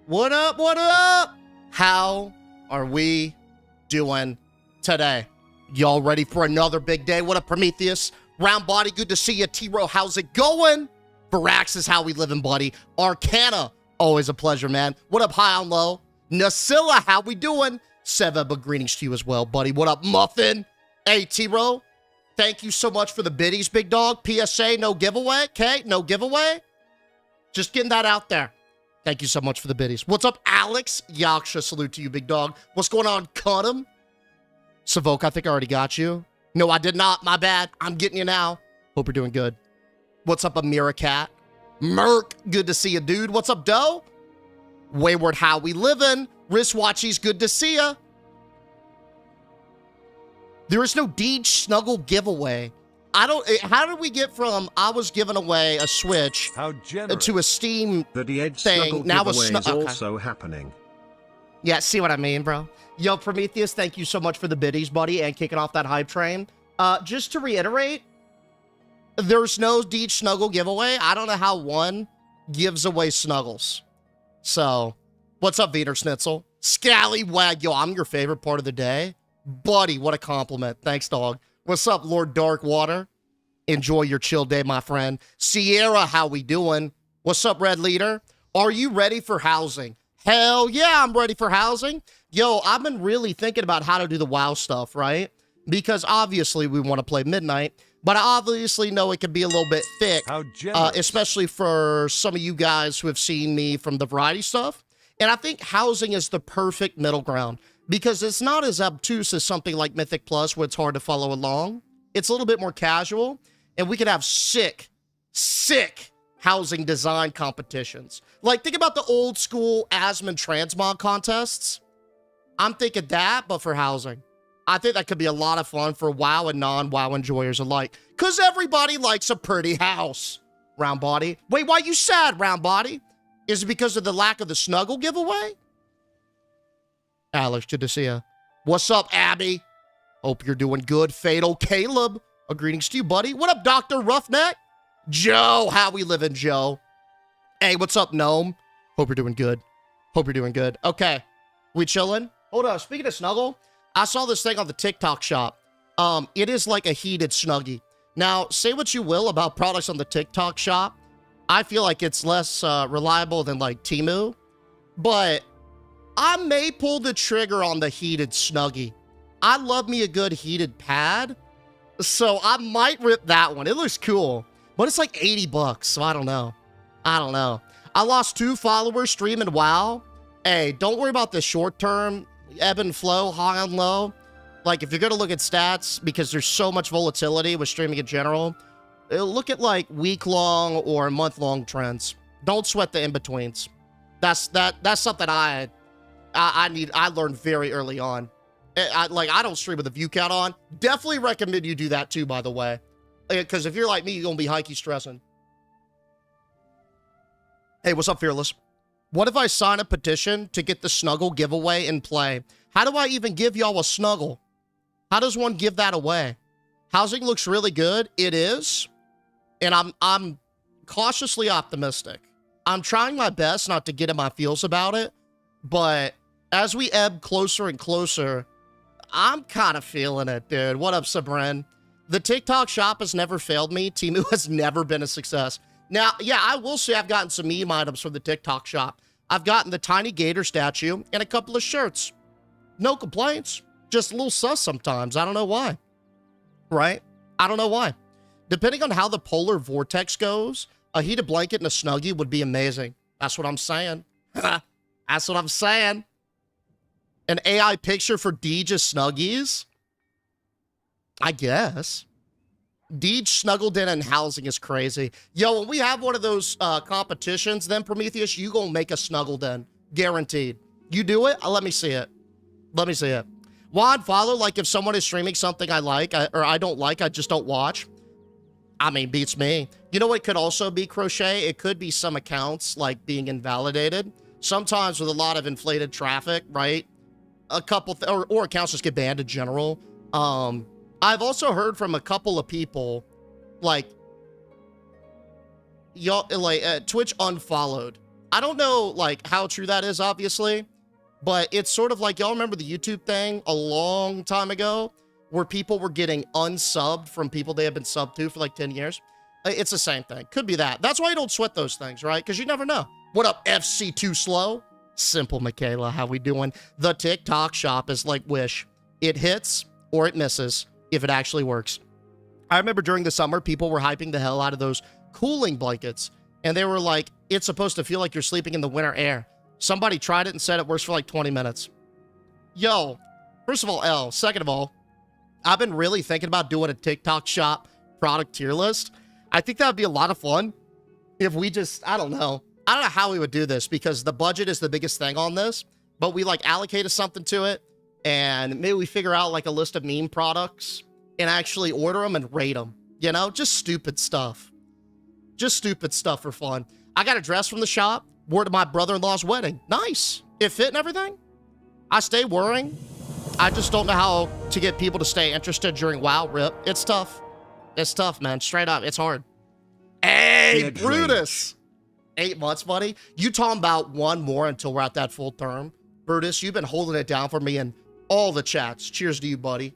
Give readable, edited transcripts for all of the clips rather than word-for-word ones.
What up? What up? How are we doing today? Y'all ready for another big day? What up, Prometheus? Round body, good to see you. T-Row, how's it going? Varax is how we living, buddy. Arcana, always a pleasure, man. What up, High on Low? Nasilla, how we doing? Seva, but greetings to you as well, buddy. What up, Muffin? Hey, T-Row, thank you so much for the biddies, big dog. PSA, no giveaway. Okay, no giveaway. Just getting that out there. Thank you so much for the biddies. What's up, Alex? Yaksha, salute to you, big dog. What's going on, Cunham? Savok, I think I already got you. No, I did not. My bad. I'm getting you now. Hope you're doing good. What's up, Amira Cat? Merc, good to see you, dude. What's up, Doe? Wayward, how we living? Wristwatchies, good to see ya. There is no Deej Snuggle giveaway. How did we get from I was giving away a Switch to a Steam the Deej thing? Now giveaway is also happening. Yeah, see what I mean, bro? Yo, Prometheus, thank you so much for the biddies, buddy, and kicking off that hype train. Just to reiterate, there's no Deej Snuggle giveaway. I don't know how one gives away Snuggles. So, what's up, Wiener Schnitzel? Scallywag, yo, I'm your favorite part of the day. Buddy, what a compliment. Thanks, dog. What's up, Lord Darkwater? Enjoy your chill day, my friend. Sierra, how we doing? What's up, Red Leader? Are you ready for housing? Hell yeah, I'm ready for housing. Yo, I've been really thinking about how to do the WoW stuff, right? Because obviously we want to play Midnight, but I obviously know it can be a little bit thick, especially for some of you guys who have seen me from the variety stuff. And I think housing is the perfect middle ground because it's not as obtuse as something like Mythic Plus where it's hard to follow along. It's a little bit more casual, and we could have sick housing design competitions. Like, think about the old school Asmon Transmog contests. I'm thinking that, but for housing. I think that could be a lot of fun for WoW and non-WoW enjoyers alike. Because everybody likes a pretty house. Round Body. Wait, why you sad, Round Body? Is it because of the lack of the Snuggle giveaway? Alex, good to see you. What's up, Abby? Hope you're doing good. Fatal Caleb. Greetings to you, buddy. What up, Dr. Roughneck? Joe, how we living, Joe? Hey, what's up, Gnome? Hope you're doing good. Hope you're doing good. Okay. We chilling? Hold on. Speaking of Snuggle, I saw this thing on the TikTok shop. It is like a heated Snuggie. Now, say what you will about products on the TikTok shop. I feel like it's less reliable than like Temu, but I may pull the trigger on the heated Snuggie. I love me a good heated pad, so I might rip that one. It looks cool, but it's like 80 bucks, so I don't know. I lost 2 followers streaming WoW. Hey, don't worry about the short term ebb and flow, high and low. Like, if you're going to look at stats, because there's so much volatility with streaming in general, look at like week-long or month-long trends. Don't sweat the in-betweens. That's something I learned very early on. I don't stream with a view count on. Definitely recommend you do that too, by the way. Because if you're like me, you're going to be hikey stressing. Hey, what's up, Fearless? What if I sign a petition to get the Snuggle giveaway in play? How do I even give y'all a Snuggle? How does one give that away? Housing looks really good. It is. And I'm cautiously optimistic. I'm trying my best not to get in my feels about it. But as we ebb closer and closer, I'm kind of feeling it, dude. What up, Sabrin? The TikTok shop has never failed me. Temu has never been a success. Now, yeah, I will say I've gotten some meme items from the TikTok shop. I've gotten the tiny gator statue and a couple of shirts. No complaints. Just a little sus sometimes. I don't know why. Right? I don't know why. Depending on how the polar vortex goes, a heated blanket and a Snuggie would be amazing. That's what I'm saying. That's what I'm saying. An AI picture for Deej's Snuggies? I guess. Deej snuggled in and housing is crazy. Yo, when we have one of those competitions, then Prometheus, you gonna make a snuggled in. Guaranteed. You do it? Let me see it. Let me see it. Well, I'd follow, like, if someone is streaming something I like, or I don't like, I just don't watch. I mean, beats me. You know what could also be, Crochet? It could be some accounts, like, being invalidated. Sometimes with a lot of inflated traffic, right? A couple, or accounts just get banned in general. I've also heard from a couple of people, like, y'all, like, Twitch unfollowed. I don't know like how true that is, obviously, but it's sort of like, y'all remember the YouTube thing a long time ago where people were getting unsubbed from people they have been subbed to for like 10 years? It's the same thing. Could be that. That's why you don't sweat those things, right? Because you never know. What up, FC2 Slow? Simple, Michaela. How we doing? The TikTok shop is like Wish. It hits or it misses if it actually works. I remember during the summer, people were hyping the hell out of those cooling blankets. And they were like, it's supposed to feel like you're sleeping in the winter air. Somebody tried it and said it works for like 20 minutes. Yo, first of all, L. Second of all, I've been really thinking about doing a TikTok shop product tier list. I think that would be a lot of fun if we just, I don't know how we would do this because the budget is the biggest thing on this, but we like allocate something to it and maybe we figure out like a list of meme products and actually order them and rate them, you know, just stupid stuff. Just stupid stuff for fun. I got a dress from the shop, wore to my brother-in-law's wedding. Nice. It fit and everything. I stay wearing. I just don't know how to get people to stay interested during WoW rip. It's tough. It's tough, man. Straight up. It's hard. Hey, Brutus. 8 months, buddy. You talking about one more until we're at that full term. Brutus, you've been holding it down for me in all the chats. Cheers to you, buddy.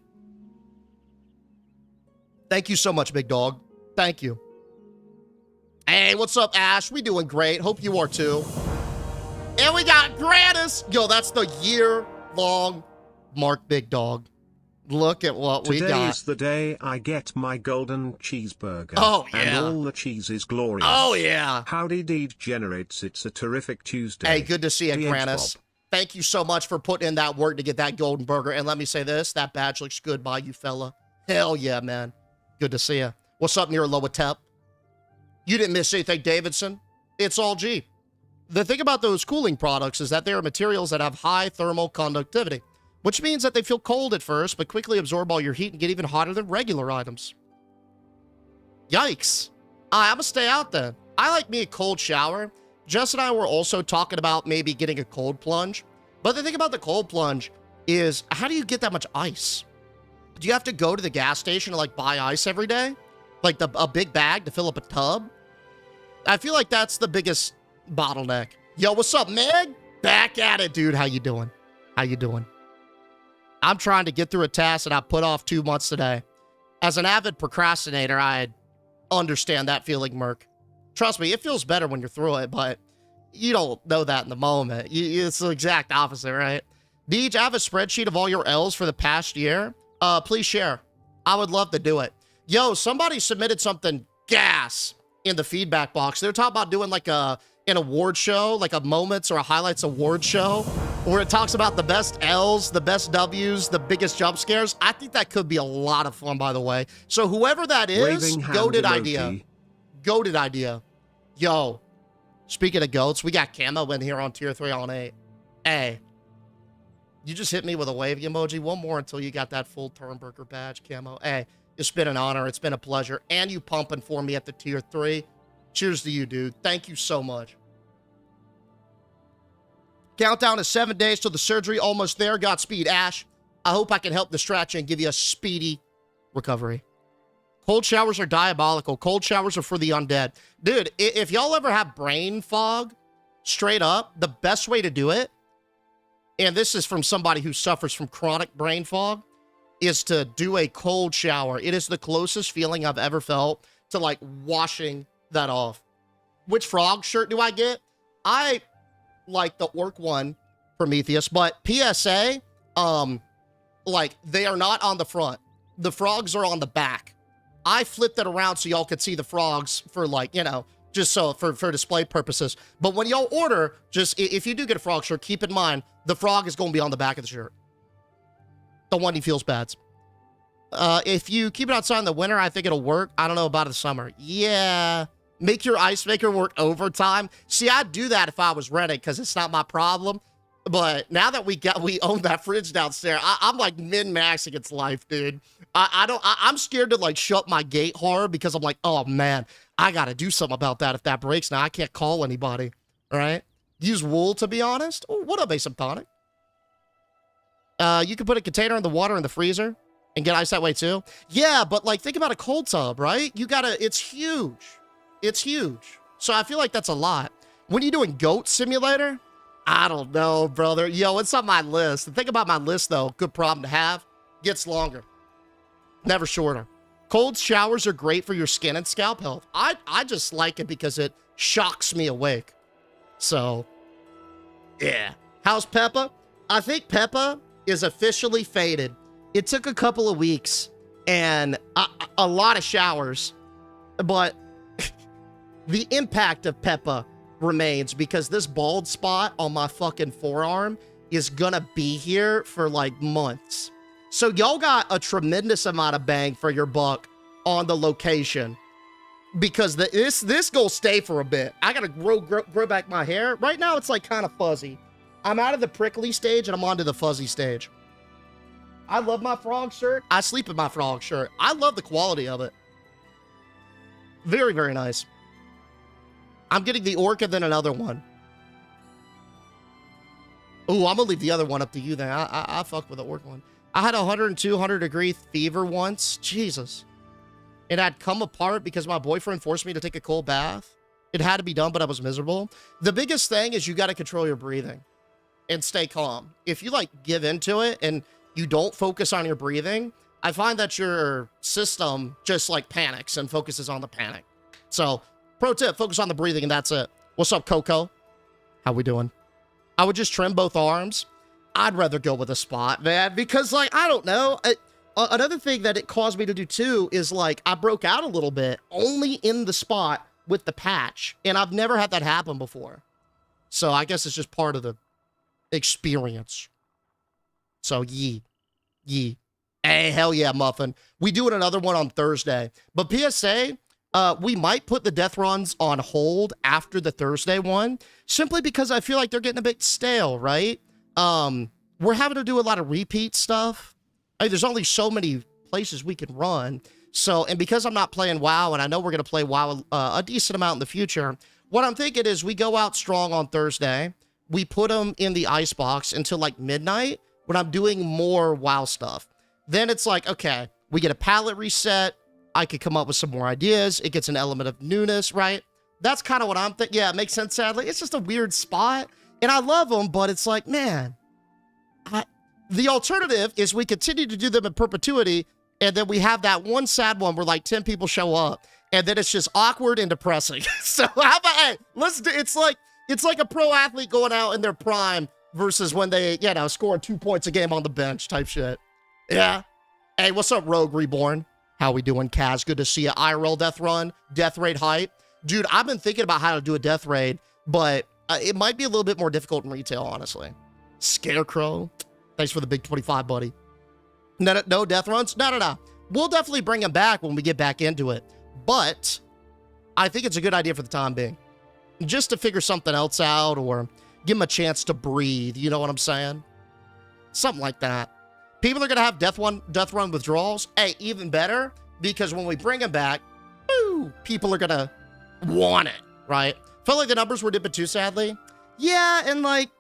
Thank you so much, big dog. Thank you. Hey, what's up, Ash? We doing great. Hope you are too. And we got Gratis. Yo, that's the year-long mark, big dog. Look at what we got. Today is the day I get my golden cheeseburger. Oh, yeah. And all the cheese is glorious. Oh, yeah. Howdy degenerates. It's a terrific Tuesday. Hey, good to see you, Granis. Thank you so much for putting in that work to get that golden burger. And let me say this, that badge looks good by you, fella. Hell yeah, man. Good to see you. What's up, Nirolowatep? You didn't miss anything, Davidson. It's all G. The thing about those cooling products is that they are materials that have high thermal conductivity, which means that they feel cold at first, but quickly absorb all your heat and get even hotter than regular items. Yikes. I'm gonna stay out then. I like me a cold shower. Jess and I were also talking about maybe getting a cold plunge. But the thing about the cold plunge is, how do you get that much ice? Do you have to go to the gas station to like buy ice every day? Like a big bag to fill up a tub? I feel like that's the biggest bottleneck. Yo, what's up, Meg? Back at it, dude. How you doing? How you doing? I'm trying to get through a task that I put off 2 months today. As an avid procrastinator, I understand that feeling, Merc. Trust me, it feels better when you're through it, but you don't know that in the moment. It's the exact opposite, right? Deej, I have a spreadsheet of all your L's for the past year. Please share. I would love to do it. Yo, somebody submitted something gas in the feedback box. They're talking about doing like an award show, like a moments or a highlights award show, where it talks about the best L's, the best W's, the biggest jump scares. I think that could be a lot of fun, by the way. So whoever that is, goated idea. Goated idea. Yo, speaking of goats, we got Camo in here on tier 3 on 8. Hey, you just hit me with a wave emoji. One more until you got that full Turnberger badge, Camo. Hey, it's been an honor. It's been a pleasure. And you pumping for me at the tier 3. Cheers to you, dude. Thank you so much. Countdown is 7 days till the surgery. Almost there. Godspeed, Ash. I hope I can help distract you and give you a speedy recovery. Cold showers are diabolical. Cold showers are for the undead. Dude, if y'all ever have brain fog, straight up, the best way to do it, and this is from somebody who suffers from chronic brain fog, is to do a cold shower. It is the closest feeling I've ever felt to like washing that off. Which frog shirt do I get? I like the orc one, Prometheus, but PSA, like they are not on the front. The frogs are on the back. I flipped it around so y'all could see the frogs for like, you know, just so for display purposes. But when y'all order, just if you do get a frog shirt, keep in mind the frog is going to be on the back of the shirt. The one he feels bad. If you keep it outside in the winter, I think it'll work. I don't know about the summer. Yeah. Make your ice maker work overtime. See, I'd do that if I was renting because it's not my problem. But now that we own that fridge downstairs, I'm like min-maxing its life, dude. I'm scared to like shut my gate hard because I'm like, oh man, I got to do something about that. If that breaks now, I can't call anybody. All right. Use wool, to be honest. Oh, what up, asymptotic? You can put a container in the water in the freezer and get ice that way too. Yeah, but like think about a cold tub, right? It's huge. It's huge. So I feel like that's a lot. When are you doing Goat Simulator? I don't know, brother. Yo, it's on my list. The thing about my list, though, good problem to have, gets longer. Never shorter. Cold showers are great for your skin and scalp health. I just like it because it shocks me awake. So, yeah. How's Peppa? I think Peppa is officially faded. It took a couple of weeks and a lot of showers, but the impact of Peppa remains because this bald spot on my fucking forearm is gonna be here for like months. So y'all got a tremendous amount of bang for your buck on the location because this gonna stay for a bit. I gotta grow back my hair. Right now it's like kind of fuzzy. I'm out of the prickly stage and I'm onto the fuzzy stage. I love my frog shirt. I sleep in my frog shirt. I love the quality of it. Very, very nice. I'm getting the orc and then another one. Oh, I'm gonna leave the other one up to you then. I fuck with the orc one. I had a 100 degree fever once. Jesus. It had come apart because my boyfriend forced me to take a cold bath. It had to be done, but I was miserable. The biggest thing is you got to control your breathing and stay calm. If you like give into it and you don't focus on your breathing, I find that your system just like panics and focuses on the panic. So, pro tip, focus on the breathing and that's it. What's up, Coco? How we doing? I would just trim both arms. I'd rather go with a spot, man, because like, I don't know. Another thing that it caused me to do too is like, I broke out a little bit only in the spot with the patch. And I've never had that happen before. So I guess it's just part of the experience. So yee. Hey, hell yeah, Muffin. We doing another one on Thursday. But PSA, we might put the death runs on hold after the Thursday one, simply because I feel like they're getting a bit stale, right? We're having to do a lot of repeat stuff. There's only so many places we can run. So, and because I'm not playing WoW, and I know we're going to play WoW a decent amount in the future, what I'm thinking is we go out strong on Thursday. We put them in the icebox until like midnight when I'm doing more WoW stuff. Then it's like, okay, we get a palette reset. I could come up with some more ideas. It gets an element of newness, right? That's kind of what I'm thinking. Yeah, it makes sense, sadly. It's just a weird spot. And I love them, but it's like, man, the alternative is we continue to do them in perpetuity, and then we have that one sad one where like 10 people show up, and then it's just awkward and depressing. So how about, hey, let's do, it's like a pro athlete going out in their prime versus when they, you know, score 2 points a game on the bench type shit. Yeah. Hey, what's up, Rogue Reborn? How we doing, Kaz? Good to see you. IRL death run, death raid hype. Dude, I've been thinking about how to do a death raid, but it might be a little bit more difficult in retail, honestly. Scarecrow, thanks for the big 25, buddy. No death runs? No. We'll definitely bring them back when we get back into it. But I think it's a good idea for the time being. Just to figure something else out or give them a chance to breathe. You know what I'm saying? Something like that. People are going to have death run withdrawals. Hey, even better, because when we bring them back, woo, people are going to want it, right? Felt like the numbers were dipping too, sadly. Yeah, and like,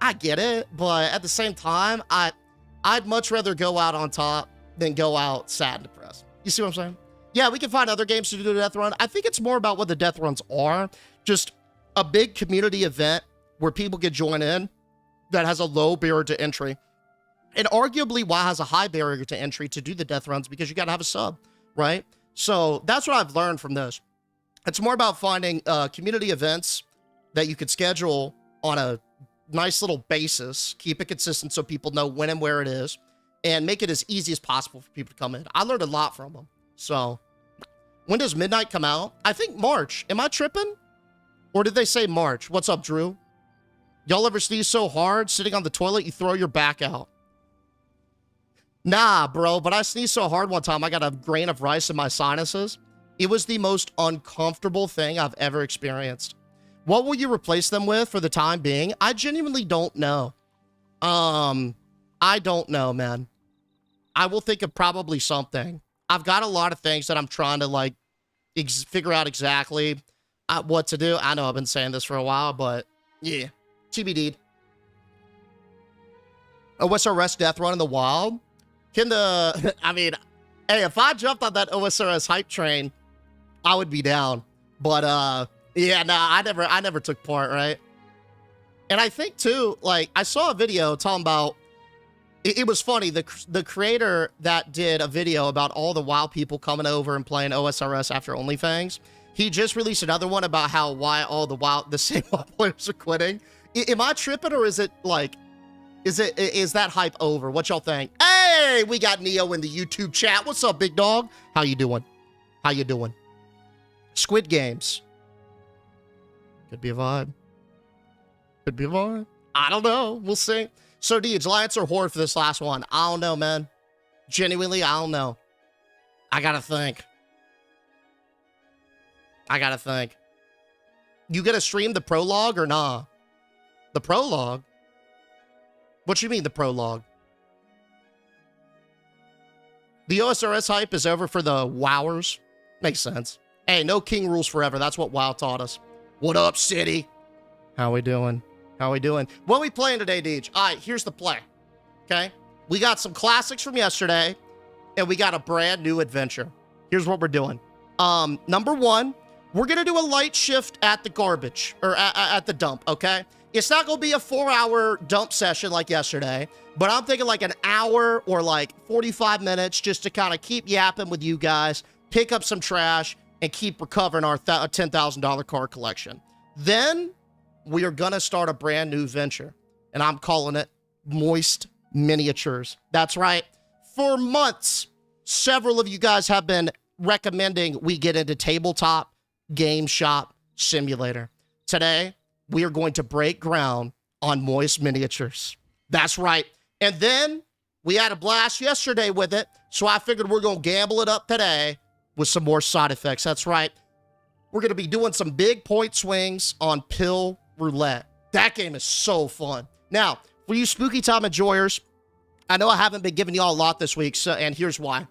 I get it, but at the same time, I'd much rather go out on top than go out sad and depressed. You see what I'm saying? Yeah, we can find other games to do the death run. I think it's more about what the death runs are. Just a big community event where people can join in that has a low barrier to entry. And arguably, WoW has a high barrier to entry to do the death runs because you got to have a sub, right? So that's what I've learned from this. It's more about finding community events that you could schedule on a nice little basis, keep it consistent so people know when and where it is, and make it as easy as possible for people to come in. I learned a lot from them. So when does Midnight come out? I think March. Am I tripping? Or did they say March? What's up, Drew? Y'all ever sneeze so hard, sitting on the toilet, you throw your back out? Nah, bro, but I sneezed so hard one time, I got a grain of rice in my sinuses. It was the most uncomfortable thing I've ever experienced. What will you replace them with for the time being? I genuinely don't know. I don't know, man. I will think of probably something. I've got a lot of things that I'm trying to, like, figure out exactly what to do. I know I've been saying this for a while, but yeah, TBD. OSRS death run in the wild? Can the, I mean, hey, if I jumped on that OSRS hype train, I would be down. But Yeah, no, I never took part, right? And I think too, like I saw a video talking about it was funny. The creator that did a video about all the WoW people coming over and playing OSRS after OnlyFans, he just released another one about why all the same WoW players are quitting. Am I tripping, or is it like, is that hype over? What y'all think? Hey, we got Neo in the YouTube chat. What's up, big dog? How you doing? How you doing? Squid Games. Could be a vibe. Could be a vibe. I don't know. We'll see. So, Deej, Lance or Horde for this last one? I don't know, man. Genuinely, I don't know. I gotta think. You gonna stream the prologue or nah? The prologue? What you mean the prologue? The OSRS hype is over for the Wowers. Makes sense. Hey, no king rules forever. That's what WoW taught us. What up, city? How we doing? How we doing? What we playing today, Deej? All right, here's the play. Okay? We got some classics from yesterday, and we got a brand new adventure. Here's what we're doing. Number one, we're going to do a light shift at the garbage, or at the dump, okay? It's not going to be a 4-hour dump session like yesterday, but I'm thinking like an hour or like 45 minutes just to kind of keep yapping with you guys, pick up some trash, and keep recovering our $10,000 card collection. Then we are going to start a brand new venture, and I'm calling it Moist Miniatures. That's right. For months, several of you guys have been recommending we get into Tabletop Game Shop Simulator. Today, we are going to break ground on Moist Miniatures. That's right. And then we had a blast yesterday with it, so I figured we're going to gamble it up today with some more side effects. That's right. We're going to be doing some big point swings on Pill Roulette. That game is so fun. Now, for you Spooky Time enjoyers, I know I haven't been giving y'all a lot this week, and here's why.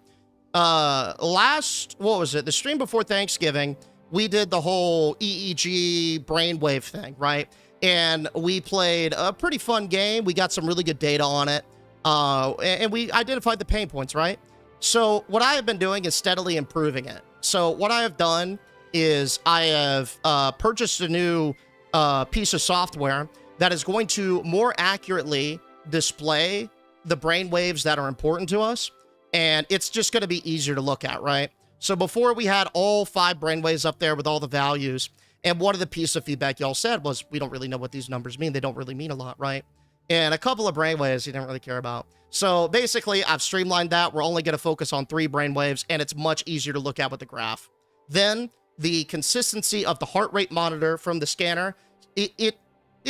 The stream before Thanksgiving, we did the whole EEG brainwave thing, right? And we played a pretty fun game. We got some really good data on it. And we identified the pain points, right? So what I have been doing is steadily improving it. So what I have done is I have purchased a new piece of software that is going to more accurately display the brain waves that are important to us. And it's just going to be easier to look at, right? So before we had all 5 brainwaves up there with all the values. And one of the pieces of feedback y'all said was, we don't really know what these numbers mean. They don't really mean a lot, right? And a couple of brainwaves you didn't really care about. So basically, I've streamlined that. We're only going to focus on 3 brainwaves, and it's much easier to look at with the graph. Then the consistency of the heart rate monitor from the scanner, it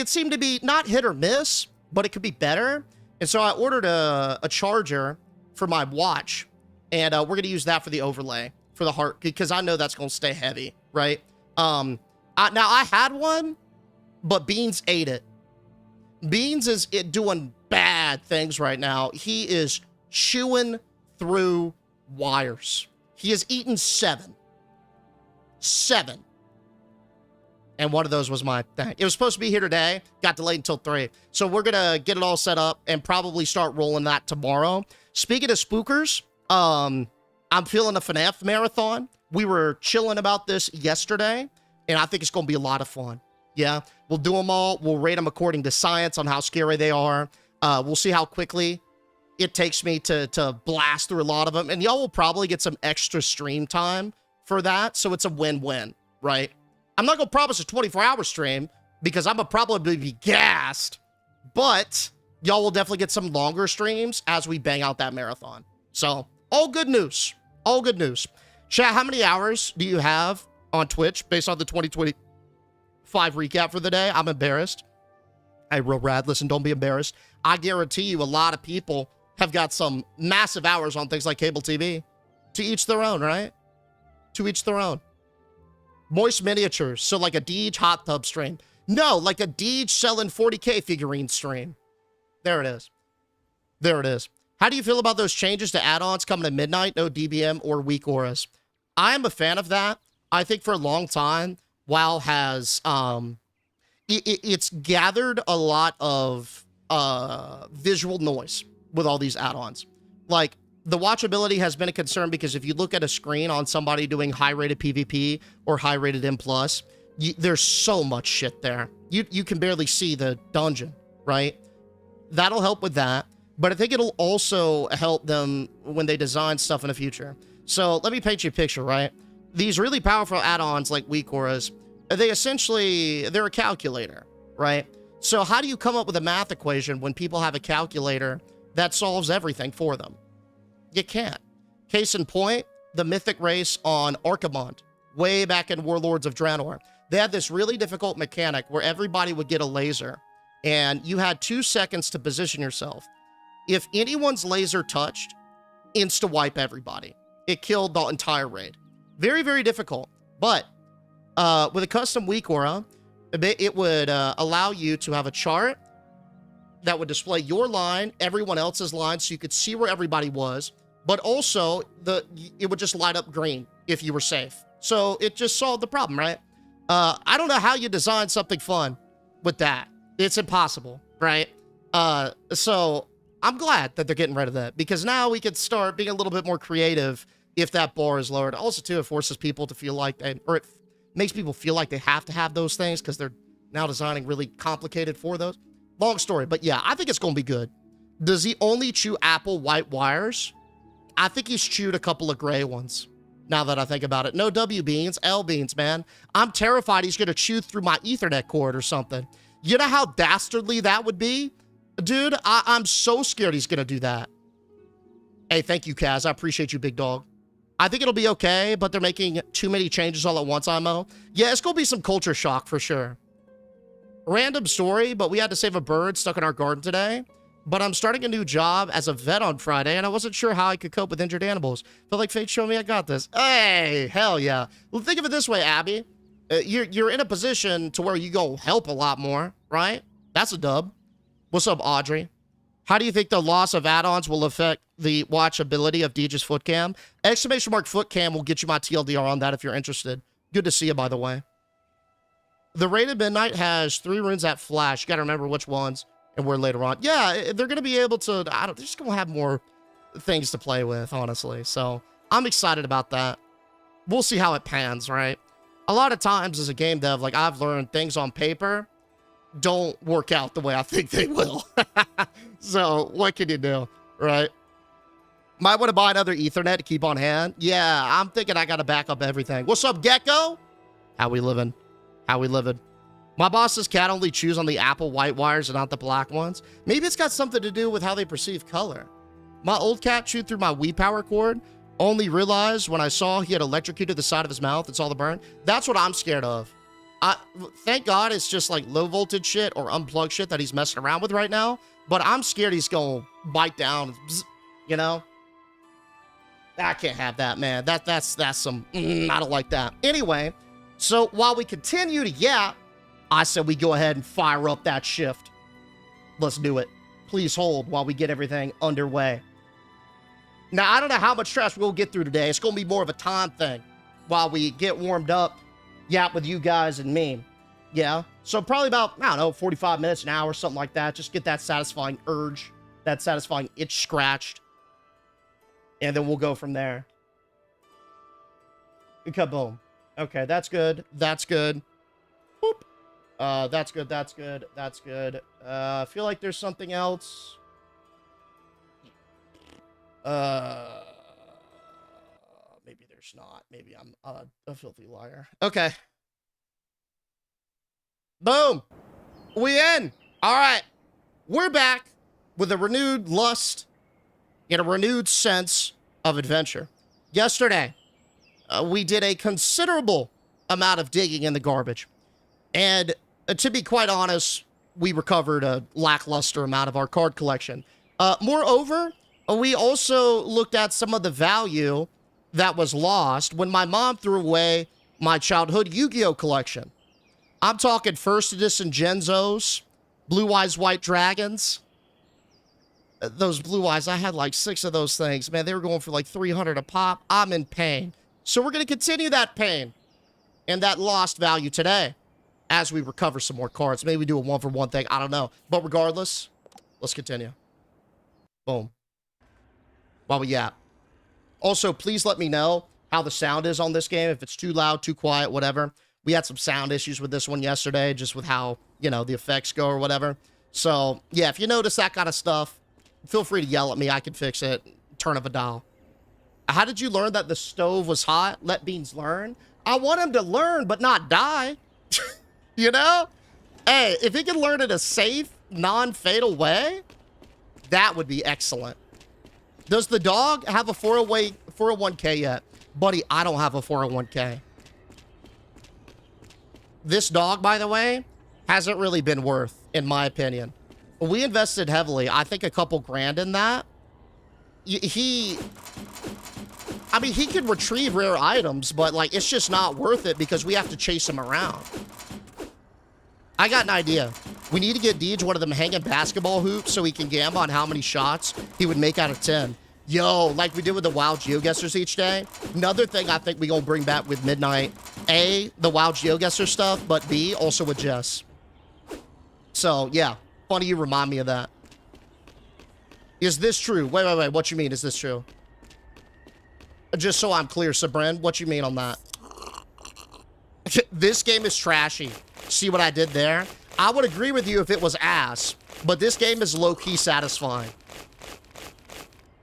seemed to be not hit or miss, but it could be better. And so I ordered a charger for my watch, and we're going to use that for the overlay for the heart, because I know that's going to stay heavy, right? Now I had one, but Beans ate it. Beans is doing bad things right now. He is chewing through wires. He has eaten 7. 7. And one of those was my thing. It was supposed to be here today. Got delayed until 3. So we're going to get it all set up and probably start rolling that tomorrow. Speaking of spookers, I'm feeling a FNAF marathon. We were chilling about this yesterday, and I think it's going to be a lot of fun. Yeah, we'll do them all. We'll rate them according to science on how scary they are. We'll see how quickly it takes me to blast through a lot of them. And y'all will probably get some extra stream time for that. So it's a win-win, right? I'm not going to promise a 24-hour stream because I'm going to probably be gassed. But y'all will definitely get some longer streams as we bang out that marathon. So all good news. All good news. Chat, how many hours do you have on Twitch based on the 2025 recap for the day? I'm embarrassed. Hey, real rad, listen, don't be embarrassed. I guarantee you a lot of people have got some massive hours on things like cable TV. To each their own, right? To each their own. Moist Miniatures, so like a Deej hot tub stream. No, like a Deej selling 40K figurine stream. There it is. There it is. How do you feel about those changes to add-ons coming at midnight? No DBM or weak auras. I am a fan of that. I think for a long time, WoW has it's gathered a lot of visual noise with all these add-ons. Like, the watchability has been a concern because if you look at a screen on somebody doing high-rated PvP or high-rated M+, There's so much shit there. You can barely see the dungeon, right? That'll help with that. But I think it'll also help them when they design stuff in the future. So let me paint you a picture, right? These really powerful add-ons like weak auras, they're a calculator, right? So how do you come up with a math equation when people have a calculator that solves everything for them? You can't. Case in point, the mythic race on Archimond, way back in Warlords of Draenor. They had this really difficult mechanic where everybody would get a laser, and you had 2 seconds to position yourself. If anyone's laser touched, insta-wipe everybody. It killed the entire raid. Very, very difficult. But with a custom weak aura, it would allow you to have a chart that would display your line, everyone else's line, so you could see where everybody was. But also, it would just light up green if you were safe. So it just solved the problem, right? I don't know how you design something fun with that. It's impossible, right? So I'm glad that they're getting rid of that, because now we can start being a little bit more creative if that bar is lowered. Also, too, it forces people to feel like it makes people feel like they have to have those things because they're now designing really complicated for those. Long story, but yeah, I think it's going to be good. Does he only chew Apple white wires? I think he's chewed a couple of gray ones, now that I think about it. No W beans, L beans, man. I'm terrified he's going to chew through my Ethernet cord or something. You know how dastardly that would be? Dude, I'm so scared he's going to do that. Hey, thank you, Kaz. I appreciate you, big dog. I think it'll be okay, but they're making too many changes all at once, IMO. Yeah, it's going to be some culture shock for sure. Random story, but we had to save a bird stuck in our garden today. But I'm starting a new job as a vet on Friday, and I wasn't sure how I could cope with injured animals. Felt like fate showed me I got this. Hey, hell yeah. Well, think of it this way, Abby. You're in a position to where you go help a lot more, right? That's a dub. What's up, Audrey? How do you think the loss of add-ons will affect the watchability of Deej's foot cam? Exclamation mark foot cam will get you my TLDR on that if you're interested. Good to see you, by the way. The Raid of Midnight has 3 runes at flash. You got to remember which ones and where later on. Yeah, they're going to be able to, they're just going to have more things to play with, honestly. So I'm excited about that. We'll see how it pans, right? A lot of times as a game dev, like I've learned, things on paper don't work out the way I think they will. So what can you do, right? Might want to buy another Ethernet to keep on hand. Yeah, I'm thinking I got to back up everything. What's up, Gecko? How we living? How we living? My boss's cat only chews on the Apple white wires and not the black ones. Maybe it's got something to do with how they perceive color. My old cat chewed through my Wii power cord. Only realized when I saw he had electrocuted the side of his mouth and saw the burn. That's what I'm scared of. Thank God it's just like low voltage shit or unplugged shit that he's messing around with right now. But I'm scared he's going to bite down, you know? I can't have that, man. That's some, I don't like that. Anyway, so while we continue to yap, I said we go ahead and fire up that shift. Let's do it. Please hold while we get everything underway. Now, I don't know how much trash we'll get through today. It's going to be more of a time thing while we get warmed up, yap with you guys and me. Yeah. So probably about, I don't know, 45 minutes, an hour, something like that. Just get that satisfying urge, that satisfying itch scratched. And then we'll go from there. Kaboom. Okay, that's good. That's good. Boop. That's good. That's good. That's good. I feel like there's something else. Maybe there's not. Maybe I'm a filthy liar. Okay. Boom. We in. All right. We're back with a renewed lust and a renewed sense of adventure. Yesterday, we did a considerable amount of digging in the garbage. And to be quite honest, we recovered a lackluster amount of our card collection. Moreover, we also looked at some of the value that was lost when my mom threw away my childhood Yu-Gi-Oh collection. I'm talking first edition Genzos, Blue Eyes White Dragons. Those Blue Eyes, I had like 6 of those things. Man, they were going for like 300 a pop. I'm in pain. So we're going to continue that pain and that lost value today as we recover some more cards. Maybe we do a 1-for-1 thing. I don't know. But regardless, let's continue. Boom. While we yap. Also, please let me know how the sound is on this game. If it's too loud, too quiet, whatever. We had some sound issues with this one yesterday, just with how, you know, the effects go or whatever. So, yeah, if you notice that kind of stuff, feel free to yell at me. I can fix it. Turn of a dial. How did you learn that the stove was hot? Let Beans learn. I want him to learn, but not die. You know? Hey, if he can learn in a safe, non-fatal way, that would be excellent. Does the dog have a 401k yet? Buddy, I don't have a 401k. This dog, by the way, hasn't really been worth, in my opinion. We invested heavily, I think a couple grand in that. I mean, he can retrieve rare items, but, like, it's just not worth it because we have to chase him around. I got an idea. We need to get Deej one of them hanging basketball hoops so he can gamble on how many shots he would make out of 10. Yo, like we did with the wild geoguessers each day. Another thing I think we gonna bring back with Midnight. A, the wild geoguesser stuff, but B, also with Jess. So, yeah. Funny you remind me of that. Is this true? Wait. What you mean, is this true? Just so I'm clear, Sabrin, what you mean on that? This game is trashy. See what I did there? I would agree with you if it was ass, but this game is low-key satisfying.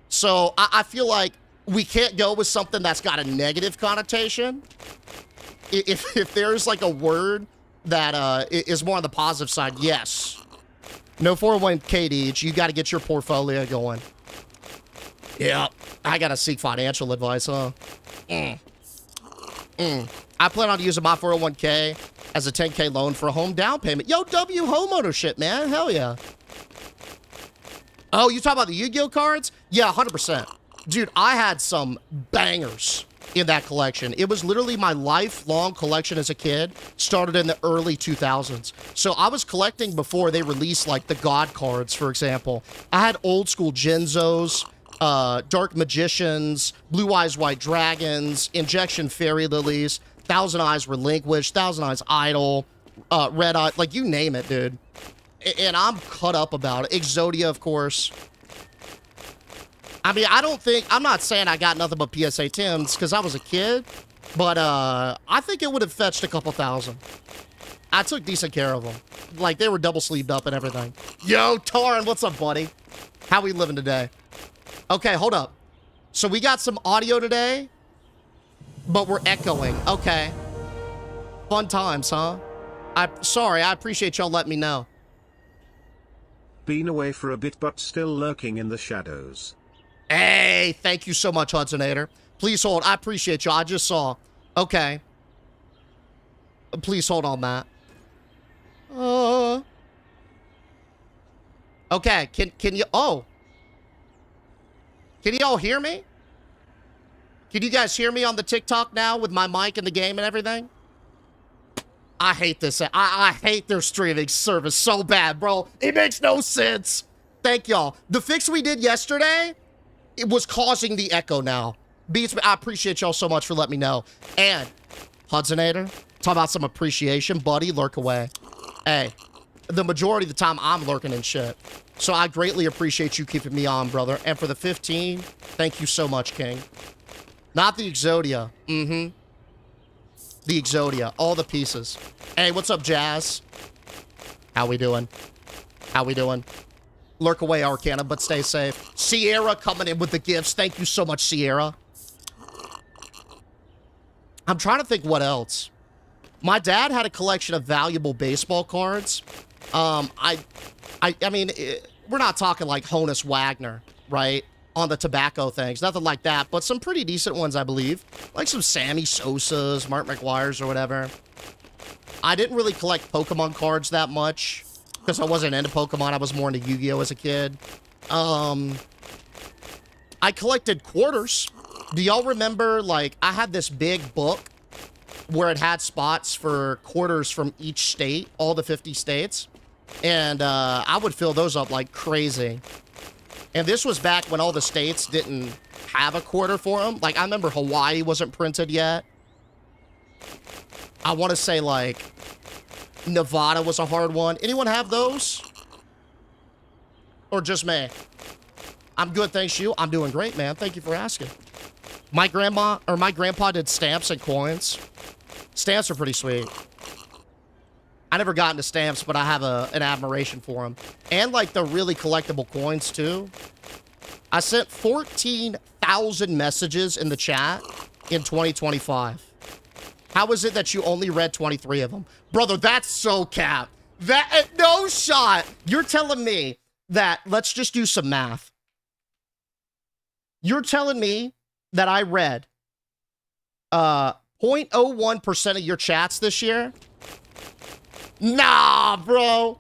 So I feel like we can't go with something that's got a negative connotation. If there's like a word that is more on the positive side, yes. No 401k, Deej. You got to get your portfolio going. Yeah, I got to seek financial advice, huh? I plan on using my 401k as a 10k loan for a home down payment. Yo, W home ownership, man. Hell yeah. Oh, you talking about the Yu-Gi-Oh cards? Yeah, 100%. Dude, I had some bangers in that collection. It was literally my lifelong collection as a kid. Started in the early 2000s. So I was collecting before they released, like, the God cards, for example. I had old school Genzos, Dark Magicians, Blue Eyes White Dragons, Injection Fairy Lilies, Thousand Eyes Relinquished, Thousand Eyes Idol, Red Eye, like, you name it, dude. And I'm cut up about it. Exodia, of course. I mean, I'm not saying I got nothing but PSA 10s because I was a kid, but I think it would have fetched a couple thousand. I took decent care of them. Like, they were double sleeved up and everything. Yo, Tarn, what's up, buddy? How we living today? Okay, hold up. So we got some audio today, but we're echoing. Okay. Fun times, huh? Sorry, I appreciate y'all letting me know. Been away for a bit but still lurking in the shadows. Hey, thank you so much, Hudsonator. Please hold. I appreciate you. I just saw. Okay. Please hold on that. Okay, can you... Oh. Can y'all hear me? Can you guys hear me on the TikTok now with my mic and the game and everything? I hate this. I hate their streaming service so bad, bro. It makes no sense. Thank y'all. The fix we did yesterday, it was causing the echo now. Beats me. I appreciate y'all so much for letting me know. And, Hudsonator, talk about some appreciation. Buddy, lurk away. Hey, the majority of the time, I'm lurking and shit. So I greatly appreciate you keeping me on, brother. And for the 15, thank you so much, King. Not the Exodia. The Exodia. All the pieces. Hey, what's up, Jazz? How we doing? How we doing? Lurk away, Arcana, but stay safe. Sierra coming in with the gifts. Thank you so much, Sierra. I'm trying to think what else. My dad had a collection of valuable baseball cards. I mean, we're not talking like Honus Wagner, right? On the tobacco things. Nothing like that, but some pretty decent ones, I believe. Like some Sammy Sosas, Mark McGuire's or whatever. I didn't really collect Pokemon cards that much because I wasn't into Pokemon. I was more into Yu-Gi-Oh! As a kid. I collected quarters. Do y'all remember, like, I had this big book where it had spots for quarters from each state, all the 50 states. And I would fill those up like crazy. And this was back when all the states didn't have a quarter for them. Like, I remember Hawaii wasn't printed yet. I want to say, like, Nevada was a hard one. Anyone have those? Or just me? I'm good, thanks you. I'm doing great, man. Thank you for asking. My grandpa did stamps and coins. Stamps are pretty sweet. I never got into stamps, but I have an admiration for them. And, like, the really collectible coins, too. I sent 14,000 messages in the chat in 2025. How is it that you only read 23 of them? Brother, that's so cap. That, no shot. You're telling me that, let's just do some math. You're telling me that I read 0.01% of your chats this year? Nah, bro.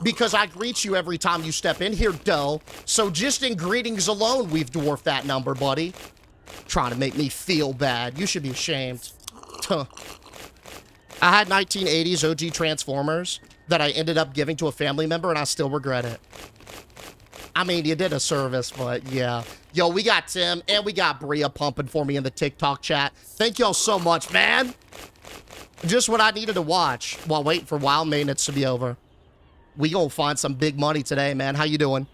Because I greet you every time you step in here, dough. So just in greetings alone, we've dwarfed that number, buddy. Trying to make me feel bad. You should be ashamed. Huh. I had 1980s OG Transformers that I ended up giving to a family member, and I still regret it. I mean, you did a service, but yeah. Yo, we got Tim, and we got Bria pumping for me in the TikTok chat. Thank y'all so much, man. Just what I needed to watch while waiting for wild maintenance to be over. We gonna find some big money today, man. How you doing?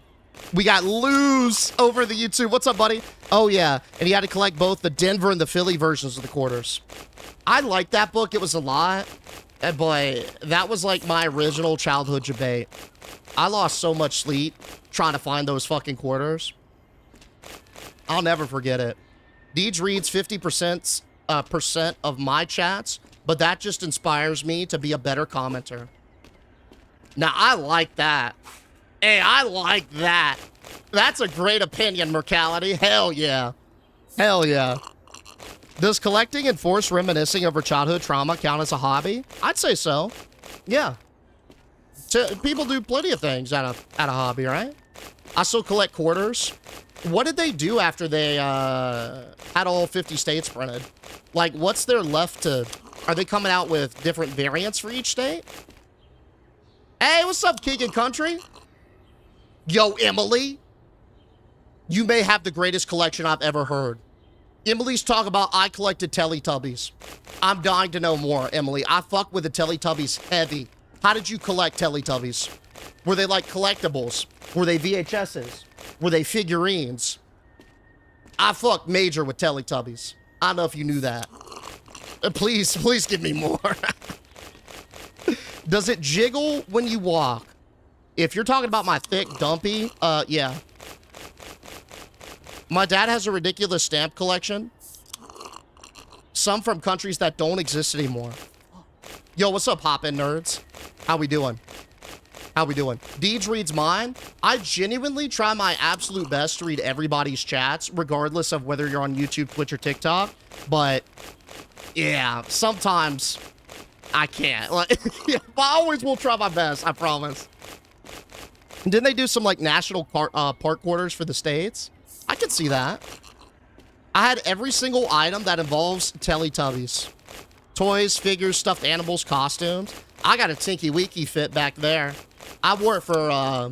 We got Luz over the YouTube. What's up, buddy? Oh, yeah. And he had to collect both the Denver and the Philly versions of the quarters. I liked that book. It was a lot. And boy, that was like my original childhood debate. I lost so much sleep trying to find those fucking quarters. I'll never forget it. Deej reads 50% of my chats, but that just inspires me to be a better commenter. Now, I like that. Hey, I like that. That's a great opinion, Mercality. Hell yeah. Hell yeah. Does collecting and forced reminiscing over childhood trauma count as a hobby? I'd say so. Yeah. People do plenty of things at a hobby, right? I still collect quarters. What did they do after they had all 50 states printed? Like, what's there left to... Are they coming out with different variants for each state? Hey, what's up, King and Country? Yo, Emily. You may have the greatest collection I've ever heard. Emily's talk about I collected Teletubbies. I'm dying to know more, Emily. I fuck with the Teletubbies heavy. How did you collect Teletubbies? Were they like collectibles? Were they VHSs? Were they figurines? I fuck major with Teletubbies. I don't know if you knew that. Please give me more. Does it jiggle when you walk? If you're talking about my thick dumpy, yeah. My dad has a ridiculous stamp collection. Some from countries that don't exist anymore. Yo, what's up, Hop-In Nerds? How we doing? How we doing? Deej reads mine. I genuinely try my absolute best to read everybody's chats, regardless of whether you're on YouTube, Twitch, or TikTok. But, yeah, sometimes I can't. Like, yeah, I always will try my best, I promise. Didn't they do some, like, national park quarters for the states? I could see that. I had every single item that involves Teletubbies. Toys, figures, stuffed animals, costumes. I got a Tinky Winky fit back there. I wore it for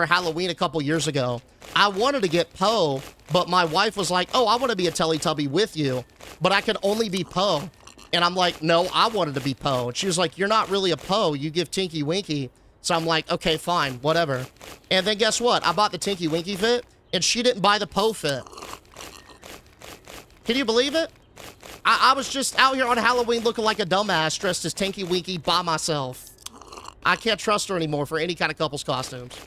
Halloween a couple years ago. I wanted to get Poe, but my wife was like, oh, I want to be a Teletubby with you, but I can only be Poe. And I'm like, no, I wanted to be Poe. And she was like, you're not really a Poe. You give Tinky Winky. So I'm like, okay, fine, whatever. And then guess what? I bought the Tinky Winky fit, and she didn't buy the Poe fit. Can you believe it? I was just out here on Halloween looking like a dumbass dressed as Tinky Winky by myself. I can't trust her anymore for any kind of couples costumes.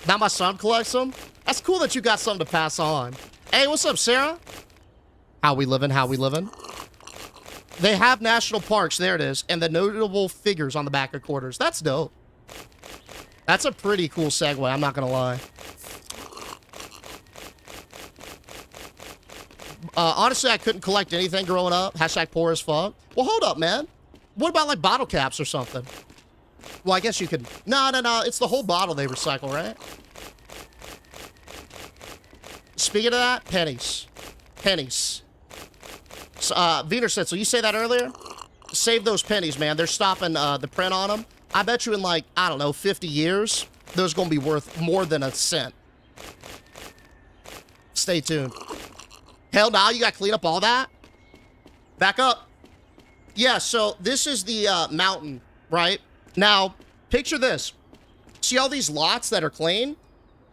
Now my son collects them. That's cool that you got something to pass on. Hey, what's up, Sarah? How we living? How we living? They have national parks. There it is. And the notable figures on the back of quarters. That's dope. That's a pretty cool segue. I'm not going to lie. Honestly, I couldn't collect anything growing up. Hashtag poor as fuck. Well, hold up, man. What about like bottle caps or something? Well, I guess you could... No. It's the whole bottle they recycle, right? Speaking of that, pennies. Pennies. Wiener said, so you say that earlier? Save those pennies, man. They're stopping the print on them. I bet you in like, I don't know, 50 years, those going to be worth more than a cent. Stay tuned. Hell no, you got to clean up all that? Back up. Yeah, so this is the mountain, right? Now, picture this. See all these lots that are clean?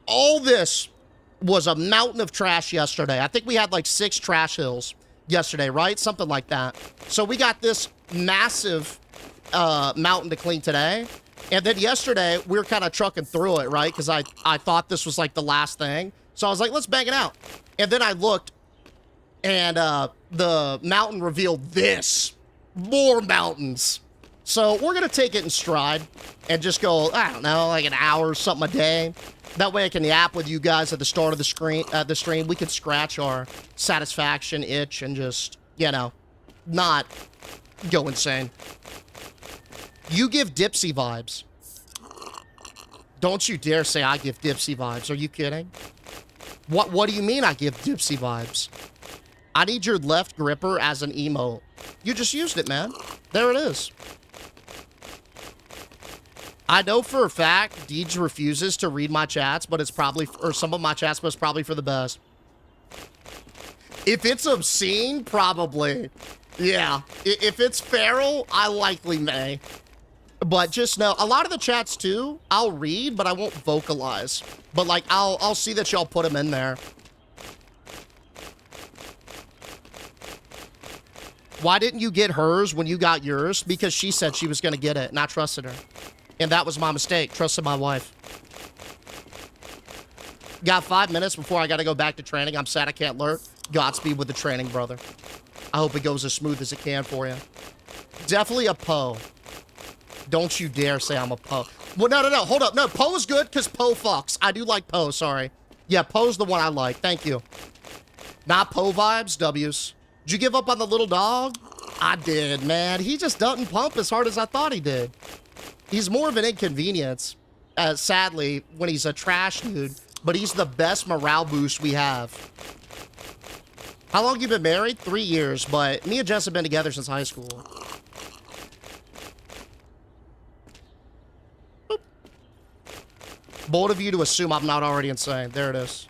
All this was a mountain of trash yesterday. I think we had like 6 trash hills. yesterday, right? Something like that. So we got this massive mountain to clean today. And then yesterday, we were kind of trucking through it, right? Because I thought this was like the last thing. So I was like, let's bang it out. And then I looked, and the mountain revealed this. More mountains. So we're going to take it in stride and just go, I don't know, like an hour or something a day. That way I can yap with you guys at the start of the stream. We could scratch our satisfaction itch and just, you know, not go insane. You give Dipsy vibes. Don't you dare say I give Dipsy vibes. Are you kidding? What do you mean I give Dipsy vibes? I need your left gripper as an emote. You just used it, man. There it is. I know for a fact Deej refuses to read my chats, but it's probably, or some of my chats, but it's probably for the best. If it's obscene, probably. Yeah. If it's feral, I likely may. But just know, a lot of the chats too, I'll read, but I won't vocalize. But like, I'll see that y'all put them in there. Why didn't you get hers when you got yours? Because she said she was going to get it, and I trusted her. And that was my mistake, trusting my wife. Got 5 minutes before I got to go back to training. I'm sad I can't lurk. Godspeed with the training, brother. I hope it goes as smooth as it can for you. Definitely a Poe. Don't you dare say I'm a Poe. Well, no, hold up. No, Poe is good because Poe fucks. I do like Poe, sorry. Yeah, Poe's the one I like. Thank you. Not Poe vibes, W's. Did you give up on the little dog? I did, man. He just doesn't pump as hard as I thought he did. He's more of an inconvenience, sadly, when he's a trash dude. But he's the best morale boost we have. How long you been married? 3 years, but me and Jess have been together since high school. Boop. Bold of you to assume I'm not already insane. There it is.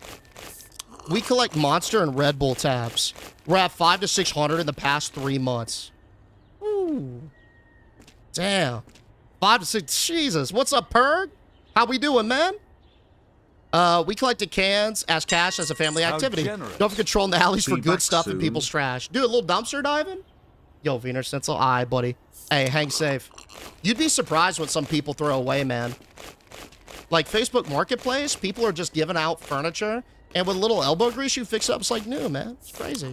We collect Monster and Red Bull tabs. We're at 500 to 600 in the past 3 months. Ooh. Damn. 5 to 6. Jesus. What's up, Perg? How we doing, man? We collected cans as cash as a family activity. Don't forget controlling the alleys for good stuff and people's trash. Do a little dumpster diving? Yo, Wiener Stencil. Aye, buddy. Hey, hang safe. You'd be surprised what some people throw away, man. Like Facebook Marketplace, people are just giving out furniture. And with a little elbow grease, you fix it up. It's like new, man. It's crazy.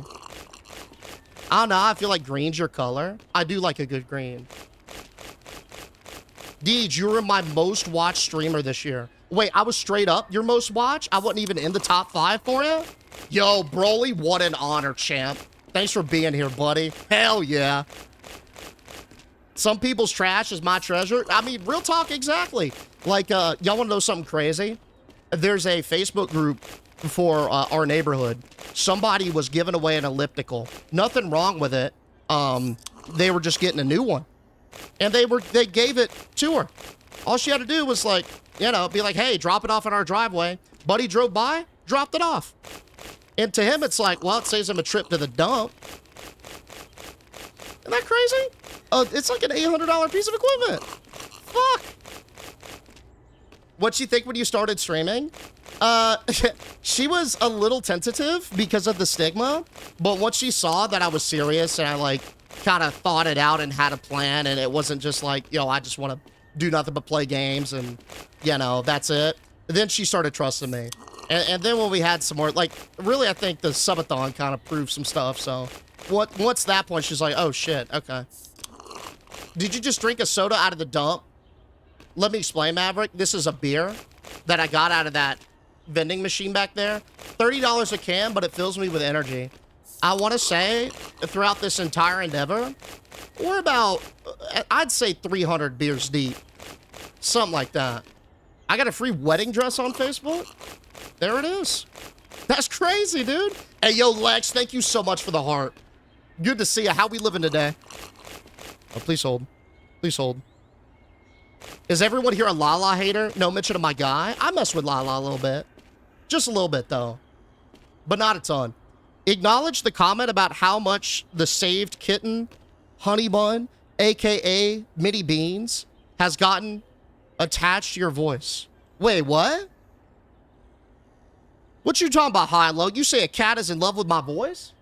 I don't know. I feel like green's your color. I do like a good green. Deej, you were my most watched streamer this year. Wait, I was straight up your most watched? I wasn't even in the top 5 for you? Yo, Broly, what an honor, champ. Thanks for being here, buddy. Hell yeah. Some people's trash is my treasure. I mean, real talk, exactly. Like, y'all want to know something crazy? There's a Facebook group for our neighborhood. Somebody was giving away an elliptical. Nothing wrong with it. They were just getting a new one. And they gave it to her. All she had to do was like, you know, be like, hey, drop it off in our driveway. Buddy drove by, dropped it off. And to him, it's like, well, it saves him a trip to the dump. Isn't that crazy? It's like an $800 piece of equipment. Fuck. What'd she think when you started streaming? She was a little tentative because of the stigma, but once she saw that I was serious and I like kind of thought it out and had a plan and it wasn't just like, yo, I just want to do nothing but play games and, you know, that's it. Then she started trusting me. And then when we had some more, like, really, I think the subathon kind of proved some stuff. So once that point, she's like, oh shit, okay. Did you just drink a soda out of the dump? Let me explain, Maverick. This is a beer that I got out of that vending machine back there. $30 a can, but it fills me with energy. I want to say throughout this entire endeavor, we're about, I'd say 300 beers deep. Something like that. I got a free wedding dress on Facebook. There it is. That's crazy, dude. Hey, yo, Lex, thank you so much for the heart. Good to see you. How we living today? Oh, please hold. Please hold. Is everyone here a Lala hater? No mention of my guy. I mess with Lala a little bit. Just a little bit, though. But not a ton. Acknowledge the comment about how much the saved kitten, Honey Bun, a.k.a. Mini Beans, has gotten attached to your voice. Wait, what? What you talking about, High and Low? You say a cat is in love with my voice?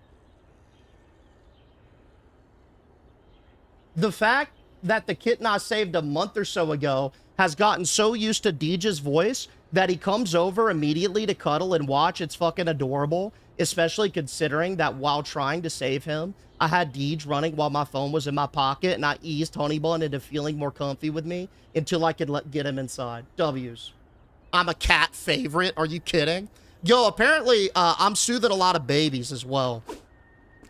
The fact that the kitten I saved a month or so ago has gotten so used to Deej's voice that he comes over immediately to cuddle and watch. It's fucking adorable, especially considering that while trying to save him, I had Deej running while my phone was in my pocket, and I eased Honeybun into feeling more comfy with me until I could get him inside. W's. I'm a cat favorite. Are you kidding? Yo, apparently, I'm soothing a lot of babies as well.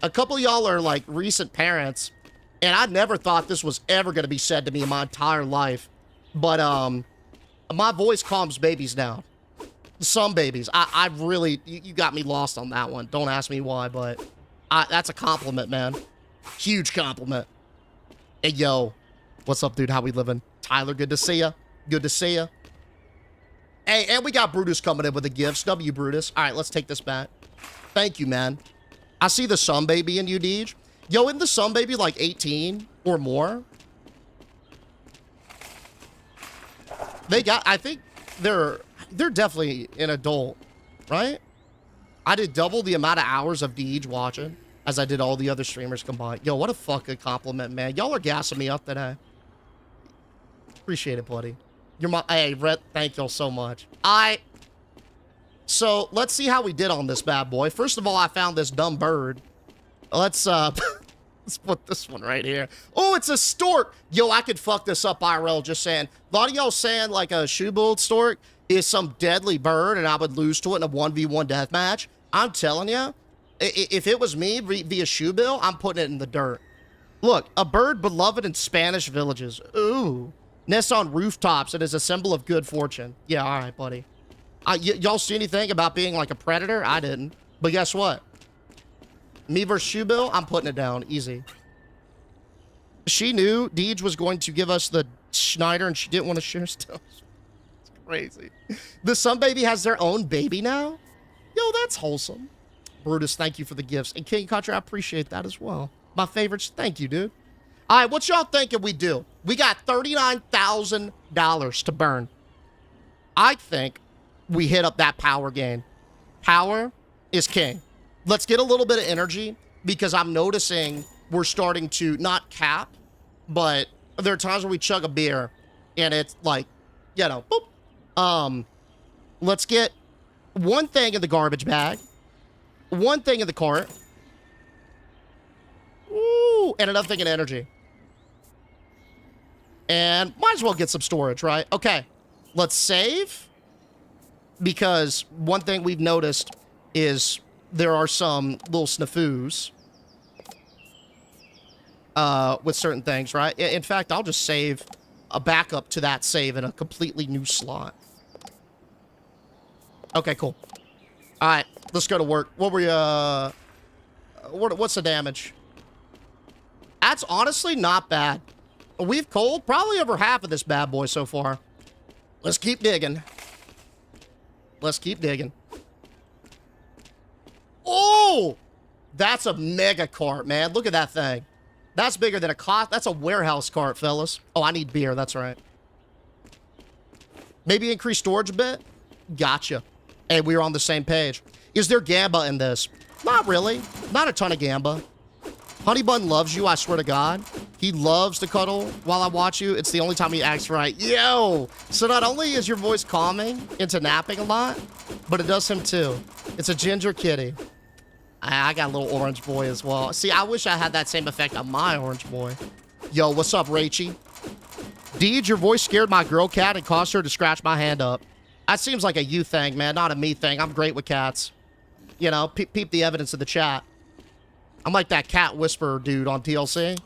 A couple of y'all are, like, recent parents, and I never thought this was ever going to be said to me in my entire life. But, my voice calms babies down. Some babies. I really, you got me lost on that one. Don't ask me why, but that's a compliment, man. Huge compliment. Hey, yo. What's up, dude? How we living? Tyler, good to see ya. Good to see ya. Hey, and we got Brutus coming in with the gifts. W, Brutus. All right, let's take this back. Thank you, man. I see the Sun Baby in you, Deej. Yo, isn't the Sun Baby like 18 or more? They got, I think they're definitely an adult, right? I did double the amount of hours of Deej watching as I did all the other streamers combined. Yo, what a fucking compliment, man. Y'all are gassing me up today. Appreciate it, buddy. You're my, hey, Rhett, thank y'all so much. So, let's see how we did on this bad boy. First of all, I found this dumb bird. Let's, let's put this one right here. Oh, it's a stork. Yo, I could fuck this up IRL just saying. A lot of y'all saying, like, a shoe-build stork is some deadly bird and I would lose to it in a 1v1 deathmatch. I'm telling you, if it was me via shoe bill, I'm putting it in the dirt. Look, a bird beloved in Spanish villages. Ooh. Nests on rooftops. It is a symbol of good fortune. Yeah, all right, buddy. Y'all see anything about being like a predator? I didn't. But guess what? Me versus shoe bill, I'm putting it down. Easy. She knew Deej was going to give us the Schneider and she didn't want to share stuff. It's crazy. The Sun Baby has their own baby now? Yo, that's wholesome. Brutus, thank you for the gifts. And King Country, I appreciate that as well. My favorites, thank you, dude. All right, what y'all thinking we do? We got $39,000 to burn. I think we hit up that power game. Power is king. Let's get a little bit of energy because I'm noticing we're starting to not cap, but there are times where we chug a beer and it's like, you know, boop. Let's get one thing in the garbage bag, one thing in the cart, ooh, and another thing in energy. And might as well get some storage, right? Okay, let's save. Because one thing we've noticed is there are some little snafus with certain things, right? In fact, I'll just save a backup to that save in a completely new slot. Okay, cool. All right, let's go to work. What were you, what's the damage? That's honestly not bad. We've culled probably over half of this bad boy so far. Let's keep digging. Let's keep digging. Oh! That's a mega cart, man. Look at that thing. That's bigger than a cart. That's a warehouse cart, fellas. Oh, I need beer. That's right. Maybe increase storage a bit? Gotcha. Hey, we were on the same page. Is there gamba in this? Not really. Not a ton of gamba. Honeybun loves you, I swear to God. He loves to cuddle while I watch you. It's the only time he acts right. Yo! So not only is your voice calming into napping a lot, but it does him too. It's a ginger kitty. I got a little orange boy as well. See, I wish I had that same effect on my orange boy. Yo, what's up, Rachie? Deej, your voice scared my girl cat and caused her to scratch my hand up. That seems like a you thing, man, not a me thing. I'm great with cats. You know, peep the evidence in the chat. I'm like that cat whisperer dude on TLC.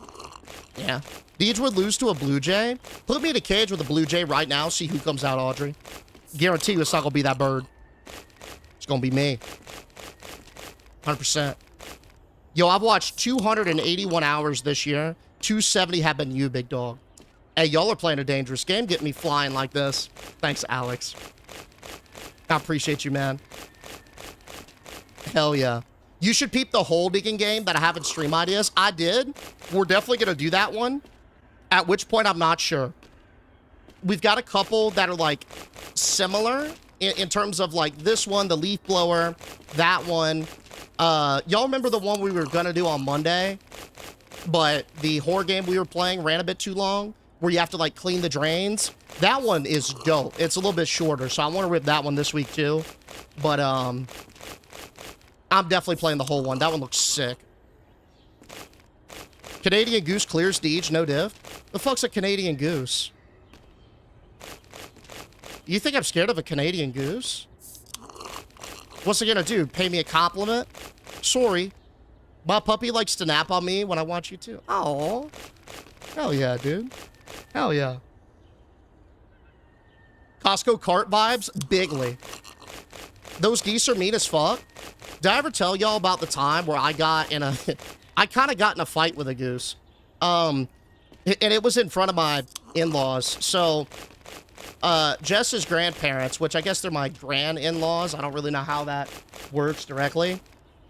Yeah. Deej would lose to a blue jay. Put me in a cage with a blue jay right now. See who comes out, Audrey. Guarantee you it's not going to be that bird. It's going to be me. 100%. Yo, I've watched 281 hours this year. 270 have been you, big dog. Hey, y'all are playing a dangerous game, getting me flying like this. Thanks, Alex. I appreciate you, man. Hell yeah. You should peep the hole digging game that I have in stream ideas. I did. We're definitely going to do that one. At which point, I'm not sure. We've got a couple that are like similar in terms of like this one, the leaf blower, that one. Y'all remember the one we were going to do on Monday? but the horror game we were playing ran a bit too long, where you have to like clean the drains. That one is dope. It's a little bit shorter, so I want to rip that one this week too. But I'm definitely playing the whole one. That one looks sick. Canadian Goose clears Deej, no div. The fuck's a Canadian Goose? You think I'm scared of a Canadian Goose? What's it gonna do? Pay me a compliment? Sorry. My puppy likes to nap on me when I watch you too. Oh, hell yeah, dude. Hell yeah. Costco cart vibes, bigly. Those geese are mean as fuck. Did I ever tell y'all about the time where I got in a... I kind of got in a fight with a goose. And it was in front of my in-laws. So, Jess's grandparents, which I guess they're my grand-in-laws. I don't really know how that works directly.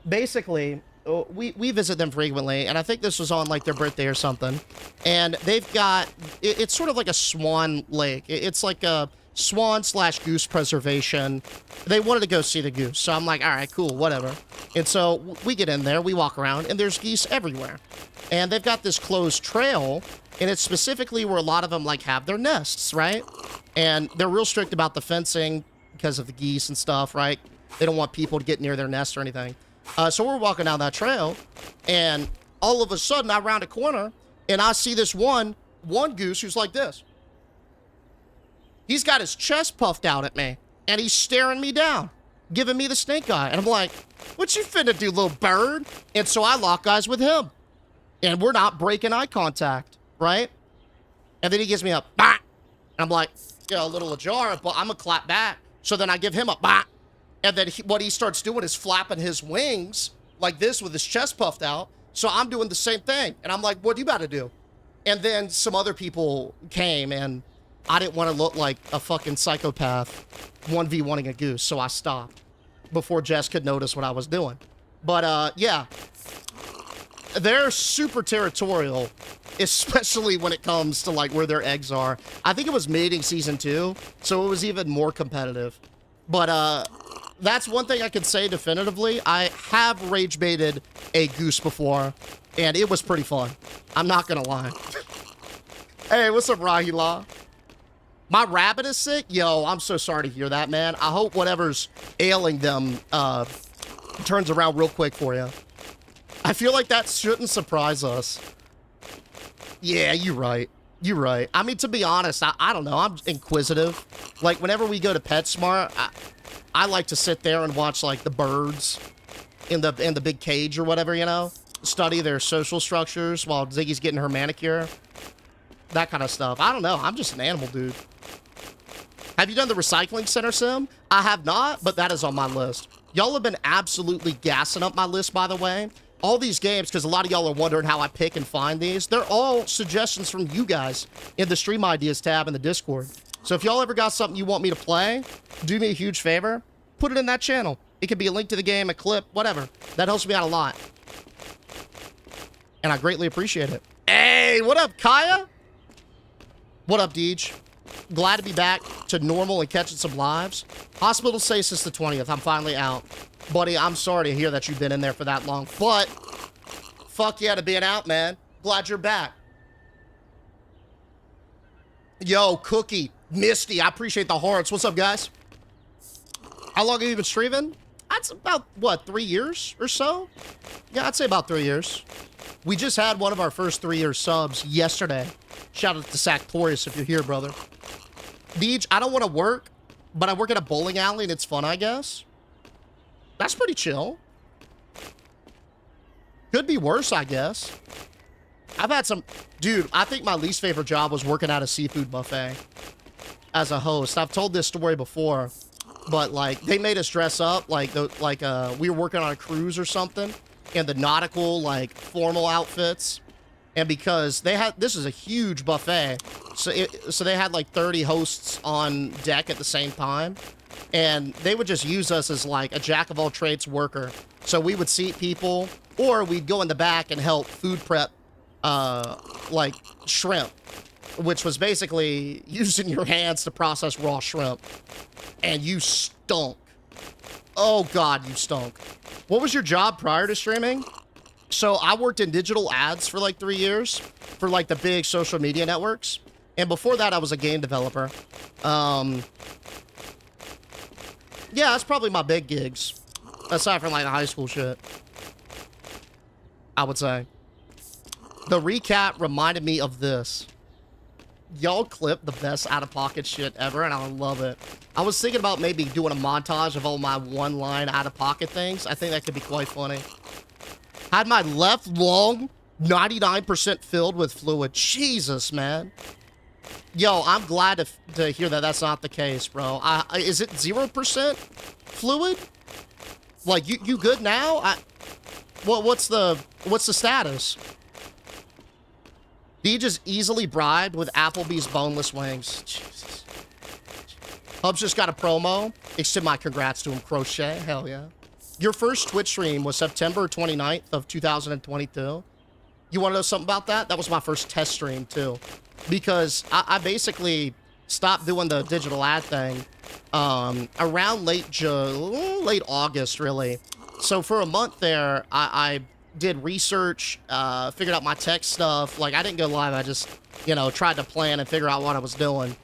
Basically, we visit them frequently, and I think this was on, like, their birthday or something. And they've got... It's sort of like a swan lake. It's like a swan/goose preservation. They wanted to go see the goose. So I'm like, all right, cool, whatever. And so we get in there, we walk around, and there's geese everywhere. And they've got this closed trail, and it's specifically where a lot of them, like, have their nests, right? And they're real strict about the fencing because of the geese and stuff, right? They don't want people to get near their nest or anything. So we're walking down that trail, and all of a sudden, I round a corner, and I see this one goose who's like this. He's got his chest puffed out at me, and he's staring me down, giving me the snake eye. And I'm like, what you finna do, little bird? And so I lock eyes with him, and we're not breaking eye contact, right? And then he gives me a bah. And I'm like, you know, a little ajar, but I'm gonna clap back. So then I give him a bah. And then what he starts doing is flapping his wings like this with his chest puffed out. So I'm doing the same thing. And I'm like, what do you about to do? And then some other people came, and I didn't want to look like a fucking psychopath 1v1ing a goose, so I stopped before Jess could notice what I was doing. But, yeah. They're super territorial, especially when it comes to, like, where their eggs are. I think it was mating season 2, so it was even more competitive. But, that's one thing I can say definitively. I have rage baited a goose before, and it was pretty fun. I'm not gonna lie. Hey, what's up, Rahila? My rabbit is sick? Yo, I'm so sorry to hear that, man. I hope whatever's ailing them turns around real quick for you. I feel like that shouldn't surprise us. Yeah, you're right. You're right. I mean, to be honest, I don't know. I'm inquisitive. Like, whenever we go to PetSmart, I like to sit there and watch, like, the birds in the big cage or whatever, you know? Study their social structures while Ziggy's getting her manicure. That kind of stuff. I don't know. I'm just an animal, dude. Have you done the recycling center sim? I have not, but that is on my list. Y'all have been absolutely gassing up my list, by the way. All these games, because a lot of y'all are wondering how I pick and find these, they're all suggestions from you guys in the Stream Ideas tab in the Discord. So if y'all ever got something you want me to play, do me a huge favor, put it in that channel. It could be a link to the game, a clip, whatever. That helps me out a lot. And I greatly appreciate it. Hey, what up, Kaya? What up, Deej? Glad to be back to normal and catching some lives. Hospital stays since the 20th. I'm finally out. Buddy, I'm sorry to hear that you've been in there for that long, but fuck yeah to being out, man. Glad you're back. Yo, Cookie, Misty, I appreciate the hearts. What's up, guys? How long have you been streaming? That's about, what, 3 years or so? Yeah, I'd say about 3 years. We just had one of our first 3-year subs yesterday. Shout out to Sactorius if you're here, brother. Deej, I don't want to work, but I work at a bowling alley and it's fun, I guess. That's pretty chill. Could be worse, I guess. I've had some... Dude, I think my least favorite job was working at a seafood buffet as a host. I've told this story before, but, like, they made us dress up like we were working on a cruise or something, and the nautical, like, formal outfits. And because they had... This is a huge buffet, so they had, like, 30 hosts on deck at the same time. And they would just use us as, like, a jack-of-all-trades worker. So we would seat people, or we'd go in the back and help food prep, like, shrimp, which was basically using your hands to process raw shrimp. And you stunk. Oh, God, you stunk. What was your job prior to streaming? So I worked in digital ads for like 3 years for like the big social media networks. And before that, I was a game developer. Yeah, that's probably my big gigs. Aside from like the high school shit, I would say. The recap reminded me of this. Y'all clip the best out-of-pocket shit ever, and I love it. I was thinking about maybe doing a montage of all my one-line out-of-pocket things. I think that could be quite funny. Had my left lung 99% filled with fluid. Jesus, man. Yo, I'm glad to hear that that's not the case, bro. Is it 0% fluid? Like, you good now? What's the status? Do you just easily bribed with Applebee's boneless wings? Jesus. Hub's just got a promo. Extend my congrats to him. Crochet. Hell yeah. Your first Twitch stream was September 29th of 2022. You want to know something about that? That was my first test stream, too. Because I basically stopped doing the digital ad thing around late August, really. So for a month there, I did research, figured out my tech stuff. Like, I didn't go live. I just, you know, tried to plan and figure out what I was doing.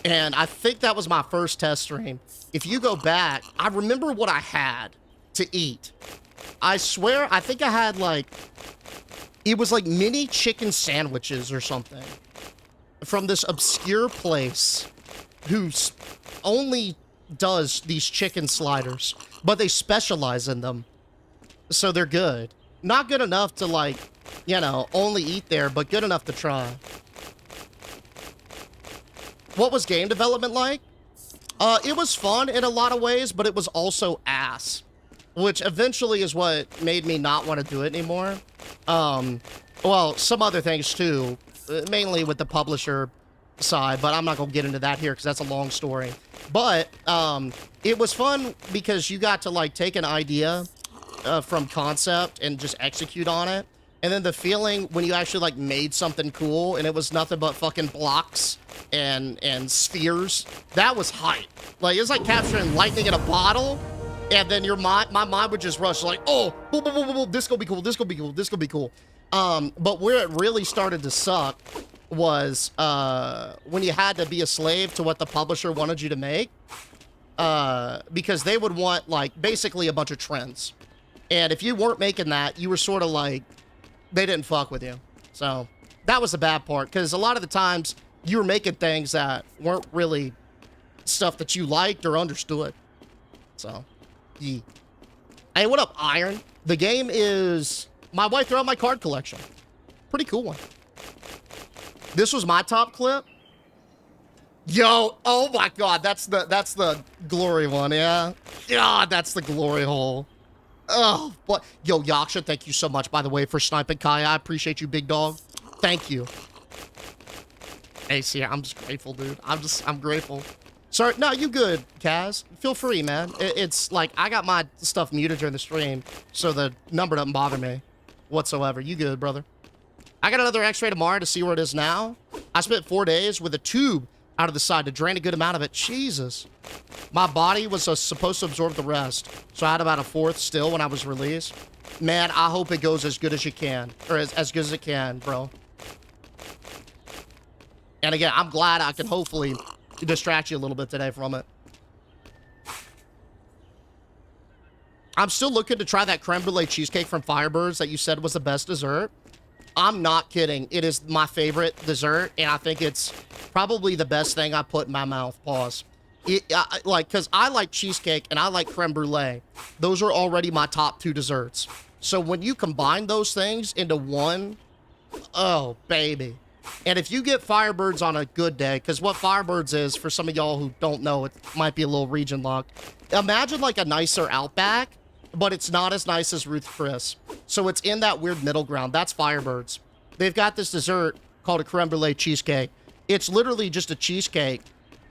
And I think that was my first test stream. If you go back, I remember what I had to eat. I swear, I think I had, like, it was like mini chicken sandwiches or something from this obscure place who only does these chicken sliders, but they specialize in them. So they're good. Not good enough to, like, you know, only eat there, but good enough to try. What was game development like? It was fun in a lot of ways, but it was also ass, which eventually is what made me not want to do it anymore. Well, some other things too, mainly with the publisher side, but I'm not going to get into that here because that's a long story. But it was fun because you got to, like, take an idea from concept and just execute on it. And then the feeling when you actually, like, made something cool and it was nothing but fucking blocks and spheres, that was hype. Like, it was like capturing lightning in a bottle, and then my mind would just rush like, oh, boom, boom, boom, boom, boom, this gonna be cool, this gonna be cool, this gonna be cool. But where it really started to suck was when you had to be a slave to what the publisher wanted you to make, because they would want, like, basically a bunch of trends. And if you weren't making that, you were sort of like, they didn't fuck with you. So that was the bad part, because a lot of the times you were making things that weren't really stuff that you liked or understood. So, yeah. Hey, what up, Iron? The game is my wife threw out my card collection. Pretty cool one. This was my top clip. Yo, oh my god, that's the glory one, yeah? God, that's the glory hole. Oh, but yo, Yaksha, thank you so much, by the way, for sniping Kaya. I appreciate you, big dog. Thank you. Hey, see, I'm just grateful, dude. I'm grateful. Sorry, no, you good, Kaz. Feel free, man. It's like, I got my stuff muted during the stream, so the number doesn't bother me whatsoever. You good, brother? I got another x-ray tomorrow to see where it is now. I spent 4 days with a tube out of the side to drain a good amount of it. Jesus. My body was supposed to absorb the rest, so I had about a fourth still when I was released. Man, I hope it goes as good as you can, or as good as it can, bro. And again, I'm glad I can hopefully distract you a little bit today from it. I'm still looking to try that creme brulee cheesecake from Firebirds that you said was the best dessert. I'm not kidding. It is my favorite dessert, and I think it's probably the best thing I put in my mouth. Pause. Because I like cheesecake and I like creme brulee. Those are already my top 2 desserts. So when you combine those things into one, oh, baby. And if you get Firebirds on a good day, because what Firebirds is, for some of y'all who don't know, it might be a little region locked. Imagine like a nicer Outback, but it's not as nice as Ruth Chris. So it's in that weird middle ground. That's Firebirds. They've got this dessert called a creme brulee cheesecake. It's literally just a cheesecake,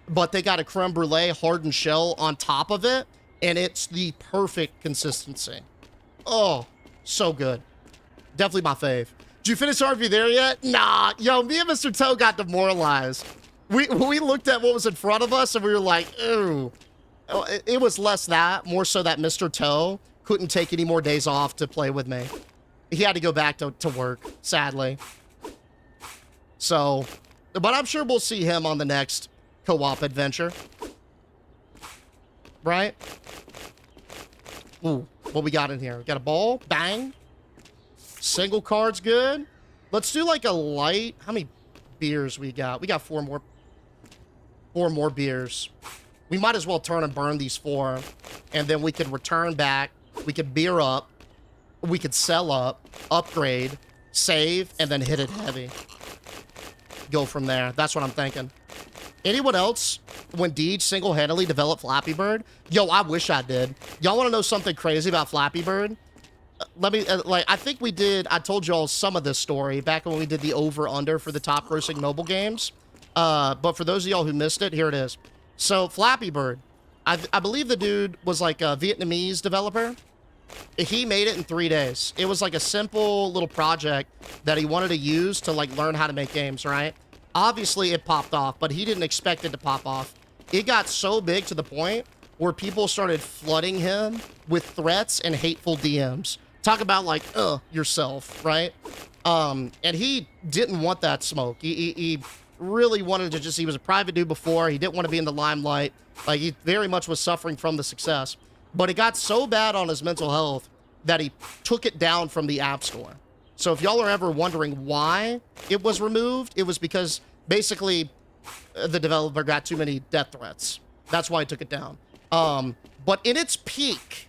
but they got a creme brulee hardened shell on top of it, and it's the perfect consistency. Oh, so good. Definitely my fave. Did you finish RV there yet? Nah, yo, me and Mr. Toe got demoralized. We looked at what was in front of us, and we were like, ooh. It was less that, more so that Mr. Toe couldn't take any more days off to play with me. He had to go back to work, sadly. So, but I'm sure we'll see him on the next co-op adventure. Right? Ooh, what we got in here? We got a ball. Bang. Single card's good. Let's do like a light. How many beers we got? We got four more beers. We might as well turn and burn these 4. And then we could return back. We could beer up. We could sell up. Upgrade. Save. And then hit it heavy. Go from there. That's what I'm thinking. Anyone else, when Deej single-handedly developed Flappy Bird? Yo, I wish I did. Y'all want to know something crazy about Flappy Bird? Let me, I think we did, I told y'all some of this story back when we did the over-under for the top grossing mobile games. But for those of y'all who missed it, here it is. So, Flappy Bird. I believe the dude was like a Vietnamese developer. He made it in 3 days. It was like a simple little project that he wanted to use to like learn how to make games, right? Obviously, it popped off, but he didn't expect it to pop off. It got so big to the point where people started flooding him with threats and hateful DMs. Talk about like, yourself, right? And he didn't want that smoke. He really wanted to just, he was a private dude before. He didn't want to be in the limelight. Like, he very much was suffering from the success. But it got so bad on his mental health that he took it down from the App Store. So if y'all are ever wondering why it was removed, it was because basically the developer got too many death threats. That's why he took it down. But in its peak,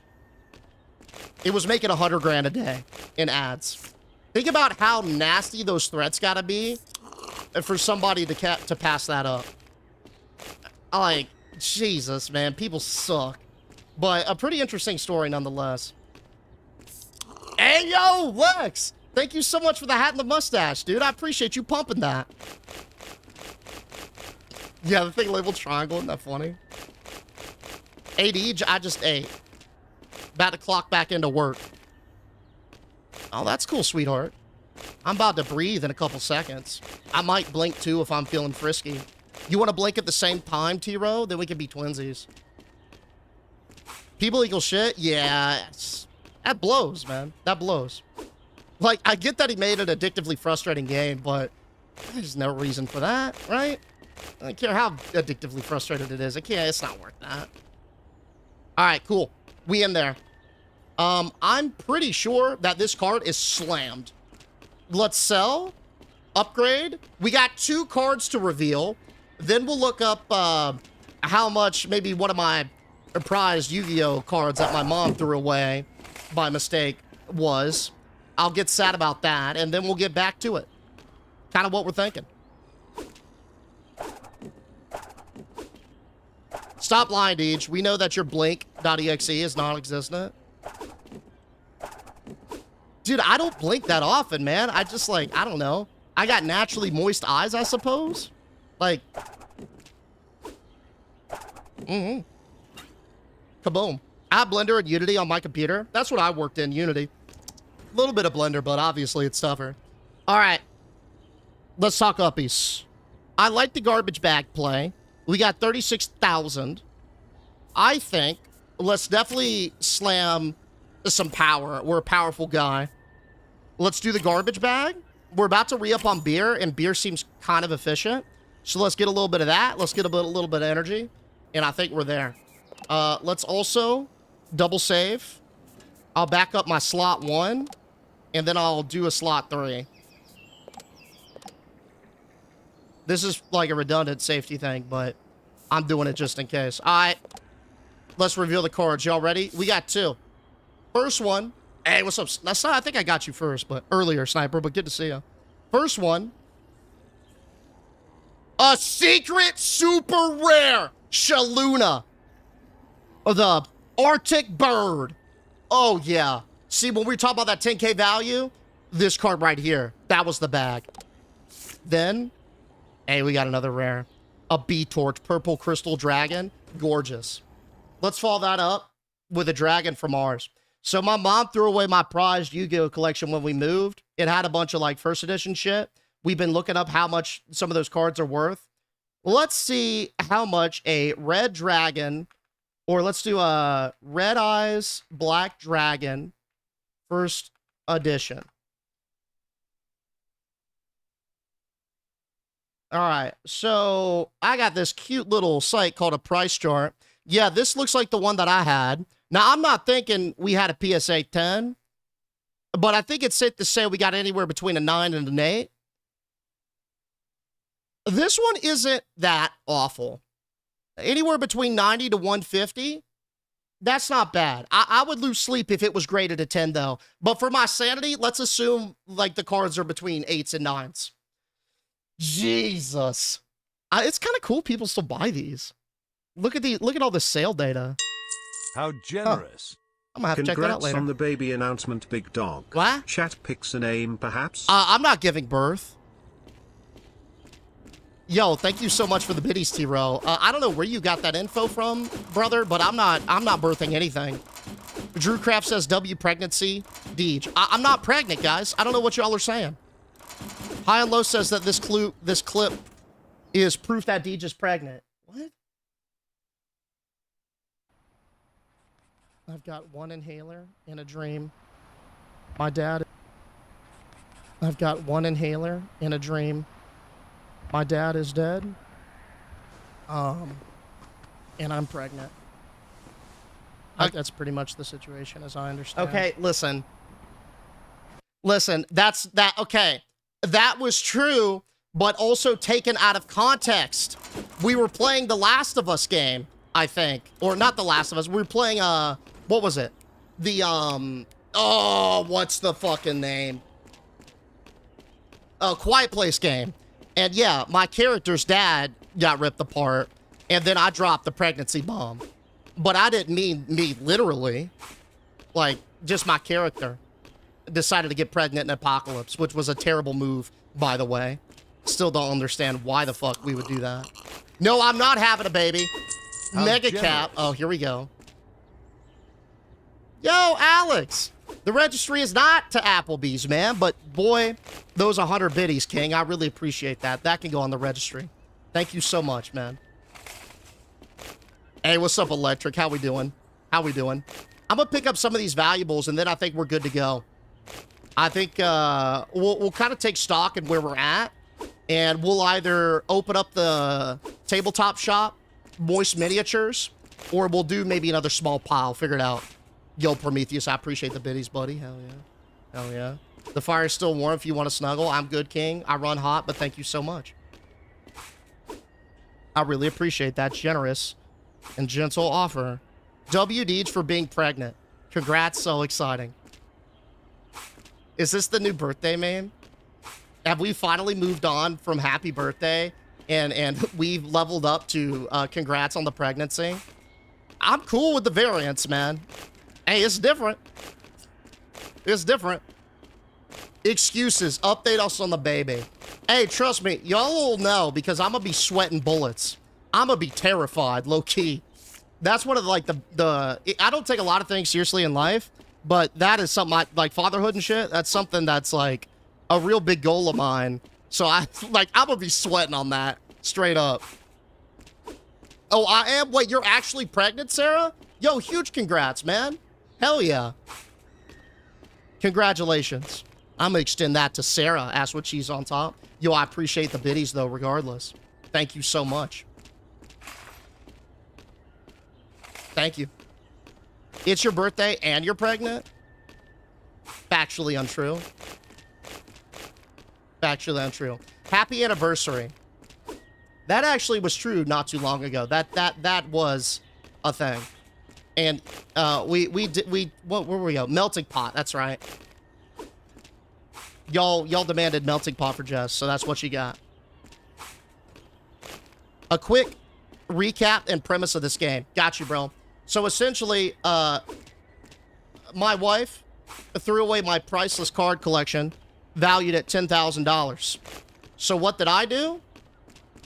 it was making $100,000 a day in ads. Think about how nasty those threats gotta be for somebody to pass that up. Like, Jesus, man, people suck. But a pretty interesting story nonetheless. Hey, yo, Lex! Thank you so much for the hat and the mustache, dude. I appreciate you pumping that. Yeah, the thing labeled triangle, isn't that funny? AD, I just ate. About to clock back into work. Oh, that's cool, sweetheart. I'm about to breathe in a couple seconds. I might blink too if I'm feeling frisky. You want to blink at the same time, T-Row? Then we can be twinsies. People equal shit? Yeah, that blows, man. That blows. Like, I get that he made an addictively frustrating game, but there's no reason for that, right? I don't care how addictively frustrated it is. It's not worth that. All right, cool. We in there. I'm pretty sure that this card is slammed. Let's sell. Upgrade. We got 2 cards to reveal. Then we'll look up how much maybe one of my prized Yu-Gi-Oh cards that my mom threw away by mistake was. I'll get sad about that, and then we'll get back to it. Kind of what we're thinking. Stop lying, Deej. We know that your blink.exe is non-existent. Dude, I don't blink that often, man. I just, like, I don't know. I got naturally moist eyes, I suppose. Like, kaboom. I have Blender and Unity on my computer. That's what I worked in, Unity. A little bit of Blender, but obviously it's tougher. All right. Let's talk uppies. I like the garbage bag play. We got 36,000. I think let's definitely slam some power. We're a powerful guy. Let's do the garbage bag. We're about to re-up on beer, and beer seems kind of efficient. So let's get a little bit of that. Let's get a little bit of energy. And I think we're there. Let's also double save. I'll back up my slot 1, and then I'll do a slot 3. This is like a redundant safety thing, but I'm doing it just in case. All right. Let's reveal the cards. Y'all ready? We got 2. First one. Hey, what's up? I think I got you first, but earlier, Sniper, but good to see you. First one. A secret super rare Shaluna. Or the Arctic bird. Oh, yeah. See, when we talk about that 10K value, this card right here, that was the bag. Then, hey, we got another rare. A B-Torch, purple crystal dragon. Gorgeous. Let's follow that up with a dragon from ours. So my mom threw away my prized Yu-Gi-Oh collection when we moved. It had a bunch of like first edition shit. We've been looking up how much some of those cards are worth. Let's see how much a red dragon, or let's do a red eyes black dragon first edition. All right, so I got this cute little site called a price chart. Yeah, this looks like the one that I had. Now, I'm not thinking we had a PSA 10, but I think it's safe to say we got anywhere between a 9 and an 8. This one isn't that awful. Anywhere between 90 to 150. That's not bad. I would lose sleep if it was graded a 10, though. But for my sanity, let's assume like the cards are between 8s and 9s. Jesus. It's kind of cool people still buy these. Look at all the sale data. How generous. I'm gonna have to check that out Congrats later. on the baby announcement, big dog. What? Chat picks a name, perhaps? I'm not giving birth. Yo, thank you so much for the biddies, T-Row. I don't know where you got that info from, brother, but I'm not birthing anything. Drew Craft says W pregnancy. Deej. I'm not pregnant, guys. I don't know what y'all are saying. High and Low says that this clip is proof that Deej is pregnant. What? I've got one inhaler in a dream. My dad. I've got one inhaler in a dream. My dad is dead. And I'm pregnant. That's pretty much the situation as I understand. Okay, listen. Listen, okay. That was true, but also taken out of context. We were playing the Last of Us game, I think. Or not the Last of Us. We were playing, what was it? The, what's the fucking name? Quiet Place game. And yeah, my character's dad got ripped apart, and then I dropped the pregnancy bomb. But I didn't mean me literally. Like, just my character decided to get pregnant in Apocalypse, which was a terrible move, by the way. Still don't understand why the fuck we would do that. No, I'm not having a baby. How Mega generous. cap. Oh, here we go. Yo, Alex. The registry is not to Applebee's, man, but boy, those 100 biddies, King. I really appreciate that. That can go on the registry. Thank you so much, man. Hey, what's up, Electric? How we doing? How we doing? I'm gonna pick up some of these valuables, and then I think we're good to go. I think we'll kind of take stock in where we're at, and we'll either open up the tabletop shop, Moist Miniatures, or we'll do maybe another small pile. Figure it out. Yo, Prometheus, I appreciate the biddies, buddy. Hell yeah. Hell yeah. The fire's still warm if you want to snuggle. I'm good, King. I run hot, but thank you so much. I really appreciate that generous and gentle offer. WD's for being pregnant. Congrats, so exciting. Is this the new birthday meme? Have we finally moved on from happy birthday and we've leveled up to congrats on the pregnancy? I'm cool with the variants, man. Hey, it's different. It's different. Excuses. Update us on the baby. Hey, trust me, y'all will know because I'm gonna be sweating bullets. I'm gonna be terrified, low key. That's one of like I don't take a lot of things seriously in life, but that is something like fatherhood and shit. That's something that's like a real big goal of mine. So I'm gonna be sweating on that straight up. Oh, I am? Wait, you're actually pregnant, Sarah? Yo, huge congrats, man. Hell yeah. Congratulations. I'm gonna extend that to Sarah. Ask what she's on top. Yo, I appreciate the biddies though, regardless. Thank you so much. Thank you. It's your birthday and you're pregnant? Factually untrue. Factually untrue. Happy anniversary. That actually was true not too long ago. That was a thing. And where were we go? Melting pot, that's right. Y'all demanded melting pot for Jess, so that's what she got. A quick recap and premise of this game. Got you, bro. So essentially, my wife threw away my priceless card collection, valued at $10,000. So what did I do?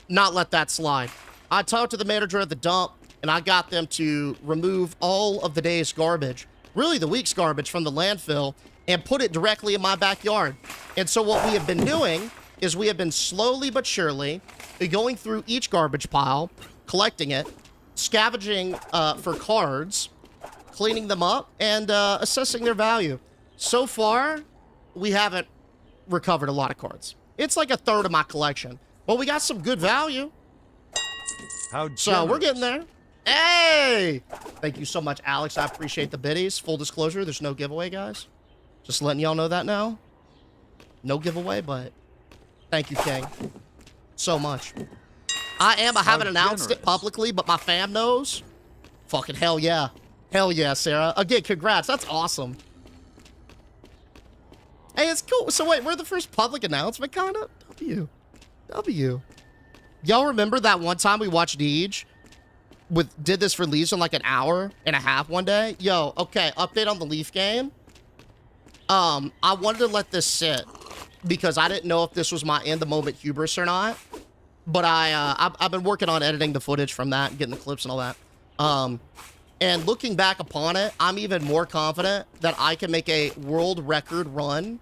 Not let that slide. I talked to the manager at the dump, and I got them to remove all of the day's garbage, really the week's garbage from the landfill, and put it directly in my backyard. And so what we have been doing is we have been slowly but surely going through each garbage pile, collecting it, scavenging for cards, cleaning them up, and assessing their value. So far, we haven't recovered a lot of cards. It's like a third of my collection. But we got some good value. How generous. So we're getting there. Hey! Thank you so much, Alex. I appreciate the biddies. Full disclosure, there's no giveaway, guys. Just letting y'all know that now. No giveaway, but thank you, King. So much. I haven't announced it publicly, but my fam knows. Fucking hell yeah. Hell yeah, Sarah. Again, congrats. That's awesome. Hey, it's cool. So wait, we're the first public announcement, kind of? W. Y'all remember that one time we watched Deej? Did this for Leafs in like an hour and a half one day? Yo, okay, update on the Leaf game. I wanted to let this sit because I didn't know if this was my in-the-moment hubris or not. But I've been working on editing the footage from that and getting the clips and all that. And looking back upon it, I'm even more confident that I can make a world record run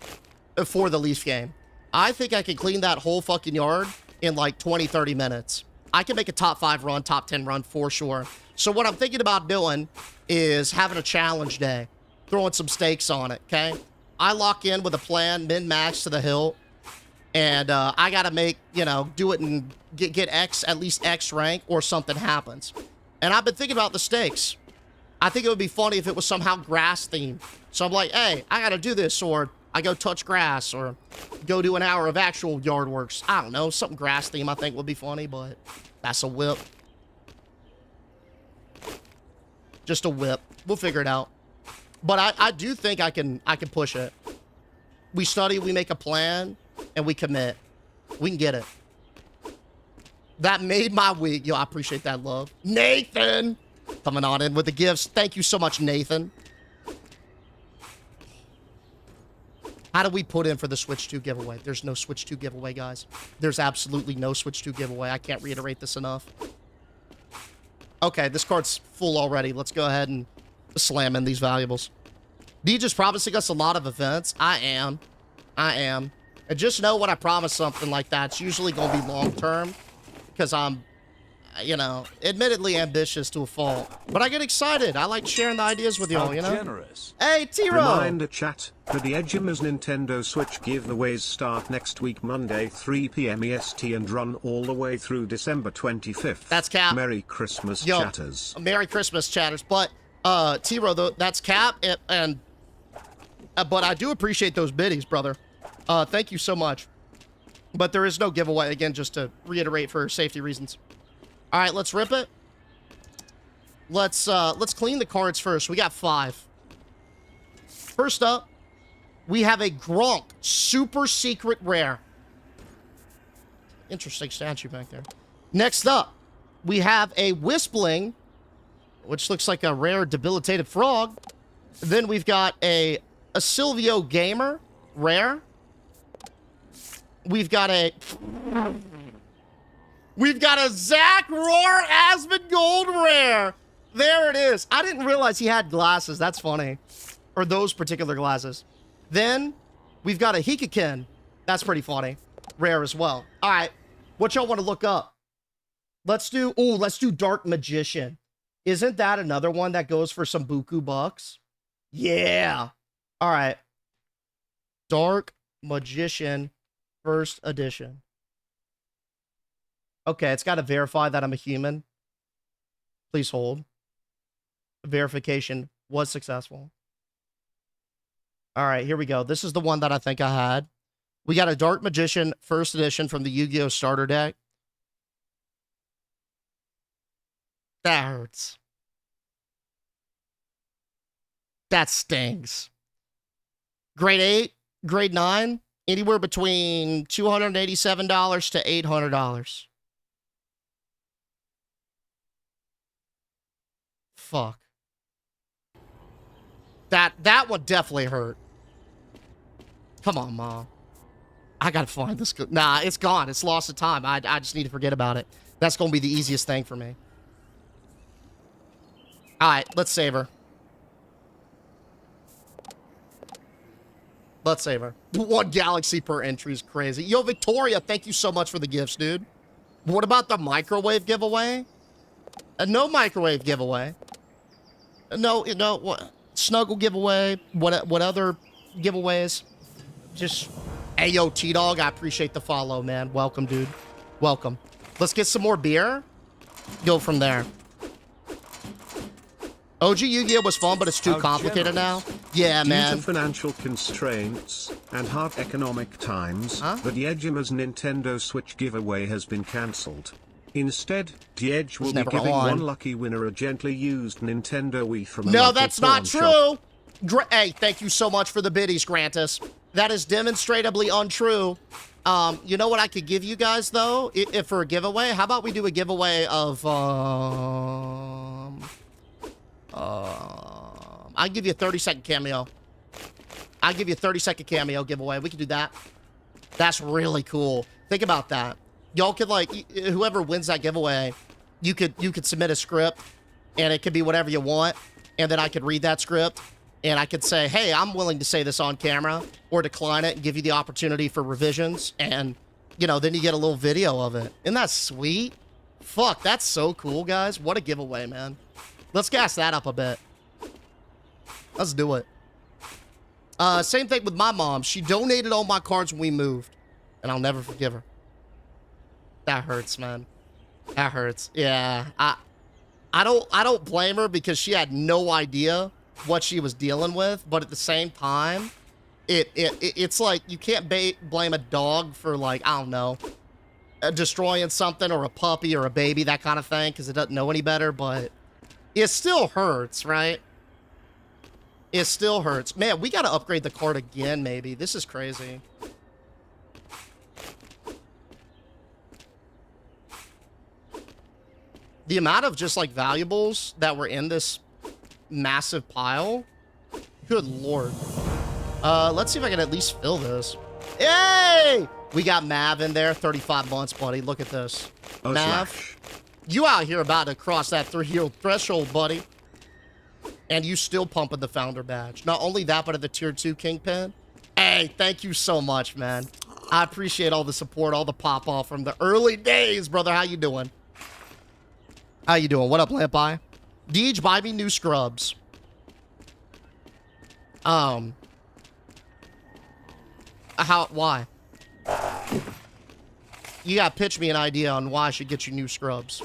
for the Leaf game. I think I can clean that whole fucking yard in like 20, 30 minutes. I can make a top 5 run, top 10 run for sure. So what I'm thinking about doing is having a challenge day, throwing some stakes on it, okay? I lock in with a plan, min-max to the hilt, and I gotta make, you know, do it and get X, at least X rank, or something happens. And I've been thinking about the stakes. I think it would be funny if it was somehow grass themed. So I'm like, hey, I gotta do this, or I go touch grass, or go do an hour of actual yard works. I don't know, something grass theme I think would be funny, but that's a whip. Just a whip. We'll figure it out. But I do think I can push it. We study, we make a plan, and we commit. We can get it. That made my week. Yo, I appreciate that love. Nathan! Coming on in with the gifts. Thank you so much, Nathan. How do we put in for the Switch 2 giveaway? There's no Switch 2 giveaway, guys. There's absolutely no Switch 2 giveaway. I can't reiterate this enough. Okay, this card's full already. Let's go ahead and slam in these valuables. Deej is promising us a lot of events. I am. And just know when I promise something like that, it's usually going to be long-term. Because I'm, you know, admittedly ambitious to a fault. But I get excited. I like sharing the ideas with y'all, you know? Generous. Hey, T-Ro! Reminder chat, the Edgemas Nintendo Switch giveaways start next week Monday 3 p.m. EST and run all the way through December 25th. That's Cap. Merry Christmas, Yo, chatters. Merry Christmas, chatters. But, T-Ro, that's Cap, but I do appreciate those biddies, brother. Thank you so much. But there is no giveaway, again, just to reiterate for safety reasons. All right, let's rip it. Let's clean the cards first. We got 5. First up, we have a Gronk Super Secret Rare. Interesting statue back there. Next up, we have a Wispling, which looks like a rare debilitated frog. Then we've got a Silvio Gamer rare. We've got a Zach Roar Asmongold rare. There it is. I didn't realize he had glasses. That's funny. Or those particular glasses. Then we've got a Hikakin. That's pretty funny. Rare as well. All right. What y'all want to look up? Let's do Dark Magician. Isn't that another one that goes for some buku bucks? Yeah. All right. Dark Magician. First edition. Okay, it's got to verify that I'm a human. Please hold. Verification was successful. All right, here we go. This is the one that I think I had. We got a Dark Magician first edition from the Yu-Gi-Oh! Starter deck. That hurts. That stings. Grade 8, grade 9. Anywhere between $287 to $800. Fuck. That one definitely hurt. Come on, Mom. I gotta find this. Nah, it's gone. It's lost of time. I just need to forget about it. That's gonna be the easiest thing for me. All right, let's save her. Let's save her. 1 galaxy per entry is crazy. Yo, Victoria, thank you so much for the gifts, dude. What about the microwave giveaway? No microwave giveaway. No, what? Snuggle giveaway. What other giveaways? just Ayo T-Dog, I appreciate the follow, man. Welcome, dude. Welcome. Let's get some more beer. Go from there. OG Yu-Gi-Oh was fun, but it's too How complicated generous. now. Yeah, man. Due to financial constraints and hard economic times, Huh? the Diegima's Nintendo Switch giveaway has been cancelled. Instead, Dieg will be never giving on. one lucky winner a gently used Nintendo Wii from a No, local that's not pawn shop. true. Hey, thank you so much for the biddies, Grantus. That is demonstrably untrue. You know what I could give you guys, though, if for a giveaway? How about we do a giveaway of, I'll give you a 30-second cameo. I'll give you a 30-second cameo giveaway. We can do that. That's really cool. Think about that. Y'all could, like, whoever wins that giveaway, you could submit a script, and it could be whatever you want, and then I could read that script, and I could say, hey, I'm willing to say this on camera, or decline it and give you the opportunity for revisions, and, you know, then you get a little video of it. Isn't that sweet? Fuck, that's so cool, guys. What a giveaway, man. Let's gas that up a bit. Let's do it. Same thing with my mom. She donated all my cards when we moved, and I'll never forgive her. That hurts, man. That hurts. Yeah, I don't blame her because she had no idea what she was dealing with, but at the same time, it's like you can't blame a dog for, like, I don't know, destroying something, or a puppy or a baby, that kind of thing, because it doesn't know any better, but it still hurts, right? It still hurts. Man, we got to upgrade the card again, maybe. This is crazy. The amount of just, like, valuables that were in this massive pile. Good lord. Let's see if I can at least fill this. Hey! We got Mav in there. 35 months, buddy. Look at this. Oh, Mav, slash. you out here about to cross that 3-year threshold, buddy. And you still pumping the founder badge. Not only that, but at the tier 2 kingpin. Hey, thank you so much, man. I appreciate all the support, all the pop-off from the early days, brother. How you doing? How you doing? What up, Lamp Eye? Deej, buy me new scrubs. Why? You gotta pitch me an idea on why I should get you new scrubs.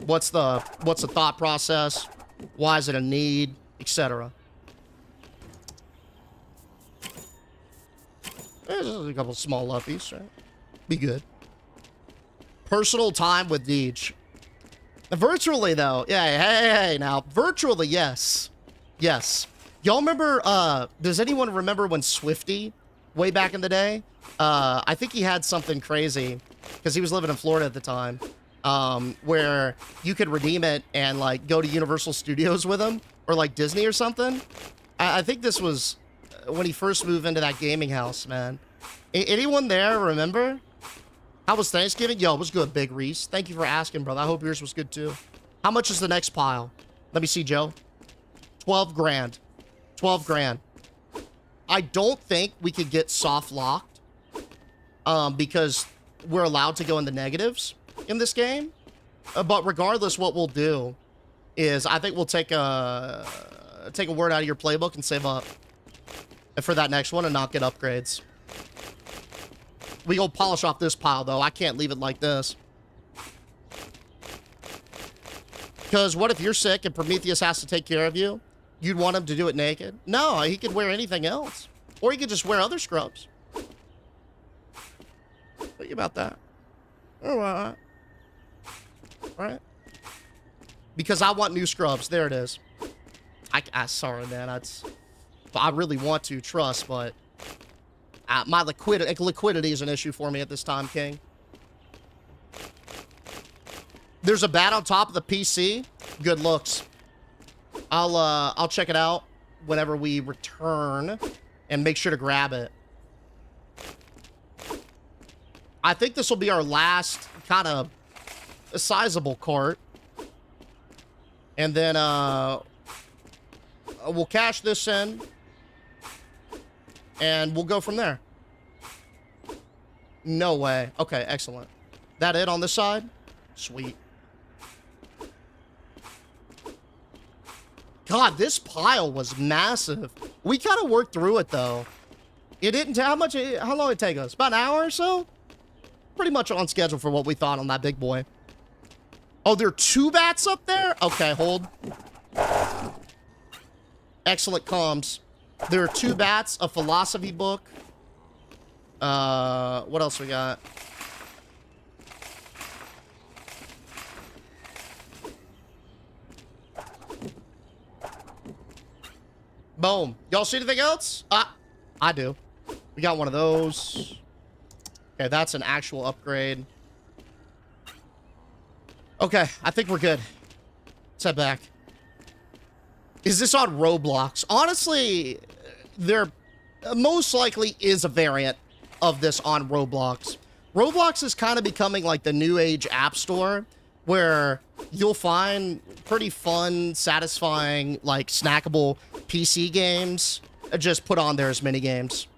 What's the thought process? Why is it a need, etc. There's a couple small luffies, right? Be good. Personal time with Deej. Virtually, though. Yeah, hey, now. Virtually, yes. Yes. Y'all remember, does anyone remember when Swifty, way back in the day, I think he had something crazy, because he was living in Florida at the time, where you could redeem it and, like, go to Universal Studios with him, or, like, Disney or something? I think this was when he first moved into that gaming house, man. Anyone there remember? How was Thanksgiving? Yo, it was good, Big Reese. Thank you for asking, brother. I hope yours was good, too. How much is the next pile? Let me see, Joe. 12 grand. 12 grand. I don't think we could get soft locked, because we're allowed to go in the negatives in this game. But regardless, what we'll do is I think we'll take a word out of your playbook and save up for that next one and not get upgrades. We go polish off this pile, though. I can't leave it like this. Because what if you're sick and Prometheus has to take care of you? You'd want him to do it naked? No, he could wear anything else. Or he could just wear other scrubs. Think about that. All right. Right? Because I want new scrubs. There it is. Sorry, man. I really want to, trust, but my liquidity is an issue for me at this time, King. There's a bat on top of the PC. Good looks. I'll check it out whenever we return and make sure to grab it. I think this will be our last kind of sizable cart. And then we'll cash this in and we'll go from there. No way. Okay, excellent. That it on this side? Sweet. God, this pile was massive. We kind of worked through it, though. It didn't... How long did it take us? About an hour or so? Pretty much on schedule for what we thought on that big boy. Oh, there are 2 bats up there? Okay, hold. Excellent comms. There are 2 bats, a philosophy book. What else we got? Boom. Y'all see anything else? I do. We got one of those. Okay, that's an actual upgrade. Okay, I think we're good. Let's head back. Is this on Roblox? Honestly, there most likely is a variant of this on Roblox. Roblox is kind of becoming like the new age app store where you'll find pretty fun, satisfying, like snackable PC games just put on there as mini games.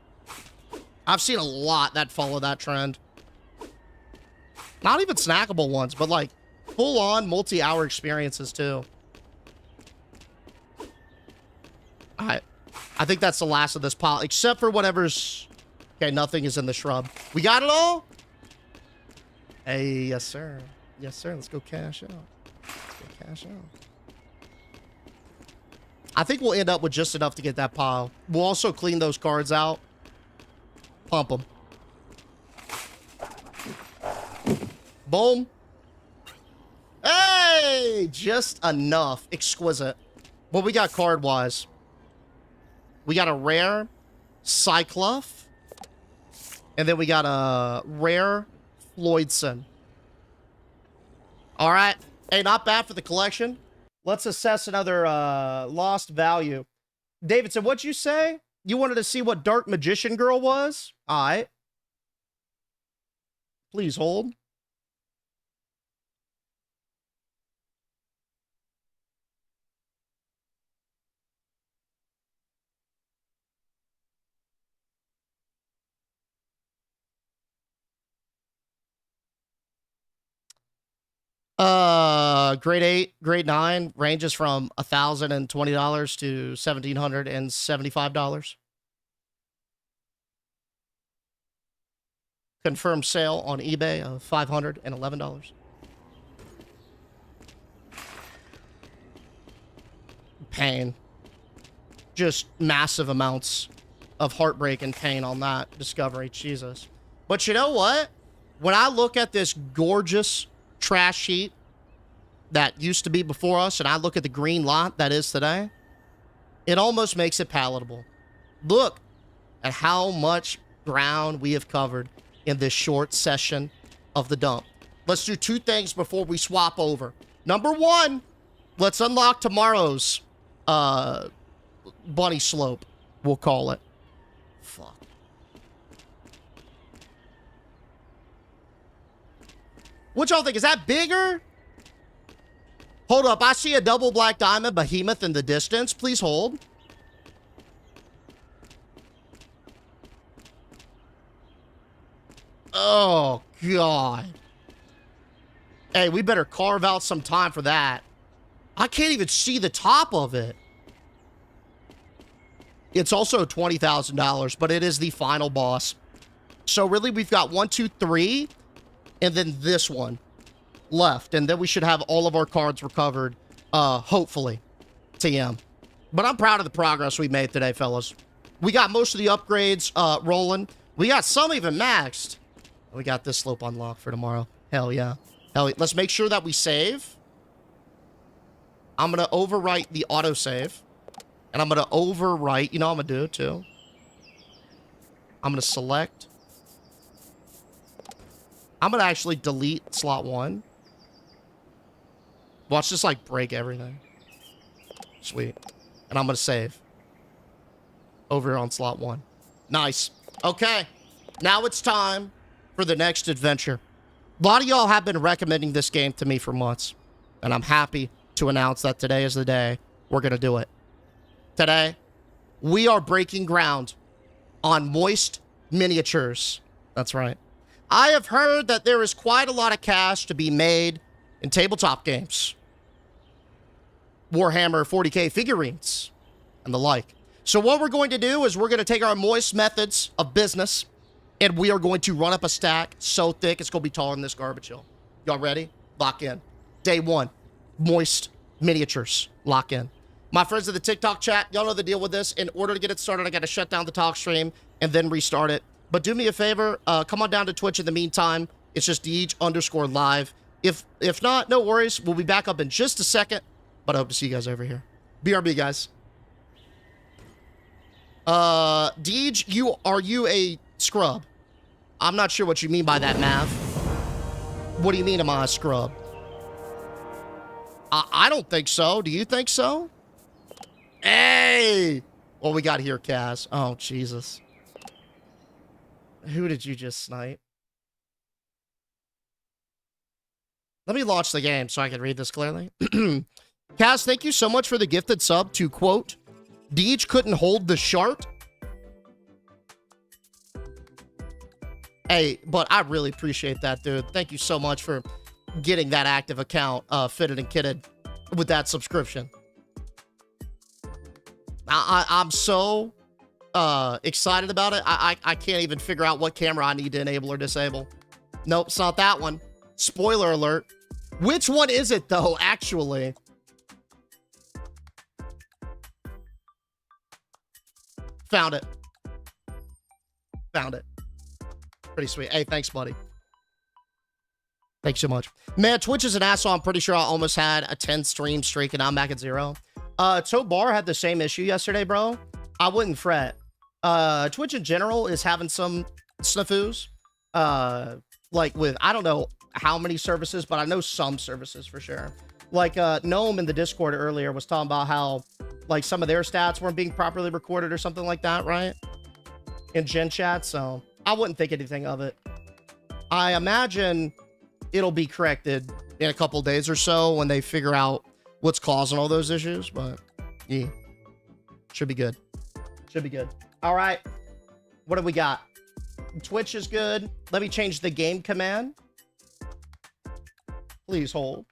I've seen a lot that follow that trend. Not even snackable ones, but like full-on multi-hour experiences too. I think that's the last of this pile, except for whatever's... Okay, nothing is in the shrub. We got it all? Hey, yes, sir. Yes, sir. Let's go cash out. Let's go cash out. I think we'll end up with just enough to get that pile. We'll also clean those cards out. Pump them. Boom. Hey! Just enough. Exquisite. What we got card-wise? We got a rare Cyclops. And then we got a rare Floydson. All right. Hey, not bad for the collection. Let's assess another lost value. Davidson, what'd you say? You wanted to see what Dark Magician Girl was? All right. Please hold. Grade 8, grade 9 ranges from $1,020 to $1,775. Confirmed sale on eBay of $511. Pain. Just massive amounts of heartbreak and pain on that discovery. Jesus. But you know what? When I look at this gorgeous trash heap that used to be before us, and I look at the green lot that is today, it almost makes it palatable. Look at how much ground we have covered in this short session of the dump. Let's do 2 things before we swap over. Number 1, let's unlock tomorrow's bunny slope, we'll call it. Fuck. What y'all think? Is that bigger? Hold up. I see a double black diamond behemoth in the distance. Please hold. Oh, God. Hey, we better carve out some time for that. I can't even see the top of it. It's also $20,000, but it is the final boss. So really, we've got 1, 2, 3, and then this one left. And then we should have all of our cards recovered, hopefully, TM. But I'm proud of the progress we made today, fellas. We got most of the upgrades rolling. We got some even maxed. We got this slope unlocked for tomorrow. Hell yeah. Hell yeah. Let's make sure that we save. I'm going to overwrite the autosave. And I'm going to overwrite. You know what I'm going to do, too? I'm going to select. I'm going to actually delete slot 1. Watch this, like, break everything. Sweet. And I'm going to save. Over here on slot 1. Nice. Okay. Now it's time for the next adventure. A lot of y'all have been recommending this game to me for months. And I'm happy to announce that today is the day we're going to do it. Today, we are breaking ground on moist miniatures. That's right. I have heard that there is quite a lot of cash to be made in tabletop games. Warhammer 40K figurines and the like. So what we're going to do is we're going to take our moist methods of business and we are going to run up a stack so thick it's going to be taller than this garbage hill. Y'all ready? Lock in. Day one, moist miniatures. Lock in. My friends in the TikTok chat, y'all know the deal with this. In order to get it started, I got to shut down the talk stream and then restart it. But do me a favor, come on down to Twitch in the meantime. It's just Deej_live. If not, no worries. We'll be back up in just a second. But I hope to see you guys over here. BRB, guys. Deej, are you a scrub? I'm not sure what you mean by that, Mav. What do you mean am I a scrub? I don't think so. Do you think so? Hey! What we got here, Kaz? Oh, Jesus. Who did you just snipe? Let me launch the game so I can read this clearly. Kaz, thank you so much for the gifted sub to, quote, Deej couldn't hold the shart. Hey, but I really appreciate that, dude. Thank you so much for getting that active account fitted and kitted with that subscription. I'm so excited about it. I can't even figure out what camera I need to enable or disable. Nope, it's not that one. Spoiler alert. Which one is it, though, actually? Found it. Found it. Pretty sweet. Hey, thanks, buddy. Thanks so much. Man, Twitch is an asshole. I'm pretty sure I almost had a 10 stream streak and I'm back at 0. Tote Bar had the same issue yesterday, bro. I wouldn't fret. Twitch in general is having some snafus. Like with, I don't know how many services, but I know some services for sure. Like Gnome in the Discord earlier was talking about how like some of their stats weren't being properly recorded or something like that, right? In Gen Chat, so I wouldn't think anything of it. I imagine it'll be corrected in a couple days or so when they figure out what's causing all those issues, but yeah, should be good. Should be good. All right, what do we got? Twitch is good. Let me change the game command. Please hold.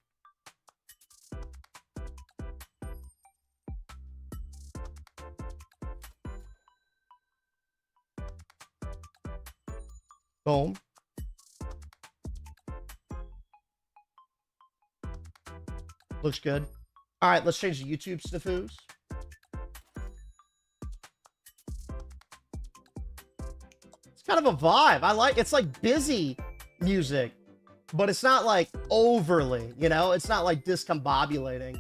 Boom. Looks good. All right, let's change the YouTube snafus. It's kind of a vibe. I like, it's like busy music, but it's not like overly, you know? It's not like discombobulating.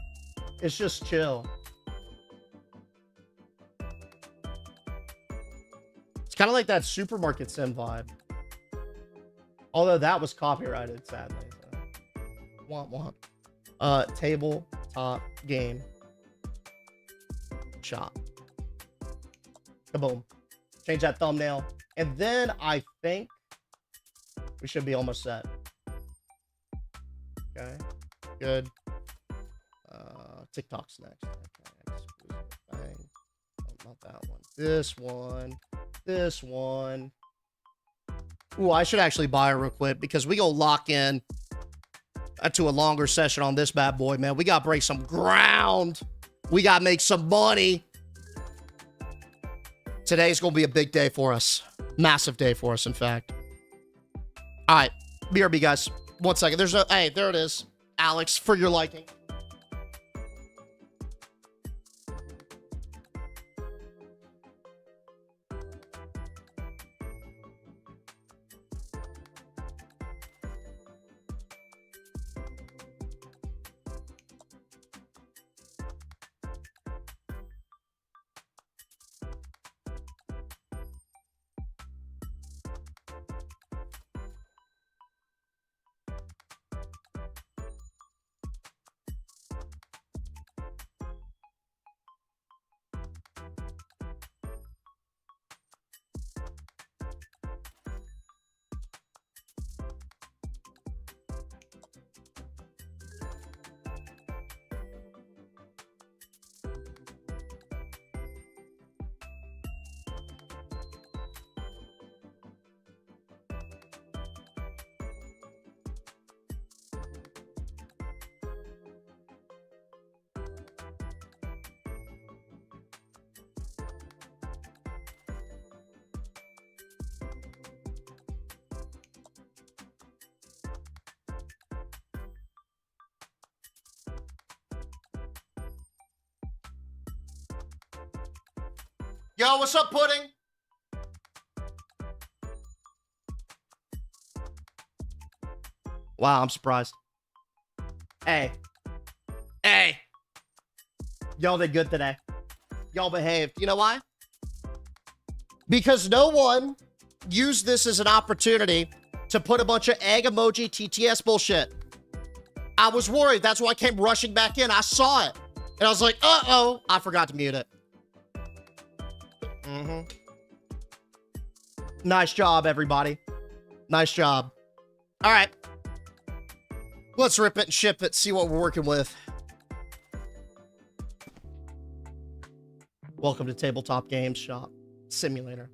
It's just chill. It's kind of like that supermarket sim vibe. Although that was copyrighted, sadly. So. Womp womp. Tabletop game. Shop. Kaboom. Change that thumbnail. And then I think we should be almost set. Okay. Good. TikTok's next. Okay. Bang. Oh, not that one. This one. This one. Ooh, I should actually buy her real quick because we go lock in to a longer session on this bad boy, man. We got to break some ground. We got to make some money. Today's going to be a big day for us. Massive day for us, in fact. All right. BRB, guys. 1 second. There's no... Hey, there it is. Alex, for your liking. Yo, what's up, Pudding? Wow, I'm surprised. Hey. Hey. Y'all did good today. Y'all behaved. You know why? Because no one used this as an opportunity to put a bunch of egg emoji TTS bullshit. I was worried. That's why I came rushing back in. I saw it. And I was like, uh-oh. I forgot to mute it. Nice job, everybody. Nice job. All right. Let's rip it and ship it, see what we're working with. Welcome to Tabletop Games Shop Simulator.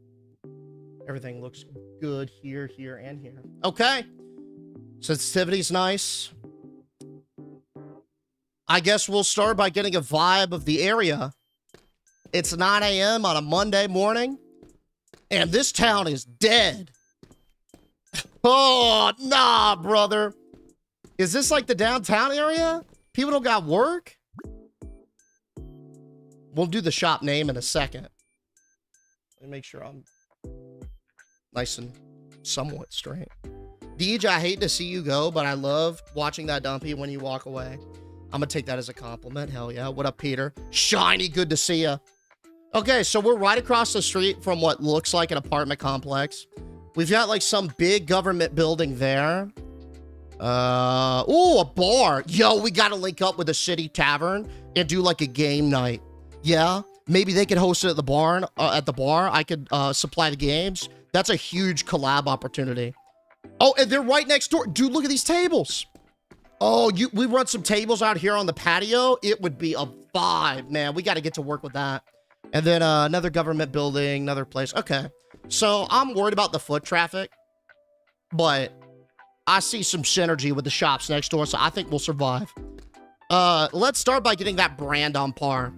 Everything looks good here, here, and here. Okay. Sensitivity's nice. I guess we'll start by getting a vibe of the area. It's 9 a.m. on a Monday morning, and this town is dead. Oh, nah, brother. Is this like the downtown area? People don't got work? We'll do the shop name in a second. Let me make sure I'm nice and somewhat straight. Deej, I hate to see you go, but I love watching that dumpy when you walk away. I'm gonna take that as a compliment. Hell yeah. What up, Peter? Shiny, good to see ya. Okay, so we're right across the street from what looks like an apartment complex. We've got like some big government building there. Oh, a bar. Yo, we gotta link up with a city tavern and do like a game night. Yeah, maybe they could host it at the barn. At the bar, I could supply the games. That's a huge collab opportunity. Oh, and they're right next door. Dude, look at these tables. Oh, we run some tables out here on the patio. It would be a vibe, man. We got to get to work with that. And then another government building, another place. Okay, so I'm worried about the foot traffic, but I see some synergy with the shops next door, so I think we'll survive. Let's start by getting that brand on par.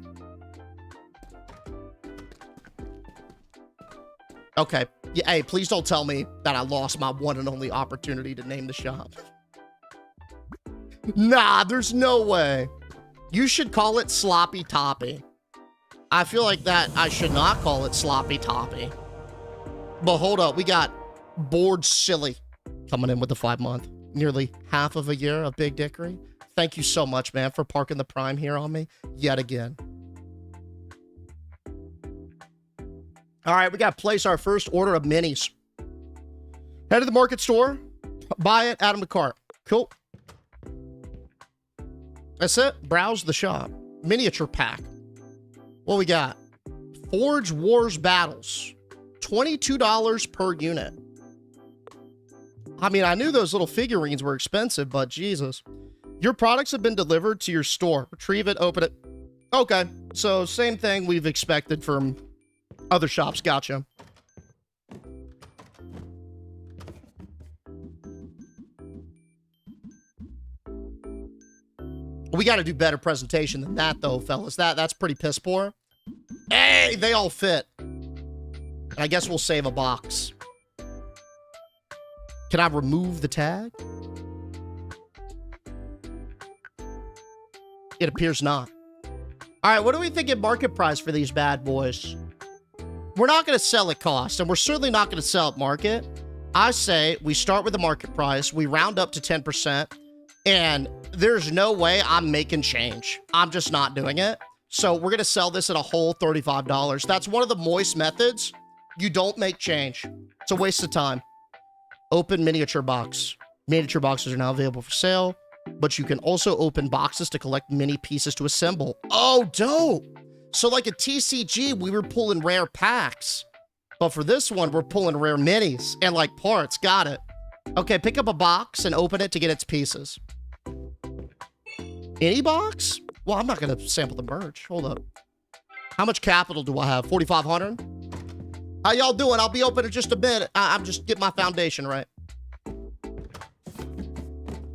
Okay. Yeah, hey, please don't tell me that I lost my one and only opportunity to name the shop. Nah, there's no way. You should call it Sloppy Toppy. I feel like that I should not call it Sloppy Toppy. But hold up, we got Bored Silly coming in with the 5-month. Nearly half of a year of Big Dickery. Thank you so much, man, for parking the prime here on me yet again. All right, we got to place our first order of minis. Head to the market store, buy it, add them to cart. Cool. That's it. Browse the shop. Miniature pack. What we got? Forge Wars Battles. $22 per unit. I mean, I knew those little figurines were expensive, but Jesus. Your products have been delivered to your store. Retrieve it, open it. Okay, so same thing we've expected from other shops. Gotcha. We got to do better presentation than that, though, fellas. That's pretty piss poor. Hey, they all fit. I guess we'll save a box. Can I remove the tag? It appears not. All right, what do we think at market price for these bad boys? We're not going to sell at cost, and we're certainly not going to sell at market. I say we start with the market price, we round up to 10%, and there's no way I'm making change. I'm just not doing it. So we're going to sell this at a whole $35. That's one of the moist methods. You don't make change. It's a waste of time. Open miniature box. Miniature boxes are now available for sale, but you can also open boxes to collect mini pieces to assemble. Oh, dope. So like a TCG, we were pulling rare packs. But for this one, we're pulling rare minis and like parts. Got it. Okay, pick up a box and open it to get its pieces. Any box? Well, I'm not going to sample the merch. Hold up. How much capital do I have? 4,500? How y'all doing? I'll be open in just a bit. I'm just getting my foundation right. All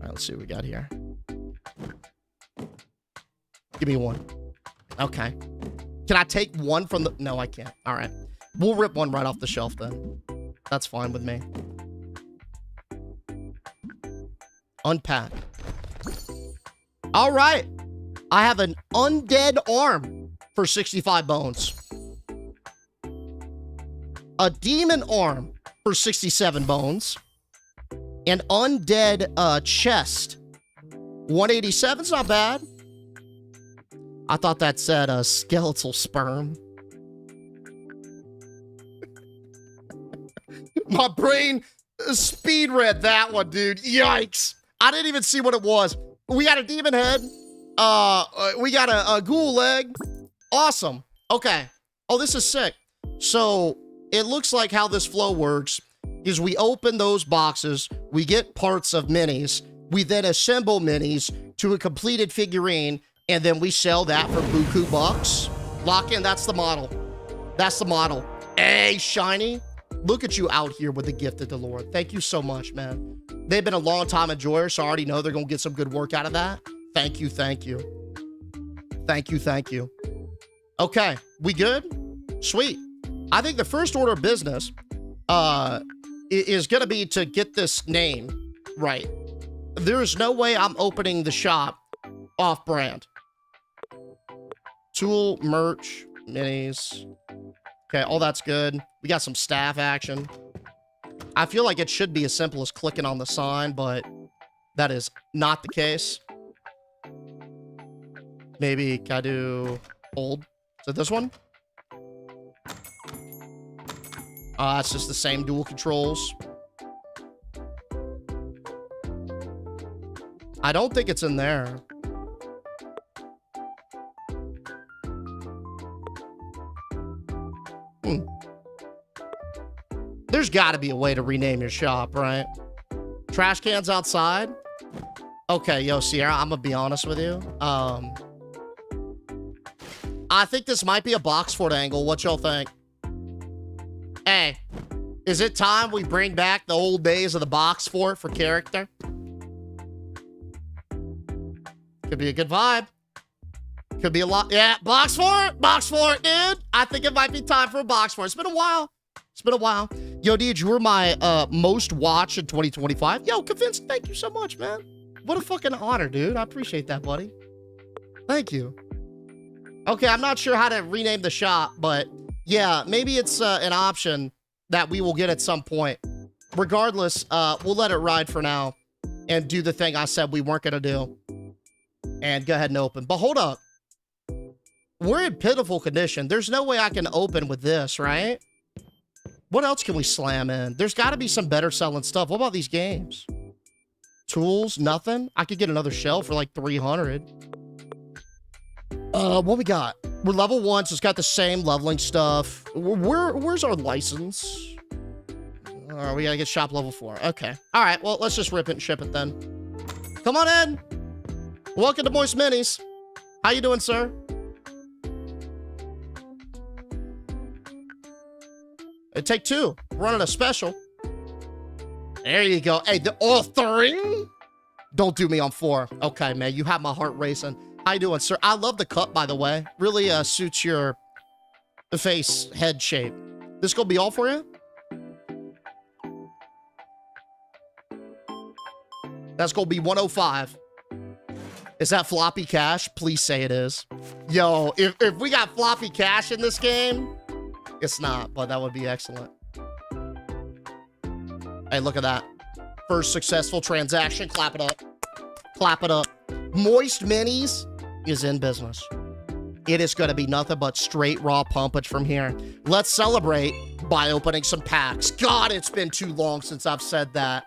right, let's see what we got here. Give me one. Okay. Can I take one from the... No, I can't. All right. We'll rip one right off the shelf then. That's fine with me. Unpack. All right. I have an undead arm for 65 bones. a demon arm for 67 bones, an undead chest. 187's not bad. I thought that said a skeletal sperm. My brain speed read that one, dude. Yikes. I didn't even see what it was. We got a demon head. We got a ghoul leg. Awesome. Okay. Oh, this is sick. So it looks like how this flow works is we open those boxes, we get parts of minis, we then assemble minis to a completed figurine, and then we sell that for buku bucks. Lock in, that's the model. That's the model. Hey, shiny. Look at you out here with the gift of the Lord. Thank you so much, man. They've been a long time enjoyer, so I already know they're going to get some good work out of that. Thank you, thank you. Thank you, thank you. Okay, we good? Sweet. I think the first order of business is going to be to get this name right. There's no way I'm opening the shop off-brand. Tool, merch, minis. Okay, all that's good. We got some staff action. I feel like it should be as simple as clicking on the sign, but that is not the case. Maybe can I do old? Is it this one? It's just the same dual controls. I don't think it's in there. There's got to be a way to rename your shop, right? Trash cans outside? Okay, yo, Sierra, I'm gonna be honest with you. I think this might be a box fort angle. What y'all think? Hey, is it time we bring back the old days of the box fort for character? Could be a good vibe. Could be a lot. Yeah, box fort, dude. I think it might be time for a box fort. It's been a while. It's been a while. Yo, dude, you were my most watched in 2025. Yo, Convinced, thank you so much, man. What a fucking honor, dude. I appreciate that, buddy. Thank you. Okay, I'm not sure how to rename the shop, but yeah, maybe it's an option that we will get at some point. Regardless, we'll let it ride for now and do the thing I said we weren't going to do. And go ahead and open. But hold up. We're in pitiful condition. There's no way I can open with this, right? What else can we slam in? There's got to be some better selling stuff. What about these games? Tools, nothing? I could get another shell for like 300. What we got? We're level 1, so it's got the same leveling stuff. Where's our license? We gotta get shop level 4. Okay. All right, well, let's just rip it and ship it then. Come on in. Welcome to Moist Minis. How you doing, sir? Take 2. Running a special. There you go. Hey, all 3? Don't do me on 4. Okay, man. You have my heart racing. How you doing, sir? I love the cut, by the way. Really suits your face head shape. This gonna be all for you? That's gonna be 105. Is that floppy cash? Please say it is. Yo, if we got floppy cash in this game, it's not, but that would be excellent. Hey, look at that. First successful transaction. Clap it up. Clap it up. Moist Minis is in business. It is going to be nothing but straight raw pumpage from here. Let's celebrate by opening some packs. God, it's been too long since I've said that.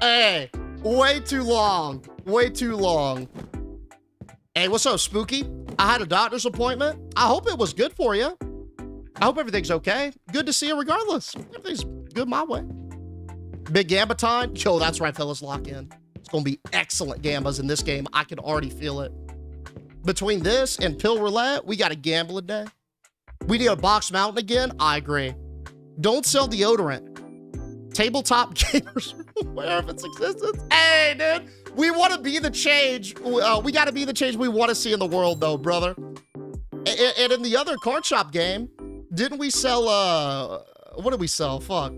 Hey, way too long. Way too long. Hey, what's up, Spooky? I had a doctor's appointment. I hope it was good for you. I hope everything's okay. Good to see you regardless. Everything's good my way. Big Gamba time? Yo, that's right, fellas. Lock in. It's going to be excellent Gambas in this game. I can already feel it. Between this and Pill Roulette, we got a gambling day. We need a box mountain again? I agree. Don't sell deodorant. Tabletop gamers, aware of its existence. Hey, dude. We want to be the change. We got to be the change we want to see in the world, though, brother. And in the other card shop game, didn't we sell, what did we sell? Fuck.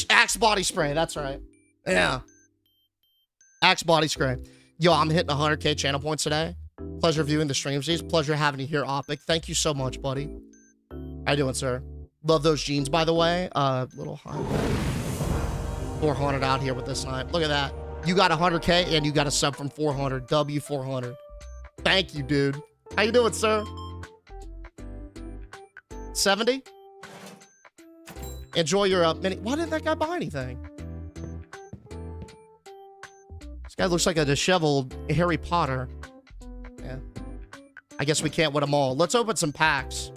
Axe body spray, that's right. Yeah. Axe body spray. Yo, I'm hitting 100K channel points today. Pleasure viewing the streams. Pleasure having you here, Opic. Thank you so much, buddy. How you doing, sir? Love those jeans, by the way. Little high. 400 out here with this knife. Look at that. You got 100K and you got a sub from 400. W400. Thank you, dude. How you doing, sir? 70? Enjoy your mini. Why didn't that guy buy anything? This guy looks like a disheveled Harry Potter. Yeah. I guess we can't win them all. Let's open some packs.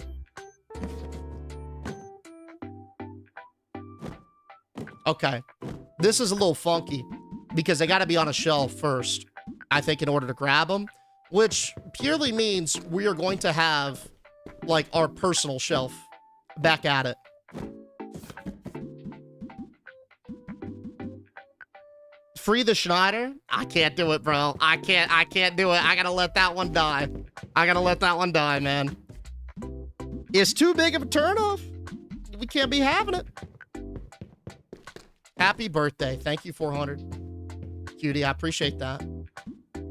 Okay. This is a little funky because they got to be on a shelf first, I think, in order to grab them, which purely means we are going to have, like, our personal shelf back at it. Free the Schneider? I can't do it, bro. I can't do it. I gotta let that one die. I gotta let that one die, man. It's too big of a turnoff. We can't be having it. Happy birthday. Thank you, 400. Cutie, I appreciate that.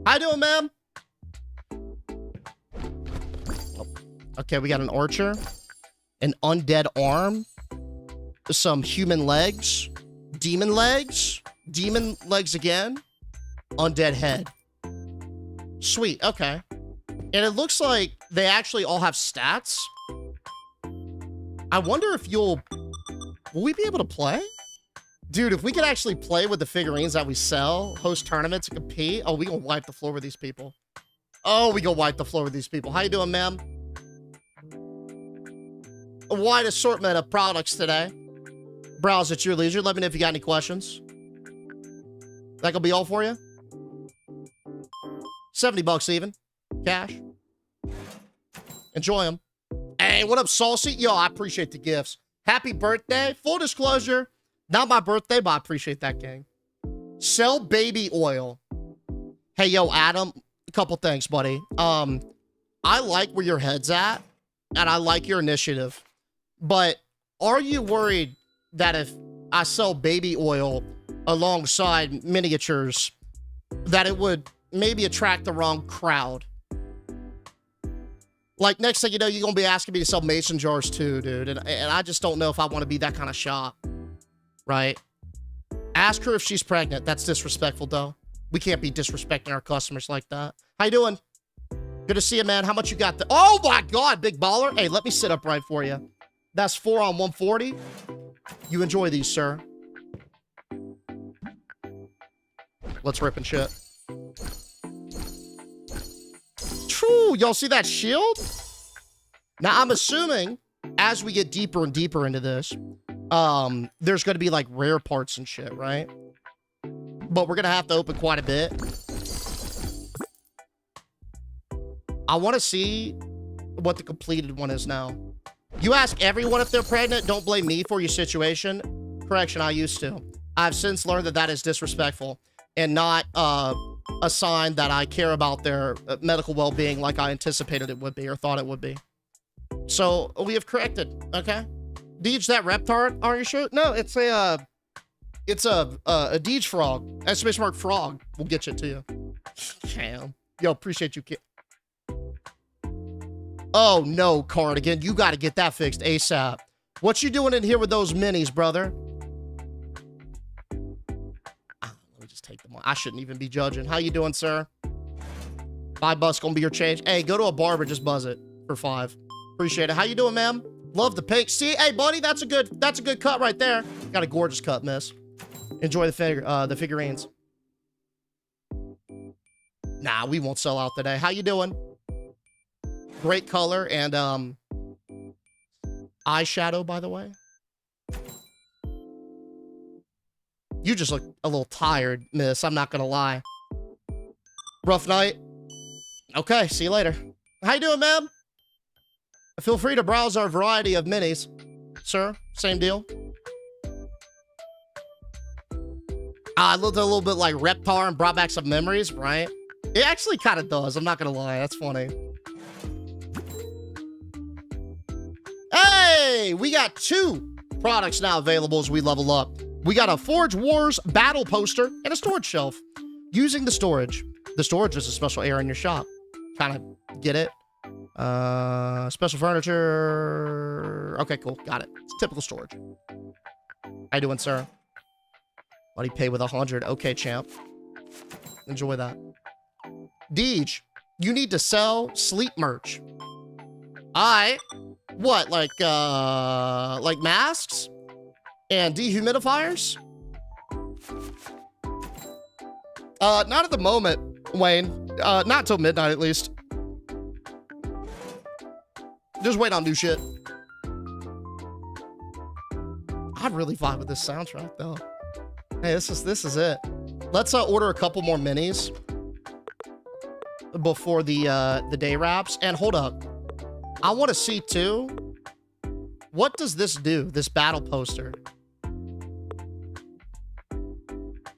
How you doing, ma'am? Oh. Okay, we got an archer, an undead arm, some human legs, demon legs again, undead head. Sweet, okay. And it looks like they actually all have stats. I wonder if will we be able to play? Dude, if we could actually play with the figurines that we sell, host tournaments, and compete, oh, we gonna wipe the floor with these people. Oh, we gonna wipe the floor with these people. How you doing, ma'am? A wide assortment of products today. Browse at your leisure. Let me know if you got any questions. That gonna be all for you? 70 bucks even. Cash. Enjoy them. Hey, what up, Saucy? Yo, I appreciate the gifts. Happy birthday. Full disclosure, not my birthday, but I appreciate that, gang. Sell baby oil. Hey, yo, Adam, a couple things, buddy. I like where your head's at, and I like your initiative. But are you worried that if I sell baby oil alongside miniatures, that it would maybe attract the wrong crowd? Like, next thing you know, you're going to be asking me to sell mason jars too, dude. And I just don't know if I want to be that kind of shop. Right? Ask her if she's pregnant. That's disrespectful, though. We can't be disrespecting our customers like that. How you doing? Good to see you, man. How much you got? Oh, my God, big baller. Hey, let me sit upright for you. That's 4 on 140. You enjoy these, sir. Let's rip and shit. True. Y'all see that shield? Now, I'm assuming as we get deeper and deeper into this, there's going to be like rare parts and shit, right? But we're going to have to open quite a bit. I want to see what the completed one is now. You ask everyone if they're pregnant. Don't blame me for your situation. Correction, I used to. I've since learned that that is disrespectful and not a sign that I care about their medical well-being like I anticipated it would be or thought it would be. So we have corrected, okay? Deej, that Reptar on your shirt? No, it's a Deej frog. Exclamation mark frog will get you to you. Damn. Yo, appreciate you, kid. Oh no, Cardigan, you got to get that fixed ASAP. What you doing in here with those minis, brother? Let me just take them on. I shouldn't even be judging. How you doing, sir? $5 gonna be your change. Hey, go to a barber, just buzz it for 5. Appreciate it. How you doing, ma'am? Love the pink. See, hey, buddy, that's a good cut right there. Got a gorgeous cut, miss. Enjoy the figurines. Nah, we won't sell out today. How you doing? Great color and eyeshadow, by the way. You just look a little tired, miss. I'm not gonna lie. Rough night. Okay, see you later. How you doing, ma'am? Feel free to browse our variety of minis. Sir, same deal. It looked a little bit like Reptar and brought back some memories, right? It actually kind of does. I'm not gonna lie. That's funny. Hey, we got 2 products now available as we level up. We got a Forge Wars battle poster and a storage shelf. Using the storage. The storage is a special area in your shop. Kind of get it? Special furniture. Okay, cool. Got it. It's typical storage. How you doing, sir? Why'd he pay with 100? Okay, champ. Enjoy that. Deej, you need to sell sleep merch. What, like masks? And dehumidifiers? Not at the moment, Wayne. Not till midnight, at least. Just wait on new shit. I'd really vibe with this soundtrack, though. Hey, this is it. Let's order a couple more minis before the day wraps. And hold up, I want to see too. What does this do? This battle poster.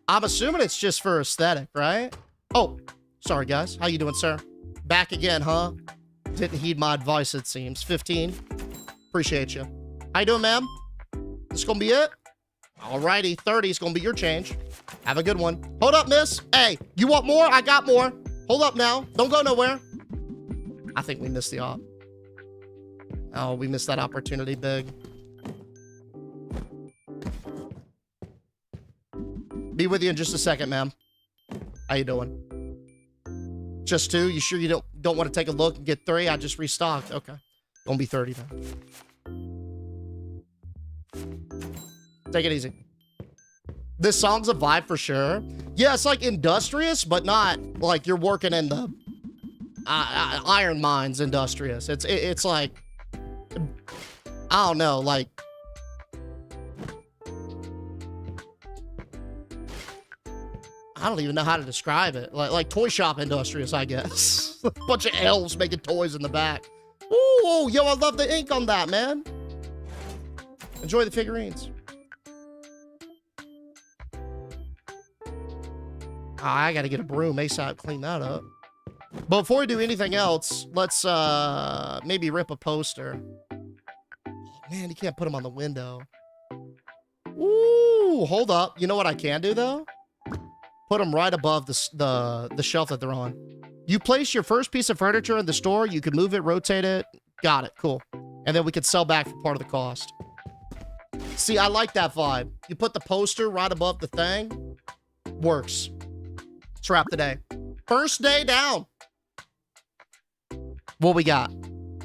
I'm assuming it's just for aesthetic, right? Oh, sorry guys. How you doing, sir? Back again, huh? Didn't heed my advice, it seems. 15. Appreciate you. How you doing, ma'am? This gonna be it? Alrighty, 30 is gonna be your change. Have a good one. Hold up, miss. Hey, you want more? I got more. Hold up now. Don't go nowhere. I think we missed the op. Oh, we missed that opportunity big. Be with you in just a second, ma'am. How you doing? Just 2? You sure you don't want to take a look and get 3? I just restocked. Okay. Gonna be 30 then. Take it easy. This song's a vibe for sure. Yeah, it's like industrious, but not like you're working in the iron mines industrious. It's like, I don't know, like, I don't even know how to describe it. Like toy shop industrious, I guess. A bunch of elves making toys in the back. Ooh, yo, I love the ink on that, man. Enjoy the figurines. I gotta get a broom ASAP, clean that up. But before we do anything else, let's maybe rip a poster. Oh, man, you can't put them on the window. Ooh, hold up. You know what I can do though? Put them right above the shelf that they're on. You place your first piece of furniture in the store, you can move it, rotate it. Got it, cool. And then we can sell back for part of the cost. See, I like that vibe. You put the poster right above the thing. Works. Let's wrap the day. First day down. What we got?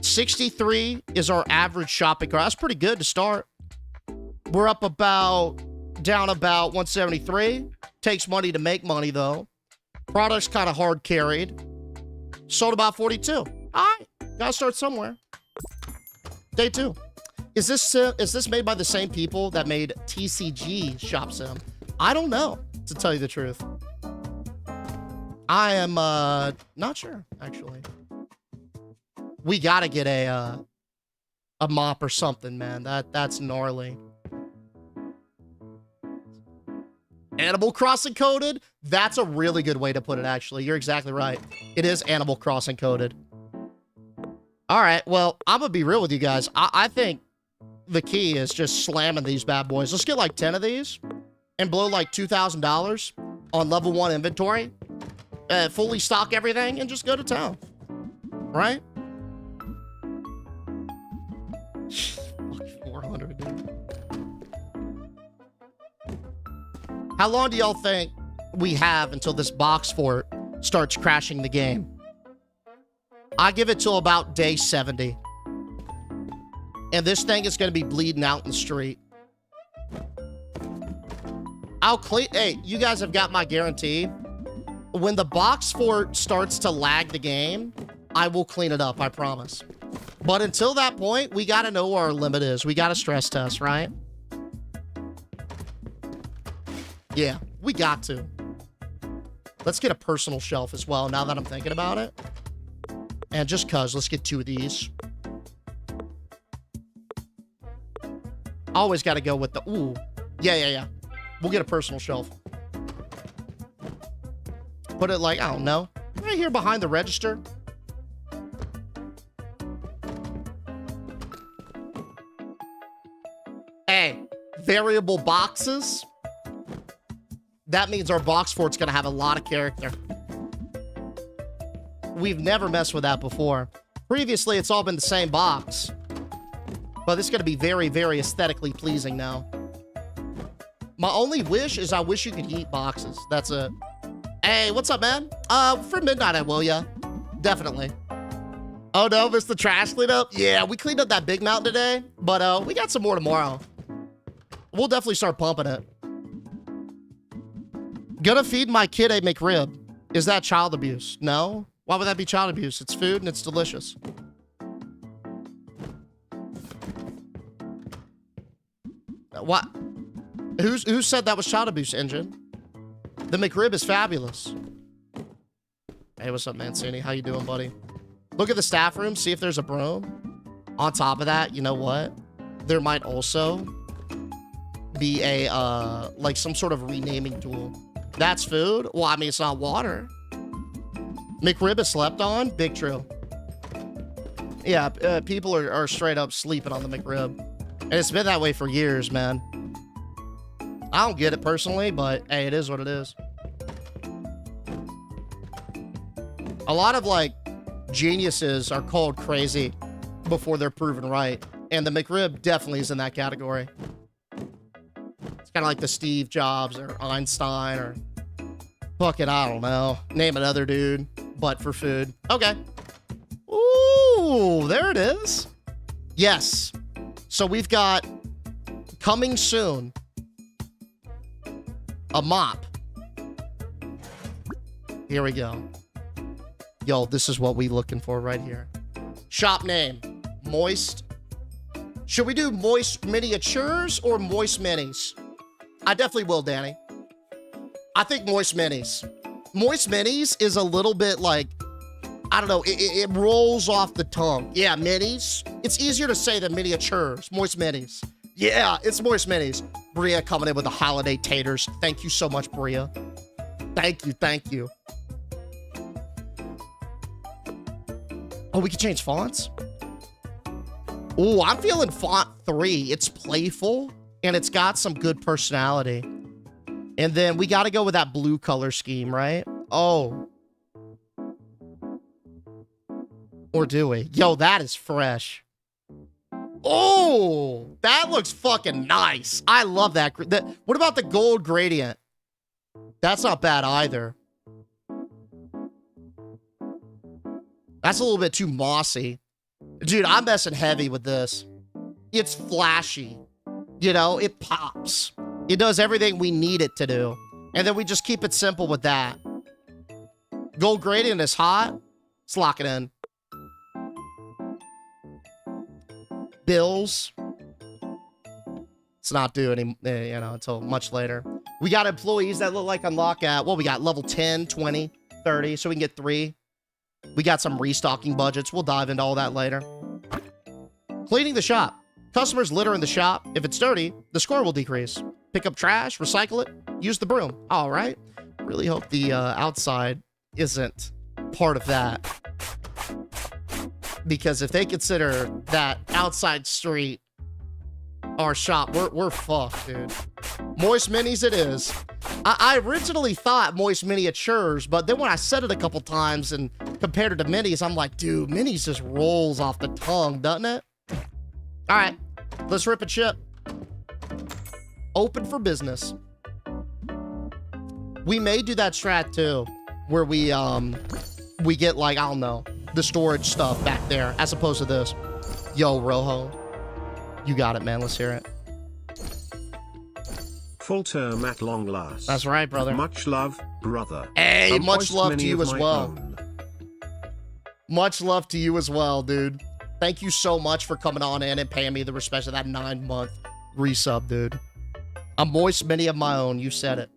63 is our average shopping cart. That's pretty good to start. We're up down about 173. Takes money to make money, though. Product's kind of hard carried. Sold about 42. All right. Gotta start somewhere. Day 2. Is this made by the same people that made TCG Shop Sim? I don't know, to tell you the truth. I am not sure, actually. We gotta get a mop or something, man. That's gnarly. Animal Crossing coded? That's a really good way to put it, actually. You're exactly right. It is Animal Crossing coded. All right, well, I'm gonna be real with you guys. I think the key is just slamming these bad boys. Let's get like 10 of these and blow like $2,000 on level 1 inventory. Fully stock everything and just go to town. Right? 400, dude. How long do y'all think we have until this box fort starts crashing the game? I give it till about day 70. And this thing is going to be bleeding out in the street. I'll clean. Hey, you guys have got my guarantee. When the box fort starts to lag the game, I will clean it up, I promise. But until that point, we got to know where our limit is. We got to stress test, right? Yeah, we got to. Let's get a personal shelf as well, now that I'm thinking about it. And just cuz, let's get 2 of these. Always got to go with the, ooh. Yeah. We'll get a personal shelf. Put it like, I don't know, right here behind the register. Hey, variable boxes. That means our box fort's gonna have a lot of character. We've never messed with that before. Previously, it's all been the same box. But it's going to be very, very aesthetically pleasing now. My only wish is I wish you could eat boxes. That's it. Hey, what's up, man? For midnight, I will, yeah. Definitely. Oh, no, missed the trash cleanup? Yeah, we cleaned up that big mountain today, but we got some more tomorrow. We'll definitely start pumping it. Gonna feed my kid a McRib. Is that child abuse? No. Why would that be child abuse? It's food and it's delicious. What? Who said that was child abuse, Engine? The McRib is fabulous. Hey, what's up, Mancini? How you doing, buddy? Look at the staff room, see if there's a broom. On top of that, you know what? There might also be a, like some sort of renaming tool. That's food? Well, I mean, it's not water. McRib is slept on? Big true. Yeah, people are straight up sleeping on the McRib. And it's been that way for years, man. I don't get it personally, but hey, it is what it is. A lot of, like, geniuses are called crazy before they're proven right. And the McRib definitely is in that category. It's kind of like the Steve Jobs or Einstein or fucking, I don't know. Name another dude, but for food. Okay. Ooh, there it is. Yes. So we've got coming soon a mop. Here we go. Yo, this is what we looking for right here. Shop name, Moist. Should we do Moist Miniatures or Moist Minis? I definitely will, Danny. I think Moist Minis. Moist Minis is a little bit like, I don't know, it rolls off the tongue. Yeah, Minis. It's easier to say than Miniatures. Moist Minis. Yeah, it's Moist Minis. Bria coming in with the holiday taters. Thank you so much, Bria. Thank you, thank you. Oh, we can change fonts? Oh, I'm feeling font 3. It's playful, and it's got some good personality. And then we got to go with that blue color scheme, right? Oh. Or do we? Yo, that is fresh. Oh, that looks fucking nice. I love that. What about the gold gradient? That's not bad either. That's a little bit too mossy. Dude, I'm messing heavy with this. It's flashy. You know, it pops. It does everything we need it to do. And then we just keep it simple with that. Gold gradient is hot. Let's lock it in. Bills. It's not due any, you know, until much later. We got employees that look like unlock at, well, we got level 10, 20, 30, so we can get 3. We got some restocking budgets. We'll dive into all that later. Cleaning the shop. Customers litter in the shop. If it's dirty, the score will decrease. Pick up trash, recycle it, use the broom. All right. Really hope the outside isn't part of that. Because if they consider that outside street our shop, we're fucked, dude. Moist Minis it is. I originally thought Moist Miniatures, but then when I said it a couple times and compared it to Minis, I'm like, dude, Minis just rolls off the tongue, doesn't it? All right, let's rip and ship. Open for business. We may do that strat too, where we get like, I don't know, the storage stuff back there as opposed to this. Yo, Rojo, you got it, man. Let's hear it. Full term at long last. That's right, brother. Much love, brother. Hey, much love to you as well. Much love to you as well, dude. Thank you so much for coming on in and paying me the respect of that 9-month resub, dude. A moist mini of my own. You said it.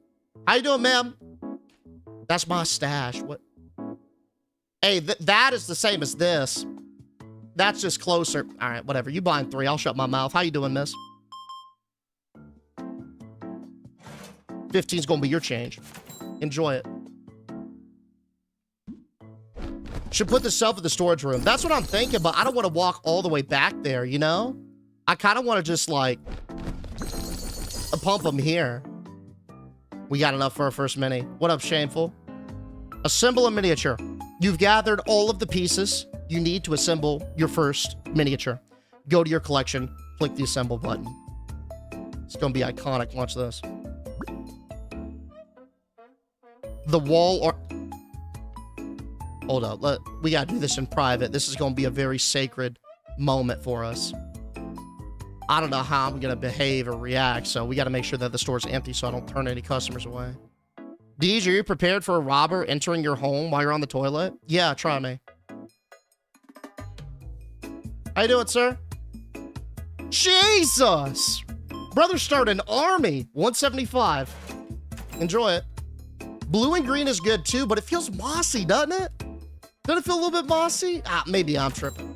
How you doing, ma'am? That's my stash. What? Hey, that is the same as this. That's just closer. All right, whatever. You buying 3. I'll shut my mouth. How you doing, miss? 15's gonna be your change. Enjoy it. Should put the stuff in the storage room. That's what I'm thinking, but I don't want to walk all the way back there, you know? I kind of want to just, like, pump them here. We got enough for our first mini. What up, Shameful? Assemble a miniature. You've gathered all of the pieces. you need to assemble your first miniature. Go to your collection, click the assemble button. It's gonna be iconic. Watch this. The wall or... Hold up. We gotta do this in private. This is gonna be a very sacred moment for us. I don't know how I'm gonna behave or react, so we gotta make sure that the store's empty so I don't turn any customers away. Deej, are you prepared for a robber entering your home while you're on the toilet? Yeah, try me. How you doing, sir? Jesus! Brother started an army. 175. Enjoy it. Blue and green is good too, but it feels mossy, doesn't it? Doesn't it feel a little bit mossy? Ah, maybe I'm tripping.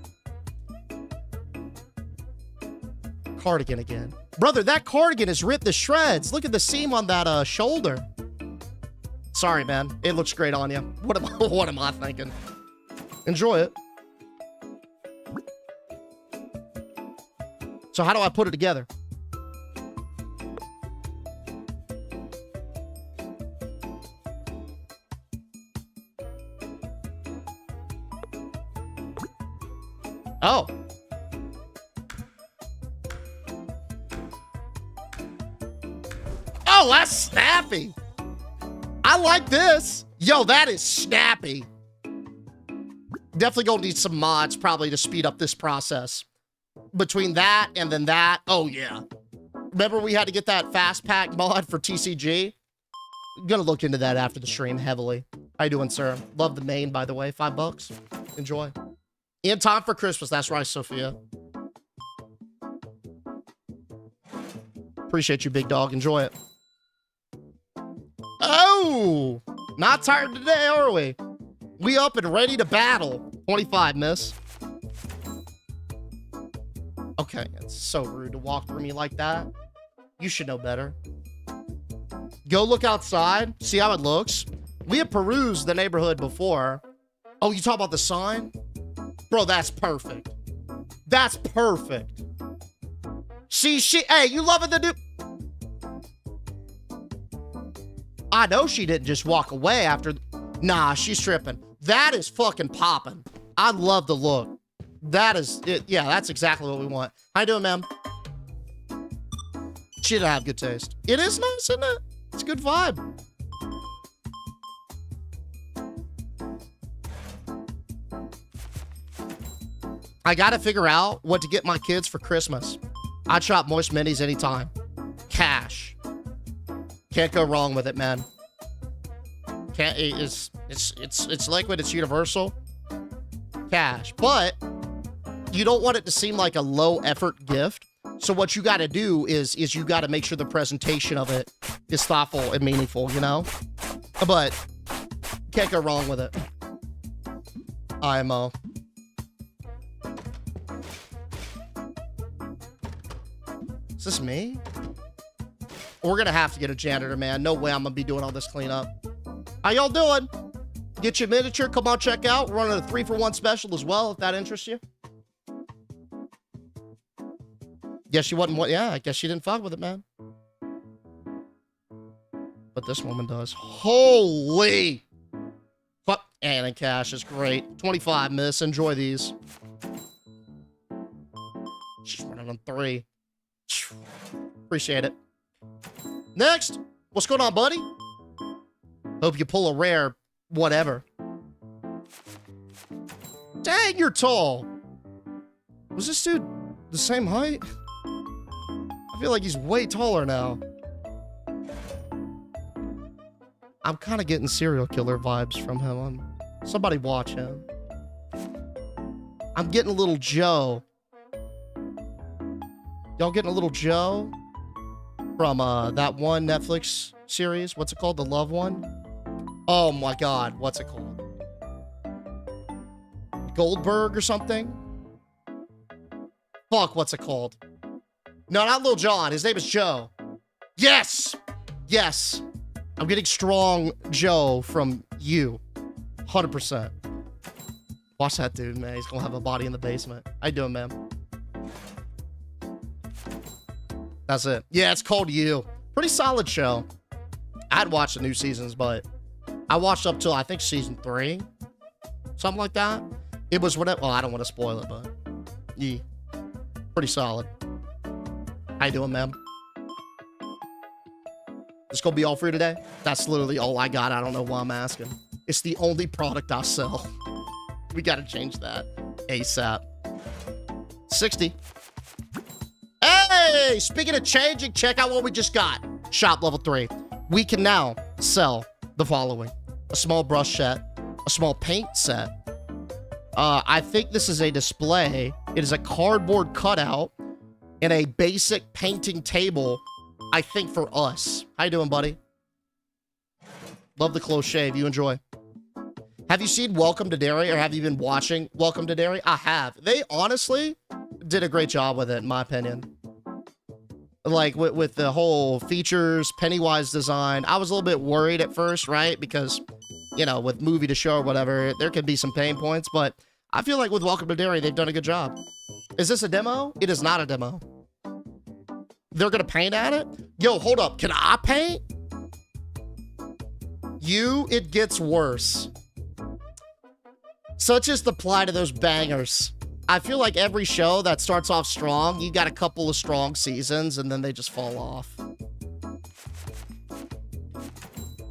Cardigan again. Brother, that cardigan is ripped to shreds. Look at the seam on that shoulder. Sorry, man. It looks great on you. What am I thinking? Enjoy it. So how do I put it together? Oh. Oh, that's snappy. I like this. Yo, that is snappy. Definitely gonna need some mods probably to speed up this process. Between that and then that, oh yeah. Remember we had to get that fast pack mod for TCG? I'm gonna look into that after the stream heavily. How you doing, sir? Love the main, by the way. $5. Enjoy. In time for Christmas. That's right, Sophia. Appreciate you, big dog. Enjoy it. Oh! Not tired today, are we? We up and ready to battle. 25, miss. Okay, it's so rude to walk through me like that. You should know better. Go look outside. See how it looks. We have perused the neighborhood before. Oh, you talk about the sign? Bro, that's perfect. That's perfect. See, hey, you loving the new... I know she didn't just walk away after... Nah, she's tripping. That is fucking popping. I love the look. That is... Yeah, that's exactly what we want. How you doing, ma'am? She didn't have good taste. It is nice, isn't it? It's a good vibe. I gotta figure out what to get my kids for Christmas. I'd shop Moist Minis anytime. Cash. Can't go wrong with it, man. Can't. It's liquid. It's universal. Cash, but you don't want it to seem like a low effort gift. So what you got to do is you got to make sure the presentation of it is thoughtful and meaningful. You know, but can't go wrong with it. IMO. Is this me? We're gonna have to get a janitor, man. No way I'm gonna be doing all this cleanup. How y'all doing? Get your miniature. Come on, check out. We're running a 3-for-1 special as well, if that interests you. Guess she wasn't. Yeah, I guess she didn't fuck with it, man. But this woman does. Holy fuck! And cash is great. 25, miss. Enjoy these. She's running on 3. Appreciate it. Next, what's going on, buddy? Hope you pull a rare whatever. Dang, you're tall. Was this dude the same height? I feel like he's way taller now. I'm kind of getting serial killer vibes from him. Somebody watch him. I'm getting a little Joe. Y'all getting a little Joe from that one Netflix series? What's it called? The Love one? Oh my God, what's it called? Goldberg or something? Fuck, what's it called? No, not Lil Jon. His name is Joe. Yes! Yes. I'm getting strong Joe from you. 100%. Watch that dude, man. He's gonna have a body in the basement. How you doing, man? That's it. Yeah, it's called You. Pretty solid show. I'd watch the new seasons, but I watched up till I think season 3. Something like that. It was whatever. Well, I don't want to spoil it, but yeah, pretty solid. How you doing, ma'am? This gonna be all free today? That's literally all I got. I don't know why I'm asking. It's the only product I sell. We gotta change that ASAP. 60. Hey, speaking of changing, check out what we just got. Shop level 3. We can now sell the following: a small brush set, a small paint set. I think this is a display. It is a cardboard cutout and a basic painting table, I think, for us. How you doing, buddy? Love the close shave. You enjoy. Have you seen Welcome to Derry, or have you been watching Welcome to Derry? I have. They honestly did a great job with it, in my opinion. Like, with the whole features, Pennywise design. I was a little bit worried at first, right? Because, you know, with movie to show or whatever, there could be some pain points. But I feel like with Welcome to Derry, they've done a good job. Is this a demo? It is not a demo. They're going to paint at it? Yo, hold up. Can I paint? It gets worse. Such is the plight of those bangers. I feel like every show that starts off strong, you got a couple of strong seasons, and then they just fall off.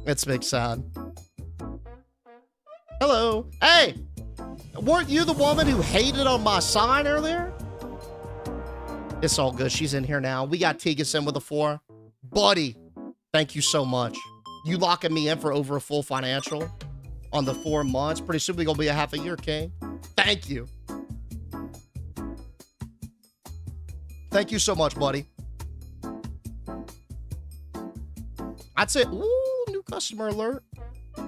It's big sad. Hello. Hey! Weren't you the woman who hated on my sign earlier? It's all good. She's in here now. We got Tegas in with a 4. Buddy, thank you so much. You locking me in for over a full financial on the 4 months. Pretty soon we're going to be a half a year, King. Thank you. Thank you so much, buddy. I'd say, ooh, new customer alert.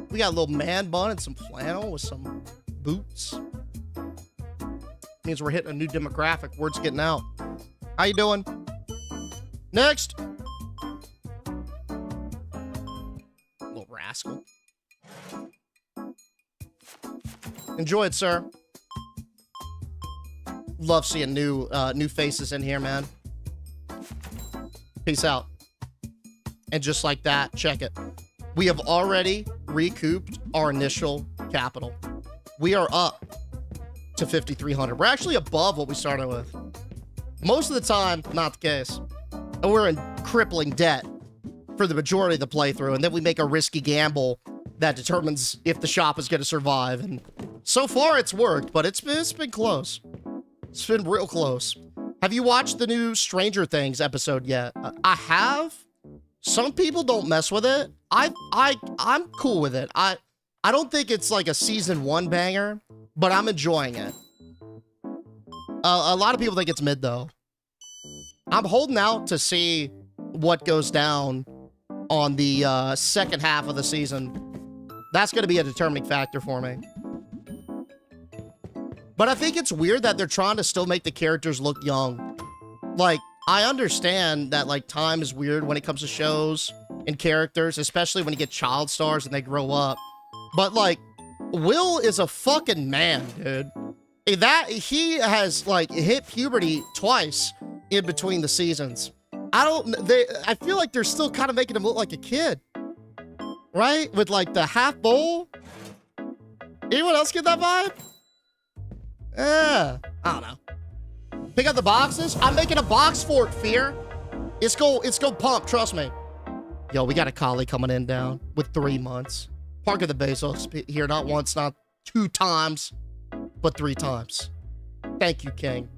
We got a little man bun and some flannel with some boots. Means we're hitting a new demographic. Word's getting out. How you doing? Next. Little rascal. Enjoy it, sir. Love seeing new faces in here, man. Peace out. And just like that, check it. We have already recouped our initial capital. We are up to 5,300. We're actually above what we started with. Most of the time, not the case. And we're in crippling debt for the majority of the playthrough. And then we make a risky gamble that determines if the shop is going to survive. And so far, it's worked, but it's been close. It's been real close. Have you watched the new Stranger Things episode yet? I have. Some people don't mess with it. I'm cool with it. I don't think it's like a season 1 banger, but I'm enjoying it. A lot of people think it's mid though. I'm holding out to see what goes down on the second half of the season. That's going to be a determining factor for me. But I think it's weird that they're trying to still make the characters look young. Like, I understand that, like, time is weird when it comes to shows and characters, especially when you get child stars and they grow up. But, like, Will is a fucking man, dude. He has, like, hit puberty twice in between the seasons. I feel like they're still kind of making him look like a kid. Right? With, like, the half bowl. Anyone else get that vibe? I don't know. Pick up the boxes. I'm making a box for it, Fear. It's go pump, trust me. Yo, we got a collie coming in down with 3 months. Park of the Bezos here, not once, not 2 times, but 3 times. Thank you, King,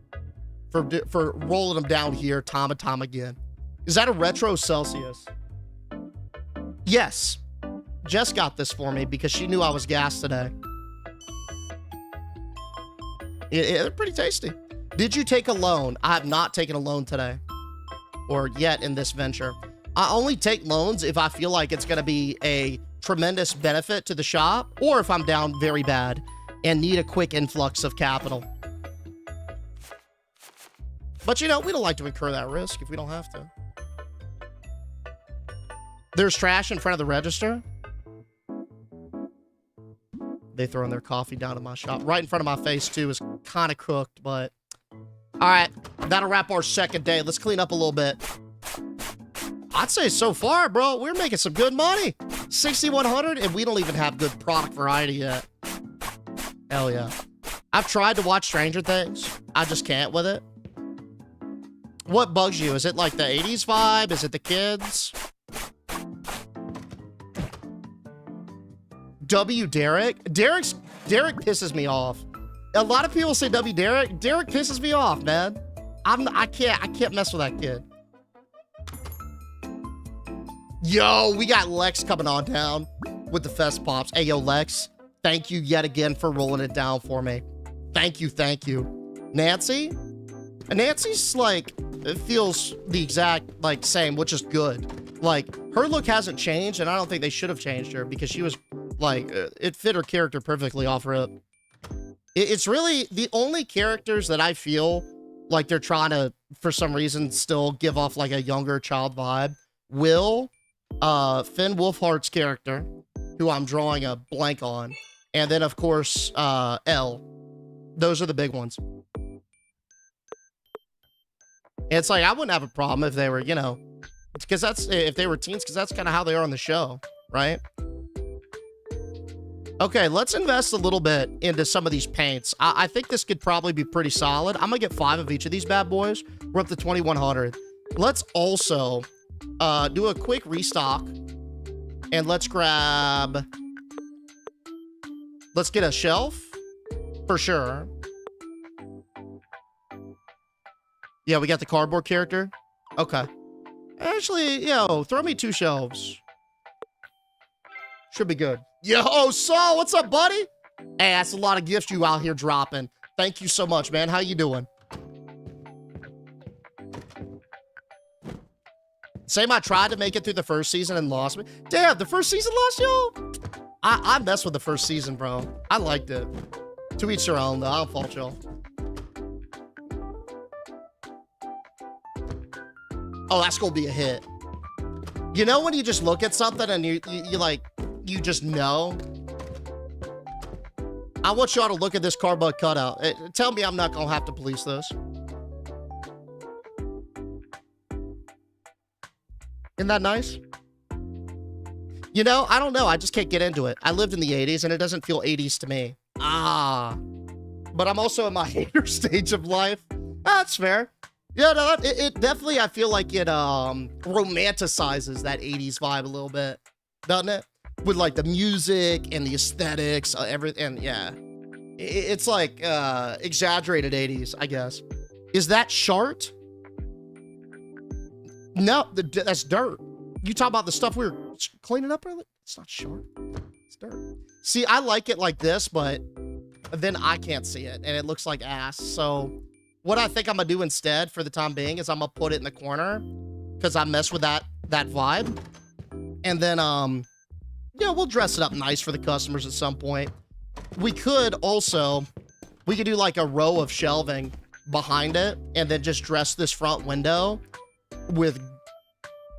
for rolling them down here time and time again. Is that a retro Celsius? Yes. Jess got this for me because she knew I was gassed today. They're pretty tasty. Did you take a loan? I have not taken a loan today or yet in this venture. I only take loans if I feel like it's going to be a tremendous benefit to the shop or if I'm down very bad and need a quick influx of capital. But, you know, we don't like to incur that risk if we don't have to. There's trash in front of the register. They throwing their coffee down in my shop. Right in front of my face, too, is kind of cooked, but... All right, that'll wrap our second day. Let's clean up a little bit. I'd say so far, bro, we're making some good money. 6,100, and we don't even have good product variety yet. Hell yeah. I've tried to watch Stranger Things. I just can't with it. What bugs you? Is it like the 80s vibe? Is it the kids? W. Derek? Derek pisses me off. A lot of people say W. Derek. Derek pisses me off, man. I can't mess with that kid. Yo, we got Lex coming on down with the Fest Pops. Hey, yo, Lex. Thank you yet again for rolling it down for me. Thank you, thank you. Nancy? Nancy's like, it feels the exact like same, which is good. Like, her look hasn't changed, and I don't think they should have changed her because she was like, it fit her character perfectly off rip. It's really the only characters that I feel like they're trying to, for some reason, still give off like a younger child vibe. Will, Finn Wolfhard's character, who I'm drawing a blank on, and then of course, Elle. Those are the big ones. And it's like, I wouldn't have a problem if they were, you know, because that's, if they were teens, because that's kind of how they are on the show, right? Okay, let's invest a little bit into some of these paints. I think this could probably be pretty solid. I'm gonna get 5 of each of these bad boys. We're up to 2,100. Let's also do a quick restock, and let's get a shelf for sure. Yeah, we got the cardboard character. Okay. Actually, yo, throw me 2 shelves. Should be good. Yo, Saul, what's up, buddy? Hey, that's a lot of gifts you out here dropping. Thank you so much, man. How you doing? Same, I tried to make it through the first season and lost me. Damn, the first season lost y'all? I messed with the first season, bro. I liked it. To each their own, though. I don't fault y'all. Oh, that's gonna be a hit. You know when you just look at something and you like, you just know? I want y'all to look at this cardboard cutout. Tell me I'm not gonna have to police this. Isn't that nice? You know, I don't know. I just can't get into it. I lived in the 80s and it doesn't feel 80s to me. But I'm also in my hater stage of life. That's fair. Yeah, no, it definitely, I feel like it romanticizes that 80s vibe a little bit, doesn't it? With like the music and the aesthetics, everything, yeah. It's like exaggerated 80s, I guess. Is that shart? No, that's dirt. You talk about the stuff we were cleaning up earlier? It's not shart. It's dirt. See, I like it like this, but then I can't see it, and it looks like ass. So what I think I'm gonna do instead for the time being is I'm gonna put it in the corner because I mess with that vibe. And then, yeah, we'll dress it up nice for the customers at some point. We could do like a row of shelving behind it and then just dress this front window with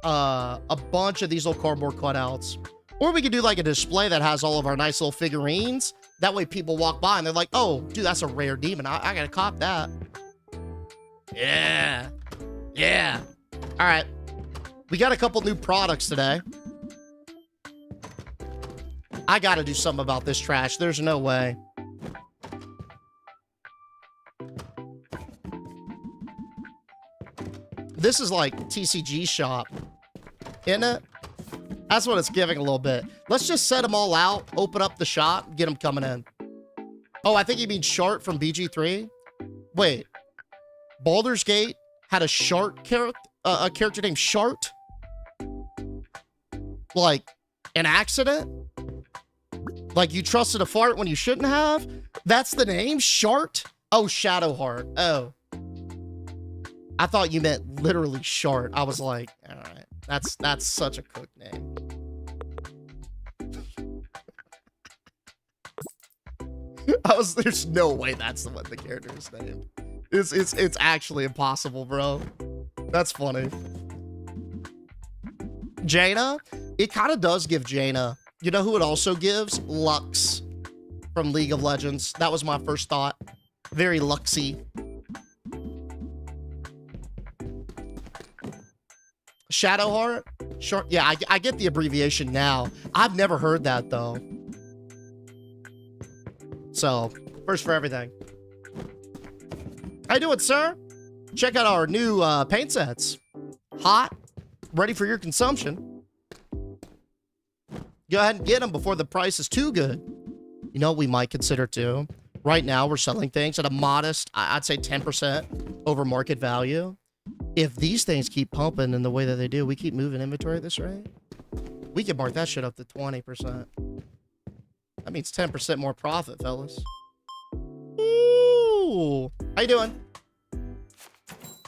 a bunch of these little cardboard cutouts. Or we could do like a display that has all of our nice little figurines. That way people walk by and they're like, oh, dude, that's a rare demon. I gotta cop that. Yeah. Yeah. All right. We got a couple new products today. I gotta do something about this trash. There's no way. This is like TCG shop, isn't it? That's what it's giving a little bit. Let's just set them all out, open up the shop, get them coming in. Oh, I think you mean Shart from BG3. Wait, Baldur's Gate had a Shart character, a character named Shart? Like, an accident? Like you trusted a fart when you shouldn't have? That's the name? Shart? Oh, Shadowheart. Oh. I thought you meant literally Shart. I was like, all right, that's such a cook name. There's no way that's the character's name. It's actually impossible, bro. That's funny. Jaina? It kind of does give Jaina. You know who it also gives? Lux from League of Legends. That was my first thought. Very Luxy. Shadowheart? Sure. Yeah, I get the abbreviation now. I've never heard that, though. So, first for everything. you doing, sir? Check out our new paint sets. Hot, ready for your consumption. Go ahead and get them before the price is too good. You know what we might consider too? Right now, we're selling things at a modest, I'd say 10% over market value. If these things keep pumping in the way that they do, we keep moving inventory at this rate, we can mark that shit up to 20%. That means 10% more profit, fellas. Ooh. How you doing?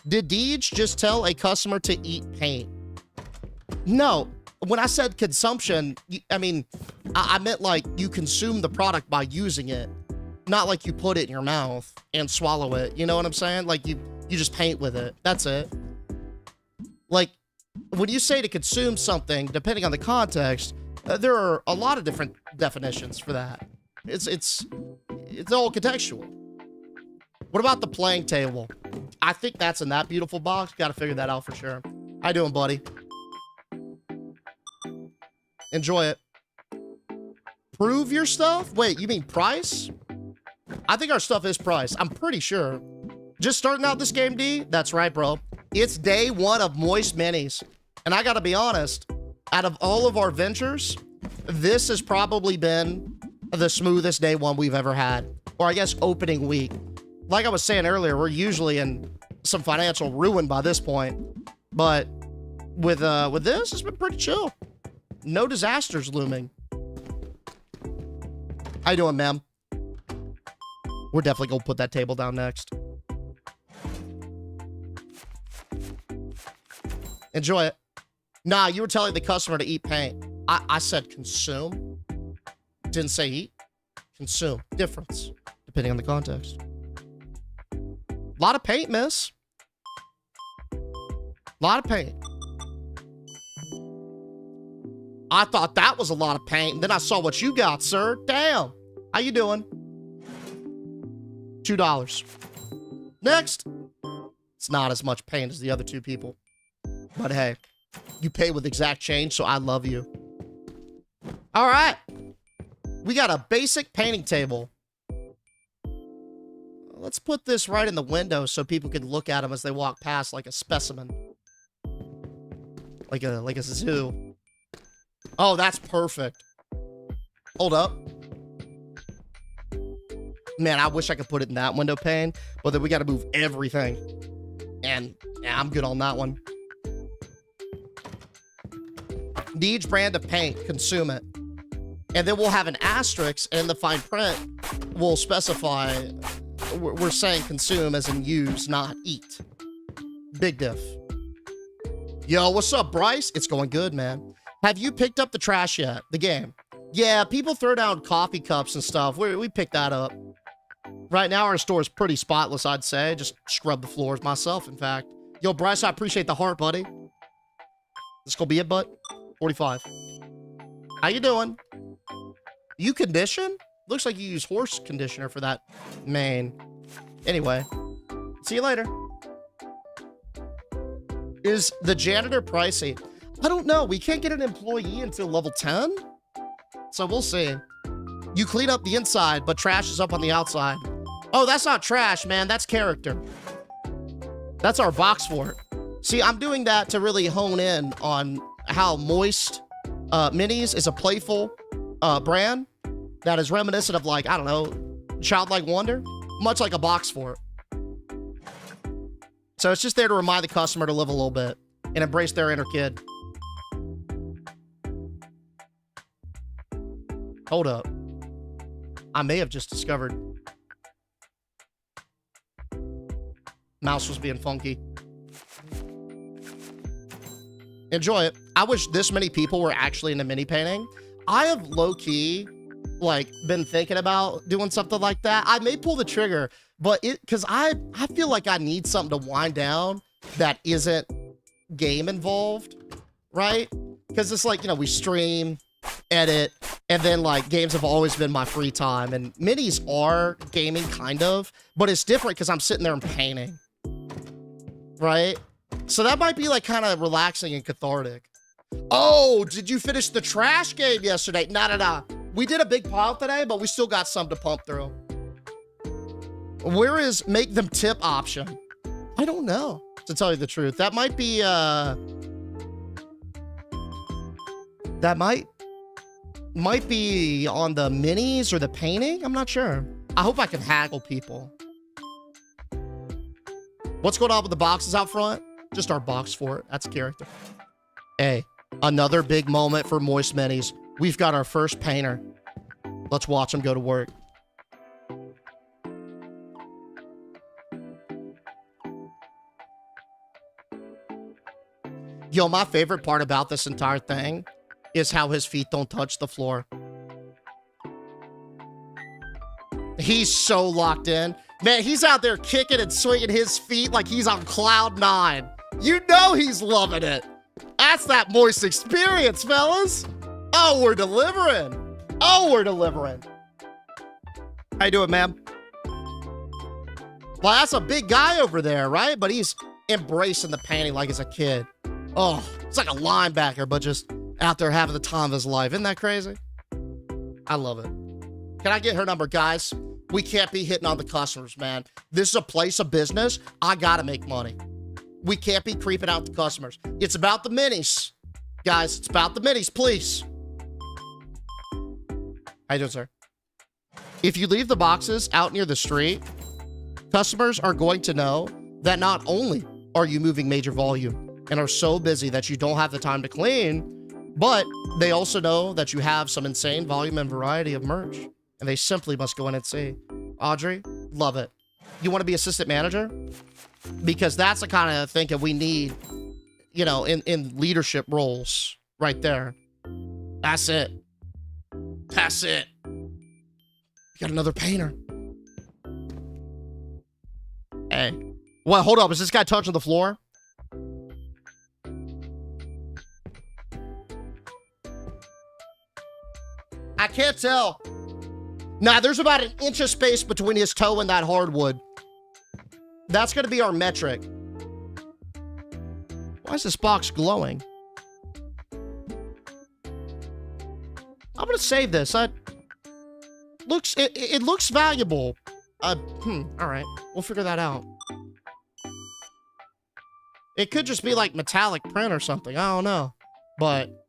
Did Deej just tell a customer to eat paint? No. When I said consumption, I mean, I meant like you consume the product by using it, not like you put it in your mouth and swallow it. You know what I'm saying? Like you just paint with it. That's it. Like when you say to consume something, depending on the context, there are a lot of different definitions for that. It's all contextual. What about the playing table? I think that's in that beautiful box. Got to figure that out for sure. How you doing, buddy? Enjoy it. Prove your stuff? Wait, you mean price? I think our stuff is priced. I'm pretty sure. Just starting out this game, D? That's right, bro. It's day one of Moist Minis. And I gotta be honest, out of all of our ventures, this has probably been the smoothest day one we've ever had. Or I guess opening week. Like I was saying earlier, we're usually in some financial ruin by this point. But with this, it's been pretty chill. No disasters looming. How you doing, ma'am? We're definitely gonna put that table down next. Enjoy it. Nah, you were telling the customer to eat paint. I said consume. Didn't say eat. Consume. Difference, depending on the context. A lot of paint, miss. A lot of paint. I thought that was a lot of paint, and then I saw what you got, sir. Damn. How you doing? $2. Next. It's not as much paint as the other two people. But hey, you pay with exact change, so I love you. All right. We got a basic painting table. Let's put this right in the window so people can look at them as they walk past like a specimen. Like a zoo. Oh, that's perfect. Hold up. Man, I wish I could put it in that window pane, but then we got to move everything. And yeah, I'm good on that one. Deej brand of paint, consume it. And then we'll have an asterisk, and in the fine print will specify, we're saying consume as in use, not eat. Big diff. Yo, what's up, Bryce? It's going good, man. Have you picked up the trash yet? The game? Yeah, people throw down coffee cups and stuff. We picked that up. Right now, our store is pretty spotless, I'd say. Just scrub the floors myself, in fact. Yo, Bryce, I appreciate the heart, buddy. This gonna be it, bud? 45. How you doing? You condition? Looks like you use horse conditioner for that mane. Anyway, see you later. Is the janitor pricey? I don't know. We can't get an employee until level 10. So we'll see. You clean up the inside, but trash is up on the outside. Oh, that's not trash, man. That's character. That's our box for it. See, I'm doing that to really hone in on how Moist Minis is a playful brand that is reminiscent of, like, I don't know, childlike wonder, much like a box for it. So it's just there to remind the customer to live a little bit and embrace their inner kid. Hold up. I may have just discovered mouse was being funky. Enjoy it. I wish this many people were actually into mini painting. I have low-key, like, been thinking about doing something like that. I may pull the trigger, but because I feel like I need something to wind down that isn't game involved, right? Because it's like, you know, we stream, edit, and then, like, games have always been my free time, and minis are gaming, kind of, but it's different because I'm sitting there and painting, right? So that might be, like, kind of relaxing and cathartic. Oh, did you finish the trash game yesterday? Nah. We did a big pile today, but we still got some to pump through. Where is make them tip option? I don't know, to tell you the truth. That might be, that might be on the minis or the painting. I'm not sure. I hope I can haggle people. What's going on with the boxes out front? Just our box for it. That's a character. Hey, another big moment for Moist Minis. We've got our first painter. Let's watch him go to work. Yo, my favorite part about this entire thing is how his feet don't touch the floor. He's so locked in. Man, he's out there kicking and swinging his feet like he's on cloud 9. You know he's loving it. That's that Moist experience, fellas. Oh, we're delivering. Oh, we're delivering. How you doing, ma'am? Well, that's a big guy over there, right? But he's embracing the painting like he's a kid. Oh, it's like a linebacker, but just out there having the time of his life. Isn't that crazy? I love it. Can I get her number, guys? We can't be hitting on the customers, man. This is a place of business. I gotta make money. We can't be creeping out the customers. It's about the minis. Guys, it's about the minis, please. How you doing, sir? If you leave the boxes out near the street, customers are going to know that not only are you moving major volume and are so busy that you don't have the time to clean, but they also know that you have some insane volume and variety of merch, and they simply must go in and see. Audrey, love it. You want to be assistant manager? Because that's the kind of thing that we need, you know, in leadership roles right there. That's it. That's it. You got another painter. Hey. Well, hold up. Is this guy touching the floor? I can't tell. Nah, there's about an inch of space between his toe and that hardwood. That's going to be our metric. Why is this box glowing? I'm going to save this. It looks valuable. All right. We'll figure that out. It could just be like metallic print or something. I don't know. But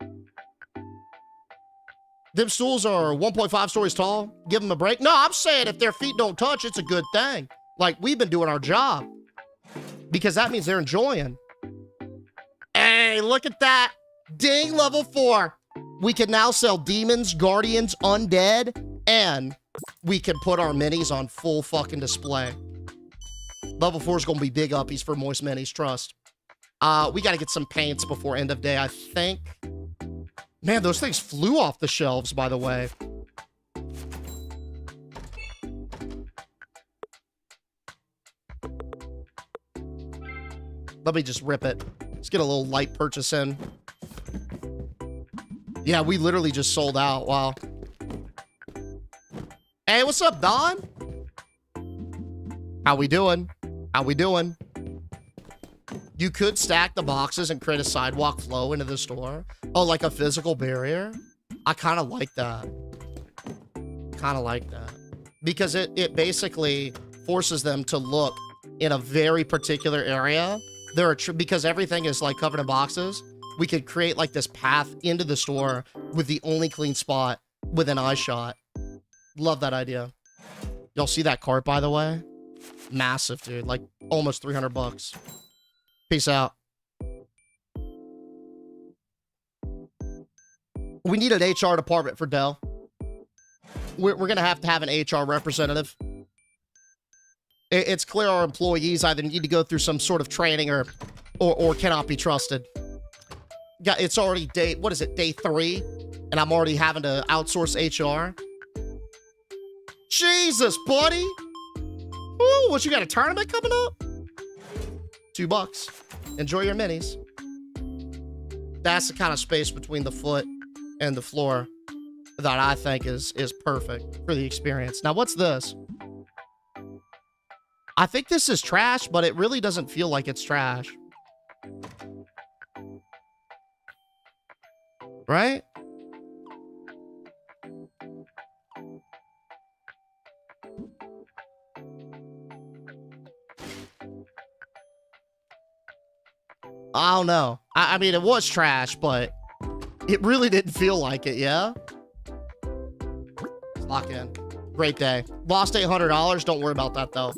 them stools are 1.5 stories tall. Give them a break. No, I'm saying if their feet don't touch, it's a good thing. Like, we've been doing our job. Because that means they're enjoying. Hey, look at that. Ding, level 4. We can now sell demons, guardians, undead, and we can put our minis on full fucking display. Level 4 is going to be big uppies for Moist Minis, trust. We got to get some paints before end of day, I think. Man, those things flew off the shelves, by the way. Let me just rip it. Let's get a little light purchase in. Yeah, we literally just sold out. Wow. Hey, what's up, Don? How we doing? How we doing? You could stack the boxes and create a sidewalk flow into the store. Oh, like a physical barrier? I kind of like that. Kind of like that. Because it basically forces them to look in a very particular area. Because everything is like covered in boxes, we could create like this path into the store with the only clean spot with an eye shot. Love that idea. Y'all see that cart, by the way? Massive, dude. Like almost 300 bucks. Peace out. We need an HR department for Dell. We're going to have an HR representative. It's clear our employees either need to go through some sort of training or cannot be trusted. It's already day 3, and I'm already having to outsource HR. Jesus, buddy. Ooh, what, you got a tournament coming up? $2. Enjoy your minis. That's the kind of space between the foot and the floor that I think is perfect for the experience. Now, what's this? I think this is trash, but it really doesn't feel like it's trash. Right? I don't know. I mean, it was trash, but it really didn't feel like it, yeah? Let's lock in. Great day. Lost $800. Don't worry about that, though.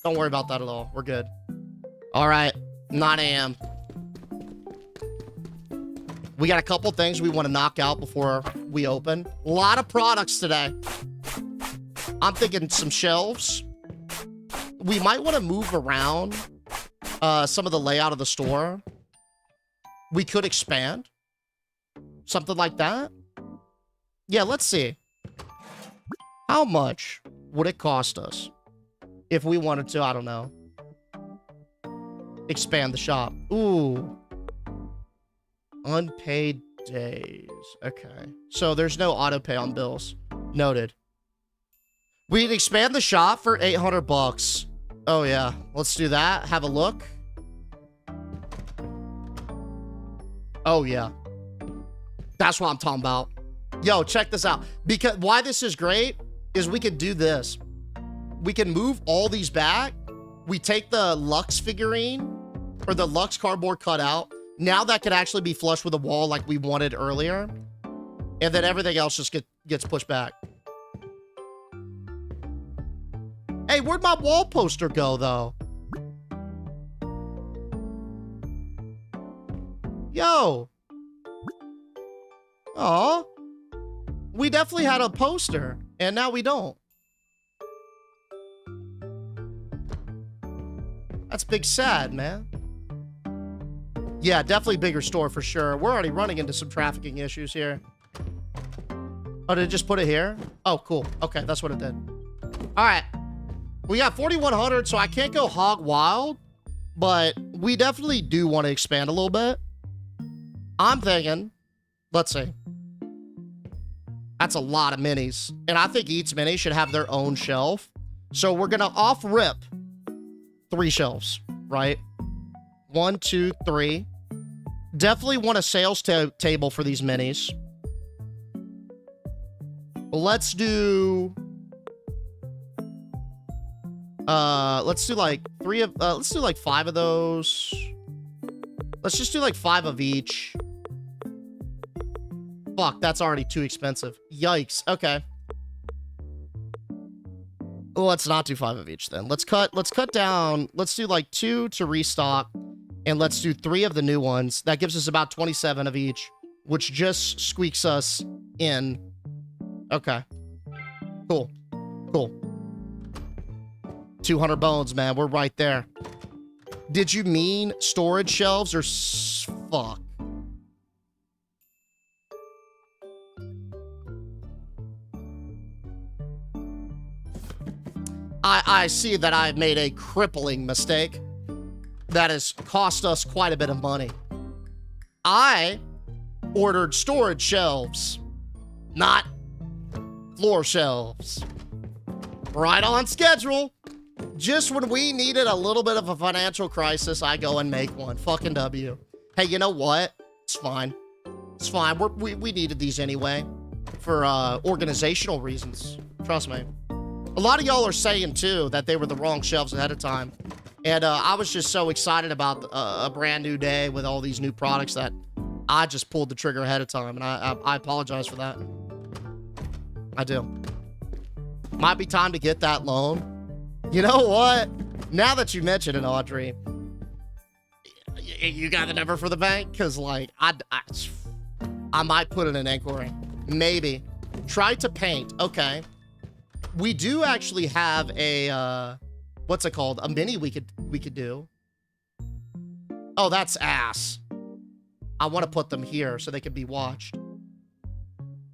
Don't worry about that at all. We're good. All right. 9 a.m. We got a couple things we want to knock out before we open. A lot of products today. I'm thinking some shelves. We might want to move around some of the layout of the store. We could expand. Something like that. Yeah, let's see. How much would it cost us if we wanted to, I don't know, expand the shop? Ooh. Unpaid days. Okay. So there's no auto pay on bills. Noted. We'd expand the shop for 800 bucks. Oh yeah. Let's do that. Have a look. Oh yeah. That's what I'm talking about. Yo, check this out. Because why this is great is we could do this. We can move all these back. We take the Lux figurine or the Lux cardboard cutout. Now that could actually be flush with a wall like we wanted earlier. And then everything else just gets pushed back. Hey, where'd my wall poster go, though? Yo. Aw. We definitely had a poster, and now we don't. That's big sad, man. Yeah, definitely bigger store for sure. We're already running into some trafficking issues here. Oh, did it just put it here? Oh, cool. Okay, that's what it did. All right. We got 4,100, so I can't go hog wild, but we definitely do want to expand a little bit. I'm thinking, let's see. That's a lot of minis. And I think each mini should have their own shelf. So we're going to off-rip 3 shelves, right? 1, 2, 3. Definitely want a sales table for these minis. Let's do... let's do like 3 of... let's do like 5 of those. Let's just do like 5 of each. Fuck, that's already too expensive. Yikes. Okay. Well, let's not do 5 of each then. Let's cut down. Let's do like 2 to restock. And let's do 3 of the new ones. That gives us about 27 of each, which just squeaks us in. Okay. Cool. Cool. 200 bones, man. We're right there. Did you mean storage shelves or fuck? I see that I've made a crippling mistake that has cost us quite a bit of money. I ordered storage shelves, not floor shelves. Right on schedule. Just when we needed a little bit of a financial crisis, I go and make one. Fucking W. Hey, you know what? It's fine. It's fine. We needed these anyway for organizational reasons. Trust me. A lot of y'all are saying, too, that they were the wrong shelves ahead of time. And I was just so excited about a brand new day with all these new products that I just pulled the trigger ahead of time. And I apologize for that. I do. Might be time to get that loan. You know what? Now that you mention it, Audrey, you got the number for the bank? Because, like, I might put in an inquiry. Maybe. Try to paint. Okay. We do actually have a, what's it called? A mini we could do. Oh, that's ass. I want to put them here so they can be watched.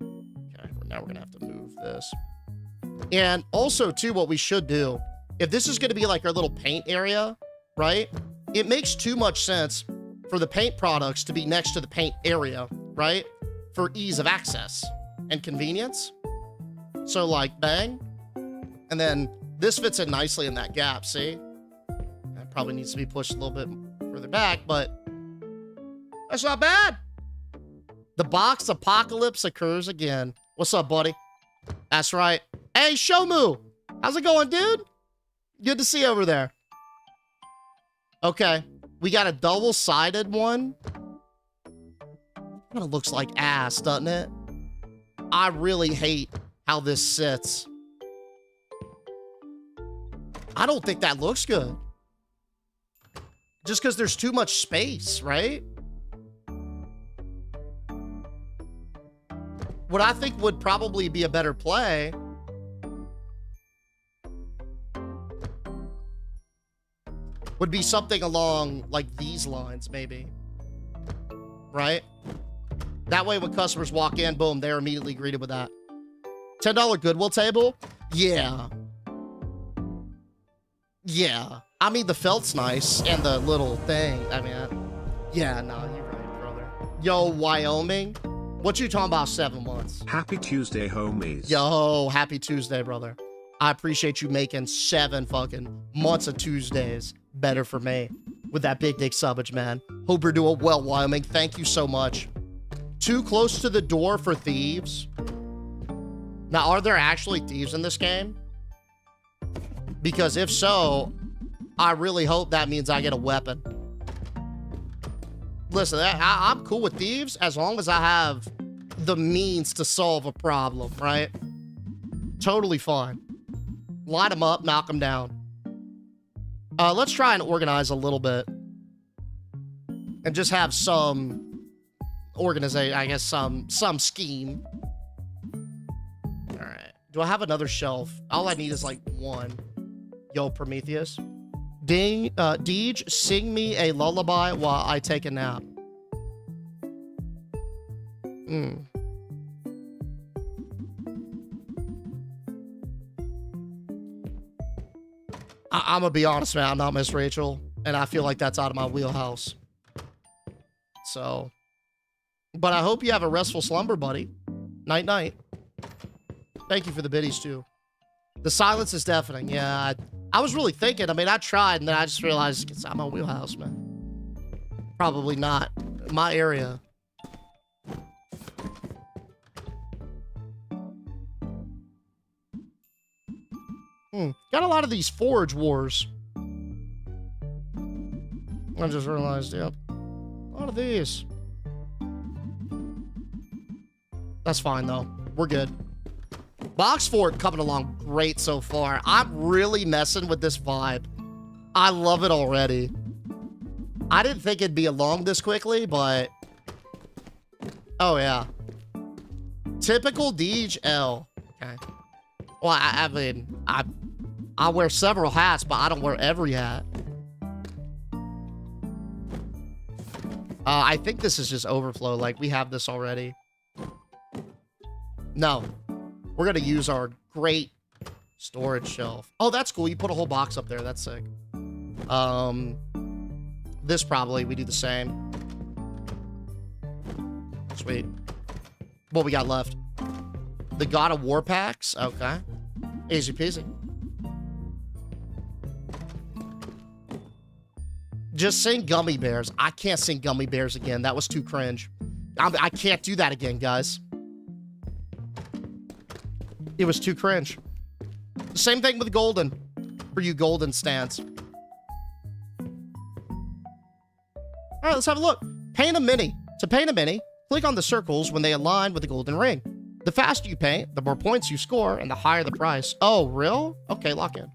Okay, now we're going to have to move this. And also, too, what we should do, if this is going to be like our little paint area, right? It makes too much sense for the paint products to be next to the paint area, right? For ease of access and convenience. So, like, bang. And then this fits in nicely in that gap, see? That probably needs to be pushed a little bit further back, but that's not bad. The box apocalypse occurs again. What's up, buddy? That's right. Hey, Shomu! How's it going, dude? Good to see you over there. Okay. We got a double-sided one. Kind of looks like ass, doesn't it? I really hate how this sits. I don't think that looks good. Just because there's too much space, right? What I think would probably be a better play would be something along like these lines, maybe. Right? That way when customers walk in, boom, they're immediately greeted with that. $10 Goodwill table? Yeah. Yeah. I mean, the felt's nice and the little thing. I mean, yeah, no, you're right, brother. Yo, Wyoming? What you talking about 7 months? Happy Tuesday, homies. Yo, happy Tuesday, brother. I appreciate you making 7 fucking months of Tuesdays better for me with that big dick subbage, man. Hope you're doing well, Wyoming. Thank you so much. Too close to the door for thieves. Now, are there actually thieves in this game? Because if so, I really hope that means I get a weapon. Listen, I'm cool with thieves as long as I have the means to solve a problem, right? Totally fine. Light them up, knock them down. Let's try and organize a little bit. And just have some organization, I guess some scheme. All right. Do I have another shelf? All I need is like one. Yo, Prometheus. Deej, sing me a lullaby while I take a nap. I'm gonna be honest, man. I'm not Miss Rachel, and I feel like that's out of my wheelhouse. So, but I hope you have a restful slumber, buddy. Night, night. Thank you for the biddies, too. The silence is deafening. Yeah, I was really thinking. I mean, I tried, and then I just realized it's out of my wheelhouse, man. Probably not my area. Got a lot of these Forge Wars. I just realized, yep. A lot of these. That's fine, though. We're good. Box Fort coming along great so far. I'm really messing with this vibe. I love it already. I didn't think it'd be along this quickly, but... Oh, yeah. Typical Deej L. Okay. Well, I mean, I wear several hats, but I don't wear every hat. I think this is just overflow. Like, we have this already. No. We're going to use our great storage shelf. Oh, that's cool. You put a whole box up there. That's sick. This probably, we do the same. Sweet. What we got left? The God of War packs? Okay. Easy peasy. Just sing Gummy Bears. I can't sing Gummy Bears again. That was too cringe. I can't do that again, guys. It was too cringe. Same thing with Golden. For you Golden stans. All right, let's have a look. Paint a mini. To paint a mini, click on the circles when they align with the golden ring. The faster you paint, the more points you score, and the higher the price. Oh, real? Okay, lock in.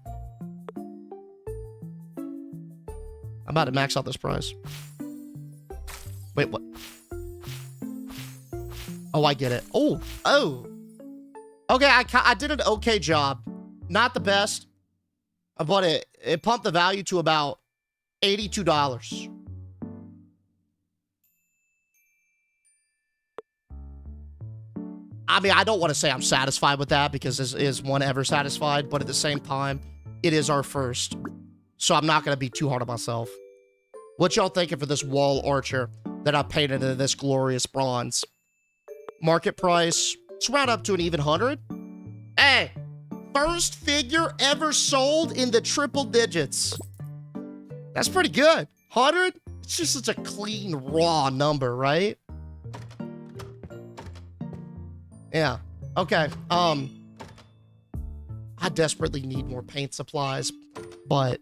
I'm about to max out this price. Wait, what? Oh, I get it. Oh. Okay, I did an okay job. Not the best, but it pumped the value to about $82. I mean, I don't want to say I'm satisfied with that because is one ever satisfied, but at the same time, it is our first. So I'm not going to be too hard on myself. What y'all thinking for this wall archer that I painted in this glorious bronze? Market price, let's round up to an even 100. Hey, first figure ever sold in the triple digits. That's pretty good. 100? It's just such a clean, raw number, right? Yeah. Okay. I desperately need more paint supplies, but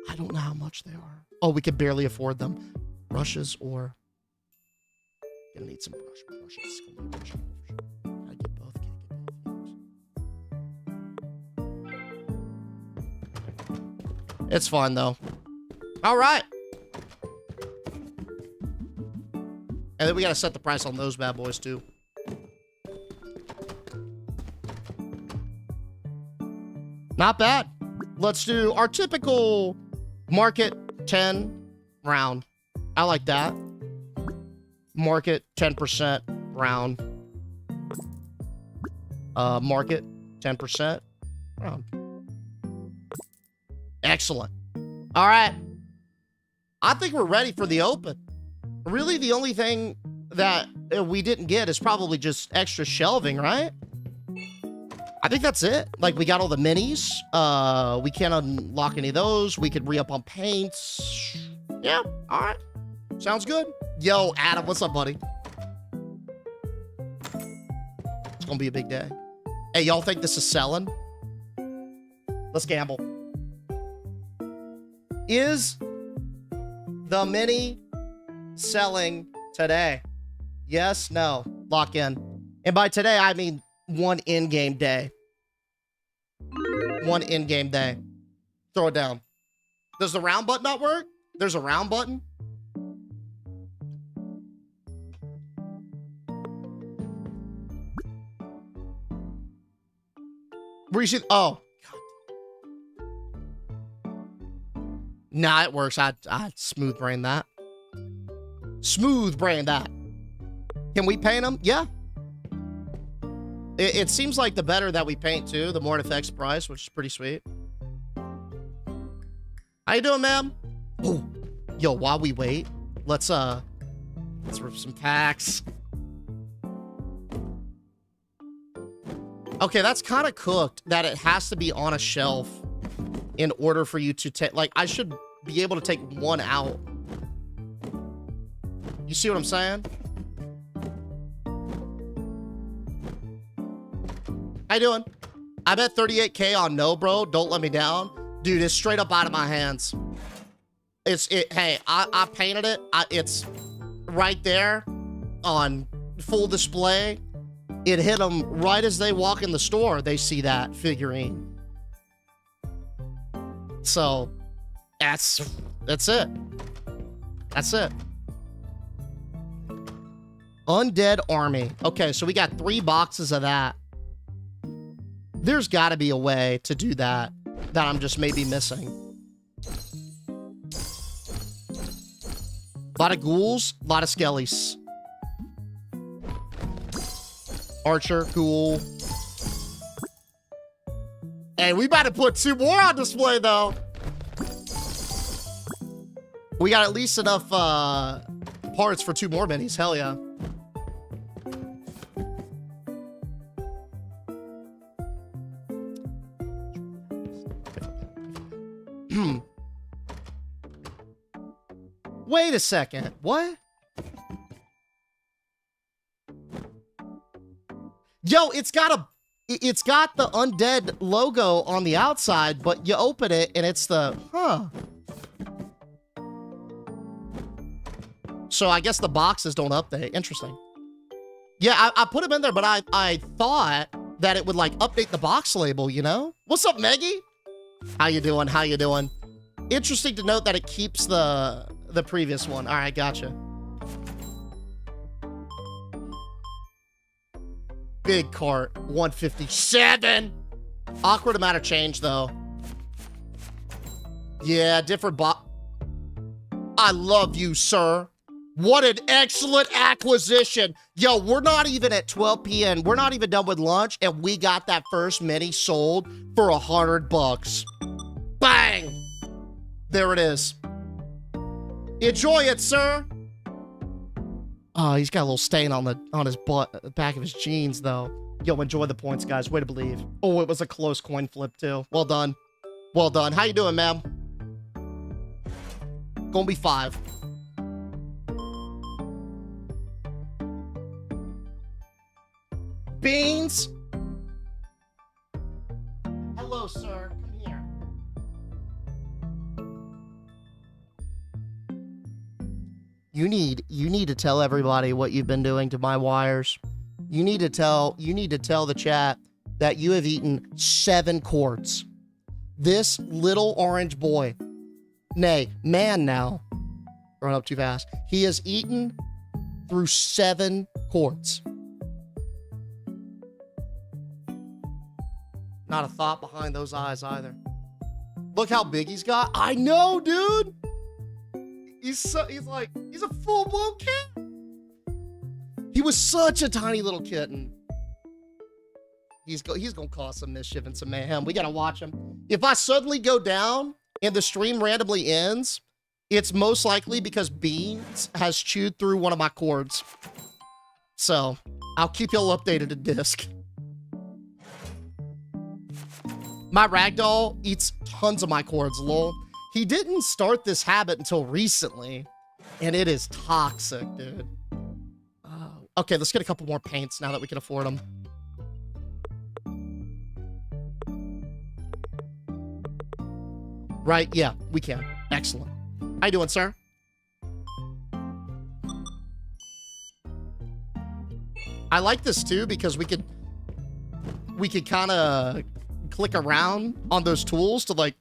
I don't know how much they are. Oh, we could barely afford them. Brushes or... Gonna need some brushes. Gonna need brushes. I get both. Can't get both. It's fine, though. All right. And then we gotta set the price on those bad boys, too. Not bad. Let's do our typical market 10 round. I like that. Market 10% round. Market 10% round. Excellent. All right. I think we're ready for the open. Really, the only thing that we didn't get is probably just extra shelving, right? I think that's it. Like, we got all the minis. We can't unlock any of those. We could re-up on paints. Yeah, all right. Sounds good. Yo, Adam, what's up, buddy? It's gonna be a big day. Hey, y'all think this is selling? Let's gamble. Is the mini selling today? Yes, no. Lock in. And by today, I mean one in-game day. One in-game day. Throw it down. Does the round button not work? There's a round button. Where you see? Oh. Nah, it works. I smooth brain that. Smooth brain that. Can we paint them? Yeah. It seems like the better that we paint too, the more it affects price, which is pretty sweet. How you doing, ma'am? Oh, yo, while we wait, let's rip some packs. Okay, that's kind of cooked that it has to be on a shelf in order for you to take, like, I should be able to take one out. You see what I'm saying? How you doing? I bet 38K on no, bro. Don't let me down. Dude, it's straight up out of my hands. Hey, I painted it. It's right there on full display. It hit them right as they walk in the store. They see that figurine. So that's it. That's it. Undead Army. Okay, so we got 3 boxes of that. There's got to be a way to do that I'm just maybe missing. A lot of ghouls, a lot of skellies. Archer, ghoul. Hey, we about to put 2 more on display, though. We got at least enough parts for 2 more minis. Hell yeah. Wait a second. What? Yo, it's got the undead logo on the outside, but you open it and it's the, So I guess the boxes don't update. Interesting. Yeah, I put them in there, but I thought that it would like update the box label, you know? What's up, Maggie? How you doing? How you doing? Interesting to note that it keeps the previous one. All right, gotcha. Big cart, 157. Awkward amount of change, though. Yeah, different I love you, sir. What an excellent acquisition. Yo, we're not even at 12 p.m. We're not even done with lunch, and we got that first mini sold for $100. Bang! There it is. Enjoy it, sir. Oh, he's got a little stain on his butt, back of his jeans, though. Yo, enjoy the points, guys. Way to believe. Oh, it was a close coin flip, too. Well done. Well done. How you doing, ma'am? Gonna be 5. Beans. Hello, sir. Come here. You need to tell everybody what you've been doing to my wires. You need to tell the chat that you have eaten 7 quarts. This little orange boy, nay, man now, growing up too fast, he has eaten through 7 quarts. Not a thought behind those eyes either. Look how big he's got. I know, dude. He's a full-blown kid. He was such a tiny little kitten. He's gonna cause some mischief and some mayhem. We gotta watch him. If I suddenly go down and the stream randomly ends, it's most likely because Beans has chewed through one of my cords. So I'll keep y'all updated to disc. My ragdoll eats tons of my cords, lol. He didn't start this habit until recently, and it is toxic, dude. Okay, let's get a couple more paints now that we can afford them. Right, yeah, we can. Excellent. How you doing, sir? I like this too because we could kind of click around on those tools to like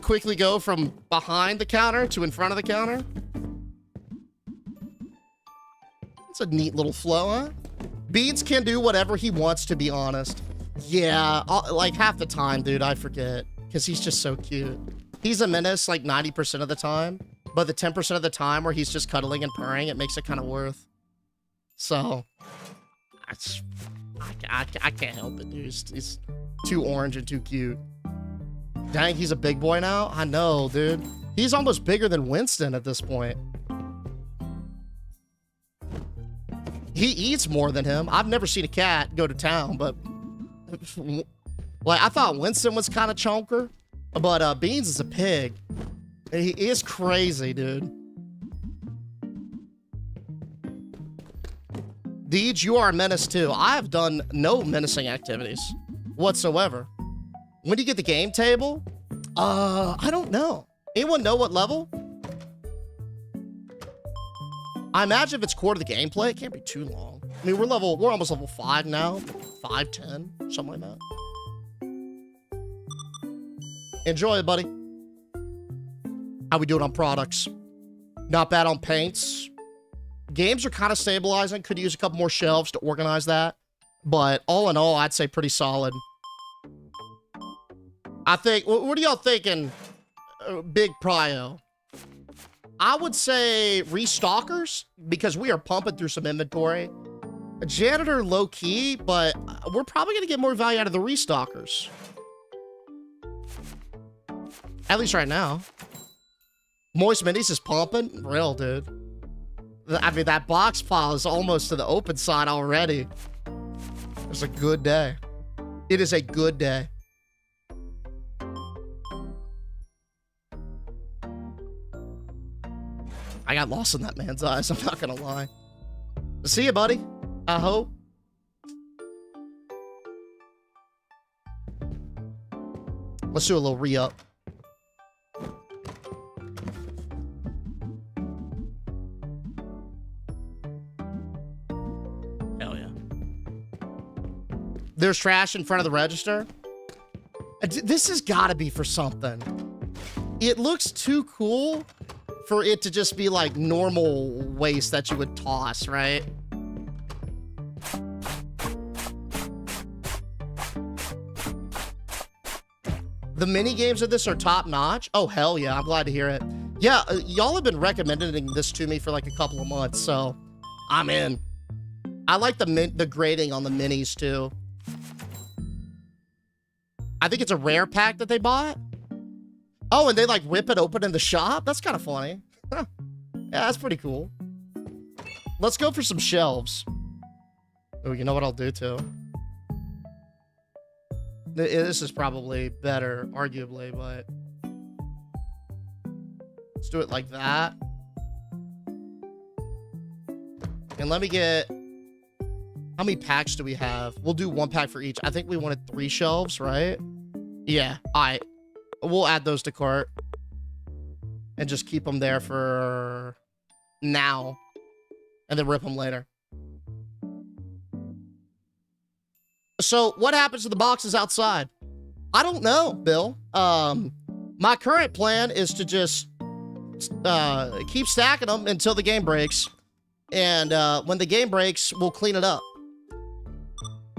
quickly go from behind the counter to in front of the counter. It's a neat little flow, huh? Beans can do whatever he wants, to be honest. Yeah, like half the time, dude, I forget. Because he's just so cute. He's a menace like 90% of the time. But the 10% of the time where he's just cuddling and purring, it makes it kind of worth. So, I can't help it, dude. He's too orange and too cute. Dang, he's a big boy now? I know, dude. He's almost bigger than Winston at this point. He eats more than him. I've never seen a cat go to town, but... like, I thought Winston was kind of chonker, but Beans is a pig. He is crazy, dude. Deej, you are a menace too. I have done no menacing activities whatsoever. When do you get the game table? I don't know. Anyone know what level? I imagine if it's core to the gameplay, it can't be too long. I mean, we're almost level 5 now. 5, 10, something like that. Enjoy it, buddy. How we doing on products? Not bad on paints. Games are kind of stabilizing. Could use a couple more shelves to organize that. But all in all, I'd say pretty solid. I think, what are y'all thinking, Big Prio? I would say restockers, because we are pumping through some inventory. A janitor, low key, but we're probably going to get more value out of the restockers. At least right now. Moist Minis is pumping. Real, dude. I mean, that box file is almost to the open side already. It's a good day. It is a good day. I got lost in that man's eyes, I'm not gonna lie. See you, buddy. I hope. Let's do a little re-up. Hell yeah. There's trash in front of the register. This has got to be for something. It looks too cool for it to just be like normal waste that you would toss, right? The mini games of this are top notch. Oh, hell yeah. I'm glad to hear it. Yeah, y'all have been recommending this to me for like a couple of months, so I'm in. I like the grading on the minis too. I think it's a rare pack that they bought. Oh, and they like whip it open in the shop? That's kind of funny. Huh. Yeah, that's pretty cool. Let's go for some shelves. Oh, you know what I'll do too? This is probably better, arguably, but... let's do it like that. And let me get... how many packs do we have? We'll do 1 pack for each. I think we wanted 3 shelves, right? Yeah, all right. We'll add those to cart. And just keep them there for now and then rip them later. So what happens to the boxes outside? I don't know, Bill. My current plan is to just keep stacking them until the game breaks. And when the game breaks, we'll clean it up.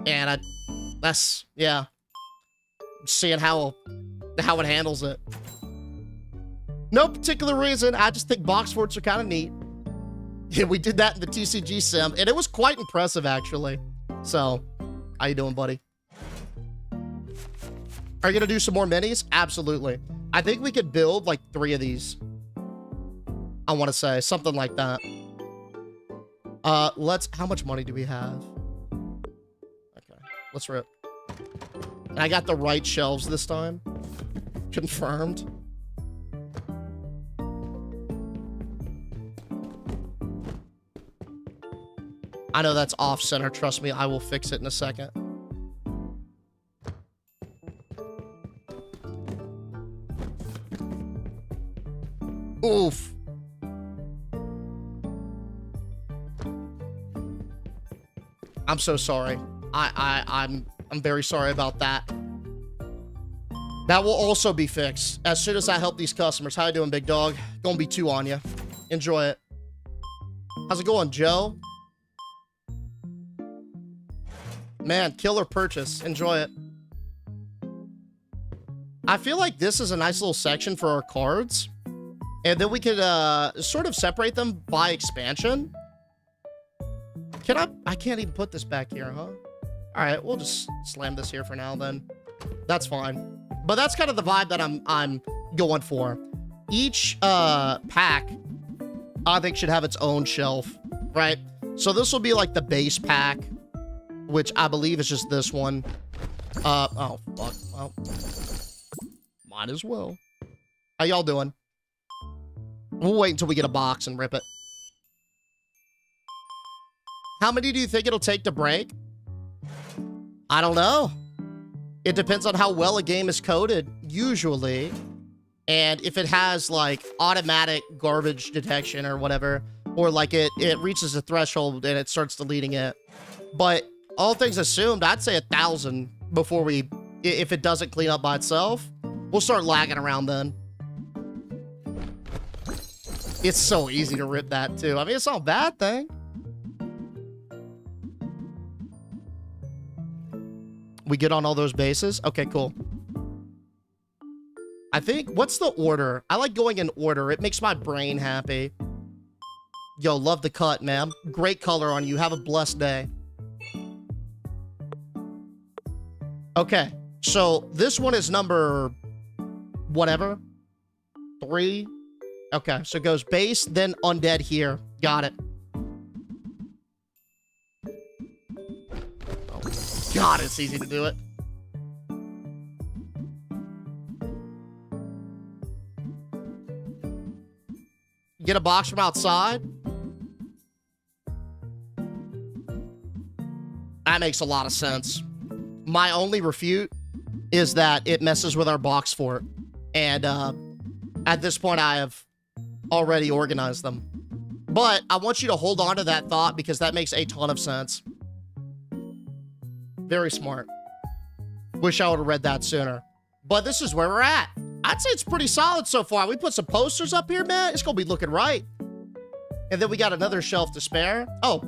And that's, yeah. Seeing how it handles it. No particular reason. I just think box forts are kind of neat. Yeah, we did that in the TCG sim, and it was quite impressive, actually. So, how you doing, buddy? Are you gonna do some more minis? Absolutely. I think we could build like 3 of these. I want to say something like that. How much money do we have? Okay, let's rip. And I got the right shelves this time. Confirmed. I know that's off center. Trust me, I will fix it in a second. Oof. I'm so sorry. I'm very sorry about that. That will also be fixed as soon as I help these customers. How you doing, big dog? Gonna be 2 on you. Enjoy it. How's it going, Joe? Man, killer purchase. Enjoy it. I feel like this is a nice little section for our cards. And then we could sort of separate them by expansion. I can't even put this back here, huh? All right, we'll just slam this here for now then. That's fine. But that's kind of the vibe that I'm going for. Each pack, I think, should have its own shelf, right? So this will be like the base pack, which I believe is just this one. Oh, fuck. Well, might as well. How y'all doing? We'll wait until we get a box and rip it. How many do you think it'll take to break? I don't know. It depends on how well a game is coded, usually. And if it has, like, automatic garbage detection or whatever, or, like, it reaches a threshold and it starts deleting it. But all things assumed, I'd say 1,000 before if it doesn't clean up by itself, we'll start lagging around then. It's so easy to rip that, too. I mean, it's not a bad thing. We get on all those bases? Okay, cool. I think, what's the order? I like going in order. It makes my brain happy. Yo, love the cut, man. Great color on you. Have a blessed day. Okay, so this one is number whatever. 3. Okay, so it goes base, then undead here. Got it. Oh, God, it's easy to do it. Get a box from outside. That makes a lot of sense. My only refute is that it messes with our box fort. And at this point, I have already organized them. But I want you to hold on to that thought because that makes a ton of sense. Very smart. Wish I would have read that sooner. But this is where we're at. I'd say it's pretty solid so far. We put some posters up here, man. It's going to be looking right. And then we got another shelf to spare. Oh,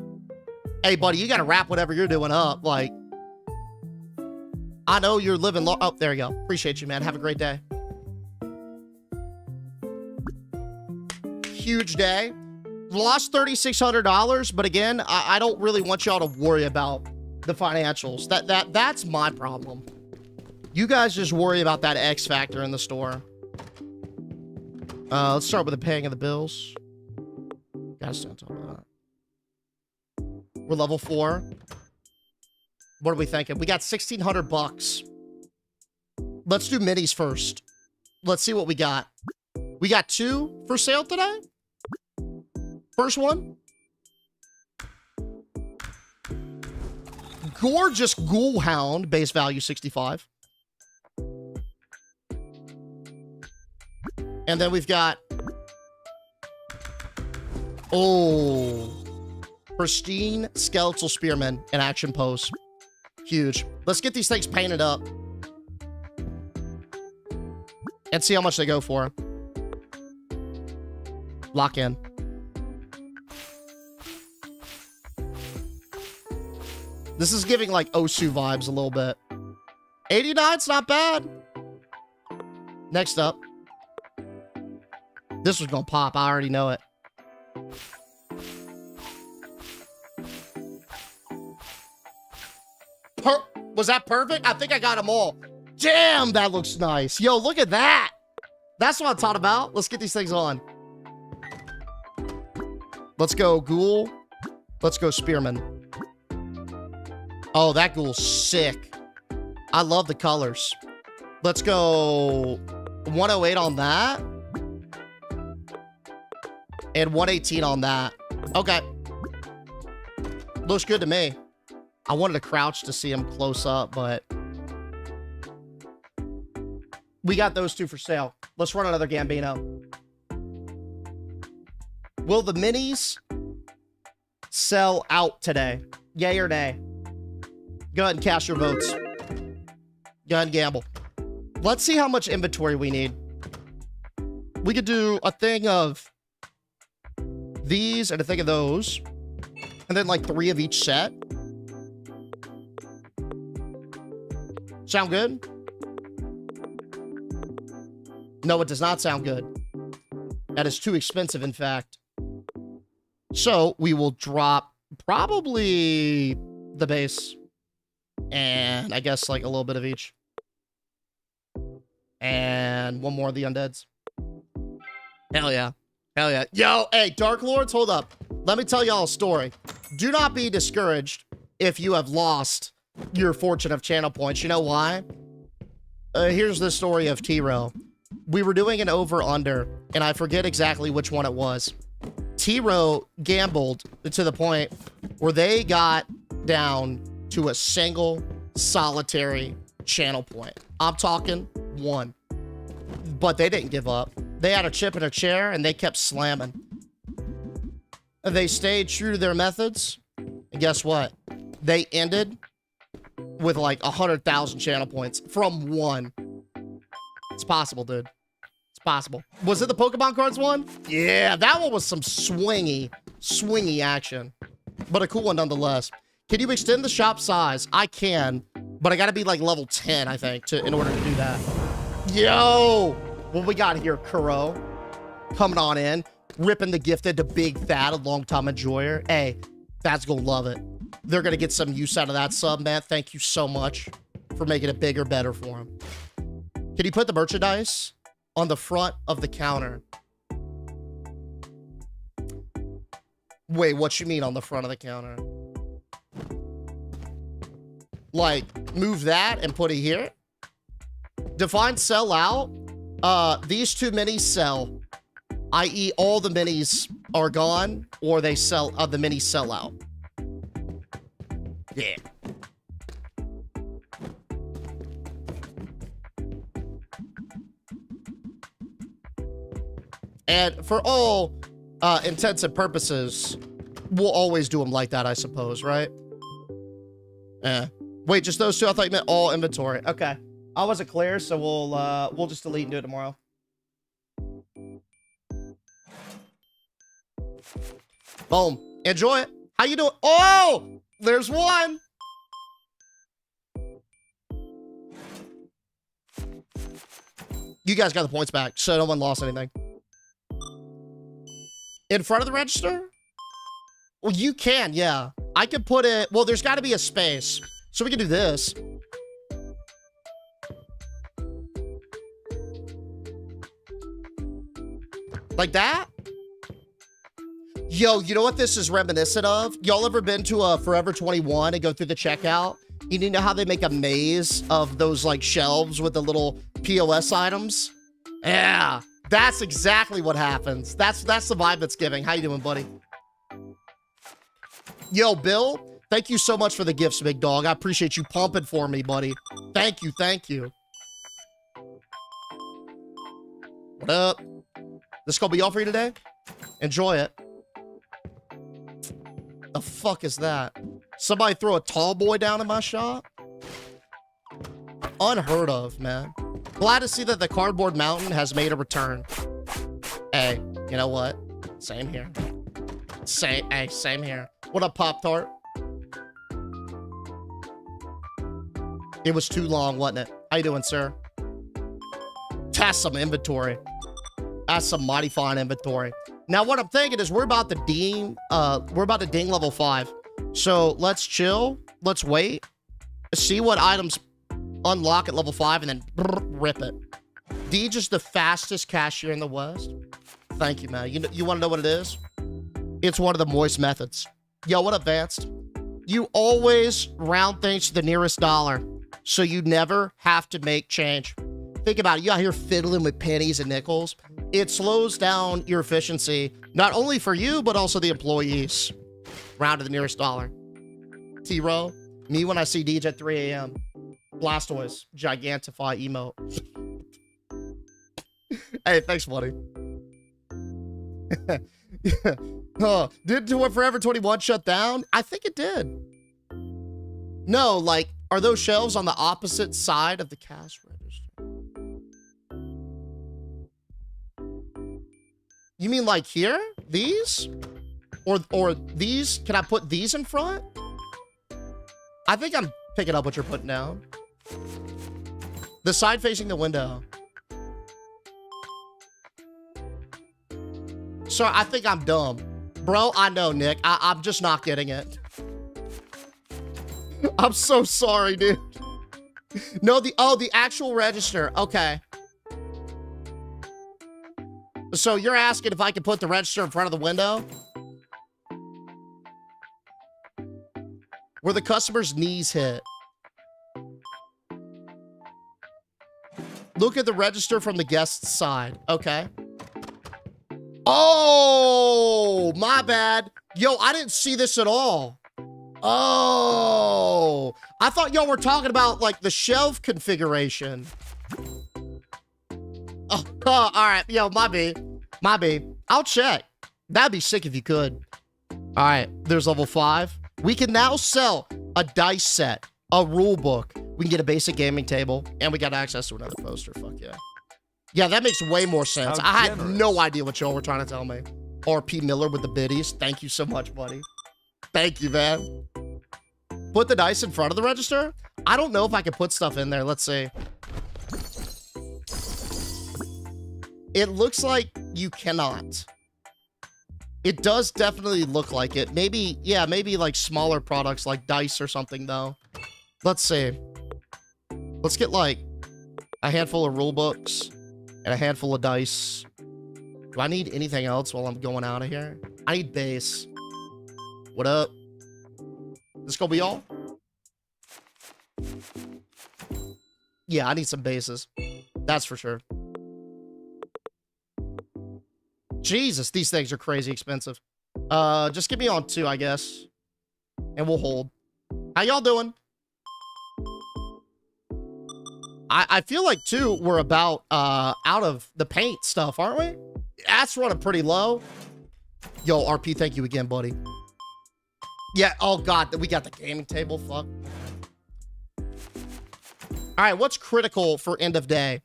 hey, buddy, you got to wrap whatever you're doing up. Like, I know you're living long. Oh, there you go. Appreciate you, man. Have a great day. Huge day. Lost $3,600, but again, I don't really want y'all to worry about the financials. That's my problem. You guys just worry about that X factor in the store. Let's start with the paying of the bills. Gotta stay on top of that. We're level 4. What are we thinking? We got 1,600 bucks. Let's do minis first. Let's see what we got. We got 2 for sale today. First one. Gorgeous Ghoul Hound, base value 65. And then we've got Oh. Pristine skeletal spearman in action pose. Huge. Let's get these things painted up. And see how much they go for. Lock in. This is giving like Osu vibes a little bit. 89's not bad. Next up. This was gonna pop. I already know it. Was that perfect? I think I got them all. Damn, that looks nice. Yo, look at that. That's what I'm talking about. Let's get these things on. Let's go ghoul. Let's go spearman. Oh, that ghoul's sick. I love the colors. Let's go 108 on that. And 118 on that. Okay. Looks good to me. I wanted to crouch to see him close up, but we got those two for sale. Let's run another Gambino. Will the minis sell out today? Yay or nay? Go ahead and cast your votes. Go ahead and gamble. Let's see how much inventory we need. We could do a thing of these and a thing of those. And then like 3 of each set. Sound good? No, it does not sound good. That is too expensive, in fact. So we will drop probably the base. And I guess like a little bit of each. And one more of the undeads. Hell yeah. Hell yeah. Yo, hey, Dark Lords, hold up. Let me tell y'all a story. Do not be discouraged if you have lost your fortune of channel points. You know why? Here's the story of T-Row. We were doing an over-under, and I forget exactly which one it was. T-Row gambled to the point where they got down to a single solitary channel point. I'm talking 1. But they didn't give up. They had a chip in a chair, and they kept slamming. And they stayed true to their methods. And guess what? They ended with like 100,000 channel points from 1. It's possible, dude. It's possible. Was it the Pokemon cards one? Yeah, that one was some swingy action. But a cool one nonetheless. Can you extend the shop size? I can, but I gotta be like level 10, I think, in order to do that. Yo! What we got here, Kuro? Coming on in. Ripping the gifted to Big Fat, a long-time enjoyer. Hey, Fat's gonna love it. They're gonna get some use out of that sub, man. Thank you so much for making it bigger, better for him. Can you put the merchandise on the front of the counter? Wait, what you mean on the front of the counter? Like, move that and put it here? Define sell out. These 2 minis sell, i.e. all the minis are gone, or they sell, the minis sell out. Yeah. And for all intents and purposes, we'll always do them like that, I suppose, right? Wait, just those 2? I thought you meant all inventory. Okay. I wasn't clear, so we'll just delete and do it tomorrow. Boom. Enjoy it. How you doing? Oh! There's one! You guys got the points back, so no one lost anything. In front of the register? Well, you can, yeah. I could put it... Well, there's got to be a space. So we can do this. Like that? Yo, you know what this is reminiscent of? Y'all ever been to a Forever 21 and go through the checkout? You know how they make a maze of those like shelves with the little POS items? Yeah, that's exactly what happens. That's the vibe it's giving. How you doing, buddy? Yo, Bill, thank you so much for the gifts, big dog. I appreciate you pumping for me, buddy. Thank you, thank you. What up? This gonna be all for you today? Enjoy it. The fuck is that? Somebody throw a tall boy down in my shop? Unheard of, man. Glad to see that the Cardboard Mountain has made a return. Hey, you know what? Same here. Same here. What up, Pop-Tart? It was too long, wasn't it? How you doing, sir? That's some inventory. That's some mighty fine inventory. Now, what I'm thinking is we're about to ding level 5. So let's chill. Let's wait. See what items unlock at level 5 and then rip it. D just the fastest cashier in the West. Thank you, man. You want to know what it is? It's one of the moist methods. Yo, what up, Advanced? You always round things to the nearest dollar, so you never have to make change. Think about it. You out here fiddling with pennies and nickels. It slows down your efficiency, not only for you, but also the employees. Round to the nearest dollar. T-Row, me when I see DJ at 3 a.m. Blastoise, Gigantify emote. Hey, thanks, buddy. Did Forever 21 shut down? I think it did. No, like, are those shelves on the opposite side of the cash register? You mean like here? These? Or these? Can I put these in front? I think I'm picking up what you're putting down. The side facing the window. So I think I'm dumb. Bro, I know, Nick. I'm just not getting it. I'm so sorry, dude. No, the actual register. Okay. So you're asking if I can put the register in front of the window? Where the customer's knees hit. Look at the register from the guest's side. Okay. Oh, my bad. Yo, I didn't see this at all. Oh, I thought y'all were talking about like the shelf configuration. Oh, all right. Yo, my B. I'll check. That'd be sick if you could. All right. There's level 5. We can now sell a dice set, a rule book. We can get a basic gaming table, and we got access to another poster. Fuck yeah. Yeah, that makes way more sense. I had no idea what y'all were trying to tell me. RP Miller with the biddies. Thank you so much, buddy. Thank you, man. Put the dice in front of the register? I don't know if I can put stuff in there. Let's see. It looks like you cannot. It does definitely look like it. Maybe, yeah, maybe like smaller products like dice or something, though. Let's see. Let's get like a handful of rule books and a handful of dice. Do I need anything else while I'm going out of here? I need base. What up? This gonna be all? Yeah, I need some bases. That's for sure. Jesus, these things are crazy expensive. Just get me on 2, I guess. And we'll hold. How y'all doing? I feel like, too, we're about out of the paint stuff, aren't we? That's running pretty low. Yo, RP, thank you again, buddy. Yeah, oh god, we got the gaming table, fuck. All right, what's critical for end of day?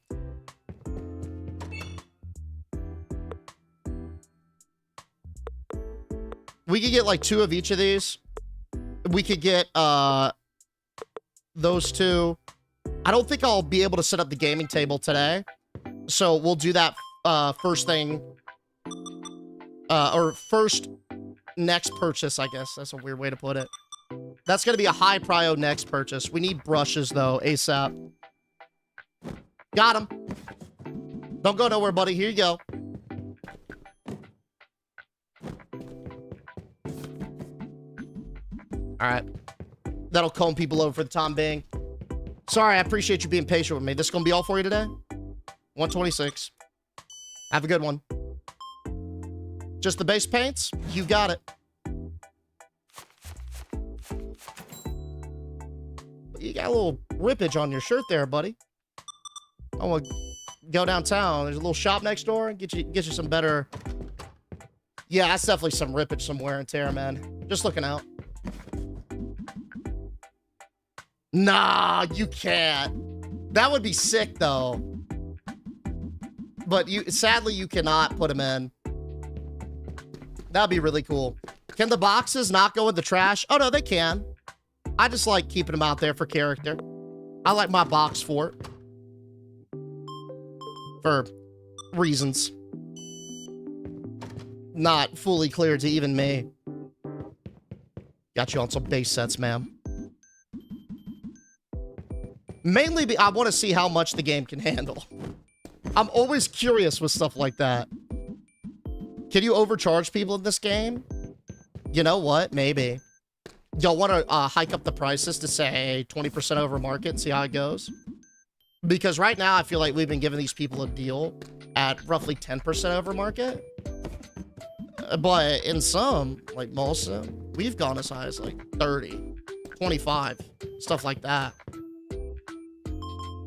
We could get like 2 of each of these. We could get those 2. I don't think I'll be able to set up the gaming table today. So we'll do that first thing. Or first next purchase, I guess. That's a weird way to put it. That's going to be a high prio next purchase. We need brushes, though, ASAP. Got him. Don't go nowhere, buddy. Here you go. All right. That'll comb people over for the time being. Sorry, I appreciate you being patient with me. This is going to be all for you today? 126. Have a good one. Just the base paints? You got it. You got a little rippage on your shirt there, buddy. I want to go downtown. There's a little shop next door. Get you some better Yeah, that's definitely some rippage, some wear and tear, man. Just looking out. Nah, you can't. That would be sick, though. But sadly, you cannot put them in. That'd be really cool. Can the boxes not go in the trash? Oh, no, they can. I just like keeping them out there for character. I like my box fort. For reasons not fully clear to even me. Got you on some base sets, ma'am. Mainly, I want to see how much the game can handle. I'm always curious with stuff like that. Can you overcharge people in this game? You know what? Maybe. Y'all want to hike up the prices to, say, 20% over market and see how it goes? Because right now, I feel like we've been giving these people a deal at roughly 10% over market. But in some, like most of them, we've gone as high as like 30, 25, stuff like that.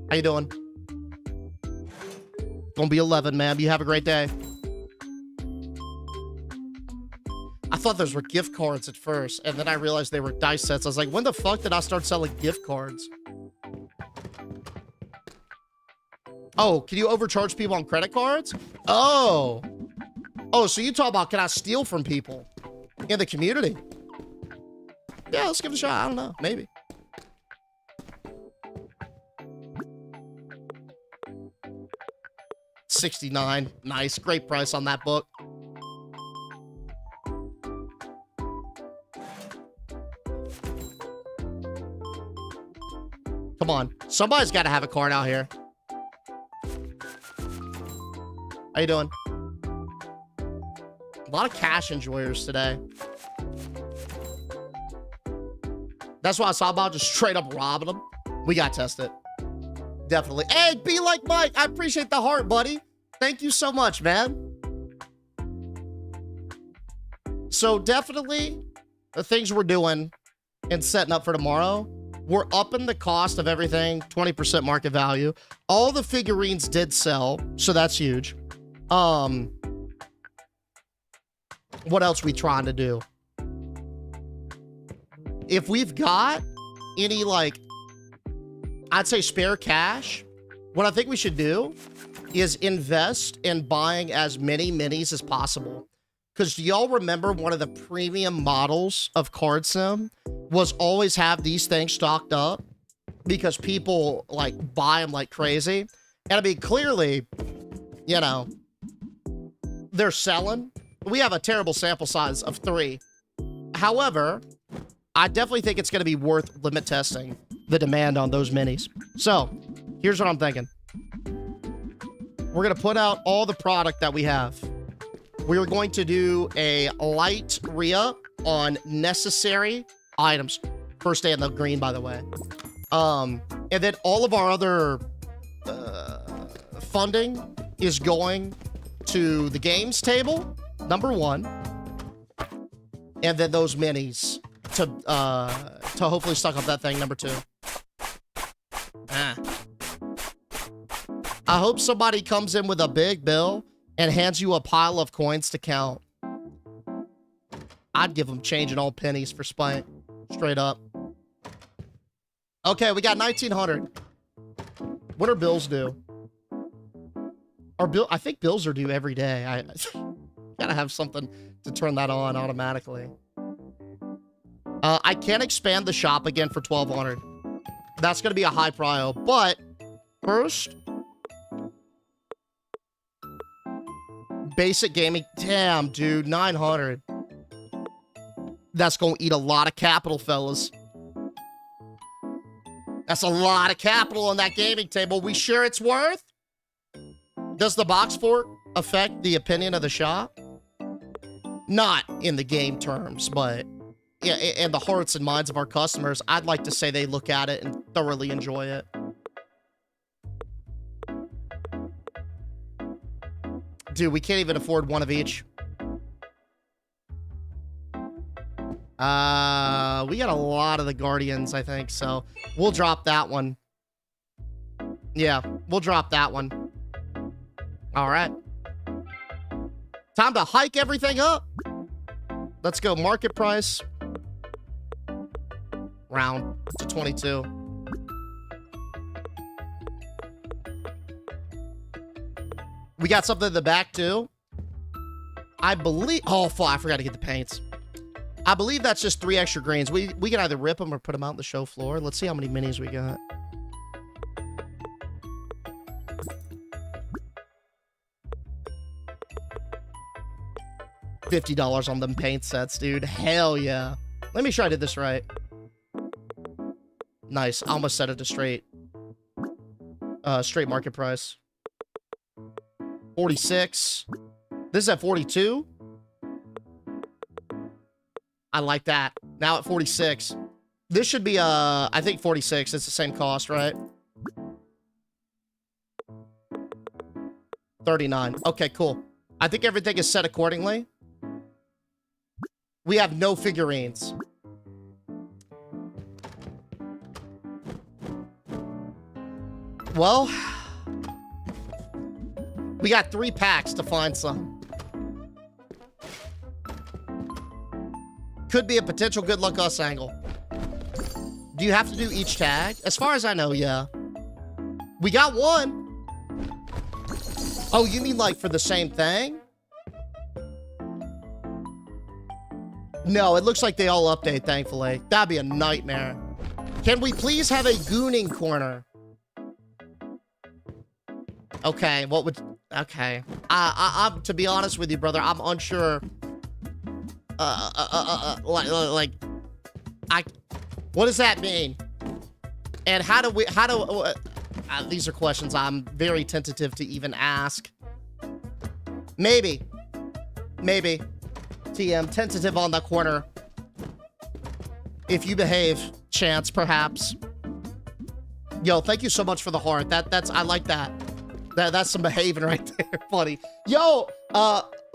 How you doing? Gonna be 11, man. You have a great day. I thought those were gift cards at first, and then I realized they were dice sets. I was like, when the fuck did I start selling gift cards? Oh, can you overcharge people on credit cards? Oh. Oh, so you talk about, can I steal from people in the community? Yeah, let's give it a shot. I don't know. Maybe. $69. Nice. Great price on that book. Come on. Somebody's got to have a card out here. How you doing? A lot of cash enjoyers today. That's why I saw about just straight up robbing them. We got tested. Definitely. Hey, be like Mike. I appreciate the heart, buddy. Thank you so much, man. So definitely the things we're doing and setting up for tomorrow, we're upping the cost of everything, 20% market value. All the figurines did sell, so that's huge. What else we trying to do? If we've got any, like, I'd say spare cash, what I think we should do is invest in buying as many minis as possible. Because do y'all remember one of the premium models of Card Sim was always have these things stocked up because people, like, buy them like crazy? And I mean, clearly, you know, they're selling. We have a terrible sample size of 3. However, I definitely think it's going to be worth limit testing the demand on those minis. So, here's what I'm thinking. We're going to put out all the product that we have. We're going to do a light re-up on necessary items. First day in the green, by the way. And then all of our other funding is going to the games table, number 1. And then those minis to hopefully stock up that thing, number 2. I hope somebody comes in with a big bill and hands you a pile of coins to count. I'd give them change in all pennies for spite. Straight up. Okay, we got 1900. What are bills due? I think bills are due every day. I gotta have something to turn that on automatically. I can expand the shop again for 1200. That's gonna be a high prio, but first, basic gaming. Damn, dude, 900. That's gonna eat a lot of capital, fellas. That's a lot of capital on that gaming table. We sure it's worth? Does the box fort affect the opinion of the shop? Not in the game terms, but yeah, in the hearts and minds of our customers, I'd like to say they look at it and thoroughly enjoy it. Dude, we can't even afford one of each. We got a lot of the Guardians, I think, so we'll drop that one. Yeah, we'll drop that one. All right. Time to hike everything up. Let's go market price. Round to 22. We got something in the back too. I believe, oh fuck, I forgot to get the paints. I believe that's just 3 extra greens. We can either rip them or put them out on the show floor. Let's see how many minis we got. $50 on them paint sets, dude. Hell yeah. Let me sure I did this right. Nice. I almost set it to straight market price. 46. This is at 42. I like that. Now at 46. This should be, I think 46. It's the same cost, right? 39. Okay, cool. I think everything is set accordingly. We have no figurines. Well, we got 3 packs to find some. Could be a potential good luck us angle. Do you have to do each tag? As far as I know, yeah. We got 1. Oh, you mean like for the same thing? No, it looks like they all update, thankfully. That'd be a nightmare. Can we please have a gooning corner? Okay, what would... Okay. I'm to be honest with you, brother, I'm unsure. What does that mean? And how do these are questions I'm very tentative to even ask. Maybe. TM, tentative on the corner. If you behave, chance, perhaps. Yo, thank you so much for the heart. I like that. That's some behaving right there, buddy. Yo,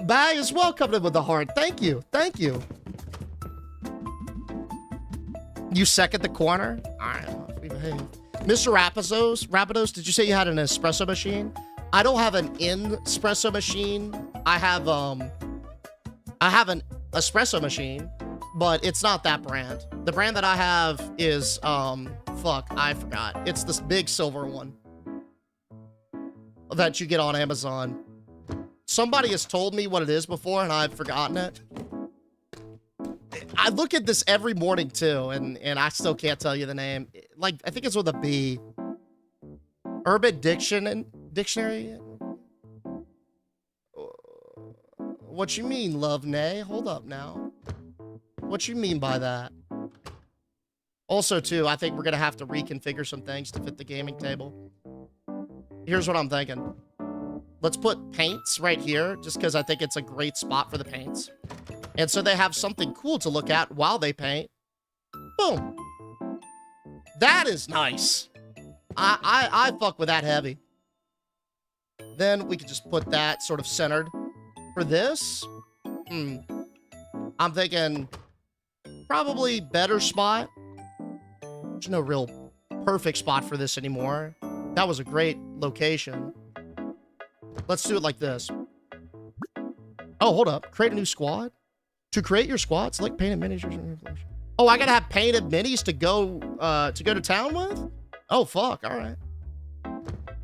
Bag is welcome with the heart. Thank you. You second the corner? All right, we behave. Mr. Rapidos, did you say you had an espresso machine? I don't have an espresso machine. I have an espresso machine, but it's not that brand. The brand that I have is, fuck, I forgot. It's this big silver one that you get on Amazon. Somebody has told me what it is before, and I've forgotten it. I look at this every morning, too, and I still can't tell you the name. Like, I think it's with a B. Urban Dictionary? What you mean, Love Nay? Hold up now. What you mean by that? Also, too, I think we're going to have to reconfigure some things to fit the gaming table. Here's what I'm thinking. Let's put paints right here, just because I think it's a great spot for the paints. And so they have something cool to look at while they paint. Boom. That is nice. I fuck with that heavy. Then we could just put that sort of centered. For this, I'm thinking probably better spot. There's no real perfect spot for this anymore. That was a great location. Let's do it like this. Oh, hold up. Create a new squad. To create your squad, select painted minis. Oh, I gotta have painted minis to go to town with? Oh, fuck. All right.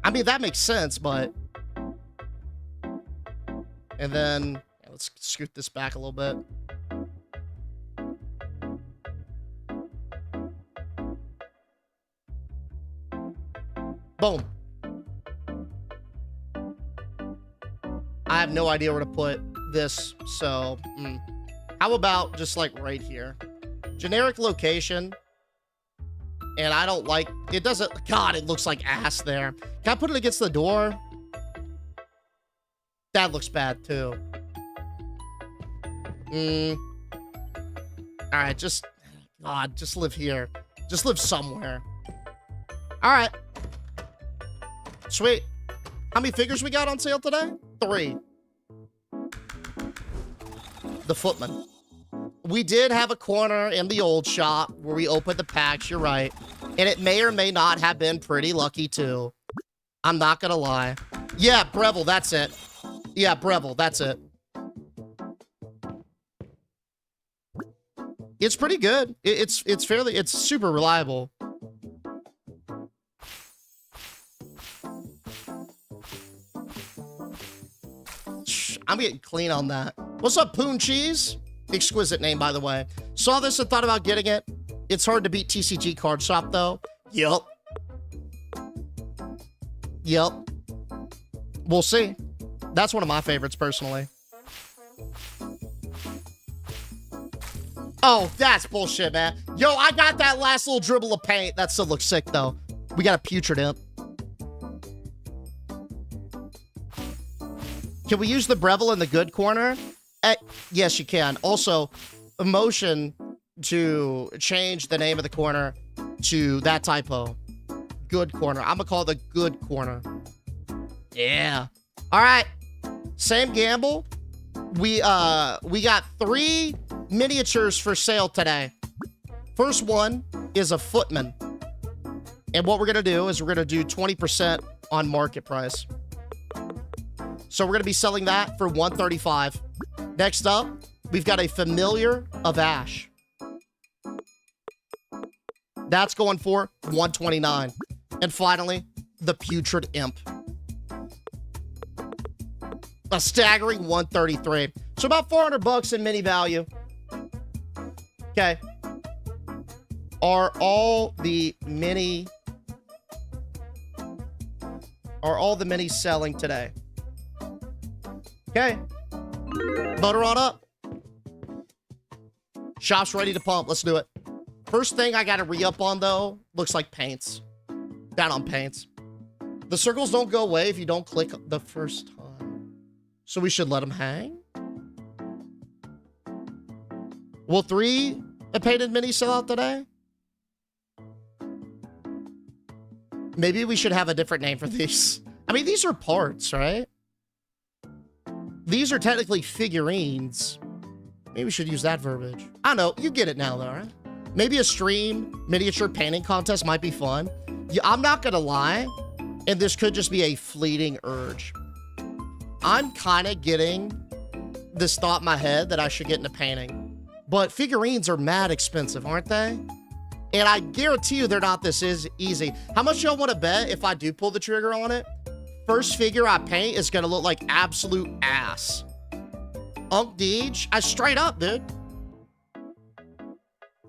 I mean, that makes sense, but... And then, let's scoot this back a little bit. Boom. I have no idea where to put this, so... How about just like right here? Generic location. And I don't like... It doesn't... God, it looks like ass there. Can I put it against the door? That looks bad, too. Alright, just... God, just live here. Just live somewhere. Alright. Sweet. How many figures we got on sale today? 3. The Footman. We did have a corner in the old shop where we opened the packs, you're right. And it may or may not have been pretty lucky, too. I'm not gonna lie. Yeah, Breville, that's it. Yeah, Breville, that's it. It's pretty good. It's super reliable. I'm getting clean on that. What's up, Poon Cheese? Exquisite name, by the way. Saw this and thought about getting it. It's hard to beat TCG Card Shop, though. Yup. Yup. We'll see. That's one of my favorites, personally. Oh, that's bullshit, man. Yo, I got that last little dribble of paint. That still looks sick, though. We got a Putrid Imp. Can we use the Breville in the good corner? Yes, you can. Also, a motion to change the name of the corner to that typo. Good corner. I'm gonna call it the good corner. Yeah. All right. Same gamble. We got 3 miniatures for sale today. First one is a footman. And what we're gonna do is we're gonna do 20% on market price. So we're going to be selling that for $135. Next up, we've got a familiar of Ash. That's going for $129. And finally, the Putrid Imp. A staggering $133. So about $400 in mini value. Okay. Are all the minis selling today? Okay. Motor on up. Shop's ready to pump. Let's do it. First thing I got to re-up on, though, looks like paints. Down on paints. The circles don't go away if you don't click the first time. So we should let them hang. Will 3 painted minis sell out today? Maybe we should have a different name for these. I mean, these are parts, right? These are technically figurines. Maybe we should use that verbiage. I don't know. You get it now, though, right? Maybe a stream miniature painting contest might be fun. Yeah, I'm not going to lie, and this could just be a fleeting urge. I'm kind of getting this thought in my head that I should get into painting. But figurines are mad expensive, aren't they? And I guarantee you they're not this easy. How much y'all want to bet if I do pull the trigger on it? First figure I paint is going to look like absolute ass. Unk Deej, I straight up, dude.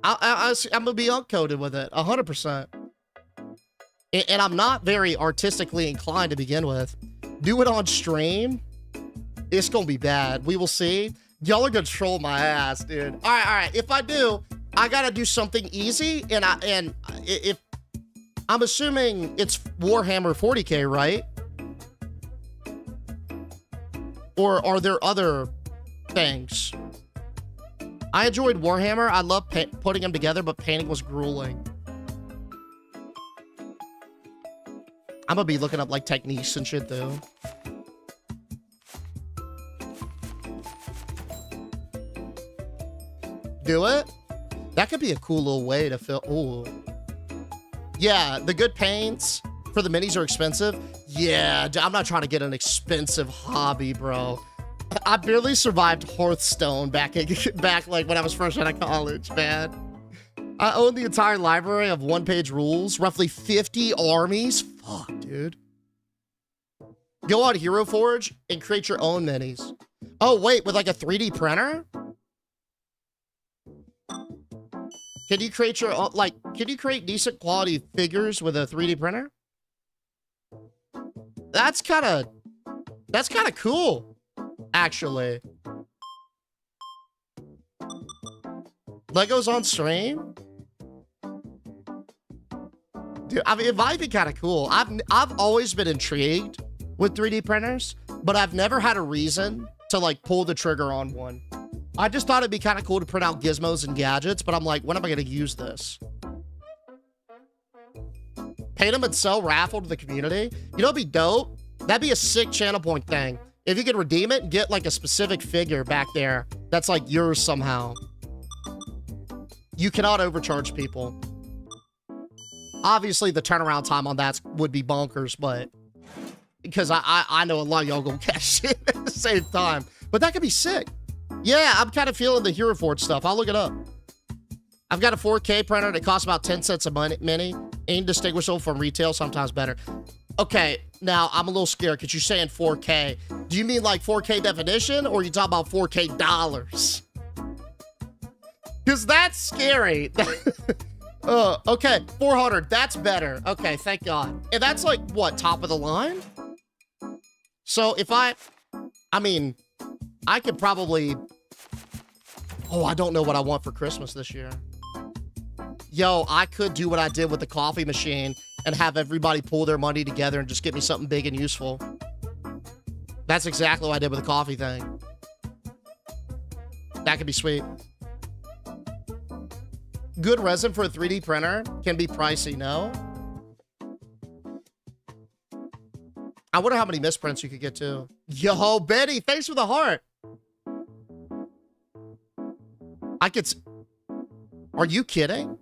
I'm going to be unk-coded with it, 100%. And I'm not very artistically inclined to begin with. Do it on stream, it's going to be bad. We will see. Y'all are going to troll my ass, dude. All right. If I do, I got to do something easy. And if I'm assuming it's Warhammer 40K, right? Or are there other things? I enjoyed Warhammer. I love putting them together, but painting was grueling. I'm gonna be looking up like techniques and shit though. Do it? That could be a cool little way to fill. Ooh. Yeah, the good paints for the minis are expensive. Yeah, I'm not trying to get an expensive hobby, bro. I barely survived Hearthstone back like when I was first out of college, man. I own the entire library of one-page rules, roughly 50 armies. Fuck, dude. Go on Hero Forge and create your own minis. Oh, wait, with like a 3D printer? Can you create your own, like, can you create decent quality figures with a 3D printer? That's kind of cool, actually. Legos on stream? Dude, I mean, it might be kind of cool. I've always been intrigued with 3D printers, but I've never had a reason to like pull the trigger on one. I just thought it'd be kind of cool to print out gizmos and gadgets, but I'm like, when am I going to use this? Paint them and sell raffle to the community? You know what'd be dope? That'd be a sick channel point thing. If you could redeem it and get like a specific figure back there that's like yours somehow. You cannot overcharge people. Obviously, the turnaround time on that would be bonkers, but because I know a lot of y'all gonna cash it at the same time. But that could be sick. Yeah, I'm kind of feeling the Hero Forge stuff. I'll look it up. I've got a 4K printer that costs about 10 cents a mini. Indistinguishable from retail, sometimes better. Okay, now I'm a little scared because you're saying 4K. Do you mean like 4K definition or are you talking about 4K dollars? Because that's scary. Okay, 400, that's better. Okay, thank God. And that's like, what, top of the line? So if I mean, I could probably, I don't know what I want for Christmas this year. Yo, I could do what I did with the coffee machine and have everybody pull their money together and just get me something big and useful. That's exactly what I did with the coffee thing. That could be sweet. Good resin for a 3D printer can be pricey, no? I wonder how many misprints you could get to. Yo, Betty, thanks for the heart. Are you kidding?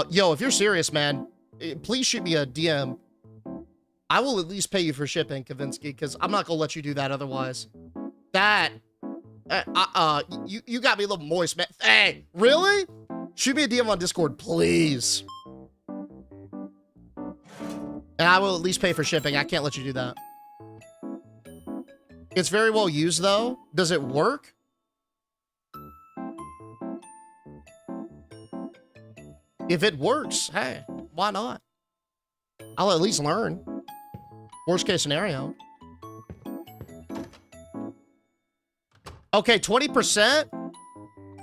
Yo, if you're serious, man, please shoot me a DM. I will at least pay you for shipping, Kavinsky, because I'm not gonna let you do that otherwise. That, you got me a little moist, man. Hey, really? Shoot me a DM on Discord, please. And I will at least pay for shipping. I can't let you do that. It's very well used, though. Does it work? If it works, hey, why not? I'll at least learn. Worst case scenario. Okay, 20%.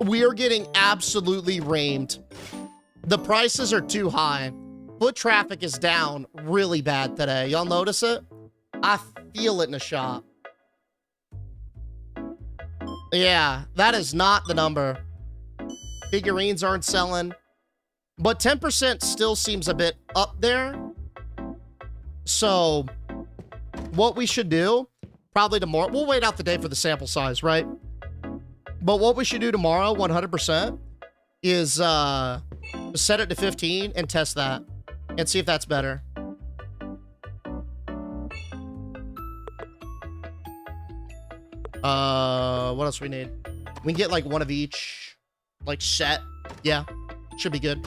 We are getting absolutely reamed. The prices are too high. Foot traffic is down really bad today. Y'all notice it? I feel it in the shop. Yeah, that is not the number. Figurines aren't selling. But 10% still seems a bit up there. So, what we should do, probably tomorrow, we'll wait out the day for the sample size, right? But what we should do tomorrow, 100%, is set it to 15 and test that. And see if that's better. What else we need? We can get like one of each, like set. Yeah, should be good.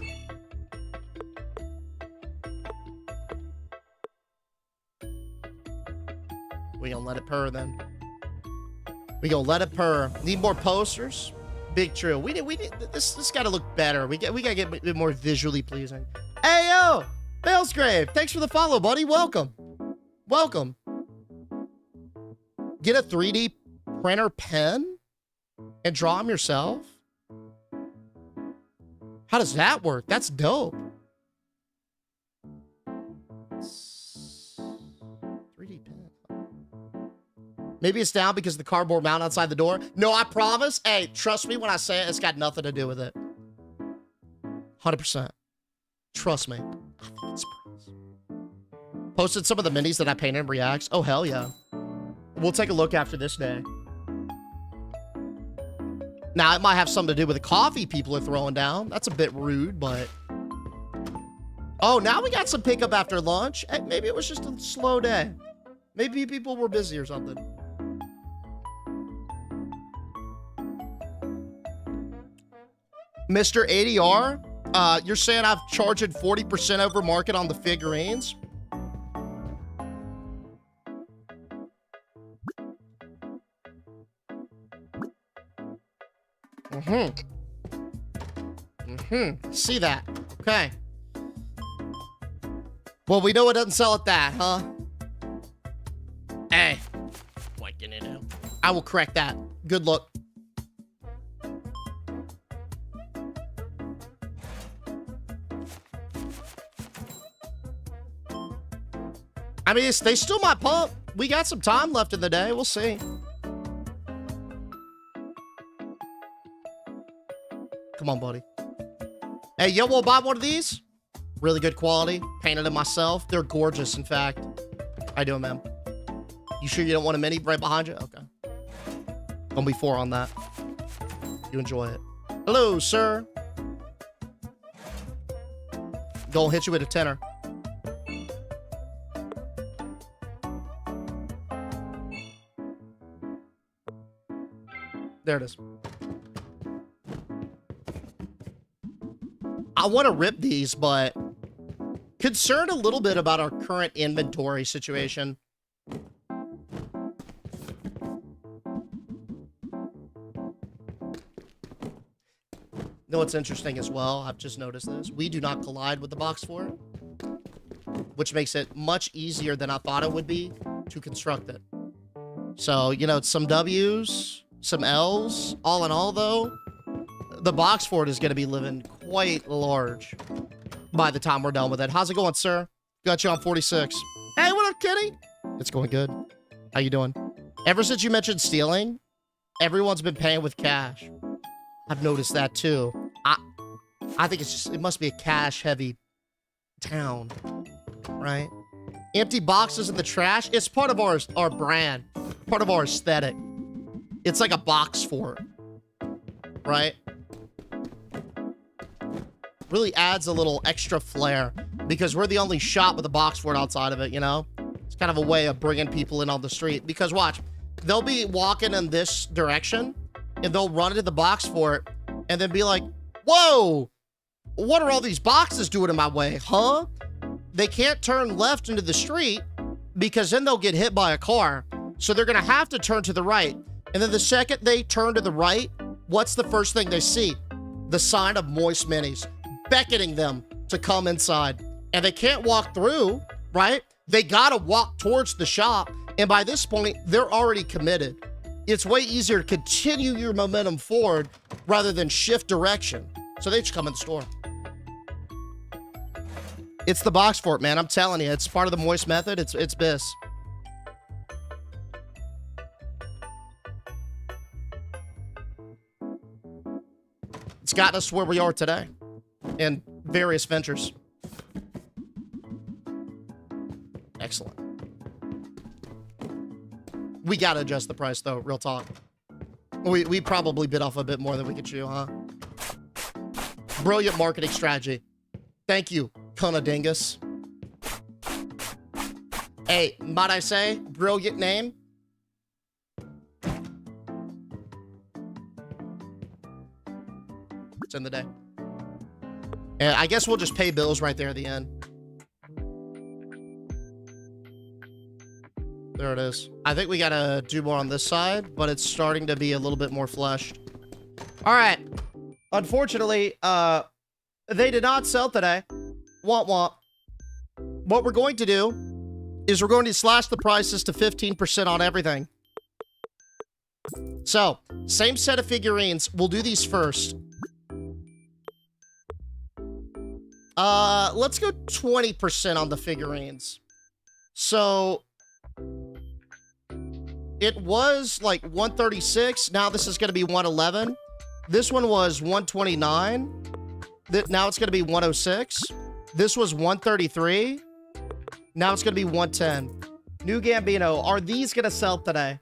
We gonna let it purr then. We gonna let it purr. Need more posters? Big true. We need this gotta look better. We gotta get a bit more visually pleasing. Hey yo! Balesgrave, thanks for the follow, buddy. Welcome. Welcome. Get a 3D printer pen and draw them yourself? How does that work? That's dope. 3D pen. Maybe it's down because of the cardboard mount outside the door. No, I promise. Hey, trust me when I say it, it's got nothing to do with it. 100%. Trust me. Posted some of the minis that I painted in Reacts. Oh, hell yeah. We'll take a look after this day. Now, it might have something to do with the coffee people are throwing down. That's a bit rude, but... Oh, now we got some pickup after lunch. Hey, maybe it was just a slow day. Maybe people were busy or something. Mr. ADR, you're saying I've charged 40% over market on the figurines? See that. Okay. Well, we know it doesn't sell at that, huh? Hey. What can you do? I will correct that. Good luck. I mean, they still might pump. We got some time left in the day. We'll see. Come on, buddy. Hey, yo, we'll buy one of these. Really good quality. Painted them myself. They're gorgeous, in fact. How you doing, man? You sure you don't want a mini right behind you? Okay. Gonna be 4 on that. You enjoy it. Hello, sir. Gonna hit you with a tenner. There it is. I want to rip these, but concerned a little bit about our current inventory situation. You know what's interesting as well? I've just noticed this. We do not collide with the box fort, which makes it much easier than I thought it would be to construct it. So, you know, it's some W's, some L's. All in all, though, the box fort is going to be living quite large by the time we're done with it. How's it going, sir? Got you on 46. Hey, what up, Kenny? It's going good. How you doing? Ever since you mentioned stealing, everyone's been paying with cash. I've noticed that too. I think it must be a cash-heavy town, right? Empty boxes in the trash. It's part of our brand, part of our aesthetic. It's like a box fort, right? Really adds a little extra flair because we're the only shop with a box fort outside of it, you know? It's kind of a way of bringing people in on the street because watch, they'll be walking in this direction and they'll run into the box fort and then be like, whoa, what are all these boxes doing in my way, huh? They can't turn left into the street because then they'll get hit by a car. So they're gonna have to turn to the right. And then the second they turn to the right, what's the first thing they see? The sign of Moist Minis, beckoning them to come inside. And they can't walk through, right? They gotta walk towards the shop. And by this point, they're already committed. It's way easier to continue your momentum forward rather than shift direction. So they just come in the store. It's the box fort, man. I'm telling you, it's part of the Moist method. It's BIS. It's gotten us where we are today in various ventures. Excellent. We gotta adjust the price though, real talk. We probably bit off a bit more than we could chew, huh? Brilliant marketing strategy. Thank you, Conadingus. Hey, might I say, brilliant name? It's in the day. And I guess we'll just pay bills right there at the end. There it is. I think we gotta do more on this side, but it's starting to be a little bit more flushed. All right. Unfortunately, they did not sell today. Womp womp. What we're going to do is we're going to slash the prices to 15% on everything. So, same set of figurines. We'll do these first. Let's go 20% on the figurines. So, it was like 136. Now this is going to be 111. This one was 129. Now it's going to be 106. This was 133. Now it's going to be 110. New Gambino. Are these going to sell today?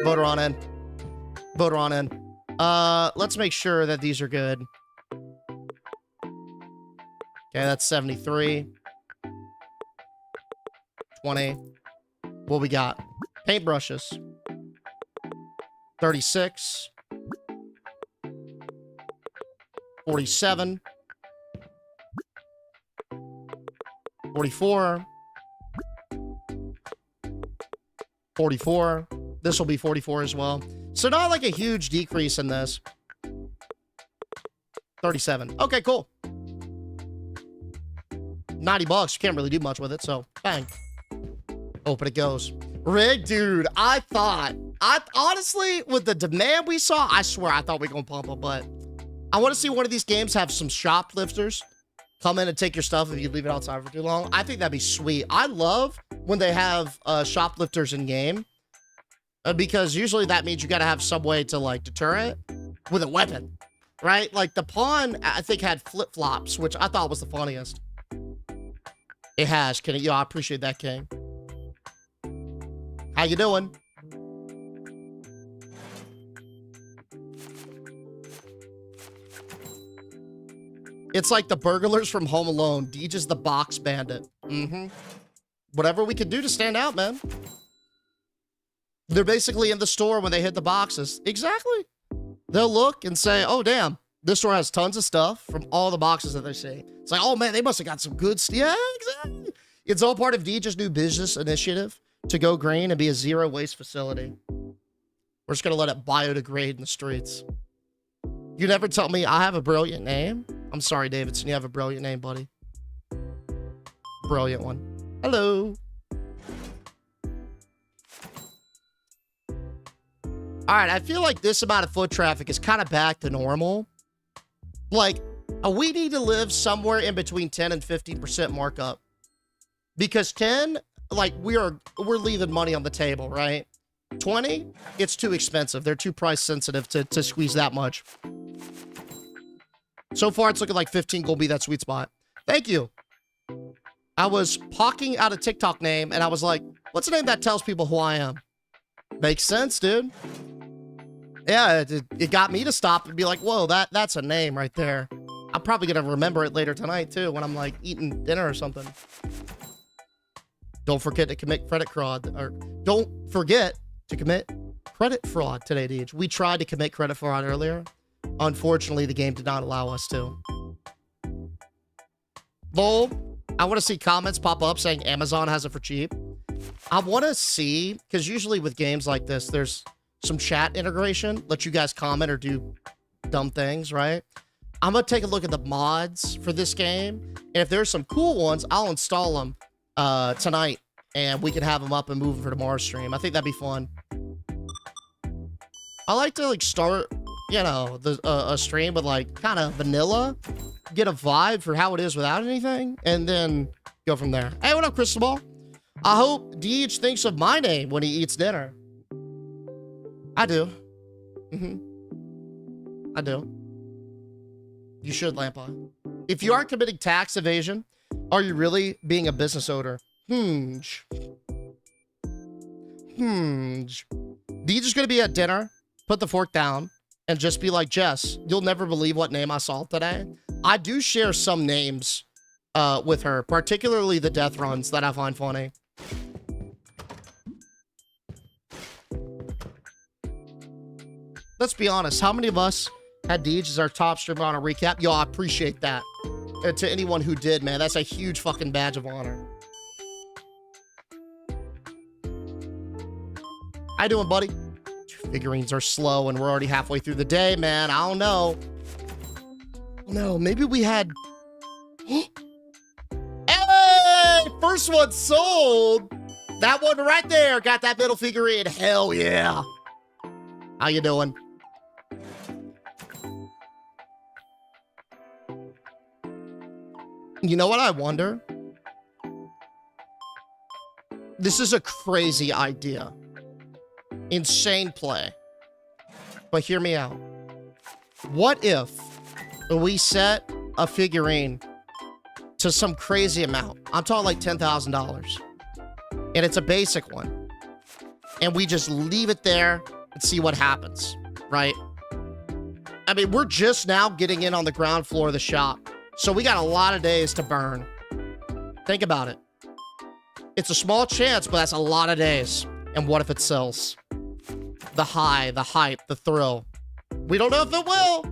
Voter on in. Voter on in. Let's make sure that these are good. Okay, that's 73. 20. What we got? Paintbrushes. 36. 47. 44. 44. This will be 44 as well. So not like a huge decrease in this. 37. Okay, cool. 90 bucks. You can't really do much with it, so bang. Open it goes. Rig, dude, I honestly, with the demand we saw, I swear I thought we were going to pump a butt. I want to see one of these games have some shoplifters come in and take your stuff if you leave it outside for too long. I think that'd be sweet. I love when they have shoplifters in game because usually that means you got to have some way to like deter it with a weapon, right? Like the pawn, I think, had flip-flops, which I thought was the funniest. It has, Kenny. Yo, I appreciate that, King. How you doing? It's like the burglars from Home Alone. Deej is the box bandit. Whatever we can do to stand out, man. They're basically in the store when they hit the boxes. Exactly. They'll look and say, oh, damn, this store has tons of stuff from all the boxes that they see. It's like, oh, man, they must have got some good stuff. Yeah, exactly. It's all part of Deej's new business initiative to go green and be a zero waste facility. We're just going to let it biodegrade in the streets. You never tell me I have a brilliant name. I'm sorry, Davidson. You have a brilliant name, buddy. Brilliant one. Hello. All right, I feel like this amount of foot traffic is kind of back to normal. Like, we need to live somewhere in between 10 and 15% markup. Because 10, like, we're leaving money on the table, right? 20, it's too expensive. They're too price sensitive to squeeze that much. So far, it's looking like 15 will be that sweet spot. Thank you. I was pawking out a TikTok name, and I was like, what's a name that tells people who I am? Makes sense, dude. Yeah, it got me to stop and be like, whoa, that's a name right there. I'm probably going to remember it later tonight, too, when I'm, like, eating dinner or something. Don't forget to commit credit fraud. Or don't forget to commit credit fraud today, Deej. We tried to commit credit fraud earlier. Unfortunately, the game did not allow us to. Lol, I want to see comments pop up saying Amazon has it for cheap. I want to see, because usually with games like this, there's some chat integration, let you guys comment or do dumb things, right? I'm going to take a look at the mods for this game. And if there's some cool ones, I'll install them tonight. And we can have them up and move for tomorrow's stream. I think that'd be fun. I like to like start, you know, a stream with like kind of vanilla. Get a vibe for how it is without anything. And then go from there. Hey, what up, Cristobal? I hope Deej thinks of my name when he eats dinner. I do. I do. You should, Lampa. If you aren't committing tax evasion, are you really being a business owner? Deej is going to be at dinner, put the fork down, and just be like, Jess, you'll never believe what name I saw today. I do share some names with her, particularly the death runs that I find funny. Let's be honest. How many of us had Deej as our top streamer on a recap? Yo, I appreciate that. And to anyone who did, man, that's a huge fucking badge of honor. How you doing, buddy? Figurines are slow and we're already halfway through the day, man. I don't know. No, maybe we had... Hey! First one sold! That one right there got that middle figurine. Hell yeah. How you doing? You know what I wonder? This is a crazy idea. Insane play. But hear me out. What if we set a figurine to some crazy amount? I'm talking like $10,000. And it's a basic one. And we just leave it there and see what happens, right? I mean, we're just now getting in on the ground floor of the shop. So we got a lot of days to burn. Think about it. It's a small chance, but that's a lot of days. And what if it sells? The high, the hype, the thrill. We don't know if it will.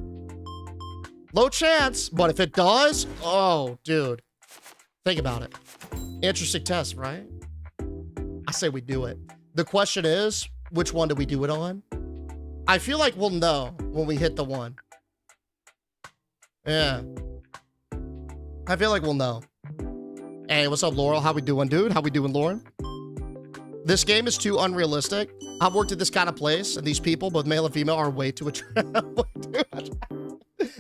Low chance, but if it does, oh, dude. Think about it. Interesting test, right? I say we do it. The question is, which one do we do it on? I feel like we'll know when we hit the one. Yeah. I feel like we'll know. Hey, what's up, Laurel? How we doing, dude? How we doing, Lauren? This game is too unrealistic. I've worked at this kind of place, and these people, both male and female, are way too attractive.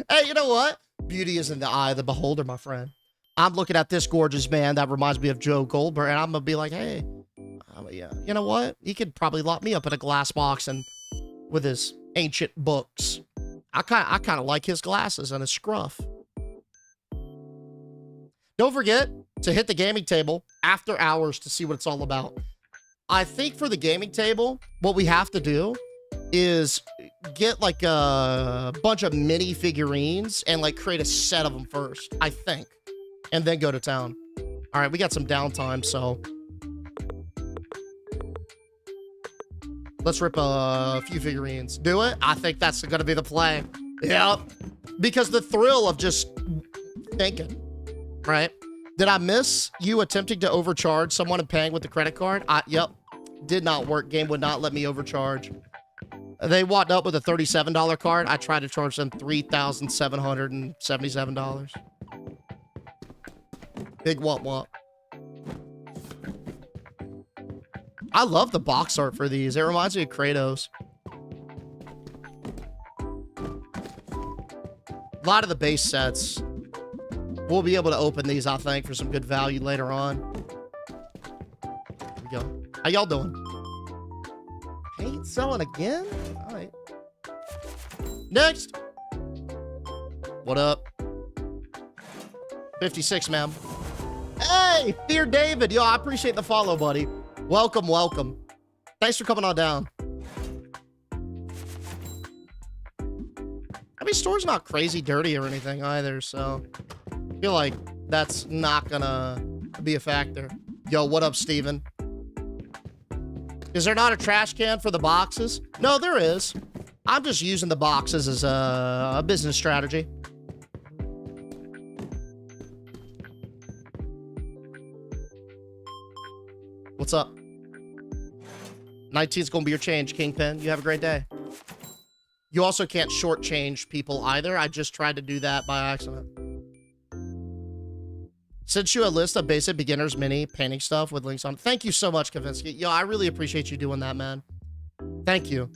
Hey, you know what? Beauty is in the eye of the beholder, my friend. I'm looking at this gorgeous man that reminds me of Joe Goldberg, and I'm going to be like, hey, yeah, you know what? He could probably lock me up in a glass box and with his ancient books. I kind of like his glasses and his scruff. Don't forget to hit the gaming table after hours to see what it's all about. I think for the gaming table, what we have to do is get like a bunch of mini figurines and like create a set of them first, I think, and then go to town. All right, we got some downtime, so Let's rip a few figurines. Do it? I think that's going to be the play. Yep. Because the thrill of just thinking, right? Did I miss you attempting to overcharge someone and paying with the credit card? Yep. Did not work. Game would not let me overcharge. They walked up with a $37 card. I tried to charge them $3,777. Big womp womp. I love the box art for these. It reminds me of Kratos. A lot of the base sets. We'll be able to open these, I think, for some good value later on. Here we go. How y'all doing? Paint selling again? All right. Next. What up? 56, ma'am. Hey, Fear David. Yo, I appreciate the follow, buddy. Welcome, welcome. Thanks for coming on down. I mean, store's not crazy dirty or anything either, so I feel like that's not gonna be a factor. Yo, what up, Steven? Is there not a trash can for the boxes? No, there is. I'm just using the boxes as a business strategy. What's up? 19's gonna be your change, Kingpin. You have a great day. You also can't shortchange people either. I just tried to do that by accident. Sent you a list of basic beginner's mini painting stuff with links on it. Thank you so much, Kavinsky. Yo, I really appreciate you doing that, man. Thank you.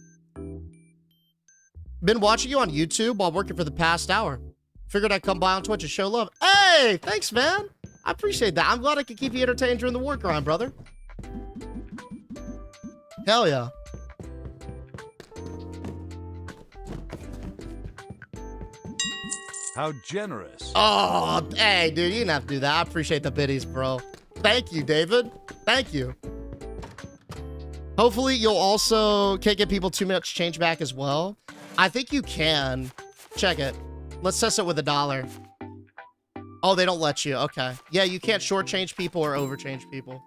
Been watching you on YouTube while working for the past hour. Figured I'd come by on Twitch and show love. Hey, thanks, man. I appreciate that. I'm glad I could keep you entertained during the war grind, brother. Hell yeah. How generous. Oh, hey, dude, you didn't have to do that. I appreciate the biddies, bro. Thank you, David. Thank you. Hopefully, you'll also can't get people too much change back as well. I think you can. Check it. Let's test it with $1. Oh, they don't let you. Okay. Yeah, you can't shortchange people or overchange people.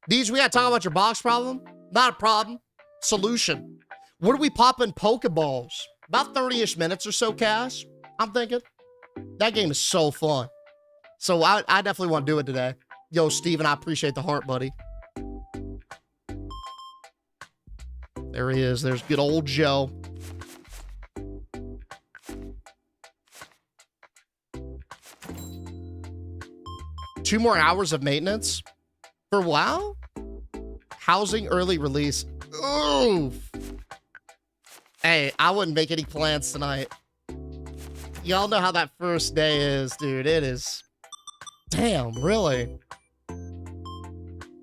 Deej, we gotta talk about your box problem. Not a problem. Solution. What are we popping Pokeballs? About 30-ish minutes or so, Cass. I'm thinking. That game is so fun. So I definitely want to do it today. Yo, Steven, I appreciate the heart, buddy. There he is. There's good old Joe. Two more hours of maintenance? For WoW? Housing early release. Oof. Hey, I wouldn't make any plans tonight. Y'all know how that first day is, dude. It is... Damn, really?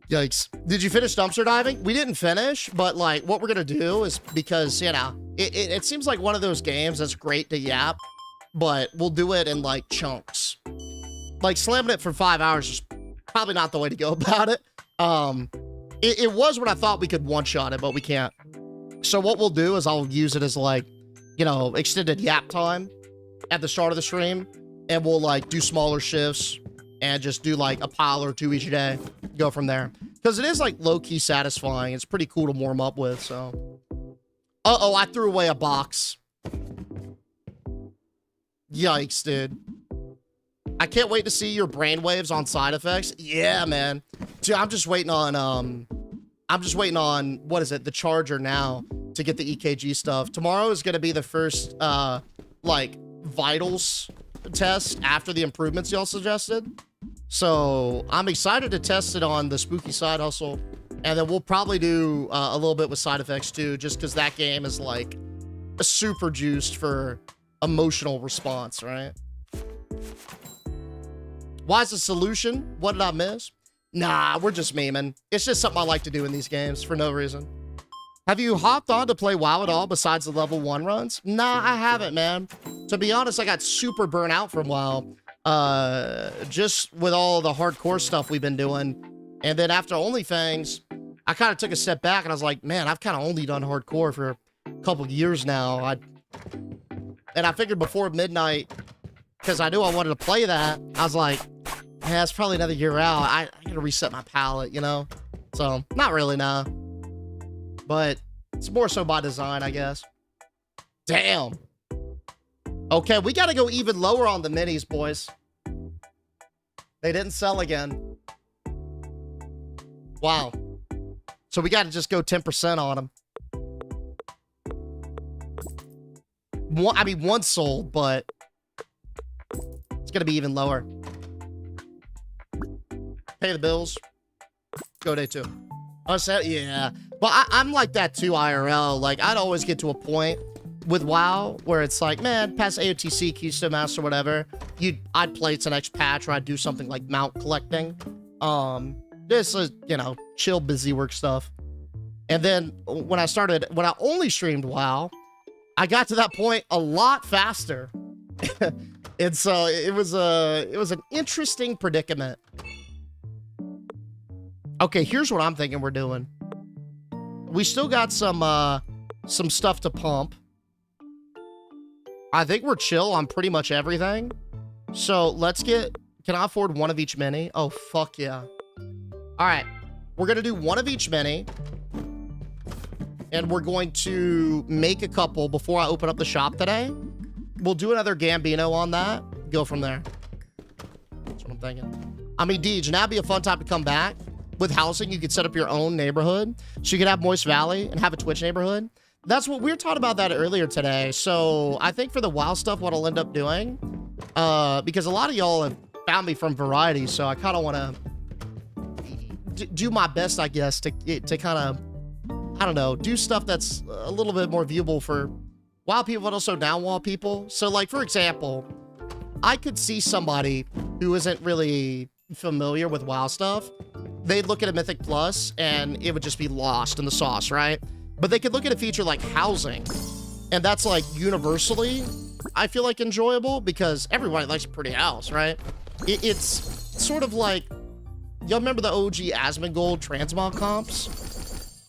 Yikes. Did you finish dumpster diving? We didn't finish, but like what we're gonna do is because, you know, it seems like one of those games that's great to yap, but we'll do it in like chunks. Like slamming it for 5 hours is probably not the way to go about it. It was when I thought we could one-shot it, but we can't. So what we'll do is I'll use it as like, you know, extended yap time at the start of the stream, and we'll like do smaller shifts and just do like a pile or two each day. Go from there. Because it is like low-key satisfying. It's pretty cool to warm up with, so. Uh-oh, I threw away a box. Yikes, dude. I can't wait to see your brainwaves on side effects. Yeah, man. Dude, I'm just waiting on, what is it? The charger now to get the EKG stuff. Tomorrow is going to be the first, like, vitals test after the improvements y'all suggested. So I'm excited to test it on the spooky side hustle. And then we'll probably do a little bit with side effects too, just because that game is like a super juiced for emotional response, right? Why's the solution? What did I miss? Nah, we're just memeing. It's just something I like to do in these games for no reason. Have you hopped on to play WoW at all besides the level 1 runs? Nah, I haven't, man. To be honest, I got super burnt out from WoW. Just with all the hardcore stuff we've been doing. And then after OnlyFans, I kind of took a step back and I was like, man, I've kind of only done hardcore for a couple years now. And I figured before midnight, because I knew I wanted to play that, I was like, man, it's probably another year out. I gotta reset my palette, you know? So, not really, nah. But it's more so by design, I guess. Damn. Okay, we got to go even lower on the minis, boys. They didn't sell again. Wow. So we got to just go 10% on them. One sold, but it's going to be even lower. Pay the bills. Go day 2. Oh, so, yeah. But I'm like that too, IRL. Like, I'd always get to a point with WoW where it's like, man, past AOTC, Keystone Master, whatever, I'd play to the next patch, or I'd do something like mount collecting. This is, you know, chill, busy work stuff. And then when I only streamed WoW, I got to that point a lot faster. And so it was an interesting predicament. Okay, here's what I'm thinking we're doing. We still got some stuff to pump. I think we're chill on pretty much everything. So let's can I afford one of each mini? Oh, fuck yeah. All right, we're gonna do one of each mini. And we're going to make a couple before I open up the shop today. We'll do another Gambino on that. Go from there. That's what I'm thinking. I mean, Deej, now would be a fun time to come back. With housing, you could set up your own neighborhood. So you could have Moist Valley and have a Twitch neighborhood. That's what we were talking about that earlier today. So I think for the WoW stuff, what I'll end up doing, because a lot of y'all have found me from Variety, so I kind of want to do my best, I guess, to kind of, I don't know, do stuff that's a little bit more viewable for WoW people, but also down-WoW people. So, like, for example, I could see somebody who isn't really familiar with WoW stuff. They'd look at a Mythic Plus, and it would just be lost in the sauce, right? But they could look at a feature like housing, and that's, like, universally, I feel like, enjoyable, because everybody likes a pretty house, right? It's sort of like, y'all remember the OG Asmongold transmog comps?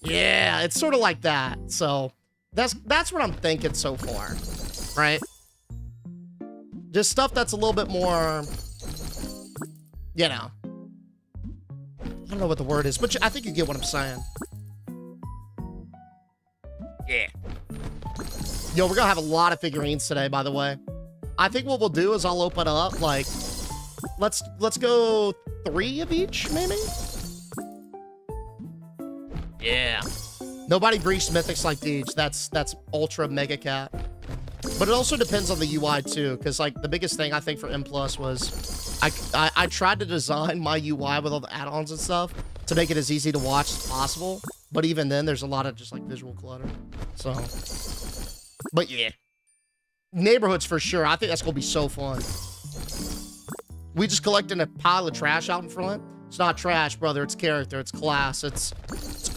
Yeah, it's sort of like that. So that's what I'm thinking so far, right? Just stuff that's a little bit more, you know, I don't know what the word is, but I think you get what I'm saying. Yeah. Yo, we're gonna have a lot of figurines today, by the way. I think what we'll do is I'll open up, like, let's go 3 of each, maybe? Yeah. Nobody breached mythics like Deej. That's ultra mega cat. But it also depends on the UI too, because like the biggest thing I think for M+ was I tried to design my UI with all the add-ons and stuff to make it as easy to watch as possible. But even then, there's a lot of just like visual clutter. So, but yeah, neighborhoods for sure. I think that's gonna be so fun. We just collecting a pile of trash out in front. It's not trash, brother. It's character. It's class. It's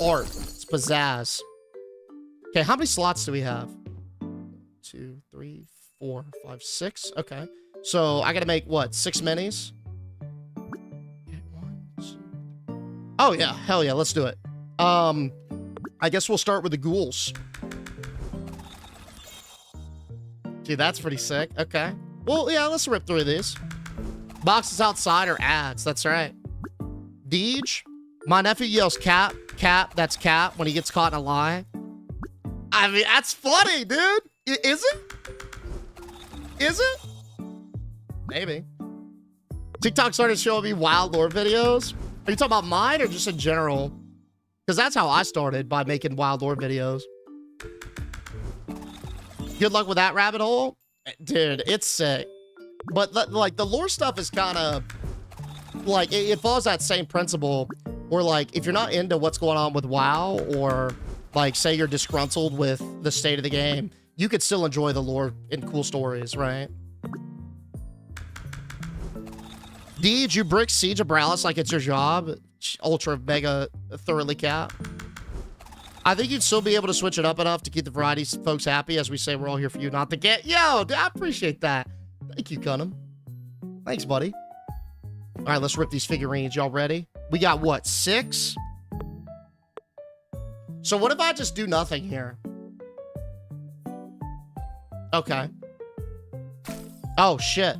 art. It's pizzazz. Okay, how many slots do we have? 2, 3, 4, 5, 6. Okay. So I gotta make what? 6 minis? Okay, 1, 2. Oh yeah, hell yeah, let's do it. I guess we'll start with the ghouls. Gee, that's pretty sick. Okay. Well, yeah, let's rip through these. Boxes outside are ads. That's right. Deej, my nephew yells cap, cap, that's cap when he gets caught in a lie. I mean, that's funny, dude. Is it? Is it? Maybe. TikTok started showing me wild lore videos. Are you talking about mine or just in general? Because that's how I started, by making wild lore videos. Good luck with that rabbit hole. Dude, it's sick. But like the lore stuff is kind of like it follows that same principle where like if you're not into what's going on with WoW, or like say you're disgruntled with the state of the game, you could still enjoy the lore and cool stories, right? Deej, you brick Siege of Bralis like it's your job. Ultra mega thoroughly cap. I think you'd still be able to switch it up enough to keep the variety folks happy. As we say, we're all here for you, not to get. Yo, dude, I appreciate that. Thank you, Cunham. Thanks, buddy. All right, let's rip these figurines. Y'all ready? We got what, 6? So what if I just do nothing here? Okay. Oh, shit.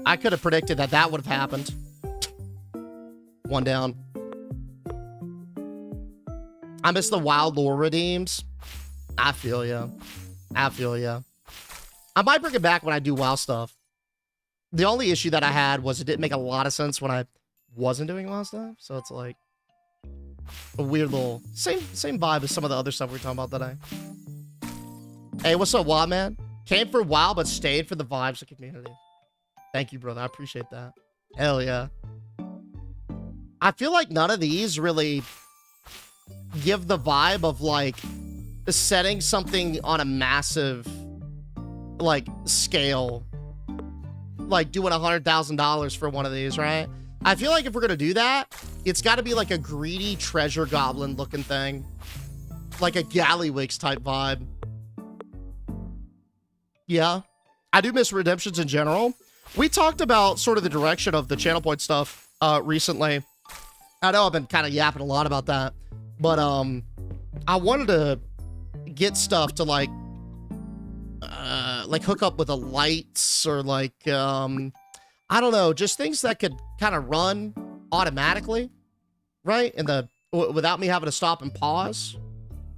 I could have predicted that would have happened. One down. I miss the wild lore redeems. I feel ya. I feel ya. I might bring it back when I do WoW stuff. The only issue that I had was it didn't make a lot of sense when I wasn't doing WoW stuff. So it's like a weird little same vibe as some of the other stuff we were talking about today. Hey, what's up, WoW man? Came for WoW but stayed for the vibes of community. Thank you, brother. I appreciate that. Hell yeah. I feel like none of these really give the vibe of like setting something on a massive like scale, like doing $100,000 for one of these, right? I feel like if we're gonna do that, it's got to be like a greedy treasure goblin looking thing, like a Gallywix type vibe. Yeah, I do miss redemptions in general. We talked about sort of the direction of the channel point stuff recently. I know I've been kind of yapping a lot about that, but I wanted to get stuff to like hook up with the lights or like I don't know, just things that could kind of run automatically, right? And without me having to stop and pause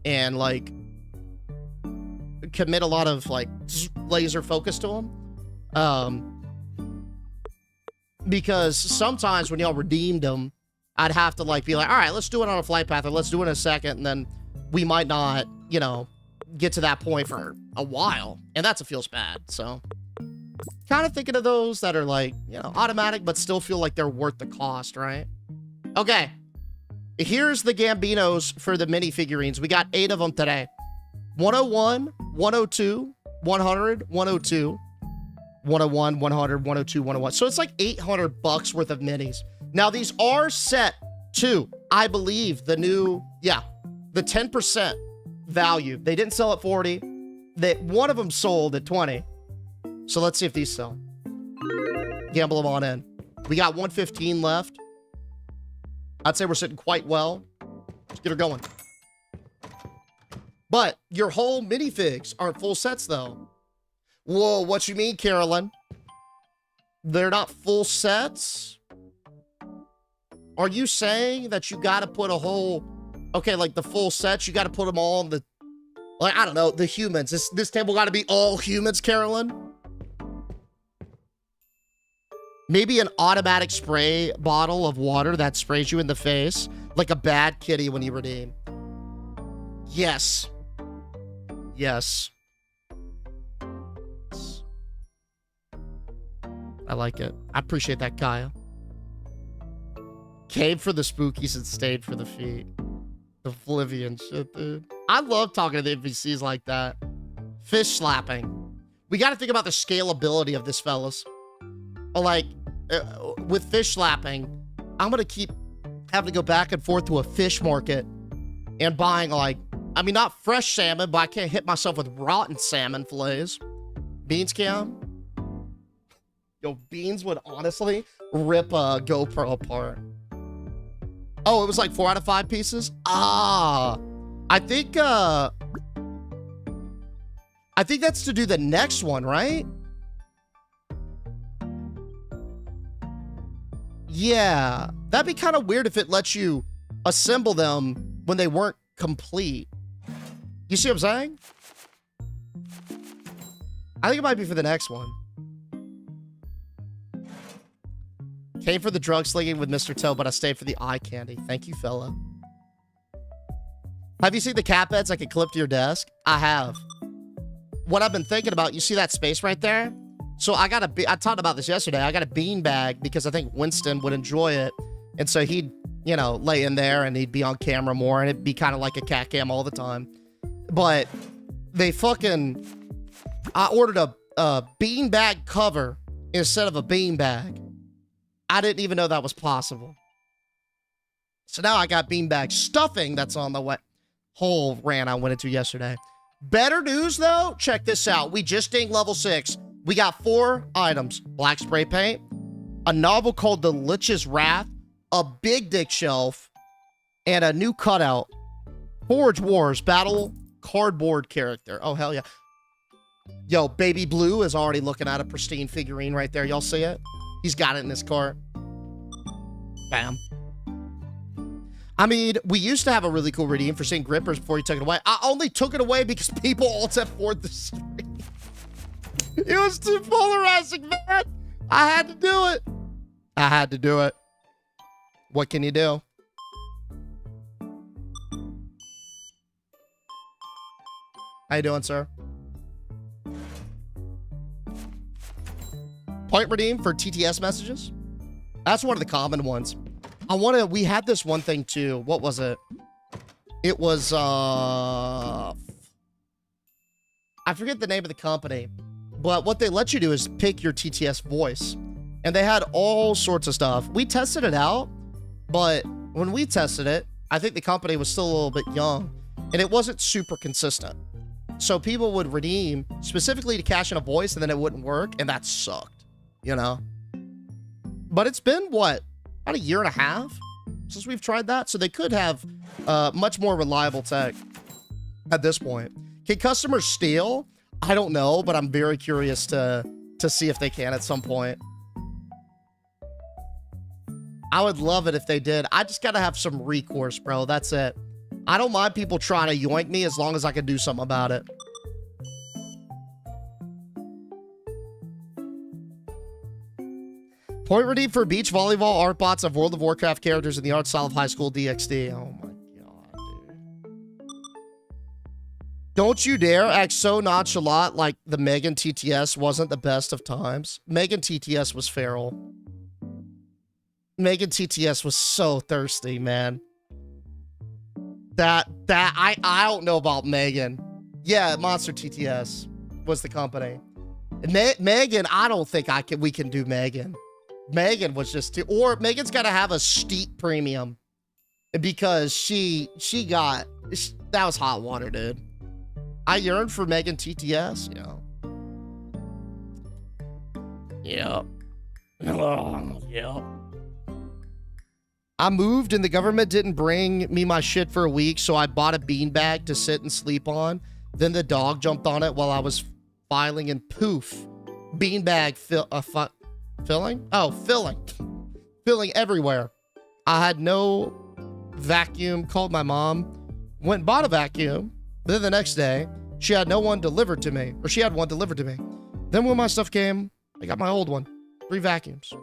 and like commit a lot of like laser focus to them. Because sometimes when y'all redeemed them, I'd have to like be like, all right, let's do it on a flight path or let's do it in a second. And then we might not, you know, get to that point for a while. And that's what feels bad. So kind of thinking of those that are like, you know, automatic, but still feel like they're worth the cost, right? Okay. Here's the Gambinos for the mini figurines. We got 8 of them today. 101, 102, 100, 102, 101, 100, 102, 101. So it's like $800 worth of minis. Now these are set to, I believe, the new, yeah, the 10% value. They didn't sell at 40. That one of them sold at 20. So let's see if these sell. Gamble them on in. We got 115 left. I'd say we're sitting quite well. Let's get her going. But your whole minifigs aren't full sets, though. Whoa, what you mean, Carolyn? They're not full sets? Are you saying that you got to put a whole... Okay, like the full sets, you got to put them all on the... Like, I don't know, the humans. This table got to be all humans, Carolyn? Maybe an automatic spray bottle of water that sprays you in the face, like a bad kitty when you redeem. Yes. Yes. I like it. I appreciate that, Kaya. Came for the spookies and stayed for the feet. The Flivian shit, dude. I love talking to the NPCs like that. Fish slapping. We got to think about the scalability of this, fellas. Like, with fish slapping, I'm going to keep having to go back and forth to a fish market and buying, like, I mean, not fresh salmon, but I can't hit myself with rotten salmon fillets. Beans can. Yo, Beans would honestly rip a GoPro apart. Oh, it was like 4 out of 5 pieces? Ah. I think that's to do the next one, right? Yeah, that'd be kind of weird if it lets you assemble them when they weren't complete. You see what I'm saying? I think it might be for the next one. Came for the drug slinging with Mr. Toe, but I stayed for the eye candy. Thank you, fella. Have you seen the cat beds I can clip to your desk? I have. What I've been thinking about, you see that space right there? So I talked about this yesterday. I got a bean bag because I think Winston would enjoy it. And so he'd, you know, lay in there and he'd be on camera more and it'd be kind of like a cat cam all the time. But I ordered a bean bag cover instead of a bean bag. I didn't even know that was possible. So now I got beanbag stuffing that's on the whole rant I went into yesterday. Better news, though, check this out. We just dinged level 6. We got 4 items. Black spray paint, a novel called The Lich's Wrath, a big dick shelf, and a new cutout. Forge Wars Battle cardboard character. Oh, hell yeah. Yo, Baby Blue is already looking at a pristine figurine right there. Y'all see it? He's got it in his cart. Bam. I mean, we used to have a really cool redeem for St. Grippers before you took it away. I only took it away because people all set forth the stream. It was too polarizing, man. I had to do it. I had to do it. What can you do? How you doing, sir? Point redeem for TTS messages. That's one of the common ones. We had this one thing too. What was it? It was, I forget the name of the company, but what they let you do is pick your TTS voice. And they had all sorts of stuff. We tested it out, but when we tested it, I think the company was still a little bit young and it wasn't super consistent. So people would redeem specifically to cash in a voice and then it wouldn't work. And that sucked, you know? But it's been what? About a year and a half since we've tried that. So they could have much more reliable tech at this point. Can customers steal? I don't know, but I'm very curious to see if they can at some point. I would love it if they did. I just got to have some recourse, bro. That's it. I don't mind people trying to yoink me as long as I can do something about it. Point redeem for beach volleyball art bots of World of Warcraft characters in the art style of High School DxD. Oh my god, dude. Don't you dare act so nonchalant like the Megan TTS wasn't the best of times. Megan TTS was feral. Megan TTS was so thirsty, man. I don't know about Megan. Yeah, Monster TTS was the company. Megan, I don't think we can do Megan. Megan was just too, or Megan's got to have a steep premium because that was hot water, dude. I yearned for Megan TTS, yeah. Yeah. I moved and the government didn't bring me my shit for a week, so I bought a beanbag to sit and sleep on. Then the dog jumped on it while I was filing and poof. Beanbag filling? Oh, filling everywhere. I had no vacuum, called my mom, went and bought a vacuum. Then the next day, she had one delivered to me. Then when my stuff came, I got my old one. 3 vacuums.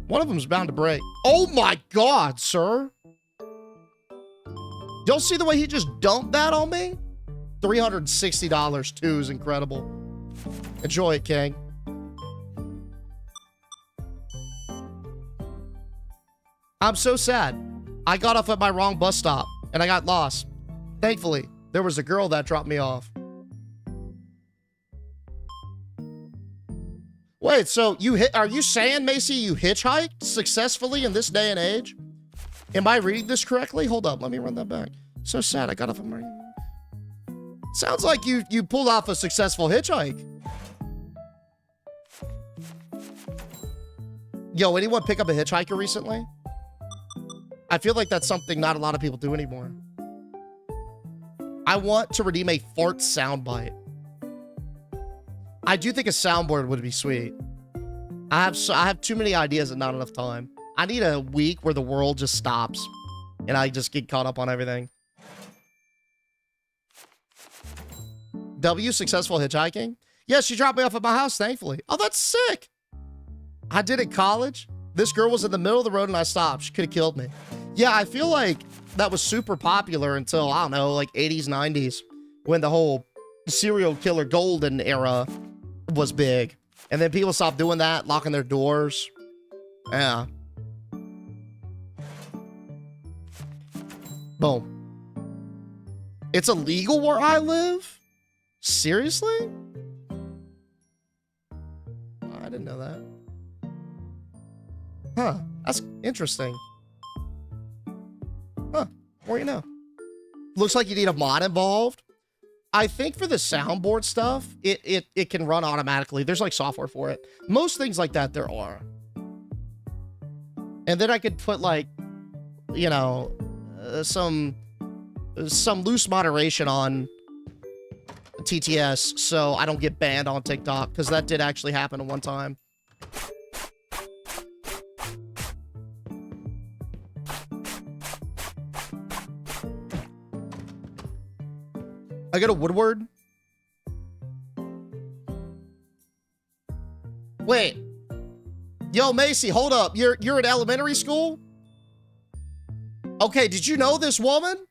One of them's bound to break. Oh my God, sir. Y'all see the way he just dumped that on me? $360 too is incredible. Enjoy it, King. I'm so sad. I got off at my wrong bus stop and I got lost. Thankfully, there was a girl that dropped me off. Wait, so are you saying, Macy, you hitchhiked successfully in this day and age? Am I reading this correctly? Hold up, let me run that back. So sad, I got off of my... Sounds like you pulled off a successful hitchhike. Yo, anyone pick up a hitchhiker recently? I feel like that's something not a lot of people do anymore. I want to redeem a fart soundbite. I do think a soundboard would be sweet. I have too many ideas and not enough time. I need a week where the world just stops and I just get caught up on everything. W, successful hitchhiking? Yeah, she dropped me off at my house, thankfully. Oh, that's sick. I did it in college. This girl was in the middle of the road and I stopped. She could have killed me. Yeah, I feel like that was super popular until, I don't know, like 80s, 90s, when the whole serial killer golden era was big. And then people stopped doing that, locking their doors. Yeah. Boom. It's illegal where I live? Seriously? I didn't know that. Huh. That's interesting. Huh. More you know. Looks like you need a mod involved. I think for the soundboard stuff, it can run automatically. There's like software for it. Most things like that there are. And then I could put like, you know, some loose moderation on TTS so I don't get banned on TikTok, because that did actually happen at one time. I go to Woodward. Wait. Yo, Macy, hold up. You're in elementary school? Okay, did you know this woman?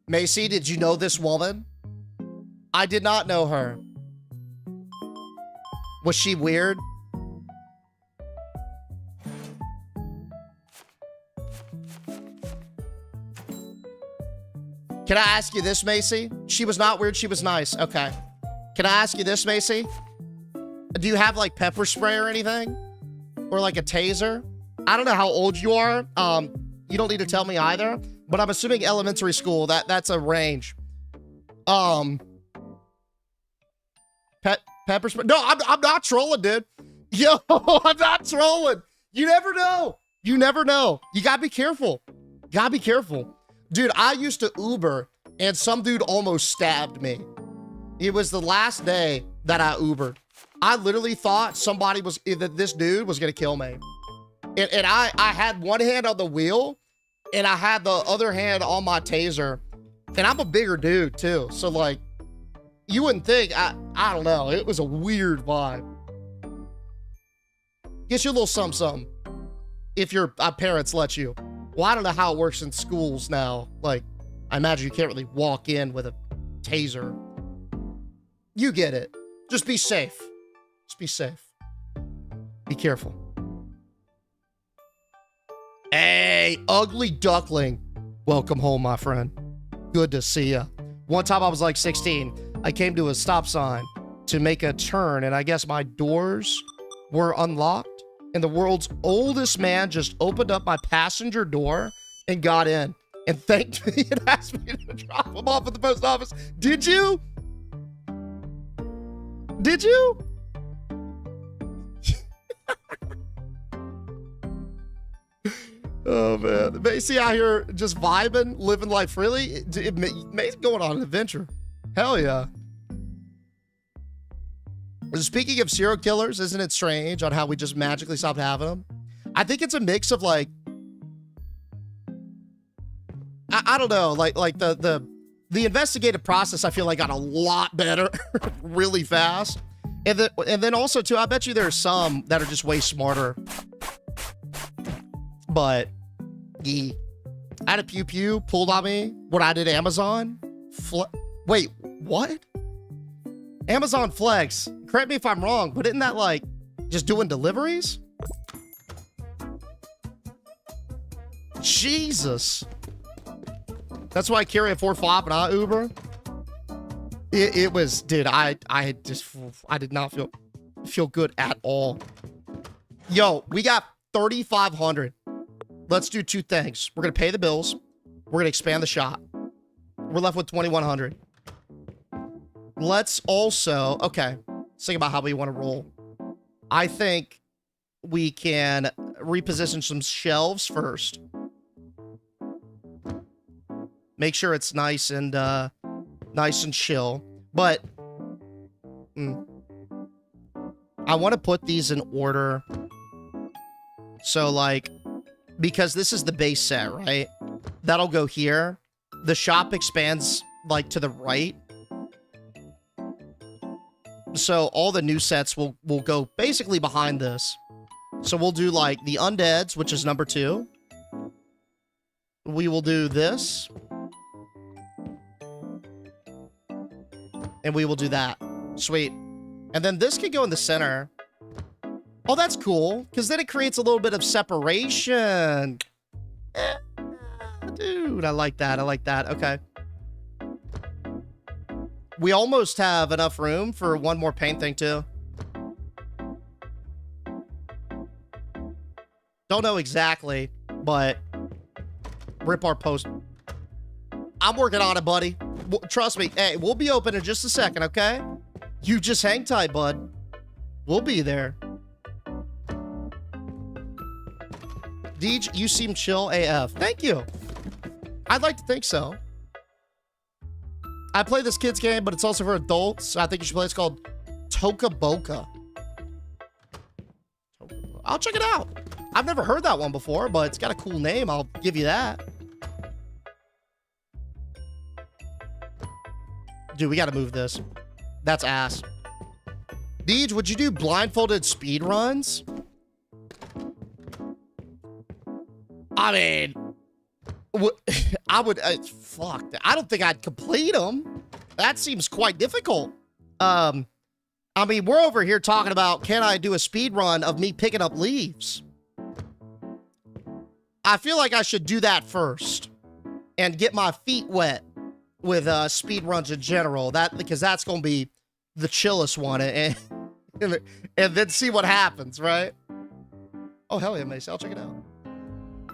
Macy, did you know this woman? I did not know her. Was she weird? Can I ask you this, Macy? She was not weird, she was nice. Okay. Can I ask you this, Macy? Do you have like pepper spray or anything? Or like a taser? I don't know how old you are. You don't need to tell me either, but I'm assuming elementary school, that's a range. Pepper spray. No, I'm not trolling, dude. Yo, I'm not trolling. You never know. You never know. You gotta be careful. Gotta be careful. Dude, I used to Uber and some dude almost stabbed me. It was the last day that I Ubered. I literally thought that this dude was gonna kill me. And I had one hand on the wheel and I had the other hand on my taser. And I'm a bigger dude too. So like, you wouldn't think, I don't know. It was a weird vibe. Get you a little something if your parents let you. Well, I don't know how it works in schools now. Like, I imagine you can't really walk in with a taser. You get it. Just be safe. Just be safe. Be careful. Hey, ugly duckling. Welcome home, my friend. Good to see ya. One time I was like 16. I came to a stop sign to make a turn, and I guess my doors were unlocked. And the world's oldest man just opened up my passenger door and got in and thanked me and asked me to drop him off at the post office. Did you? Did you? Oh, man. Macy out here just vibing, living life freely. Macy's going on an adventure. Hell yeah. Speaking of serial killers, isn't it strange on how we just magically stopped having them? I think it's a mix of like, I don't know, like the investigative process I feel like got a lot better really fast. And then also too, I bet you there's some that are just way smarter. But yeah. I had a pew pew pulled on me when I did Amazon. Wait, what? Amazon Flex. Correct me if I'm wrong, but isn't that like just doing deliveries? Jesus. That's why I carry a 4.5 and I Uber. It was, dude, I did not feel good at all. Yo, we got 3,500. Let's do two things. We're gonna pay the bills. We're gonna expand the shop. We're left with 2,100. Let's also, okay, let's think about how we want to roll. I think we can reposition some shelves first. Make sure it's nice and chill. But I want to put these in order. So like, because this is the base set, right? That'll go here. The shop expands like to the right. So all the new sets will go basically behind this. So we'll do like the undeads, which is number 2. We will do this. And we will do that. Sweet. And then this could go in the center. Oh, that's cool. Because then it creates a little bit of separation. Dude, I like that. I like that. Okay. We almost have enough room for one more paint thing, too. Don't know exactly, but rip our post. I'm working on it, buddy. Trust me. Hey, we'll be open in just a second, okay? You just hang tight, bud. We'll be there. Deej, you seem chill AF. Thank you. I'd like to think so. I play this kid's game, but it's also for adults. I think you should play. It's called Toka Boca. I'll check it out. I've never heard that one before, but it's got a cool name. I'll give you that. Dude, we gotta move this. That's ass. Deej, would you do blindfolded speed runs? I mean, I would, fuck. I don't think I'd complete them. That seems quite difficult. I mean, we're over here talking about, can I do a speed run of me picking up leaves? I feel like I should do that first and get my feet wet with speed runs in general. Because that's going to be the chillest one, and then see what happens, right? Oh, hell yeah, Mace. I'll check it out.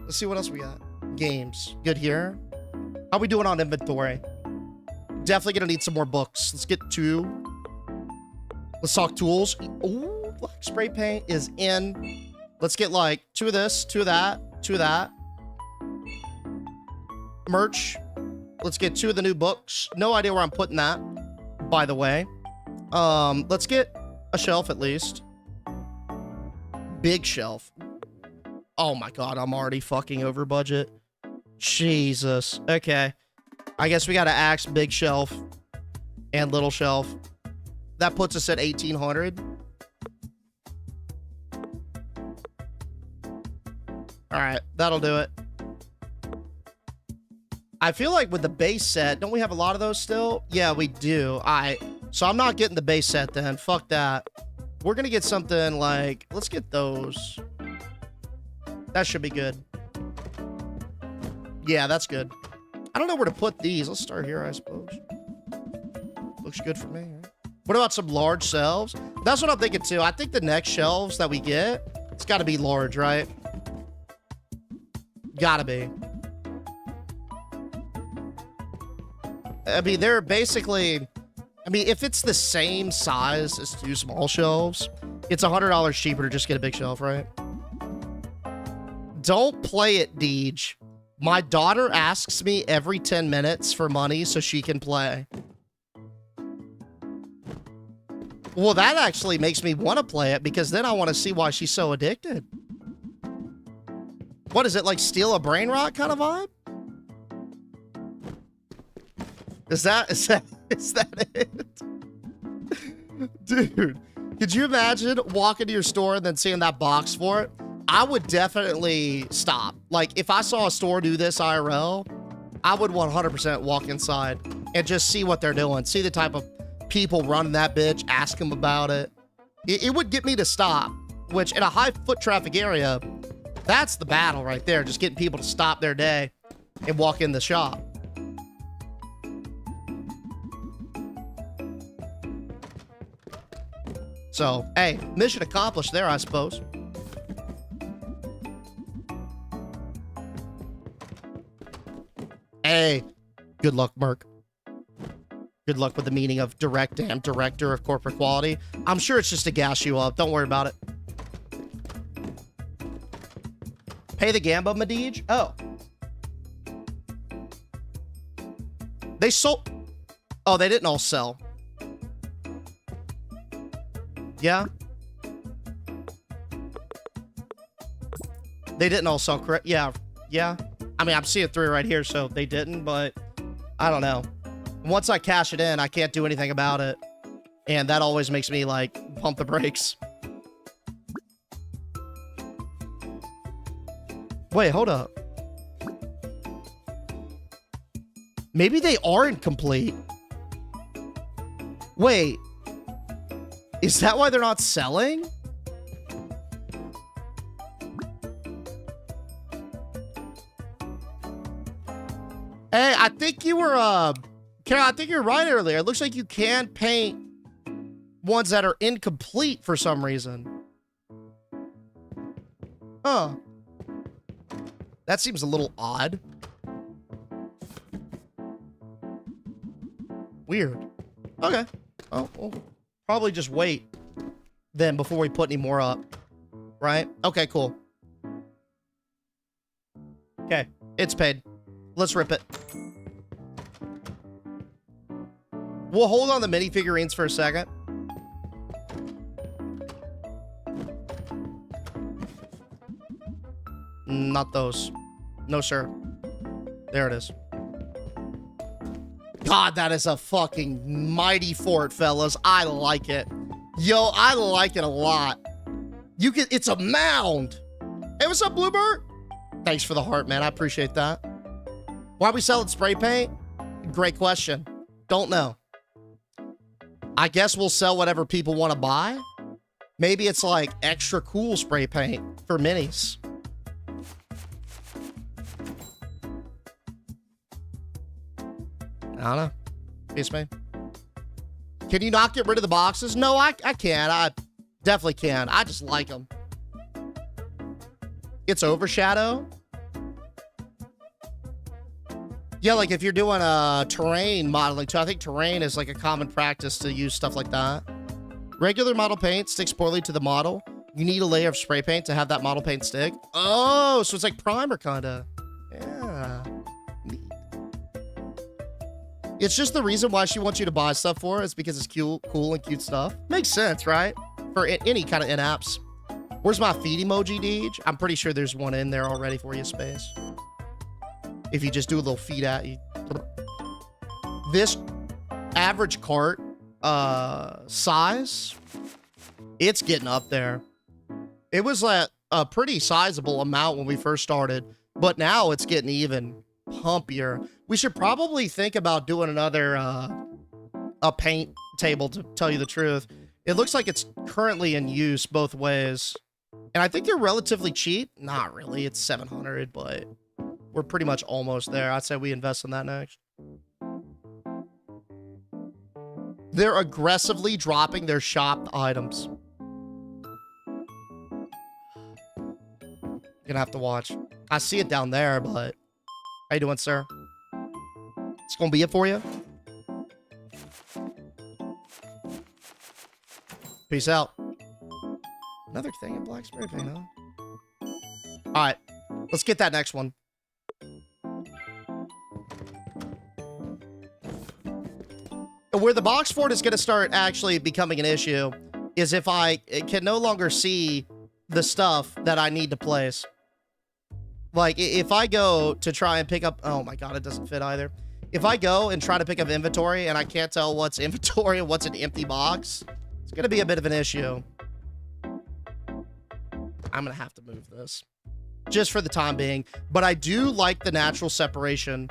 Let's see what else we got. Games. Good here. How we doing on inventory? Definitely going to need some more books. Let's get 2. Let's talk tools. Ooh, black spray paint is in. Let's get like 2 of this, 2 of that, 2 of that. Merch. Let's get 2 of the new books. No idea where I'm putting that, by the way. Let's get a shelf at least. Big shelf. Oh my god, I'm already fucking over budget. Jesus. Okay. I guess we gotta axe big shelf and little shelf. That puts us at 1,800. Alright, that'll do it. I feel like with the base set, don't we have a lot of those still? Yeah, we do. Alright, so I'm not getting the base set then. Fuck that. We're gonna get something like, let's get those. That should be good. Yeah, that's good. I don't know where to put these. Let's start here, I suppose. Looks good for me, right? What about some large shelves? That's what I'm thinking too. I think the next shelves that we get, it's gotta be large, right? Gotta be. I mean, they're basically, I mean, if it's the same size as 2 small shelves, it's $100 cheaper to just get a big shelf, right? Don't play it, Deej. My daughter asks me every 10 minutes for money so she can play. Well, that actually makes me want to play it because then I want to see why she's so addicted. What is it, like steal a brain rot kind of vibe? Is that it? Dude, could you imagine walking to your store and then seeing that box for it? I would definitely stop. Like, if I saw a store do this IRL, I would 100% walk inside and just see what they're doing. See the type of people running that bitch, ask them about it. It would get me to stop, which in a high foot traffic area, that's the battle right there. Just getting people to stop their day and walk in the shop. So, hey, mission accomplished there, I suppose. Hey, good luck, Merc. Good luck with the meaning of direct and director of corporate quality. I'm sure it's just to gas you up. Don't worry about it. Pay the Gamba, Medij? Oh. They sold... Oh, they didn't all sell. Yeah? They didn't all sell, correct? Yeah. Yeah. I mean, I'm seeing 3 right here, so they didn't, but I don't know. Once I cash it in, I can't do anything about it. And that always makes me, like, pump the brakes. Wait, hold up. Maybe they are incomplete. Wait. Is that why they're not selling? Hey, I think you were, Karen, I think you're right earlier. It looks like you can paint ones that are incomplete for some reason. Huh. That seems a little odd. Weird. Okay. Oh, well, probably just wait then before we put any more up. Right? Okay, cool. Okay, it's paid. Let's rip it. We'll hold on the minifigurines for a second. Not those. No, sir. There it is. God, that is a fucking mighty fort, fellas. I like it. Yo, I like it a lot. It's a mound. Hey, what's up, Bluebird? Thanks for the heart, man. I appreciate that. Why are we selling spray paint? Great question. Don't know. I guess we'll sell whatever people want to buy. Maybe it's like extra cool spray paint for minis. I don't know. Peace, man. Can you not get rid of the boxes? No, I can. I definitely can. I just like them. It's overshadow. Yeah, like if you're doing a terrain modeling too, I think terrain is like a common practice to use stuff like that. Regular model paint sticks poorly to the model. You need a layer of spray paint to have that model paint stick. Oh, so it's like primer kinda. Yeah. Neat. It's just the reason why she wants you to buy stuff for her is because it's cool and cute stuff. Makes sense, right? For any kind of in-apps. Where's my feed emoji, Deej? I'm pretty sure there's one in there already for you, Space. If you just do a little feed at you. This average cart size, it's getting up there. It was like a pretty sizable amount when we first started, but now it's getting even pumpier. We should probably think about doing another a paint table, to tell you the truth. It looks like it's currently in use both ways. And I think they're relatively cheap. Not really. It's 700, but we're pretty much almost there. I'd say we invest in that next. They're aggressively dropping their shopped items. You're gonna have to watch. I see it down there, but how you doing, sir? It's gonna be it for you. Peace out. Another thing in black spray paint, huh? All right, let's get that next one. Where the box fort is going to start actually becoming an issue is if I can no longer see the stuff that I need to place. Like, if I go to try and pick up... Oh my god, it doesn't fit either. If I go and try to pick up inventory and I can't tell what's inventory and what's an empty box, it's going to be a bit of an issue. I'm going to have to move this. Just for the time being. But I do like the natural separation.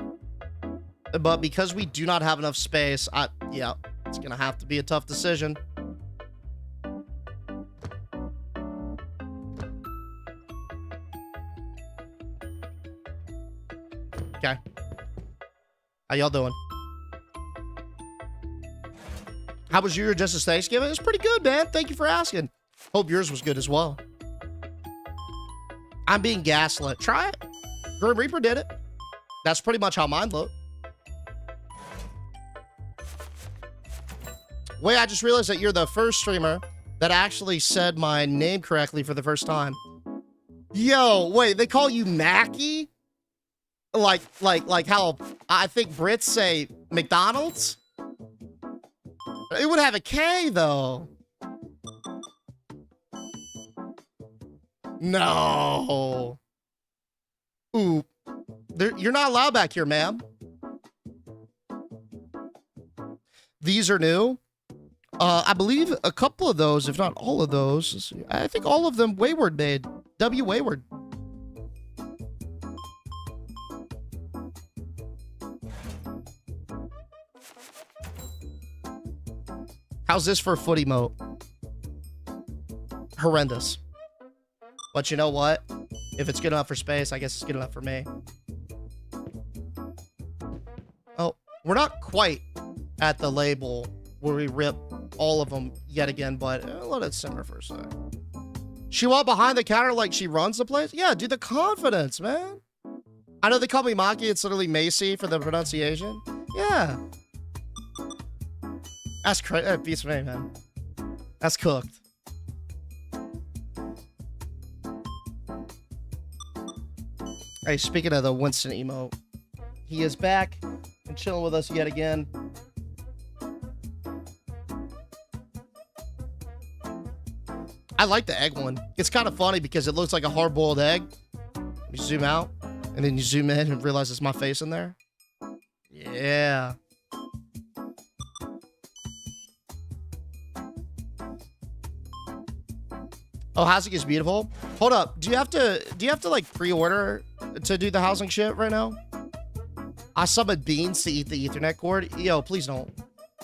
But because we do not have enough space, yeah, it's going to have to be a tough decision. Okay. How y'all doing? How was your Justice Thanksgiving? It was pretty good, man. Thank you for asking. Hope yours was good as well. I'm being gaslit. Try it. Grim Reaper did it. That's pretty much how mine looked. Wait, I just realized that you're the first streamer that actually said my name correctly for the first time. Yo, wait, they call you Mackie? Like how I think Brits say McDonald's? It would have a K, though. No. Ooh. You're not allowed back here, ma'am. These are new. I believe a couple of those, if not all of those, I think all of them Wayward made. W. Wayward. How's this for a foot emote? Horrendous. But you know what? If it's good enough for space, I guess it's good enough for me. Oh, we're not quite at the label where we rip all of them yet again, but let it simmer for a sec. She walked behind the counter like she runs the place? Yeah, dude, the confidence, man. I know they call me Maki. It's literally Macy for the pronunciation. Yeah. That's crazy. That beats me, man. That's cooked. Hey, speaking of the Winston emote, he is back and chilling with us yet again. I like the egg one. It's kind of funny because it looks like a hard-boiled egg. You zoom out, and then you zoom in and realize it's my face in there. Yeah. Oh, housing is beautiful. Hold up. Do you have to like pre-order to do the housing shit right now? I summoned beans to eat the Ethernet cord. Yo, please don't.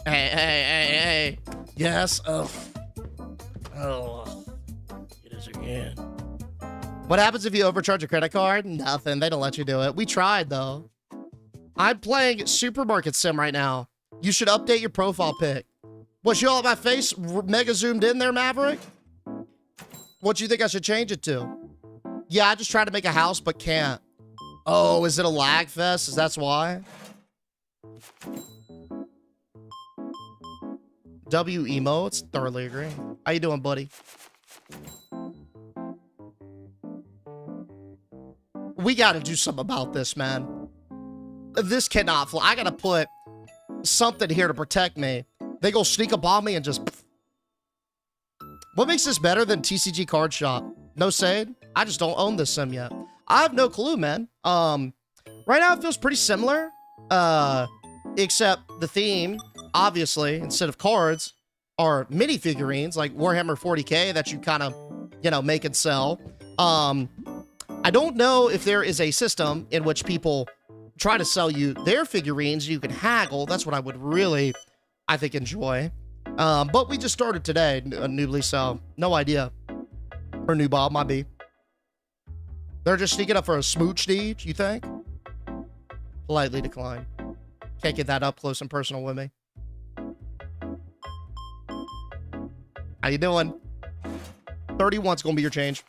Hey. Yes. Oh. It is again. What happens if you overcharge a credit card? Nothing. They don't let you do it. We tried though. I'm playing Supermarket Sim right now. You should update your profile pic. Was you all at my face mega zoomed in there, Maverick? What do you think I should change it to? Yeah, I just tried to make a house, but can't. Oh, is it a lag fest? Is that why? W emotes, thoroughly agree. How you doing, buddy? We got to do something about this, man. This cannot fly. I got to put something here to protect me. They go sneak up on me and just... What makes this better than TCG Card Shop? No shade. I just don't own this sim yet. I have no clue, man. Right now it feels pretty similar. Except the theme, obviously, instead of cards, are mini figurines like Warhammer 40K that you kind of, make and sell. I don't know if there is a system in which people try to sell you their figurines. You can haggle. That's what I would really, I think, enjoy. But we just started today, newly, so no idea. Or new Bob might be. They're just sneaking up for a smooch deed, you think? Politely decline. Can't get that up close and personal with me. How you doing? 31's gonna be your change.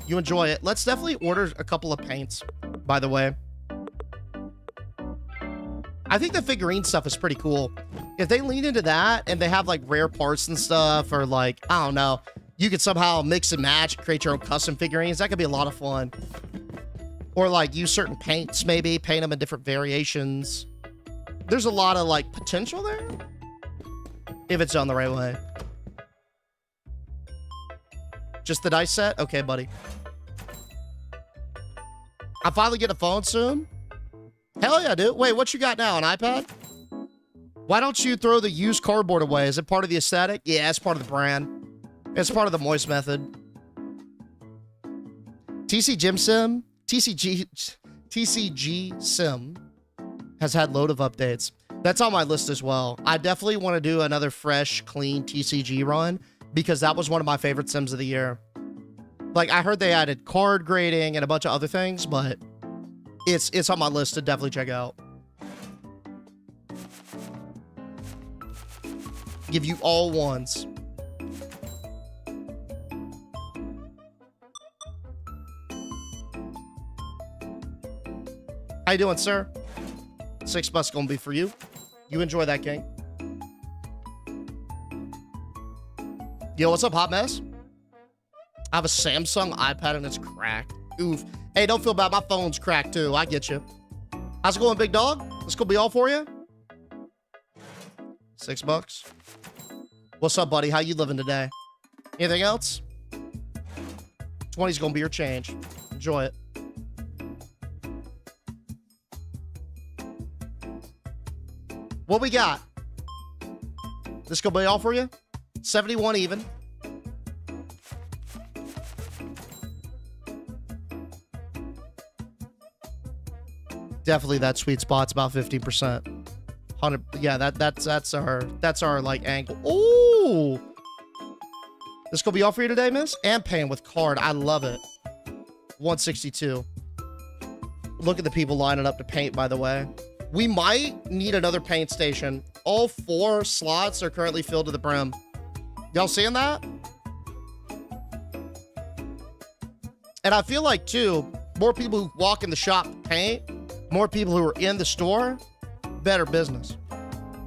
You enjoy it. Let's definitely order a couple of paints, by the way. I think the figurine stuff is pretty cool. If they lean into that and they have like rare parts and stuff, or like, I don't know, you could somehow mix and match, create your own custom figurines. That could be a lot of fun. Or like use certain paints, maybe paint them in different variations. There's a lot of like potential there if it's done the right way. Just the dice set? Okay, buddy. I'll finally get a phone soon. Hell yeah, dude. Wait, what you got now? An iPad? Why don't you throw the used cardboard away? Is it part of the aesthetic? Yeah, it's part of the brand. It's part of the moist method. TCG Sim has had load of updates. That's on my list as well. I definitely want to do another fresh, clean TCG run because that was one of my favorite Sims of the year. Like, I heard they added card grading and a bunch of other things, but it's on my list to definitely check out. Give you all ones. How you doing, sir? $6 gonna be for you. You enjoy that, King. Yo, what's up, Hot Mess? I have a Samsung iPad and it's cracked. Oof. Hey, don't feel bad. My phone's cracked too. I get you. How's it going, big dog? This gonna be all for you? $6. What's up, buddy? How you living today? Anything else? 20's gonna be your change. Enjoy it. What we got? This gonna be all for you? 71 even. Definitely that sweet spot's about 15%. 100. Yeah, that's our like angle. Ooh. This gonna be all for you today, miss? And paying with card. I love it. 162. Look at the people lining up to paint, by the way. We might need another paint station. All 4 slots are currently filled to the brim. Y'all seeing that? And I feel like, too, more people who walk in the shop to paint, more people who are in the store, better business.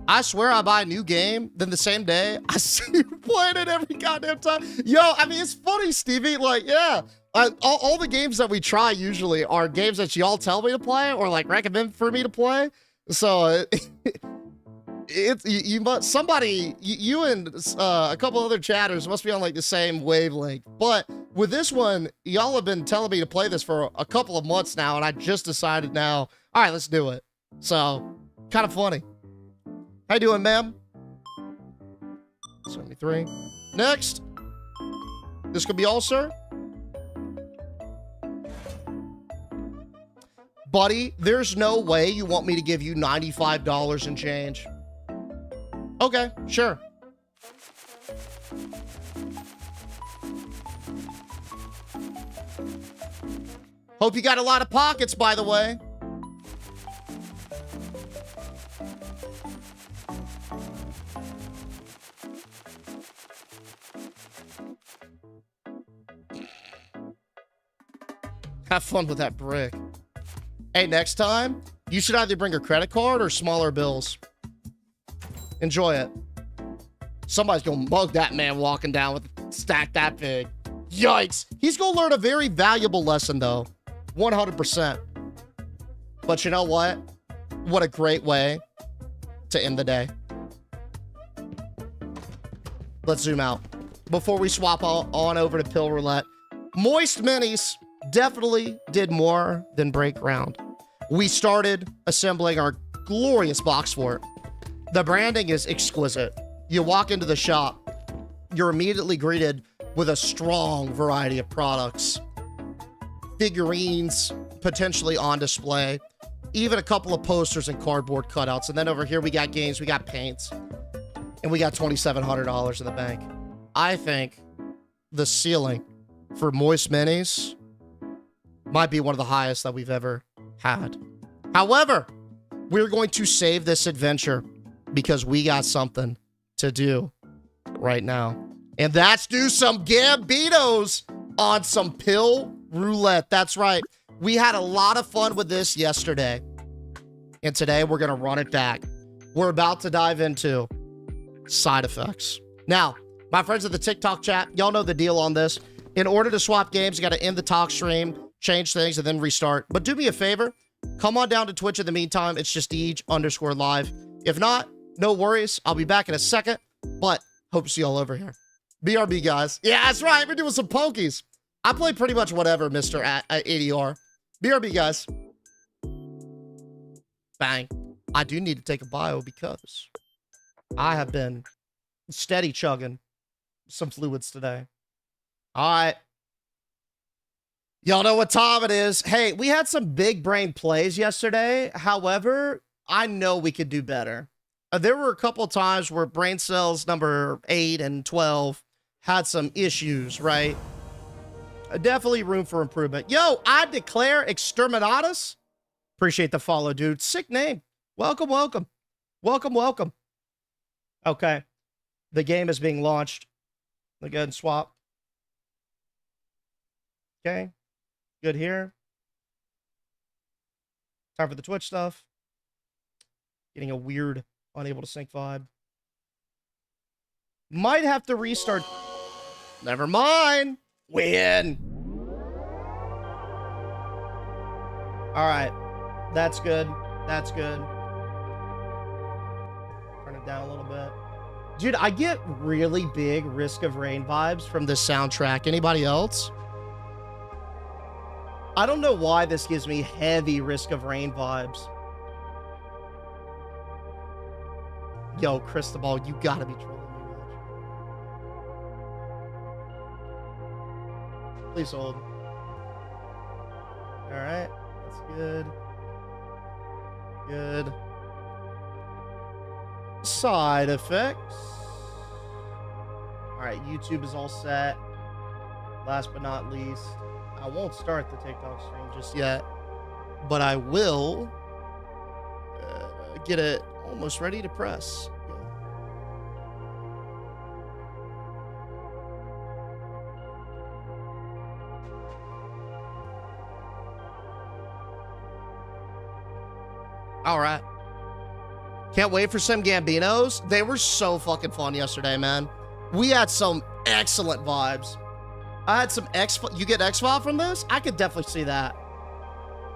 I swear I buy a new game, then the same day, I see you playing it every goddamn time. Yo, I mean, it's funny, Stevie. Like, yeah. All the games that we try usually are games that y'all tell me to play or like recommend for me to play. So you and a couple other chatters must be on like the same wavelength. But with this one, y'all have been telling me to play this for a couple of months now, and I just decided now, all right, let's do it. So, kind of funny. How you doing, ma'am? 73. Next. This could be all, sir? Buddy, there's no way you want me to give you $95 and change. Okay, sure. Hope you got a lot of pockets, by the way. Have fun with that brick. Hey, next time, you should either bring a credit card or smaller bills. Enjoy it. Somebody's gonna mug that man walking down with a stack that big. Yikes. He's gonna learn a very valuable lesson, though. 100%. But you know what? What a great way to end the day. Let's zoom out. Before we swap on over to Pill Roulette. Moist Minis definitely did more than break ground. We started assembling our glorious box for it. The branding is exquisite. You walk into the shop, you're immediately greeted with a strong variety of products. Figurines potentially on display, even a couple of posters and cardboard cutouts. And then over here we got games, we got paints, and we got $2,700 in the bank. I think the ceiling for Moist Minis might be one of the highest that we've ever had. However, we're going to save this adventure because we got something to do right now. And that's do some Gambinos on some Pill Roulette. That's right. We had a lot of fun with this yesterday. And today we're going to run it back. We're about to dive into side effects. Now, my friends at the TikTok chat, y'all know the deal on this. In order to swap games, you got to end the talk stream, change things, and then restart. But do me a favor. Come on down to Twitch in the meantime. It's just Deej_live. If not, no worries. I'll be back in a second. But hope to see y'all over here. BRB, guys. Yeah, that's right. We're doing some pokies. I play pretty much whatever, Mr. ADR. BRB, guys. Bang. I do need to take a bio because I have been steady chugging some fluids today. All right. Y'all know what time it is. Hey, we had some big brain plays yesterday. However, I know we could do better. There were a couple of times where brain cells number 8 and 12 had some issues, right? Definitely room for improvement. Yo, I declare Exterminatus. Appreciate the follow, dude. Sick name. Welcome, welcome. Welcome, welcome. Okay. The game is being launched. Let me go ahead and swap. Okay. Good here. Time for the Twitch stuff. Getting a weird, unable to sync vibe. Might have to restart. Never mind. Win. All right. That's good. That's good. Turn it down a little bit. Dude, I get really big Risk of Rain vibes from this soundtrack. Anybody else? I don't know why this gives me heavy Risk of Rain vibes. Yo, Cristobal, you gotta be trolling me, man. Please hold. Alright, that's good. Good. Side effects. Alright, YouTube is all set. Last but not least, I won't start the TikTok stream just yet, but I will get it almost ready to press. All right. Can't wait for some Gambinos. They were so fucking fun yesterday, man. We had some excellent vibes. I had some you get X-File from this? I could definitely see that.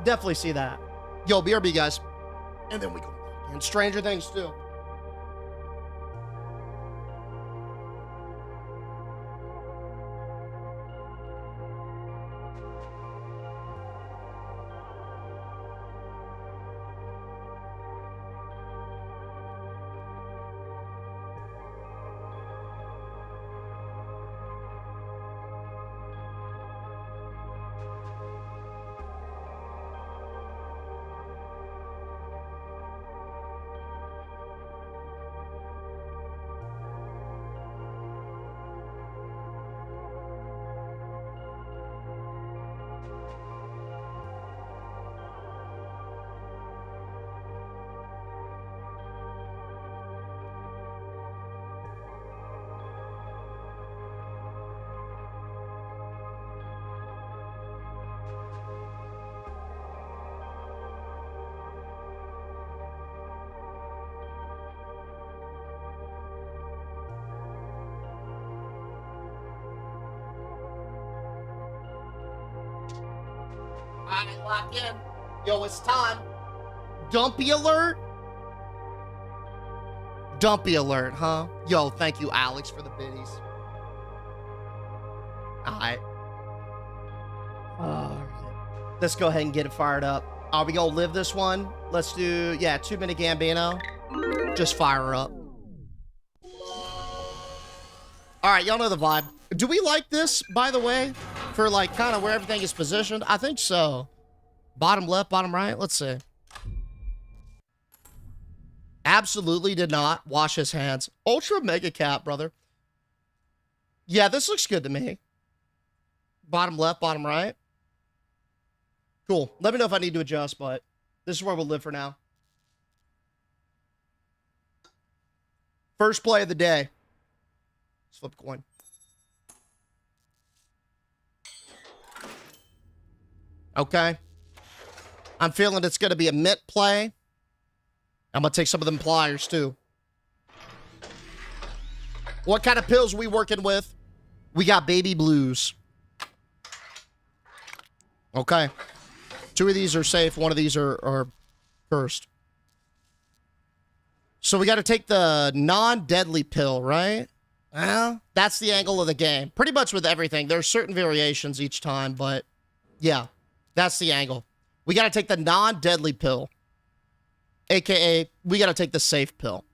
Definitely see that. Yo, BRB, guys. And then we go. And Stranger Things, too. right, lock in. Yo, it's time. Dumpy alert? Dumpy alert, huh? Yo, thank you, Alex, for the biddies. All right. Let's go ahead and get it fired up. Are we gonna live this one? Let's do, yeah, 2-minute Gambino. Just fire her up. All right, y'all know the vibe. Do we like this, by the way, for like kind of where everything is positioned? I think so. Bottom left, bottom right. Let's see. Absolutely did not wash his hands. Ultra mega cap, brother. Yeah, this looks good to me. Bottom left, bottom right. Cool. Let me know if I need to adjust, but this is where we'll live for now. First play of the day. Let's flip a coin. Okay. I'm feeling it's going to be a mint play. I'm going to take some of them pliers, too. What kind of pills we working with? We got baby blues. Okay. 2 of these are safe. 1 of these are cursed. So we got to take the non-deadly pill, right? Well, that's the angle of the game. Pretty much with everything. There's certain variations each time, but yeah, that's the angle. We got to take the non-deadly pill. AKA, we got to take the safe pill.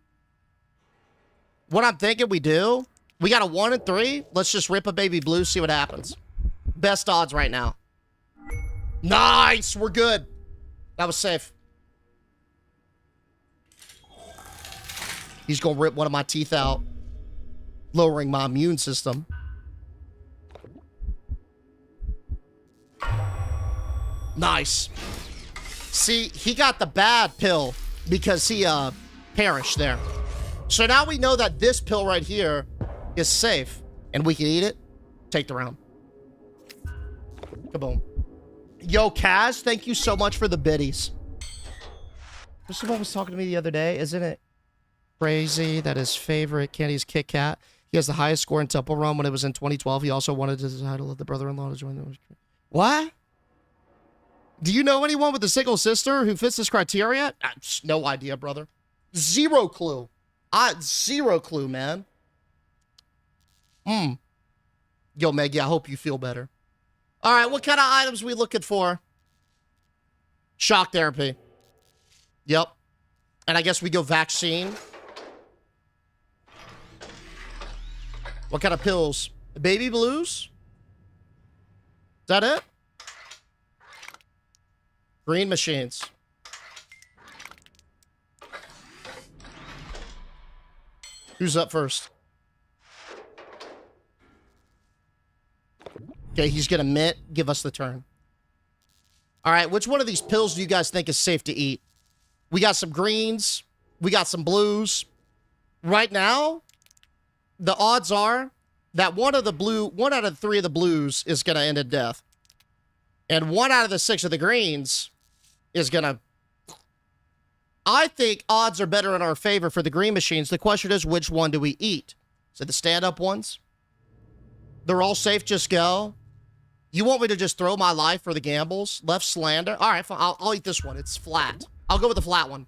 What I'm thinking we do, we got a 1 and 3. Let's just rip a baby blue, see what happens. Best odds right now. Nice, we're good. That was safe. He's gonna rip one of my teeth out, lowering my immune system. Nice. See, he got the bad pill because he perished there. So now we know that this pill right here is safe and we can eat it. Take the round. Kaboom. Yo, Kaz, thank you so much for the biddies. Someone was talking to me the other day. Isn't it crazy that his favorite candy is Kit Kat? He has the highest score in Temple Run when it was in 2012. He also wanted the title of the brother-in-law to join the... What? Do you know anyone with a single sister who fits this criteria? No idea, brother. Zero clue. Zero clue, man. Yo, Maggie, I hope you feel better. All right, what kind of items we looking for? Shock therapy. Yep. And I guess we go vaccine. What kind of pills? Baby blues? Is that it? Green machines. Who's up first? Okay, he's gonna mint. Give us the turn. All right, which one of these pills do you guys think is safe to eat? We got some greens. We got some blues. Right now, the odds are that one out of 3 of the blues is gonna end in death. And 1 out of the 6 of the greens is gonna... I think odds are better in our favor for the green machines. The question is, which one do we eat? Is it the stand-up ones? They're all safe, just go. You want me to just throw my life for the gambles? Left slander? All right, fine. I'll eat this one. It's flat. I'll go with the flat one.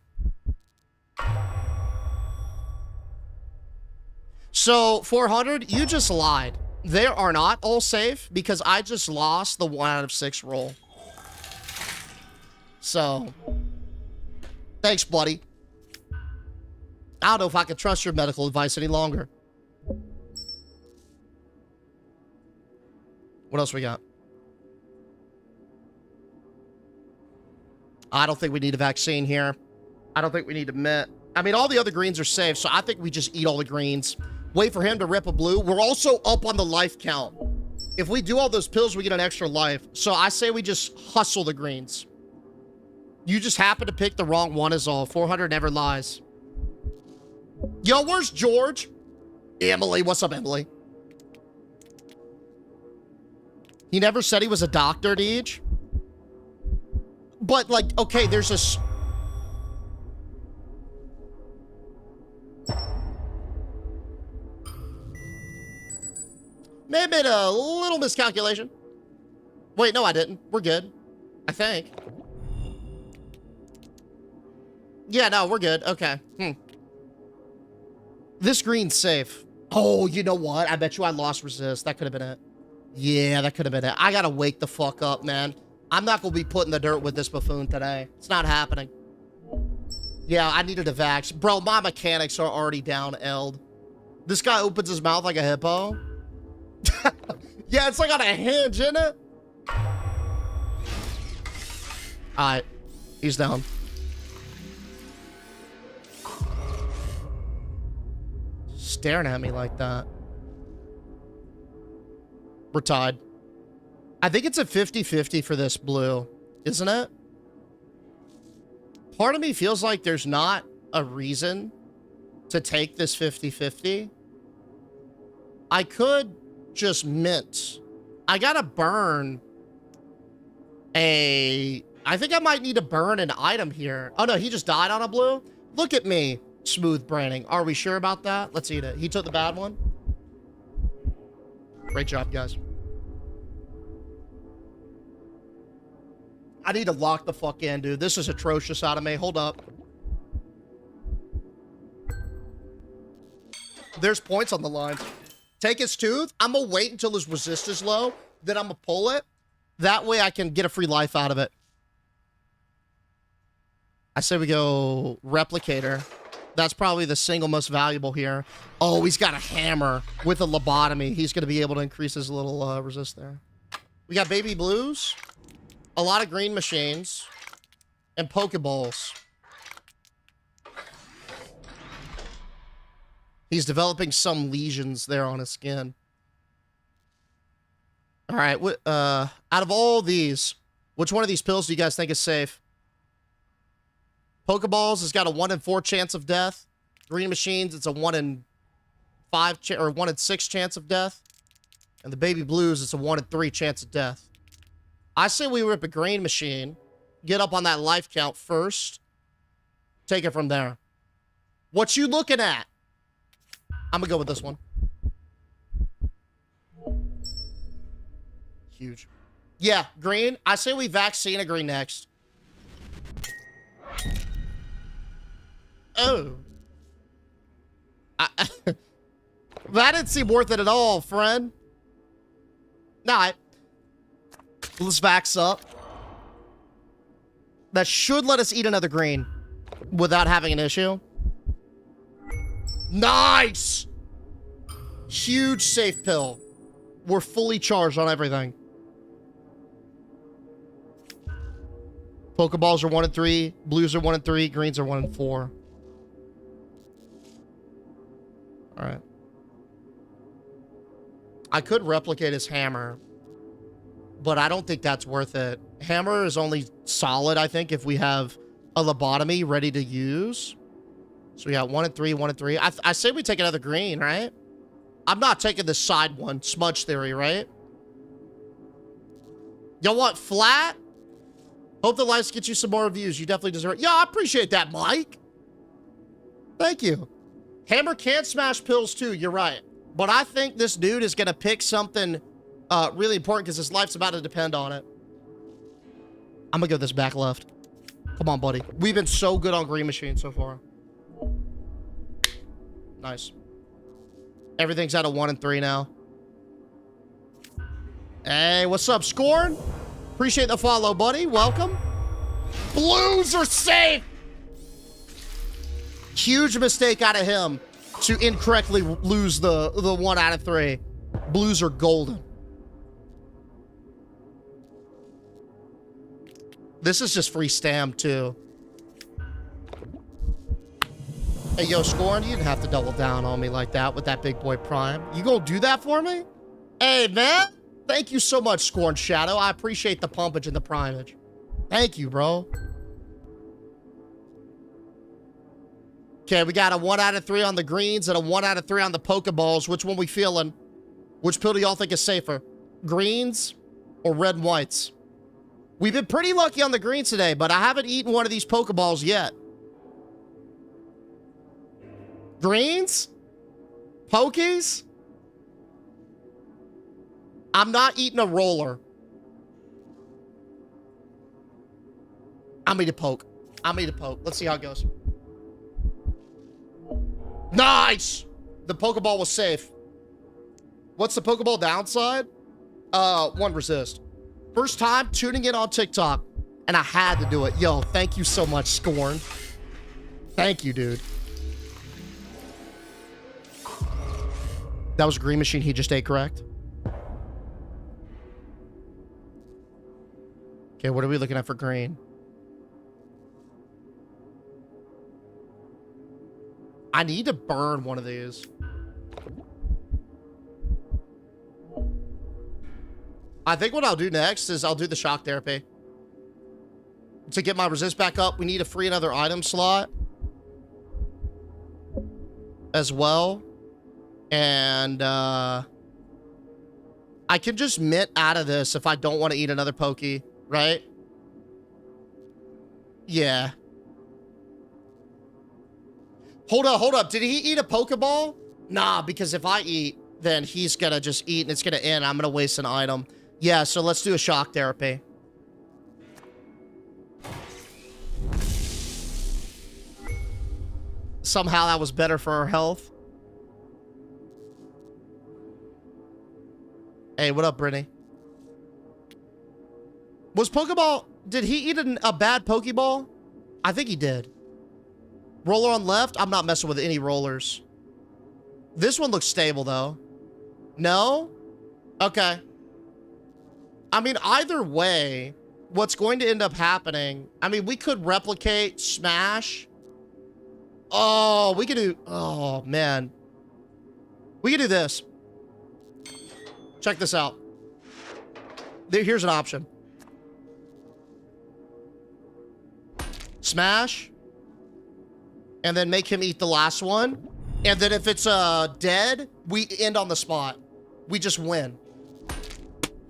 So, 400, you just lied. They are not all safe because I just lost the 1 out of 6 roll. So, thanks, buddy. I don't know if I can trust your medical advice any longer. What else we got? I don't think we need a vaccine here. I don't think we need a mint. I mean, all the other greens are safe, so I think we just eat all the greens. Wait for him to rip a blue. We're also up on the life count. If we do all those pills, we get an extra life. So I say we just hustle the greens. You just happen to pick the wrong one is all. 400 never lies. Yo, where's George? Emily, what's up, Emily? He never said he was a doctor, Deej. But, like, okay, there's a... May have been a little miscalculation. Wait, no, I didn't. We're good. I think. Yeah, no, we're good. Okay. This green's safe. Oh, you know what? I bet you I lost resist. That could have been it. Yeah, that could have been it. I gotta wake the fuck up, man. I'm not gonna be put in the dirt with this buffoon today. It's not happening. Yeah, I needed a vax. Bro, my mechanics are already down L'd. This guy opens his mouth like a hippo. Yeah, it's like on a hinge, isn't it? Alright. He's down. Staring at me like that. We're tied. I think it's a 50-50 for this blue, isn't it? Part of me feels like there's not a reason to take this 50-50. I could just mint. I gotta burn a... I think I might need to burn an item here. Oh no, he just died on a blue? Look at me, smooth braining. Are we sure about that? Let's eat it. He took the bad one. Great job, guys. I need to lock the fuck in, dude. This is atrocious out of me. Hold up. There's points on the line. Take his tooth. I'm gonna wait until his resist is low. Then I'm gonna pull it. That way I can get a free life out of it. I say we go replicator. That's probably the single most valuable here. Oh, he's got a hammer with a lobotomy. He's gonna be able to increase his little resist there. We got baby blues. A lot of green machines. And Pokeballs. He's developing some lesions there on his skin. All right. Out of all these, which one of these pills do you guys think is safe? Pokeballs has got a 1 in 4 chance of death. Green machines, it's a 1 in 5 or 1 in 6 chance of death. And the baby blues, it's a 1 in 3 chance of death. I say we rip a green machine, get up on that life count first, take it from there. What you looking at? I'm gonna go with this one. Huge. Yeah, green. I say we vaccine a green next. Oh. That didn't seem worth it at all, friend. Nah, let's vax up. That should let us eat another green without having an issue. Nice! Huge safe pill. We're fully charged on everything. Pokeballs are 1 in 3. Blues are 1 in 3. Greens are 1 in 4. Alright. I could replicate his hammer, but I don't think that's worth it. Hammer is only solid, I think, if we have a lobotomy ready to use. So we got 1 in 3, 1 in 3. I say we take another green, right? I'm not taking the side one. Smudge theory, right? Y'all want flat? Hope the lives get you some more views. You definitely deserve it. Yeah, I appreciate that, Mike. Thank you. Hammer can smash pills too. You're right. But I think this dude is going to pick something really important because his life's about to depend on it. I'm going to go this back left. Come on, buddy. We've been so good on green machine so far. Nice. Everything's at a 1 in 3 now. Hey, what's up, Scorn? Appreciate the follow, buddy. Welcome. Blues are safe. Huge mistake out of him to incorrectly lose the 1 out of 3. Blues are golden. This is just free stam, too. Hey, yo, Scorn, you didn't have to double down on me like that with that big boy prime. You gonna do that for me? Hey, man. Thank you so much, Scorn Shadow. I appreciate the pumpage and the primage. Thank you, bro. Okay, we got a 1 out of 3 on the greens and a 1 out of 3 on the Pokeballs. Which one we feeling? Which pill do y'all think is safer? Greens or red and whites? We've been pretty lucky on the greens today, but I haven't eaten one of these Pokeballs yet. Greens? Pokies? I'm not eating a roller. I'm gonna poke. I'm gonna poke. Let's see how it goes. Nice! The Pokeball was safe. What's the Pokeball downside? One resist. First time tuning in on TikTok, and I had to do it. Yo, thank you so much, Scorn. Thank you, dude. That was a green machine he just ate, correct? Okay, what are we looking at for green? I need to burn one of these. I think what I'll do next is I'll do the shock therapy. To get my resist back up, we need to free another item slot as well. And I can just mint out of this if I don't want to eat another Pokey, right? Yeah. Hold up. Did he eat a Pokeball? Nah, because if I eat, then he's gonna just eat and it's gonna end. I'm gonna waste an item. Yeah, so let's do a shock therapy. Somehow that was better for our health. Hey, what up, Brittany? Was Pokeball... Did he eat a bad Pokeball? I think he did. Roller on left? I'm not messing with any rollers. This one looks stable, though. No? Okay. I mean, either way, what's going to end up happening... I mean, we could replicate Smash. Oh, we could do... Oh, man. We could do this. Check this out. Here's an option. Smash. And then make him eat the last one. And then if it's dead, we end on the spot. We just win.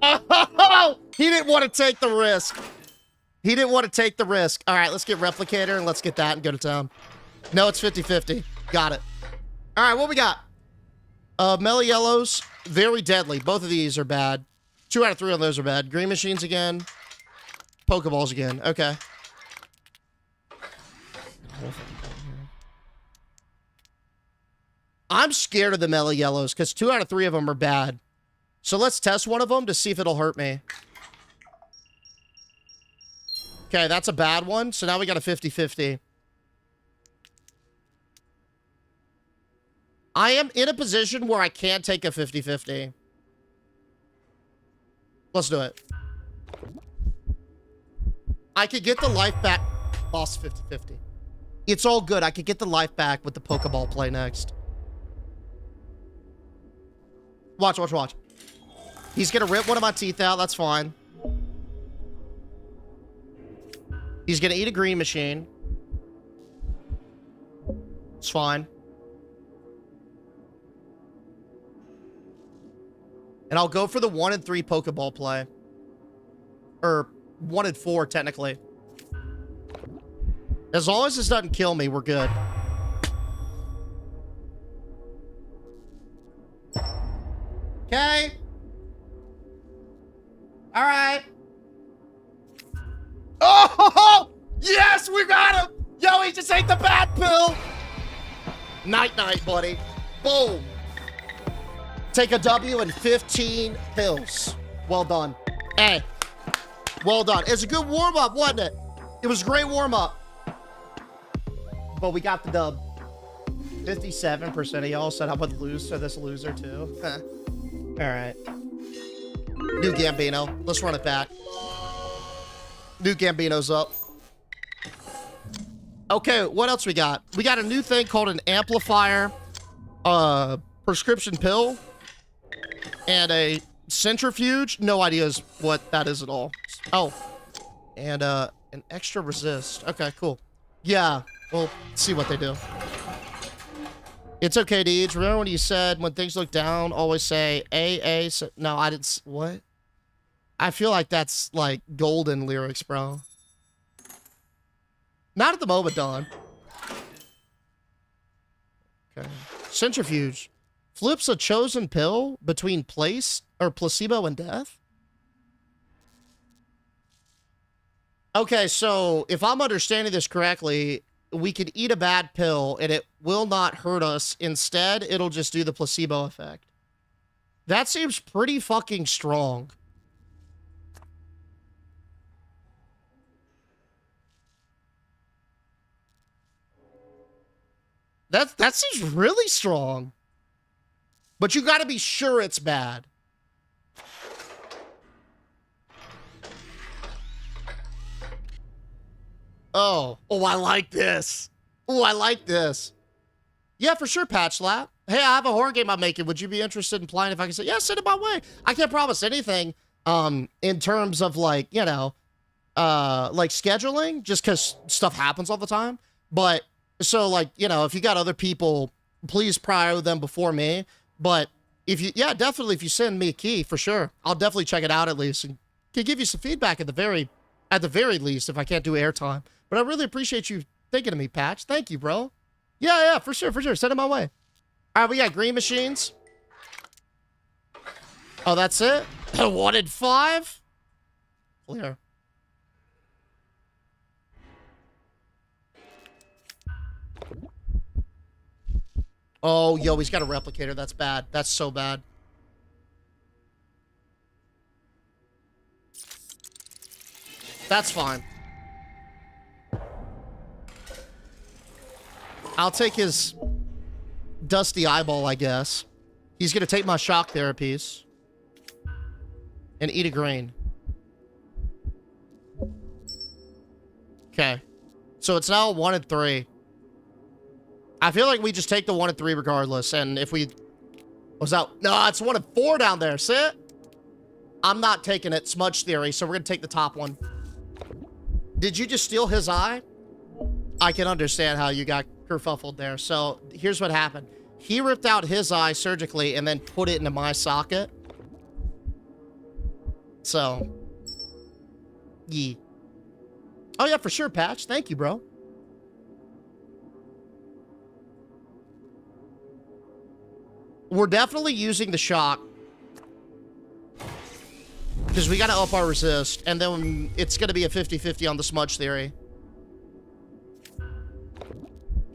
Oh, he didn't want to take the risk. He didn't want to take the risk. All right, let's get Replicator and let's get that and go to town. No, it's 50-50. Got it. All right, what we got? Mellow Yellows, very deadly. Both of these are bad. 2 out of 3 on those are bad. Green Machines again. Pokeballs again. Okay. I'm scared of the Mellow Yellows because 2 out of 3 of them are bad. So let's test one of them to see if it'll hurt me. Okay, that's a bad one. So now we got a 50-50. I am in a position where I can't take a 50-50. Let's do it. I could get the life back. Lost 50-50. It's all good. I could get the life back with the Pokeball play next. Watch. He's going to rip one of my teeth out. That's fine. He's going to eat a green machine. It's fine. And I'll go for the 1 and 3 Pokeball play. Or 1 and 4, technically. As long as this doesn't kill me, we're good. Okay. All right. Oh, yes, we got him. Yo, he just ate the bad pill. Night-night, buddy. Boom. Take a W and 15 pills. Well done. Hey. Well done. It's a good warm-up, wasn't it? It was a great warm-up. But we got the dub. 57% of y'all said I would lose to this loser, too. All right. New Gambino. Let's run it back. New Gambino's up. Okay, what else we got? We got a new thing called an amplifier, prescription pill, and a centrifuge. No ideas what that is at all. Oh, and an extra resist. Okay, cool. Yeah, we'll see what they do. It's okay, Deej. Remember when you said when things look down, always say AA? So, no, I didn't. What? I feel like that's like golden lyrics, bro. Not at the moment, Don. Okay. Centrifuge. Flips a chosen pill between placebo and death? Okay, so if I'm understanding this correctly, we could eat a bad pill and it will not hurt us. Instead, it'll just do the placebo effect. That seems pretty fucking strong. That seems really strong. But you gotta be sure it's bad. Oh, I like this. Oh, I like this. Yeah, for sure, Patch Lap. Hey, I have a horror game I'm making. Would you be interested in playing if I can say, yeah, send it my way? I can't promise anything in terms of like, you know, like scheduling, just because stuff happens all the time. But so like, you know, if you got other people, please prior them before me. But if you, yeah, definitely if you send me a key, for sure, I'll definitely check it out at least and can give you some feedback at the very least if I can't do airtime. But I really appreciate you thinking of me, Patch. Thank you, bro. Yeah, for sure. Send it my way. All right, we got green machines. Oh, that's it? 1 in 5? Clear. Oh, yo, he's got a replicator. That's bad. That's so bad. That's fine. I'll take his dusty eyeball, I guess. He's going to take my shock therapies and eat a grain. Okay. So it's now 1 and 3. I feel like we just take the 1 and 3 regardless. And if we... What's that? No, it's 1 and 4 down there. See it? I'm not taking it. Smudge theory. So we're going to take the top one. Did you just steal his eye? I can understand how you got kerfuffled there. So here's what happened. He ripped out his eye surgically and then put it into my socket. So, yeah. Oh yeah, for sure, Patch. Thank you, bro. We're definitely using the shock. Because we got to up our resist. And then it's going to be a 50-50 on the smudge theory.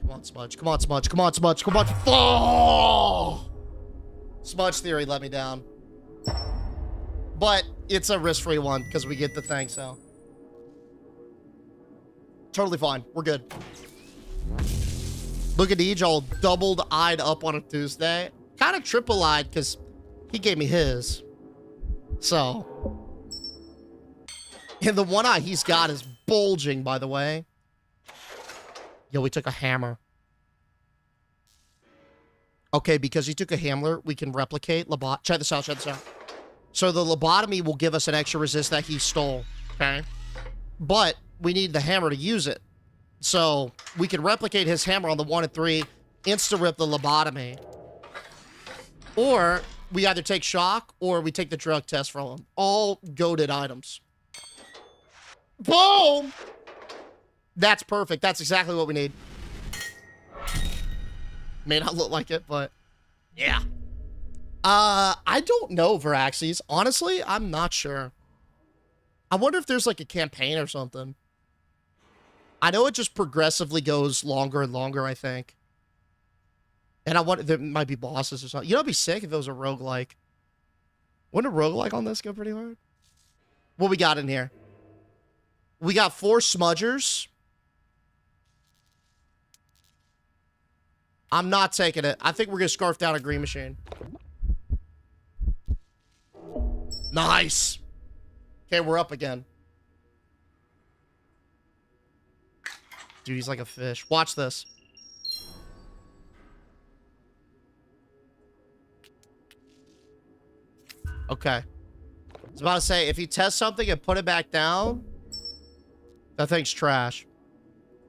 Come on, Smudge. Come on, Smudge. Come on, Smudge. Come on. Oh! Smudge theory let me down. But it's a risk-free one because we get the thing, so. Totally fine. We're good. Look at Deej all doubled-eyed up on a Tuesday. Kind of triple-eyed because he gave me his. So. And the one eye he's got is bulging, by the way. Yo, we took a hammer. Okay, because he took a hammer, we can replicate check this out. So the lobotomy will give us an extra resist that he stole, okay? But we need the hammer to use it. So we can replicate his hammer on the 1 and 3, insta-rip the lobotomy. Or we either take shock or we take the drug test from him. All goated items. Boom! That's perfect. That's exactly what we need. May not look like it, but yeah. I don't know, Veraxes. Honestly, I'm not sure. I wonder if there's like a campaign or something. I know it just progressively goes longer and longer, I think. And I wonder, there might be bosses or something. You know, it'd be sick if it was a roguelike. Wouldn't a roguelike on this go pretty hard? What we got in here? We got 4 smudgers. I'm not taking it. I think we're going to scarf down a green machine. Nice. Okay, we're up again. Dude, he's like a fish. Watch this. Okay. I was about to say, if you test something and put it back down, that thing's trash.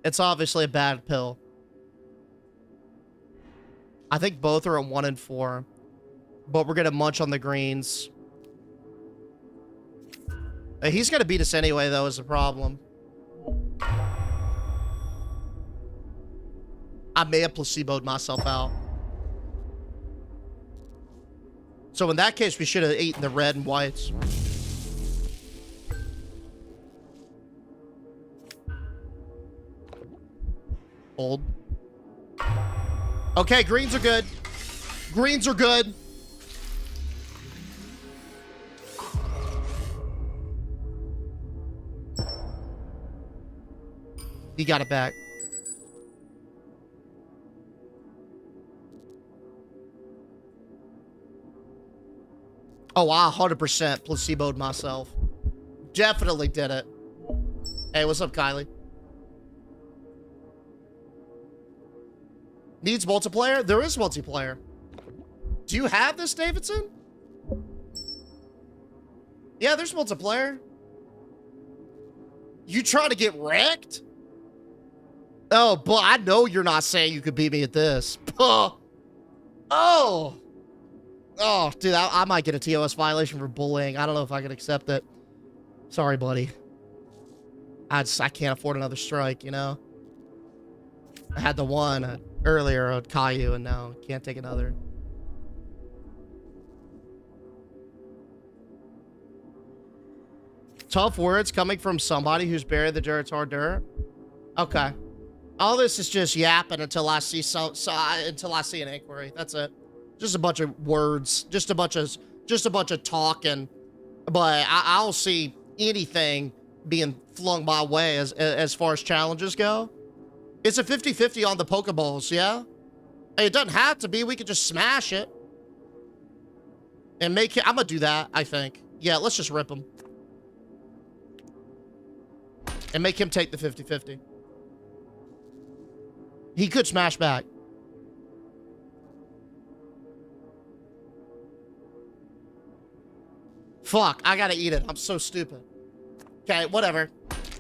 It's obviously a bad pill. I think both are at 1 and 4. But we're going to munch on the greens. He's going to beat us anyway, though, is the problem. I may have placeboed myself out. So in that case, we should have eaten the red and whites. fold. Okay, greens are good. Greens are good. He got it back. Oh, I 100% placeboed myself. Definitely did it. Hey, what's up, Kylie? Needs multiplayer? There is multiplayer. Do you have this, Davidson? Yeah, there's multiplayer. You trying to get wrecked? Oh, but I know you're not saying you could beat me at this. Oh. Oh, dude, I might get a TOS violation for bullying. I don't know if I can accept it. Sorry, buddy. I can't afford another strike, you know? I had the one earlier on Caillou, and now can't take another. Tough words coming from somebody who's buried the dirt's hard dirt. Okay. All this is just yapping until I see until I see an inquiry. That's it. Just a bunch of words. Just a bunch of talking. But I'll see anything being flung my way as far as challenges go. It's a 50-50 on the Pokeballs, yeah? It doesn't have to be. We could just smash it. And make it... I'm gonna do that, I think. Yeah, let's just rip him. And make him take the 50-50. He could smash back. Fuck, I gotta eat it. I'm so stupid. Okay, whatever.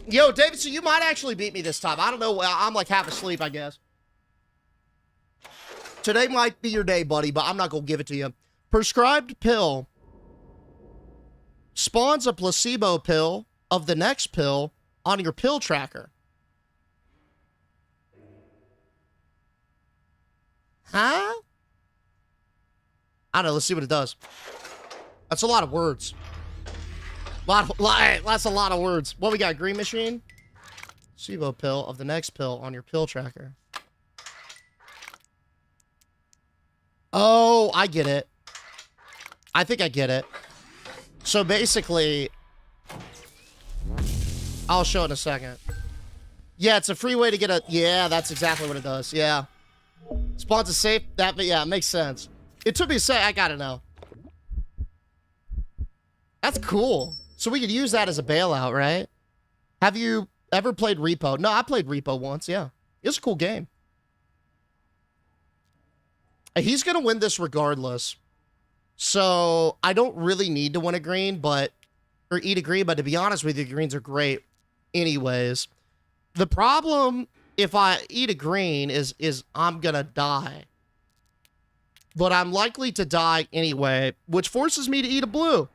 Yo, Davidson, you might actually beat me this time. I don't know. I'm like half asleep, I guess. Today might be your day, buddy, but I'm not gonna give it to you. Prescribed pill spawns a placebo pill of the next pill on your pill tracker. Huh? I don't know. Let's see what it does. That's a lot of words. That's a lot of words. What we got? Green machine? Placebo pill of the next pill on your pill tracker. Oh, I get it. I think I get it. So basically, I'll show it in a second. Yeah, it's a free way to get a... Yeah, that's exactly what it does. Yeah. Spawns a safe... Yeah, it makes sense. It took me a sec. I gotta know. That's cool. So we could use that as a bailout, right? Have you ever played Repo? No, I played Repo once, yeah. It was a cool game. He's gonna win this regardless. So I don't really need to win a green, but... Or eat a green, but to be honest with you, greens are great anyways. The problem... If I eat a green is I'm gonna die. But I'm likely to die anyway, which forces me to eat a blue.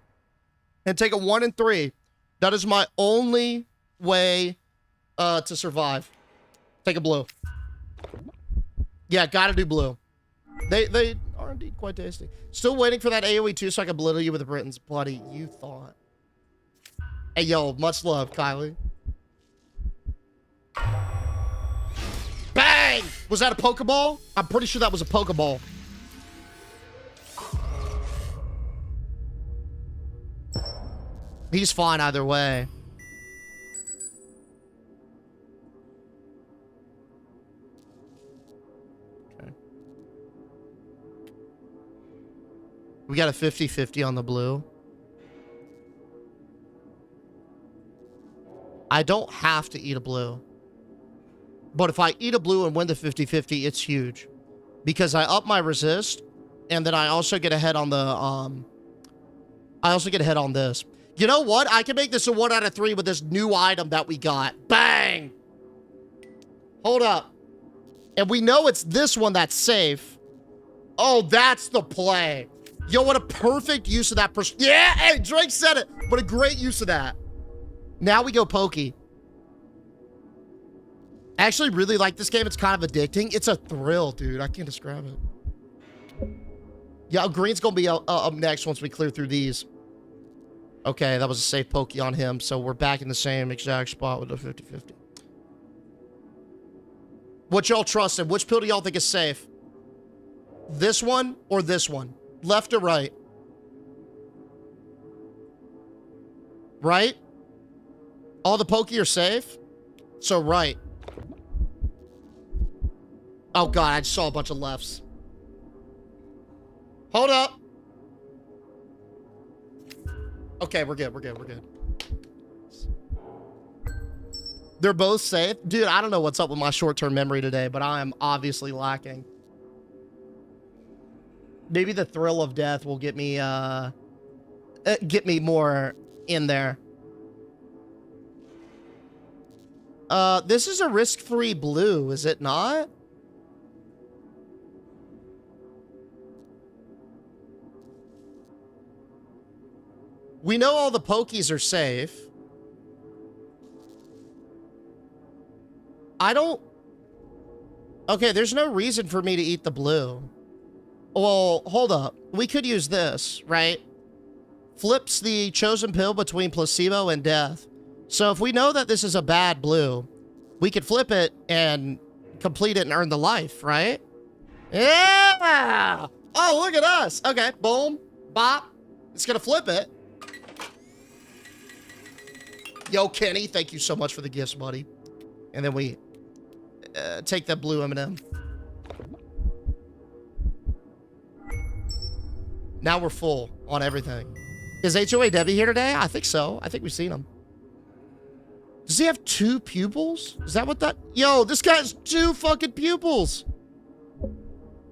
And take a 1 and 3. That is my only way to survive. Take a blue. Yeah, gotta do blue. They are indeed quite tasty. Still waiting for that AoE 2 so I can belittle you with the Britons. Buddy, you thought. Hey, yo, much love, Kylie. Bang! Was that a Pokeball? I'm pretty sure that was a Pokeball. He's fine either way. Okay. We got a 50-50 on the blue. I don't have to eat a blue. But if I eat a blue and win the 50-50, it's huge. Because I up my resist, and then I also get ahead on the, I also get ahead on this. You know what? I can make this a 1 out of 3 with this new item that we got. Bang! Hold up. And we know it's this one that's safe. Oh, that's the play. Yo, what a perfect use of that. Yeah, hey, Drake said it. What a great use of that. Now we go pokey. I actually really like this game. It's kind of addicting. It's a thrill, dude. I can't describe it. Yeah, green's going to be up next once we clear through these. Okay, that was a safe pokey on him. So we're back in the same exact spot with the 50-50. What y'all trusting? Which pill do y'all think is safe? This one or this one? Left or right? Right? All the pokey are safe? So right. Oh god, I just saw a bunch of lefts. Hold up. Okay, we're good, we're good, we're good. They're both safe? Dude, I don't know what's up with my short-term memory today, but I am obviously lacking. Maybe the thrill of death will get me more in there. This is a risk-free blue, is it not? We know all the pokies are safe. I don't... Okay, there's no reason for me to eat the blue. Well, hold up. We could use this, right? Flips the chosen pill between placebo and death. So if we know that this is a bad blue, we could flip it and complete it and earn the life, right? Yeah! Oh, look at us. Okay, boom, bop. It's gonna flip it. Yo, Kenny, thank you so much for the gifts, buddy. And then we take that blue M&M. Now we're full on everything. Is HOA Debbie here today? I think so. I think we've seen him. Does he have 2 pupils? Is that what that... Yo, this guy has 2 fucking pupils.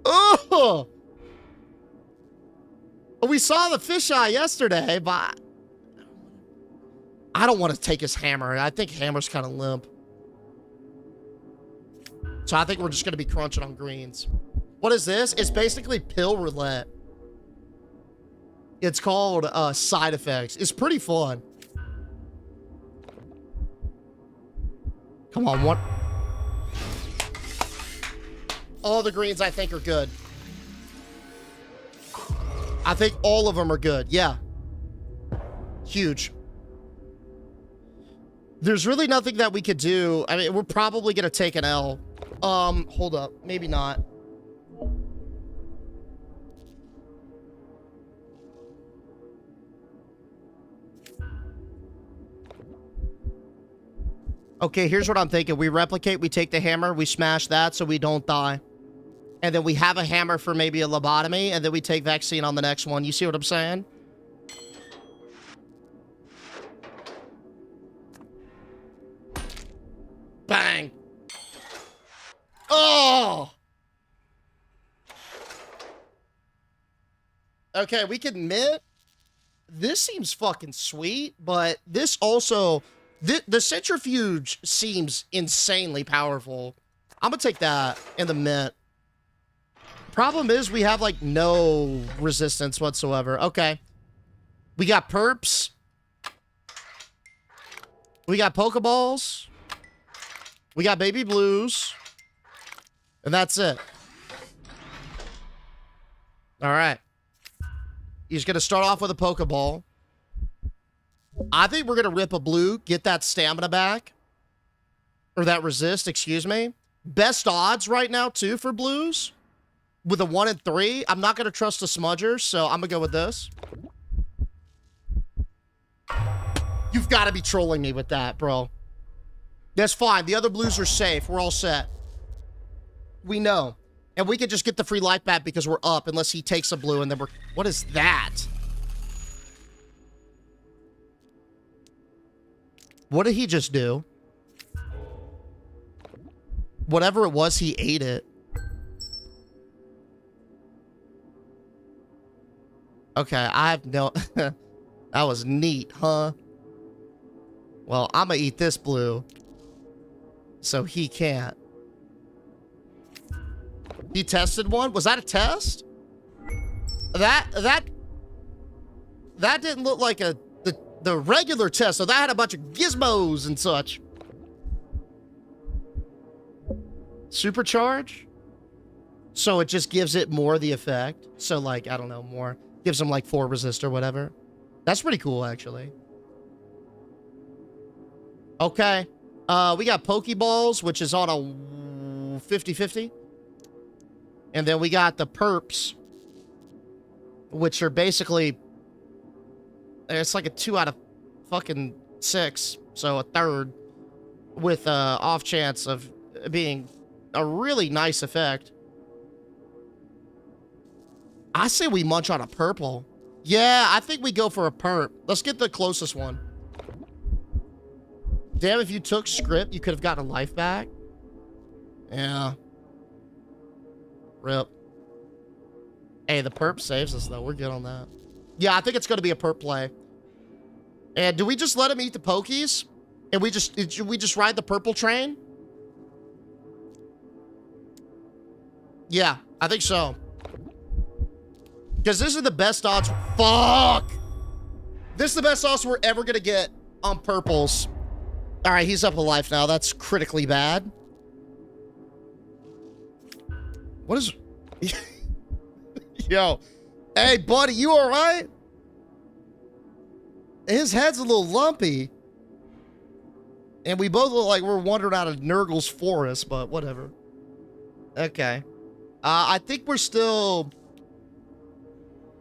Oh! We saw the fisheye yesterday, but... I don't want to take his hammer. I think hammer's kind of limp. So I think we're just going to be crunching on greens. What is this? It's basically pill roulette. It's called Side Effects. It's pretty fun. Come on, what? All the greens I think are good. I think all of them are good. Yeah. Huge. There's really nothing that we could do. I mean, we're probably going to take an L. Hold up. Maybe not. Okay, here's what I'm thinking. We replicate, we take the hammer, we smash that so we don't die. And then we have a hammer for maybe a lobotomy, and then we take vaccine on the next one. You see what I'm saying? Bang! Oh! Okay, we can admit, this seems fucking sweet, but this also... The centrifuge seems insanely powerful. I'm gonna take that in the mint. Problem is, we have, like, no resistance whatsoever. Okay. We got perps. We got Pokeballs. We got baby blues. And that's it. All right. He's gonna start off with a Pokeball. I think we're going to rip a blue, get that stamina back. Or that resist, excuse me. Best odds right now, too, for blues. With a 1 and 3. I'm not going to trust the smudger, so I'm going to go with this. You've got to be trolling me with that, bro. That's fine. The other blues are safe. We're all set. We know. And we can just get the free life back because we're up, unless he takes a blue and then we're... What is that? What did he just do? Whatever it was, he ate it. Okay, I have no... That was neat, huh? Well, I'm gonna eat this blue. So he can't. He tested one? Was that a test? That didn't look like the regular test, so that had a bunch of gizmos and such. Supercharge? So it just gives it more the effect. So, like, I don't know, more. Gives them, like, 4 resist or whatever. That's pretty cool, actually. Okay. We got Pokeballs, which is on a 50-50. And then we got the perps, which are basically, it's like a 2 out of fucking 6, so a third, with off chance of being a really nice effect. I say we munch on a purple. Yeah, I think we go for a perp. Let's get the closest one. Damn, if you took script, you could have gotten a life back. Yeah. Rip. Hey, the perp saves us, though. We're good on that. Yeah, I think it's going to be a perp play. And do we just let him eat the pokies? And we just ride the purple train? Yeah, I think so. Because this is the best odds. Fuck! This is the best odds we're ever going to get on purples. All right, he's up a life now. That's critically bad. What is... Yo. Hey, buddy, you all right? His head's a little lumpy. And we both look like we're wandering out of Nurgle's forest, but whatever. Okay. I think we're still...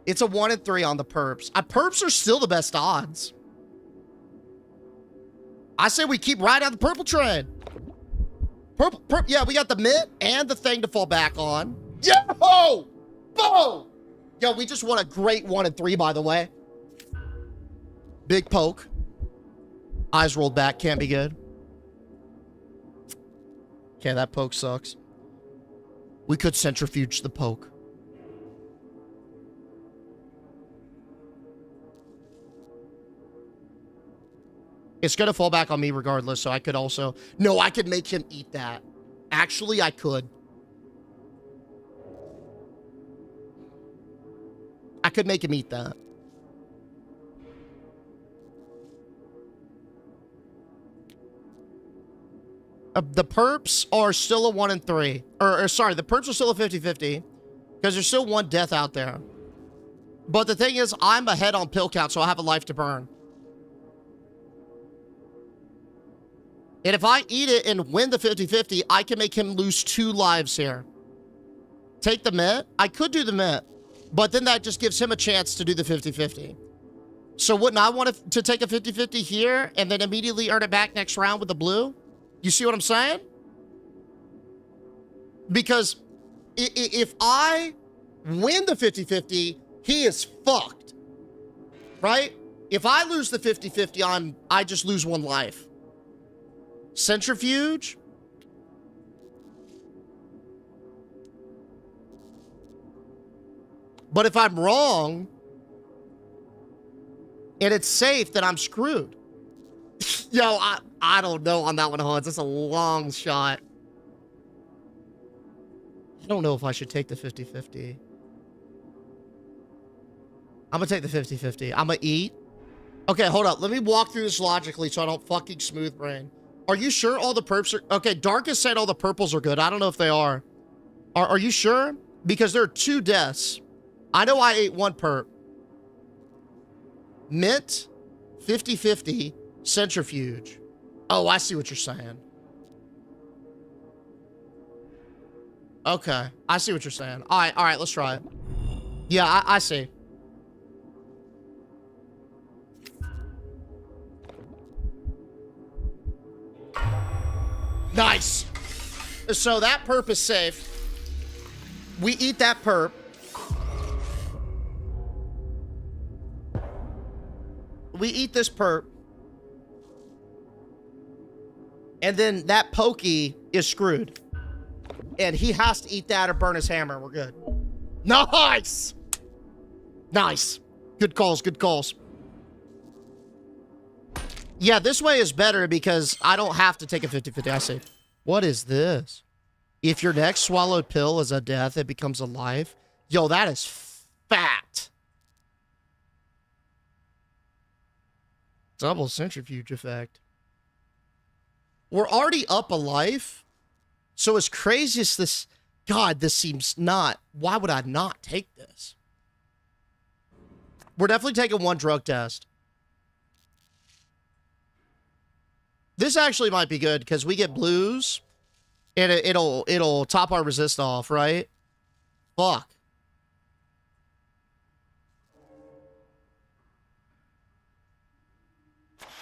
It's a 1 and 3 on the perps. Perps are still the best odds. I say we keep riding on the purple train. Purple, yeah, we got the mitt and the thing to fall back on. Yo! Boom! Yo, we just won a great 1 and 3, by the way. Big poke. Eyes rolled back, can't be good. Okay, that poke sucks. We could centrifuge the poke. It's going to fall back on me regardless, so I could also... No, I could make him eat that. Actually, I could. I could make him eat that. The perps are still a 1 and 3. Or sorry, the perps are still a 50-50. Because there's still one death out there. But the thing is, I'm ahead on pill count, so I have a life to burn. And if I eat it and win the 50-50, I can make him lose 2 lives here. Take the Met? I could do the Met. But then that just gives him a chance to do the 50-50. So wouldn't I want to take a 50-50 here and then immediately earn it back next round with the blue? You see what I'm saying? Because if I win the 50-50, he is fucked. Right? If I lose the 50-50, I just lose 1 life. Centrifuge? But if I'm wrong, and it's safe, then I'm screwed. Yo, I don't know on that one, Hans. That's a long shot. I don't know if I should take the 50-50. I'm gonna take the 50-50. I'm gonna eat. Okay, hold up. Let me walk through this logically so I don't fucking smooth brain. Are you sure all the perps are... Okay, Darkest said all the purples are good. I don't know if they are. Are you sure? Because there are 2 deaths. I know I ate 1 perp. Mint, 50-50, centrifuge. Oh, I see what you're saying. Okay, I see what you're saying. All right, let's try it. Yeah, I see. Nice. So that perp is safe. We eat that perp. We eat this perp. And then that pokey is screwed. And he has to eat that or burn his hammer. We're good. Nice. Nice. Good calls, good calls. Yeah, this way is better because I don't have to take a 50-50. I see. What is this? If your next swallowed pill is a death, it becomes a life. Yo, that is fat. Double centrifuge effect. We're already up a life. So as crazy as this... God, this seems not... Why would I not take this? We're definitely taking 1 drug test. This actually might be good because we get blues And it'll top our resist off, right? Fuck.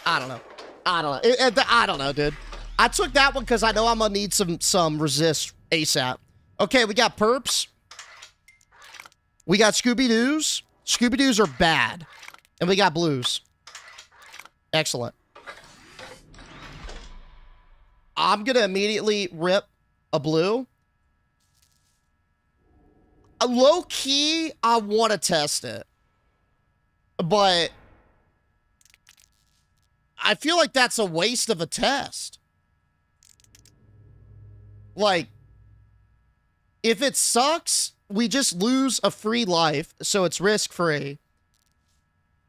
I don't know. I don't know, dude. I took that one because I know I'm gonna need some resist ASAP. Okay, we got perps. We got Scooby-Doos. Scooby-Doos are bad. And we got blues. Excellent. I'm gonna immediately rip a blue. A low key, I want to test it. But I feel like that's a waste of a test. Like, if it sucks, we just lose a free life, so it's risk-free.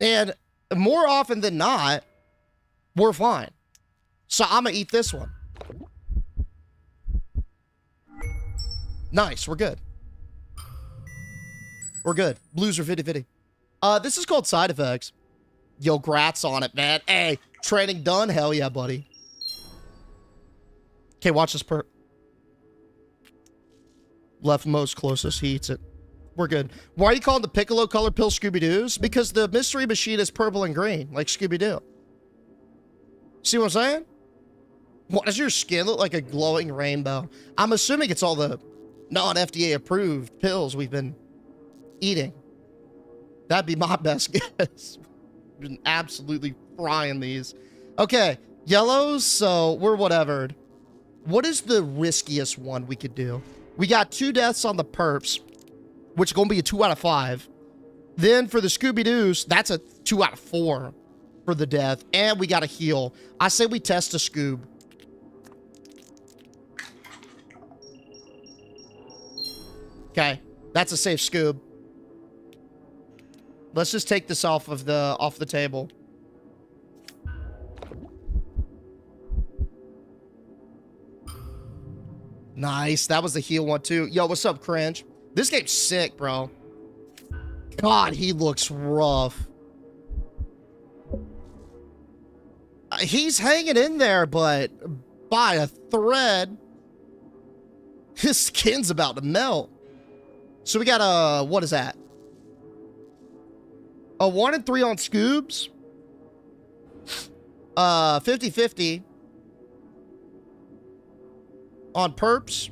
And more often than not, we're fine. So I'm gonna eat this one. Nice, we're good. We're good. Blues are 50-50. This is called side effects. Yo, grats on it, man. Hey, training done? Hell yeah, buddy. Okay, watch this perp. Leftmost closest, he eats it. We're good. Why are you calling the Piccolo color pill Scooby-Doos? Because the mystery machine is purple and green, like Scooby-Doo. See what I'm saying? Why does your skin look like a glowing rainbow? I'm assuming it's all the non-FDA approved pills we've been eating. That'd be my best guess. Been absolutely frying these. Okay, yellows, so we're whatevered. What is the riskiest one we could do? We got 2 deaths on the perps, which is going to be a 2 out of 5. Then for the Scooby-Doos, that's a 2 out of 4 for the death. And we got a heal. I say we test a Scoob. Okay, that's a safe Scoob. Let's just take this off the table. Nice. That was the heal one too. Yo, what's up, Cringe? This game's sick, bro. God, he looks rough. He's hanging in there, but by a thread. His skin's about to melt. So we got a, what is that? A 1 and 3 on Scoobs. 50-50 on perps.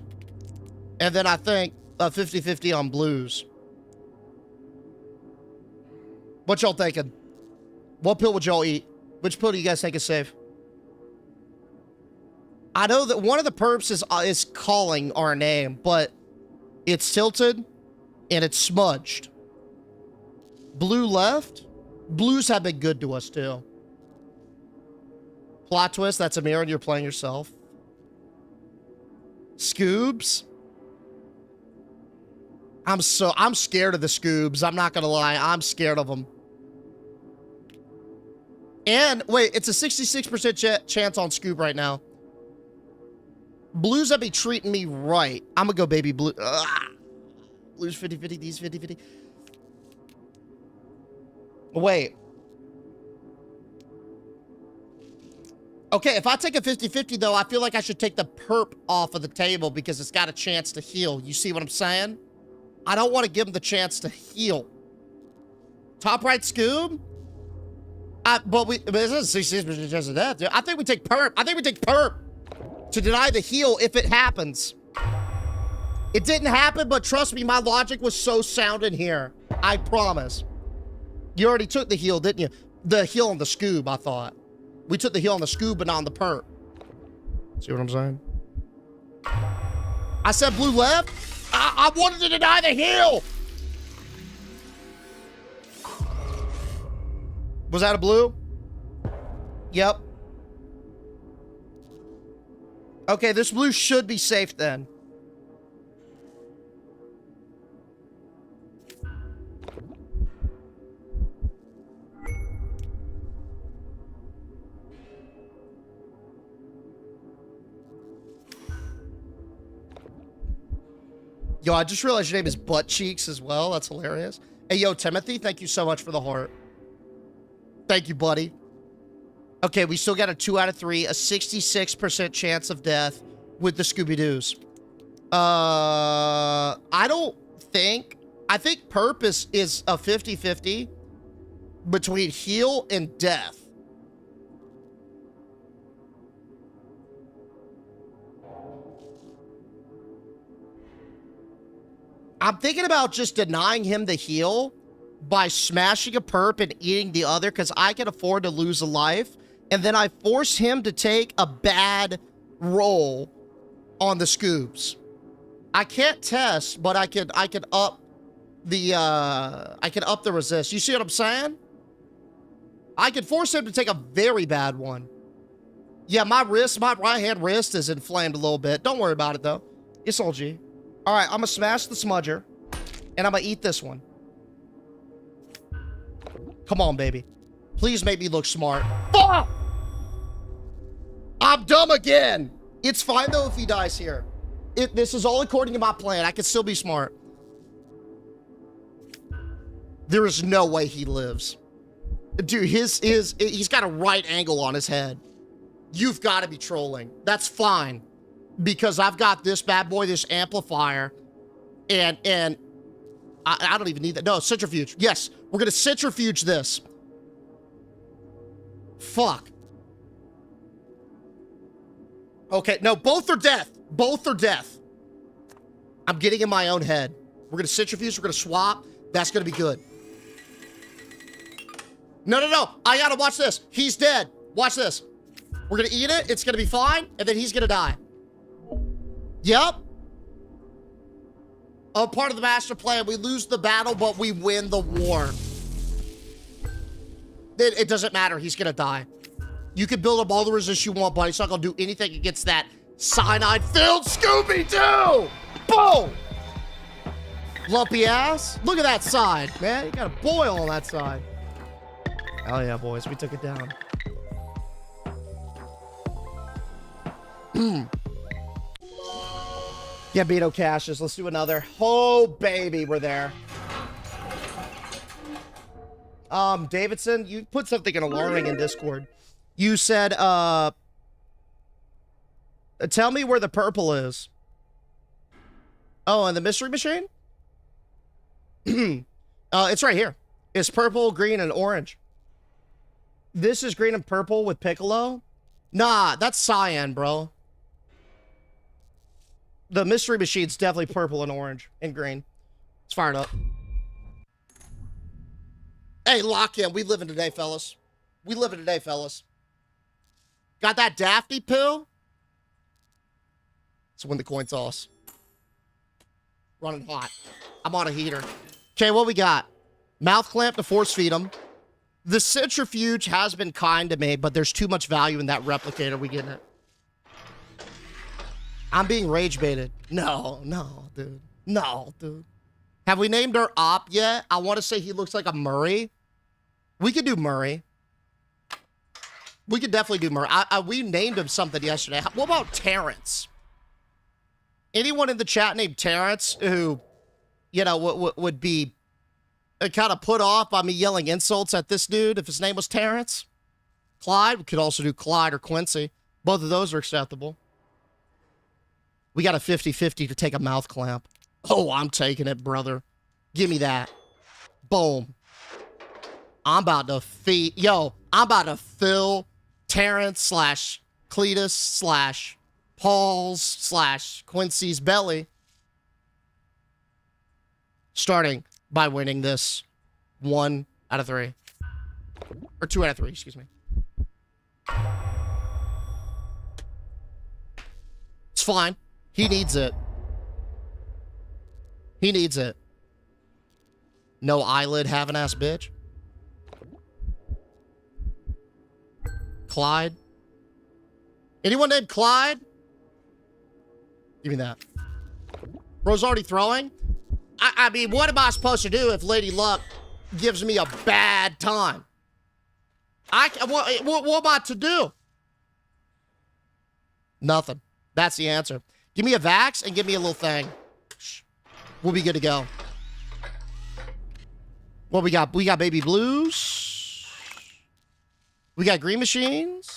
And then I think 50-50 on blues. What y'all thinking? What pill would y'all eat? Which pill do you guys think is safe? I know that one of the perps is calling our name, but it's tilted and it's smudged. Blue left. Blues have been good to us too. Plot twist, that's a mirror and you're playing yourself. Scoobs. I'm scared of the Scoobs. I'm not gonna lie. I'm scared of them. And wait, it's a 66% chance on Scoob right now. Blues that be treating me right. I'm gonna go baby blue. Blues 50-50, these 50-50. Wait. Okay, if I take a 50-50 though, I feel like I should take the perp off of the table because it's got a chance to heal. You see what I'm saying? I don't want to give him the chance to heal. Top right Scoob? But this is 66% chance of death. I think we take perp. I think we take perp to deny the heal if it happens. It didn't happen, but trust me, my logic was so sound in here. I promise. You already took the heal, didn't you? The heal on the Scoob, I thought. We took the heal on the Scoob, but not on the perp. See what I'm saying? I said blue left. I wanted to deny the heal. Was that a blue? Yep. Okay, this blue should be safe then. Yo, I just realized your name is Butt Cheeks as well. That's hilarious. Hey, yo, Timothy, thank you so much for the heart. Thank you, buddy. Okay, we still got a 2 out of 3, a 66% chance of death. with the Scooby-Doos. I think purpose is a 50-50 between heal and death. I'm thinking about just denying him the heal by smashing a perp and eating the other because I can afford to lose a life. And then I force him to take a bad roll on the Scoobs. I can't test, but I can up the resist. You see what I'm saying? I can force him to take a very bad one. Yeah, my right hand wrist is inflamed a little bit. Don't worry about it though. It's all G. All right, I'm gonna smash the smudger, and I'm gonna eat this one. Come on, baby. Please make me look smart. Fuck! I'm dumb again. It's fine though if he dies here. This is all according to my plan. I can still be smart. There is no way he lives. Dude, he's got a right angle on his head. You've got to be trolling. That's fine. Because I've got this bad boy, this amplifier, and I don't even need that. No, centrifuge. Yes, we're going to centrifuge this. Fuck. Okay, no, both are death. Both are death. I'm getting in my own head. We're going to centrifuge. We're going to swap. That's going to be good. No. I got to watch this. He's dead. Watch this. We're going to eat it. It's going to be fine. And then he's going to die. Yep. Oh, part of the master plan. We lose the battle, but we win the war. It doesn't matter. He's going to die. You can build up all the resist you want, but he's not going to do anything against that cyanide-filled Scooby-Doo! Boom! Lumpy ass. Look at that side, man. You got a boil on that side. Hell yeah, boys. We took it down. Gambino caches. Let's do another. Oh, baby. We're there. Davidson, you put something in alarming in Discord. You said, tell me where the purple is. Oh, and the mystery machine? It's right here. It's purple, green, and orange. This is green and purple with Piccolo? Nah, that's cyan, bro. The mystery machine's definitely purple and orange and green. It's fired up. Hey, lock in. We living today, fellas. We living today, fellas. Got that Daphne pill? Let's win the coin toss. Running hot. I'm on a heater. Okay, what we got? Mouth clamp to force feed him. The centrifuge has been kind to me, but there's too much value in that replicator. We getting it. I'm being rage baited. No, dude. No, dude. Have we named our op yet? I want to say he looks like a Murray. We could do Murray. We could definitely do Murray. We named him something yesterday. What about Terrence? Anyone in the chat named Terrence who, you know, would be kind of put off by me yelling insults at this dude if his name was Terrence? Clyde? We could also do Clyde or Quincy. Both of those are acceptable. We got a 50-50 to take a mouth clamp. Oh, I'm taking it, brother. Give me that. Boom. I'm about to feed... Yo, I'm about to fill Terrence slash Cletus slash Paul's slash Quincy's belly. Starting by winning this 1 out of 3. Or 2 out of 3, excuse me. It's fine. He needs it. He needs it. No eyelid having ass bitch. Clyde. Anyone named Clyde? Give me that. Bro's already throwing? I mean, what am I supposed to do if Lady Luck gives me a bad time? What am I to do? Nothing. That's the answer. Give me a Vax and give me a little thing. We'll be good to go. What we got? We got baby blues. We got green machines.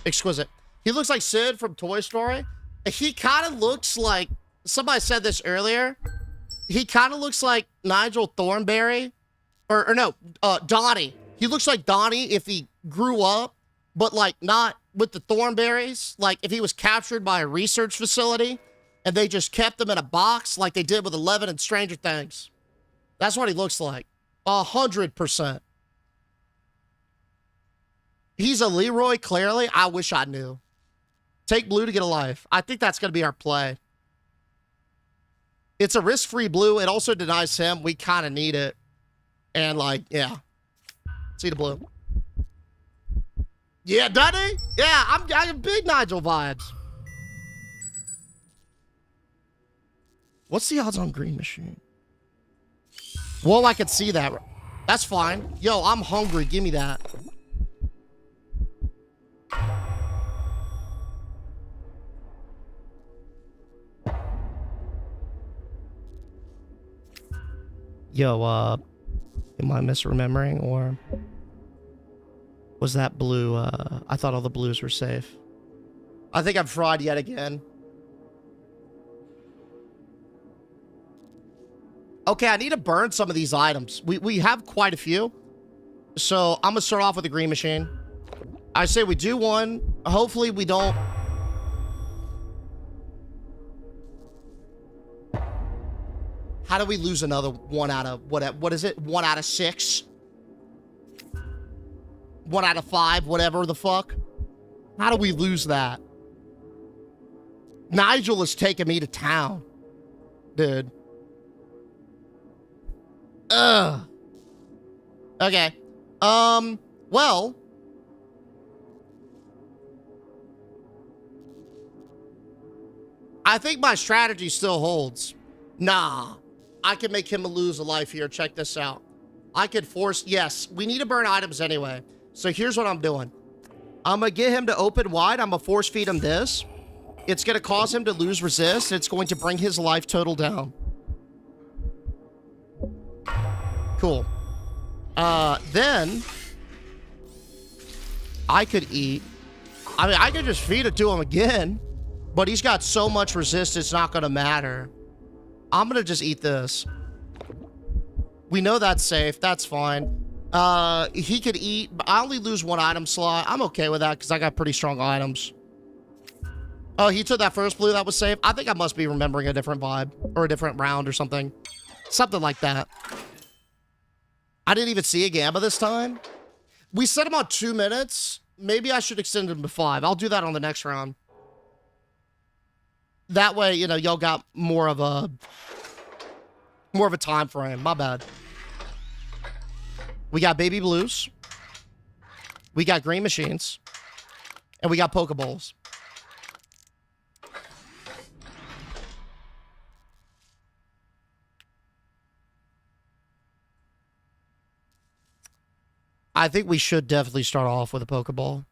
Exquisite. He looks like Sid from Toy Story. He kind of looks like, somebody said this earlier, he kind of looks like Nigel Thornberry, or no, Donnie. He looks like Donnie if he grew up, but like not with the Thornberries. Like if he was captured by a research facility and they just kept him in a box like they did with Eleven and Stranger Things. That's what he looks like. 100%. He's a Leroy, clearly. I wish I knew. Take blue to get a life. I think that's going to be our play. It's a risk-free blue. It also denies him. We kind of need it. And, like, yeah. See the blue. Yeah, doesn't he? Yeah, I'm big Nigel vibes. What's the odds on green machine? Well, I could see that. That's fine. Yo, I'm hungry. Give me that. Yo, am I misremembering, or was that blue? I thought all the blues were safe. I think I'm fraud yet again. Okay, I need to burn some of these items. We have quite a few. So I'm gonna start off with the green machine. I say we do one. Hopefully we don't. How do we lose another one out of, what is it? 1 out of 6? 1 out of 5, whatever the fuck. How do we lose that? Nigel is taking me to town. Dude. Ugh. Okay. Well. I think my strategy still holds. Nah. I can make him lose a life here. Check this out. I could force... Yes, we need to burn items anyway. So here's what I'm doing. I'm going to get him to open wide. I'm going to force feed him this. It's going to cause him to lose resist. It's going to bring his life total down. Cool. Then... I could eat... I mean, I could just feed it to him again. But he's got so much resist, it's not going to matter. I'm gonna just eat this. We know that's safe. That's fine. He could eat, but I only lose 1 item slot. I'm okay with that because I got pretty strong items. Oh, he took that first blue that was safe. I think I must be remembering a different vibe or a different round or something. Something like that. I didn't even see a Gamma this time. We set him on 2 minutes. Maybe I should extend him to 5. I'll do that on the next round. That way, you know, y'all got more of a time frame. My bad. We got baby blues. We got green machines. And we got Pokeballs. I think we should definitely start off with a Pokeball.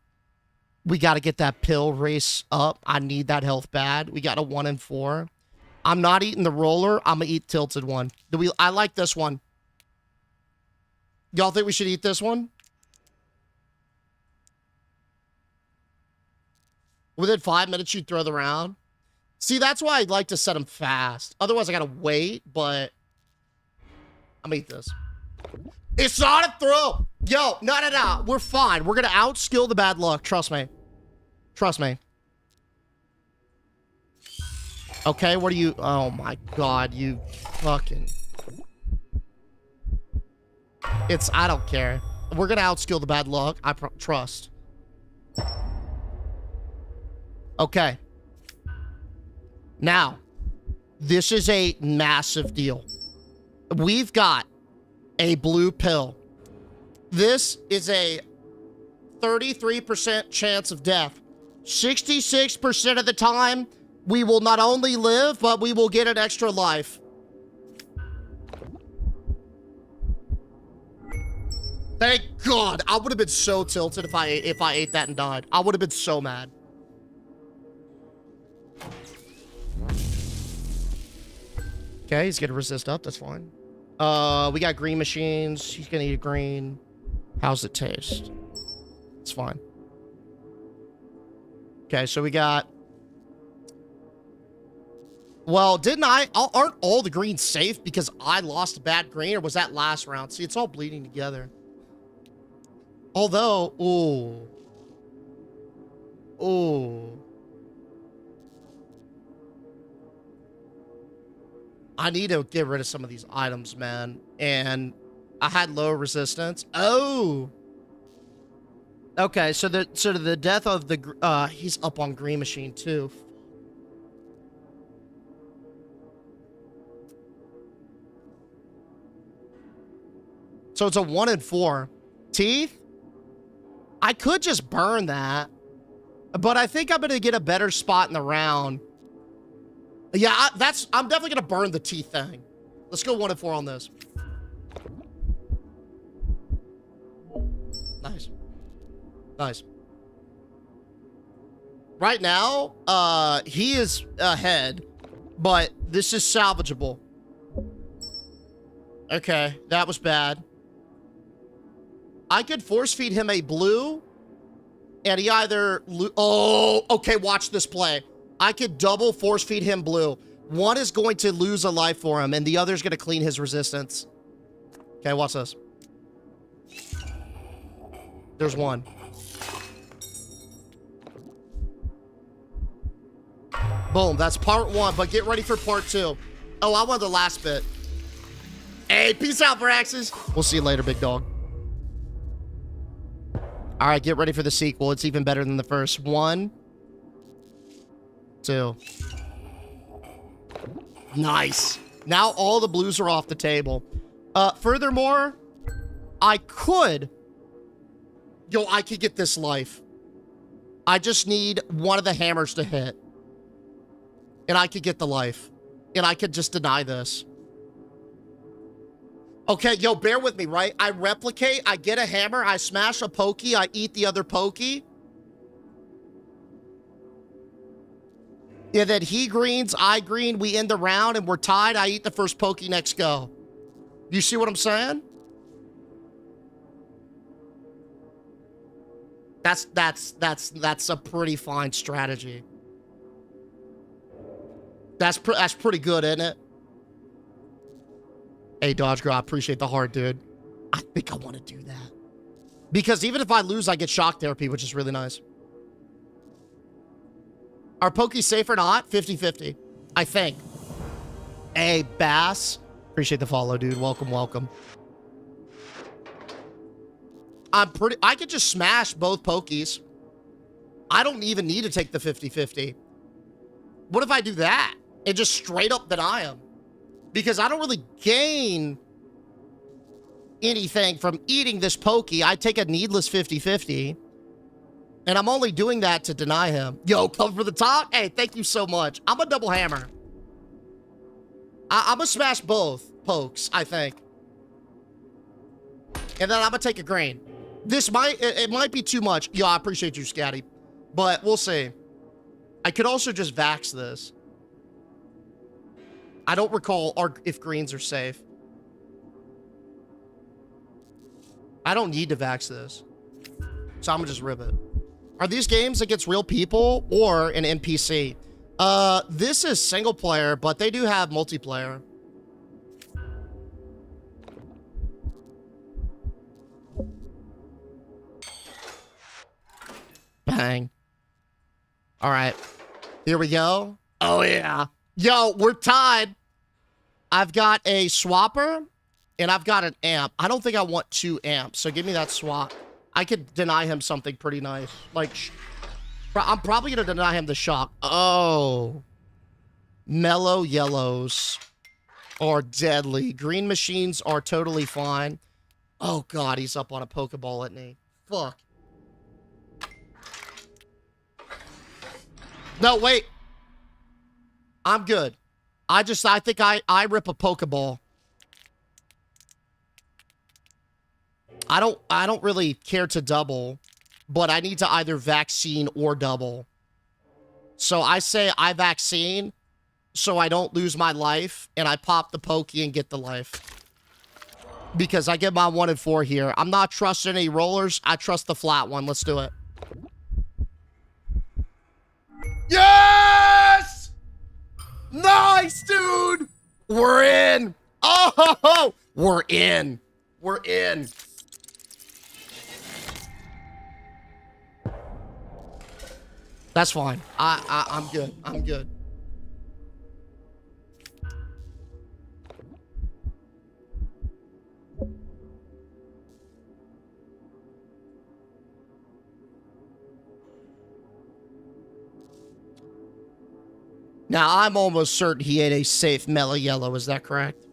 We got to get that pill race up. I need that health bad. We got a 1 and 4. I'm not eating the roller. I'm going to eat tilted one. I like this one. Y'all think we should eat this one? Within 5 minutes, you throw the round. See, that's why I'd like to set them fast. Otherwise, I got to wait, but I'm going to eat this. It's not a throw. Yo, no. We're fine. We're going to outskill the bad luck. Trust me. Trust me. Okay, what are you... Oh, my God. You fucking... I don't care. We're going to outskill the bad luck. I trust. Okay. Now, this is a massive deal. We've got a blue pill. This is a 33% chance of death. 66% of the time, we will not only live, but we will get an extra life. Thank God. I would have been so tilted if I ate that and died. I would have been so mad. Okay, he's gonna resist up. That's fine. We got green machines. He's gonna eat a green. How's it taste? It's fine. Okay, so we got... Well, aren't all the greens safe because I lost a bad green, or was that last round? See, it's all bleeding together. Although, ooh. Ooh. I need to get rid of some of these items, man. And I had low resistance. Oh. Okay, so the death of the he's up on green machine too. So it's a 1 and 4. Teeth? I could just burn that. But I think I'm going to get a better spot in the round. Yeah, I'm definitely going to burn the teeth thing. Let's go 1 and 4 on this. Nice. Nice. Right now, he is ahead, but this is salvageable. Okay, that was bad. I could force feed him a blue, and he either... Oh, okay, watch this play. I could double force feed him blue. One is going to lose a life for him, and the other is going to clean his resistance. Okay, watch this. There's one. Boom, that's part 1, but get ready for part 2. Oh, I wanted the last bit. Hey, peace out, Braxes. We'll see you later, big dog. All right, get ready for the sequel. It's even better than the first. 1, 2. Nice. Now all the blues are off the table. Furthermore, I could get this life. I just need one of the hammers to hit. And I could get the life. And I could just deny this. Okay, yo, bear with me, right? I replicate, I get a hammer, I smash a pokey, I eat the other pokey. And then he greens, I green, we end the round, and we're tied. I eat the first pokey, next go. You see what I'm saying? That's a pretty fine strategy. That's pretty good, isn't it? Hey, Dodge Girl, I appreciate the heart, dude. I think I want to do that. Because even if I lose, I get shock therapy, which is really nice. Are Pokeys safe or not? 50-50. I think. Hey, Bass. Appreciate the follow, dude. Welcome, welcome. I could just smash both Pokeys. I don't even need to take the 50-50. What if I do that? And just straight up deny him? Because I don't really gain anything from eating this pokey. I take a needless 50-50. And I'm only doing that to deny him. Yo, come for the top? Hey, thank you so much. I'm a double hammer. I'm gonna smash both pokes, I think. And then I'm gonna take a green. It might be too much. Yo, I appreciate you, Scatty. But we'll see. I could also just vax this. I don't recall if greens are safe. I don't need to vax this. So I'm gonna just rip it. Are these games against real people or an NPC? This is single player, but they do have multiplayer. Bang. All right. Here we go. Oh, yeah. Yo, we're tied. I've got a swapper and I've got an amp. I don't think I want 2 amps, so give me that swap. I could deny him something pretty nice. Like, I'm probably going to deny him the shock. Oh. Mellow yellows are deadly. Green machines are totally fine. Oh, God, he's up on a Pokeball, isn't he? Fuck. No, wait. I'm good. I think I rip a Pokeball. I don't really care to double, but I need to either vaccine or double. So I say I vaccine so I don't lose my life, and I pop the pokey and get the life. Because I get my 1 and 4 here. I'm not trusting any rollers. I trust the flat one. Let's do it. We're in. Oh, we're in. We're in. That's fine. I'm good. I'm good. Now, I'm almost certain he ate a safe mellow yellow. Is that correct?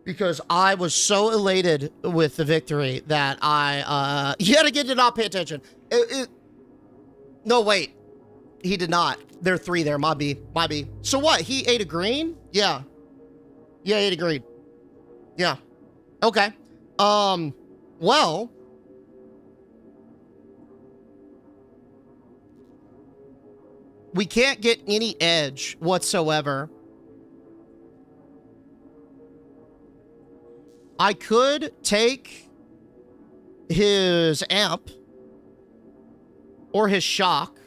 Because I was so elated with the victory that I, yet again, did not pay attention. No, wait. He did not. There are 3 there. My B. My B. So what? He ate a green? Yeah. Yeah, he ate a green. Yeah. Okay. Well. We can't get any edge whatsoever. I could take his amp or his shock.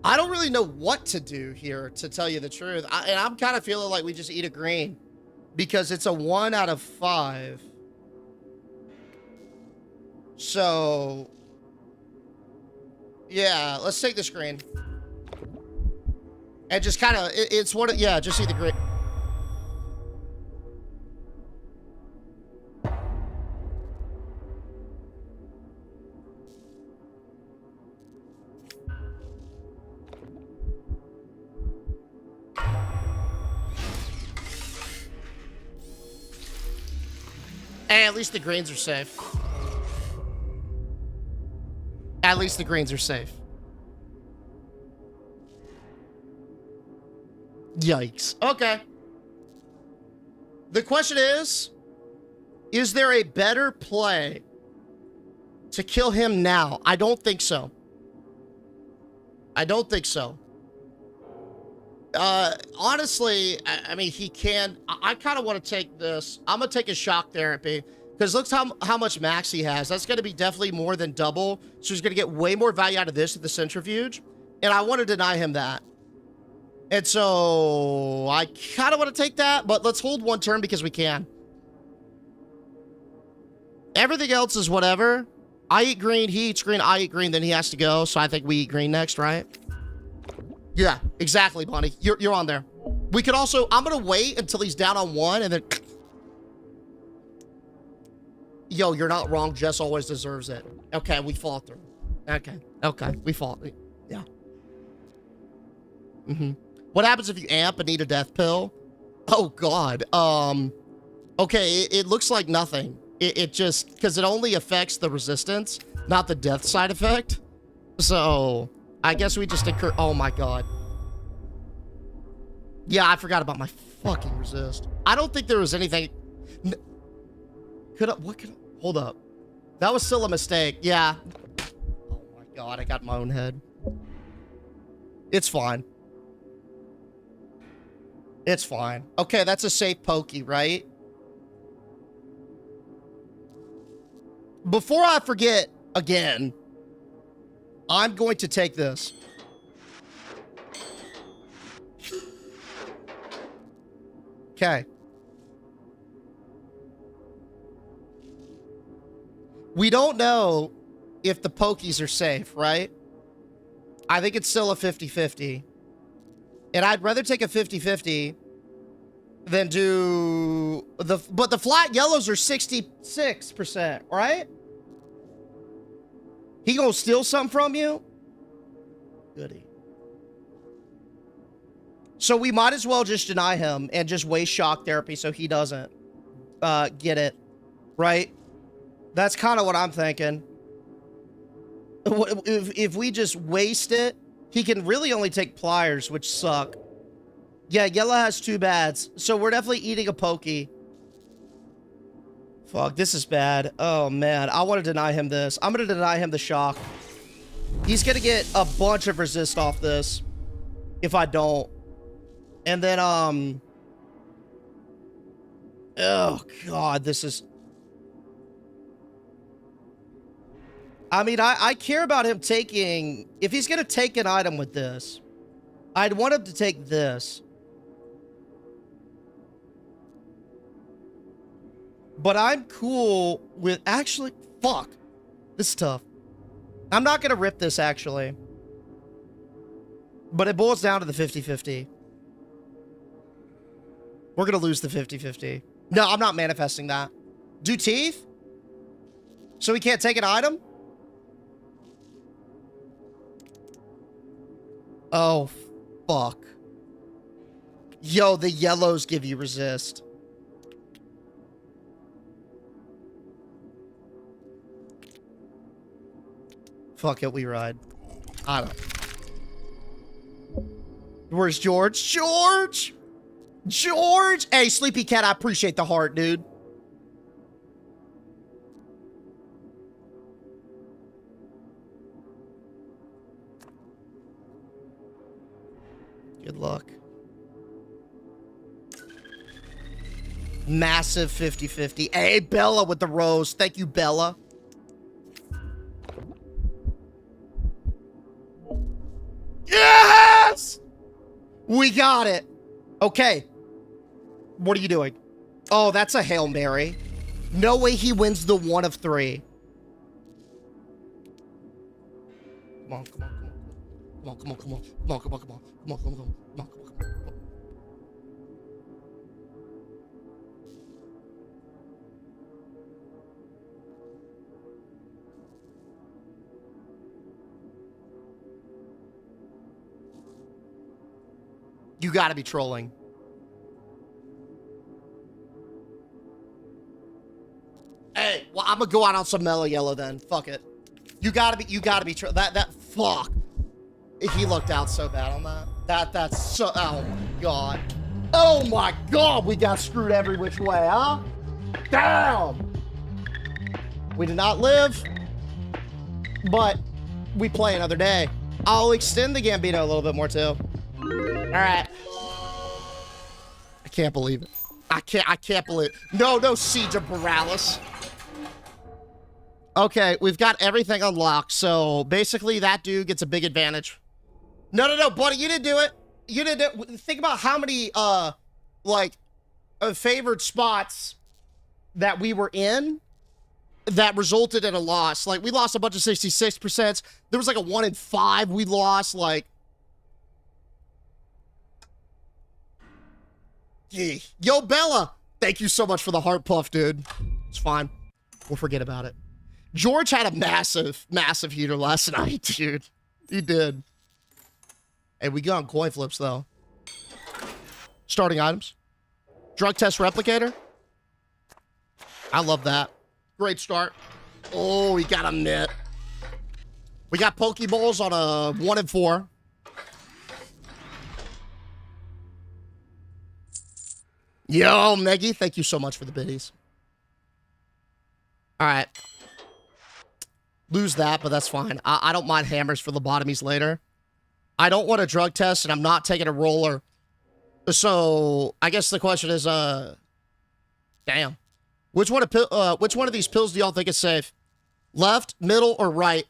I don't really know what to do here, to tell you the truth. And I'm kind of feeling like we just eat a green because it's a 1 out of 5. So, yeah, let's take this green. And just kind of, it's what, yeah, just eat the green. Hey, at least the greens are safe. At least the greens are safe. Yikes. Okay. The question is there a better play to kill him now? I don't think so. I don't think so. Honestly, I mean, he can. I kind of want to take this. I'm going to take a shock therapy because look how much max he has. That's going to be definitely more than double. So he's going to get way more value out of this at the centrifuge. And I want to deny him that. And so I kind of want to take that, but let's hold 1 turn because we can. Everything else is whatever. I eat green, he eats green, I eat green, then he has to go. So I think we eat green next, right? Yeah, exactly, Bonnie. You're on there. We could also, I'm going to wait until he's down on 1 and then... Yo, you're not wrong. Jess always deserves it. Okay, we fought through. Okay, we fought. Yeah. What happens if you amp and need a death pill? Oh, God. Okay, it looks like nothing. It just, because it only affects the resistance, not the death side effect. So, I guess we just incur, oh my God. Yeah, I forgot about my fucking resist. I don't think there was anything, hold up. That was still a mistake, yeah. Oh my God, I got my own head. It's fine. It's fine. Okay, that's a safe pokey, right? Before I forget again, I'm going to take this. Okay. We don't know if the pokies are safe, right? I think it's still a 50-50. And I'd rather take a 50-50 than do but the flat yellows are 66%, right? He gonna steal something from you? Goody. So we might as well just deny him and just waste shock therapy so he doesn't get it, right? That's kind of what I'm thinking. If we just waste it, he can really only take pliers, which suck. Yeah, yellow has 2 bads. So we're definitely eating a pokey. Fuck, this is bad. Oh, man. I want to deny him this. I'm going to deny him the shock. He's going to get a bunch of resist off this if I don't. And then, oh, God, this is... I mean, I care about him taking... If he's going to take an item with this, I'd want him to take this. But I'm cool with... Actually, fuck. This is tough. I'm not going to rip this, actually. But it boils down to the 50-50. We're going to lose the 50-50. No, I'm not manifesting that. Do teeth? So we can't take an item? Oh, fuck. Yo, the yellows give you resist. Fuck it, we ride. I don't. Where's George? George! George! Hey, Sleepy Cat, I appreciate the heart, dude. Good luck. Massive 50-50. Hey, Bella with the rose. Thank you, Bella. Yes! We got it. Okay. What are you doing? Oh, that's a Hail Mary. No way he wins the 1 of 3. Come on, come on, come on. Come on, come on, come on. Come on, come on, come on. Come on, come on, come on. Come on, come on, come on. You gotta be trolling. Hey, well, I'm gonna go out on some mellow yellow then. Fuck it. You gotta be fuck. He looked out so bad on that. That's so, oh my god. Oh my god, we got screwed every which way, huh? Damn. We did not live, but we play another day. I'll extend the Gambino a little bit more too. All right. I can't believe it. I can't believe it. No, Siege of Borealis. Okay, we've got everything unlocked, so basically that dude gets a big advantage. No, buddy, you didn't do it. You didn't do it. Think about how many, favored spots that we were in that resulted in a loss. Like, we lost a bunch of 66%. There was like a 1 in 5 we lost, like... Yeah. Yo, Bella, thank you so much for the heart puff, dude. It's fine. We'll forget about it. George had a massive heater last night, dude. He did. Hey, we got on coin flips, though. Starting items. Drug test replicator. I love that. Great start. Oh, he got a mitt. We got Pokeballs on a 1 in 4. Yo, Meggy, thank you so much for the biddies. All right. Lose that, but that's fine. I don't mind hammers for lobotomies later. I don't want a drug test, and I'm not taking a roller. So, I guess the question is, damn. Which one of these pills do y'all think is safe? Left, middle, or right?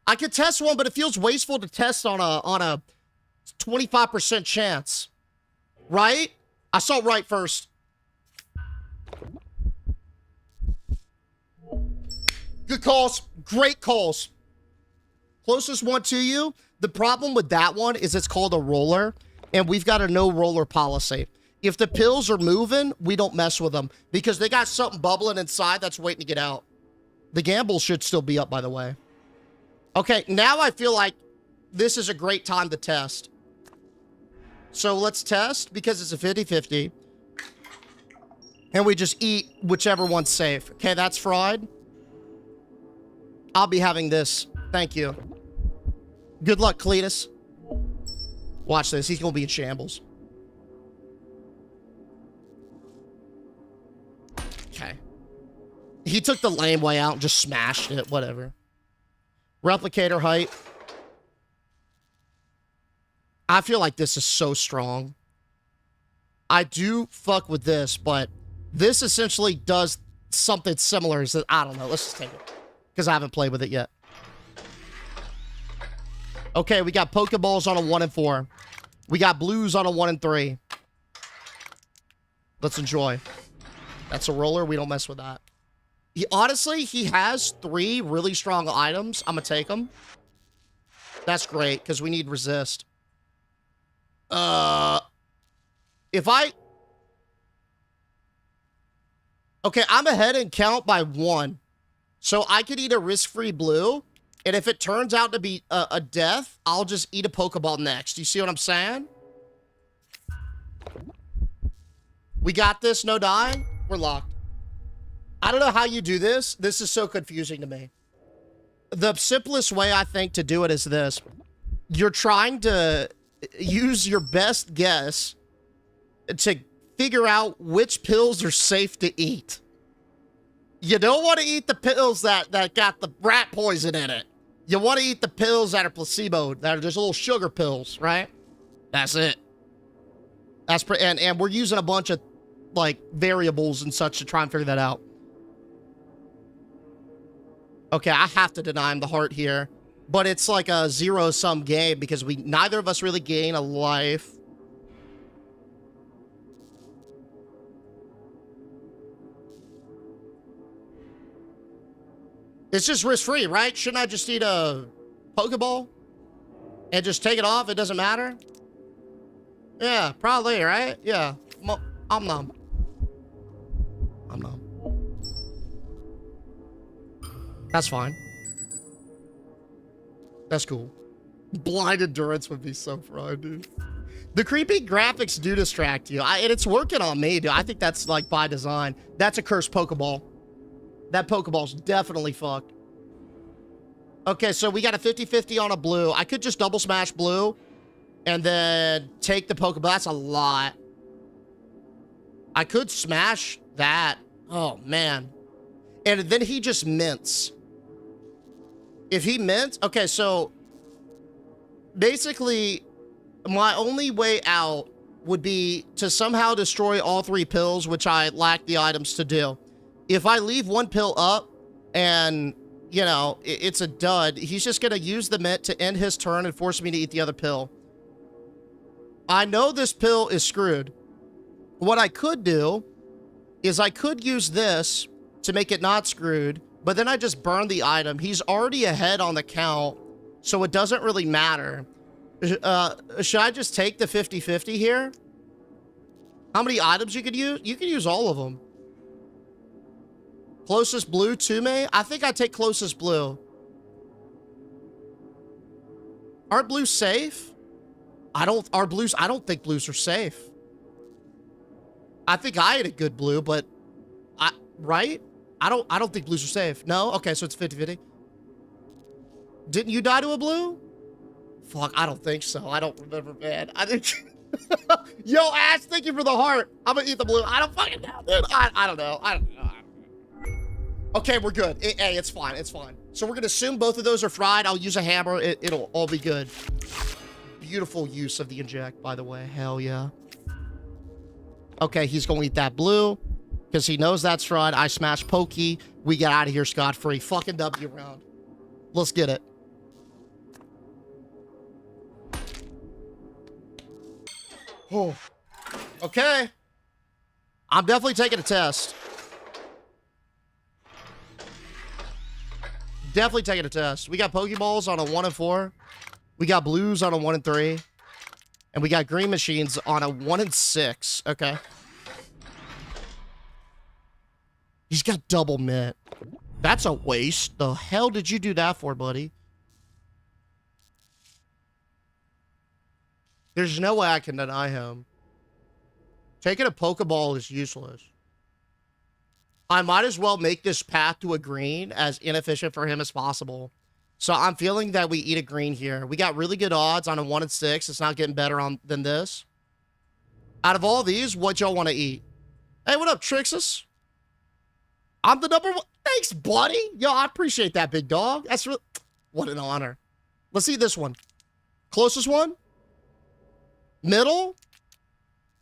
I could test one, but it feels wasteful to test on a 25% chance. Right? I saw right first. Good calls. Great calls. Closest one to you. The problem with that one is it's called a roller, and we've got a no roller policy. If the pills are moving, we don't mess with them because they got something bubbling inside that's waiting to get out. The gamble should still be up, by the way. Okay, now I feel like this is a great time to test. So let's test because it's a 50-50. And we just eat whichever one's safe. Okay, that's fried. I'll be having this. Thank you. Good luck, Cletus. Watch this. He's going to be in shambles. Okay. He took the lame way out and just smashed it. Whatever. Replicator height. I feel like this is so strong. I do fuck with this, but this essentially does something similar. I don't know. Let's just take it. Because I haven't played with it yet. Okay, we got Pokeballs on a 1 and 4. We got blues on a 1 and 3. Let's enjoy. That's a roller. We don't mess with that. Honestly, he has 3 really strong items. I'm going to take them. That's great, because we need resist. If I... Okay, I'm ahead in count by 1. So I could eat a risk-free blue, and if it turns out to be a death, I'll just eat a Pokeball next. You see what I'm saying? We got this, no dying. We're locked. I don't know how you do this. This is so confusing to me. The simplest way I think to do it is this. You're trying to use your best guess to figure out which pills are safe to eat. You don't want to eat the pills that got the rat poison in it. You want to eat the pills that are placebo, that are just little sugar pills, right? That's it. That's and we're using a bunch of like variables and such to try and figure that out. Okay, I have to deny him the heart here, but it's like a zero-sum game because neither of us really gain a life. It's just risk-free, right? Shouldn't I just eat a Pokeball and just take it off? It doesn't matter? Yeah, probably, right? Yeah. I'm numb. I'm numb. That's fine. That's cool. Blind endurance would be so fried, dude. The creepy graphics do distract you. And it's working on me, dude. I think that's like by design. That's a cursed Pokeball. That Pokeball's definitely fucked. Okay, so we got a 50-50 on a blue. I could just double smash blue and then take the Pokeball. That's a lot. I could smash that. Oh, man. And then he just mints. If he mints... Okay, so... Basically, my only way out would be to somehow destroy all 3 pills, which I lack the items to do. If I leave 1 pill up and, you know, it's a dud, he's just going to use the mint to end his turn and force me to eat the other pill. I know this pill is screwed. What I could do is I could use this to make it not screwed, but then I just burn the item. He's already ahead on the count, so it doesn't really matter. Should I just take the 50-50 here? How many items you could use? You could use all of them. Closest blue to me? I think I'd take closest blue. Aren't blues safe? I don't think blues are safe. I think I had a good blue, but right? I don't think blues are safe. No? Okay, so it's 50-50. Didn't you die to a blue? Fuck, I don't think so. I don't remember, man. I think... Yo, Ash, thank you for the heart. I'm gonna eat the blue. I don't fucking know, dude. I don't know. Okay, we're good. Hey, it's fine. It's fine. So we're gonna assume both of those are fried. I'll use a hammer. It'll all be good. Beautiful use of the inject, by the way. Hell yeah. Okay, he's gonna eat that blue because he knows that's fried. I smash Pokey. We get out of here scot-free. Fucking W round. Let's get it. Oh. Okay. I'm definitely taking a test. Definitely taking a test. We got Pokeballs on a 1 and 4. We got blues on a 1 and 3. And we got green machines on a 1 and 6. Okay. He's got double mint. That's a waste. The hell did you do that for, buddy? There's no way I can deny him. Taking a Pokeball is useless. I might as well make this path to a green as inefficient for him as possible. So I'm feeling that we eat a green here. We got really good odds on a 1 and 6. It's not getting better than this. Out of all these, what y'all want to eat? Hey, what up, Trixus? I'm the number 1. Thanks, buddy. Yo, I appreciate that, big dog. That's real. What an honor. Let's eat this one. Closest one? Middle?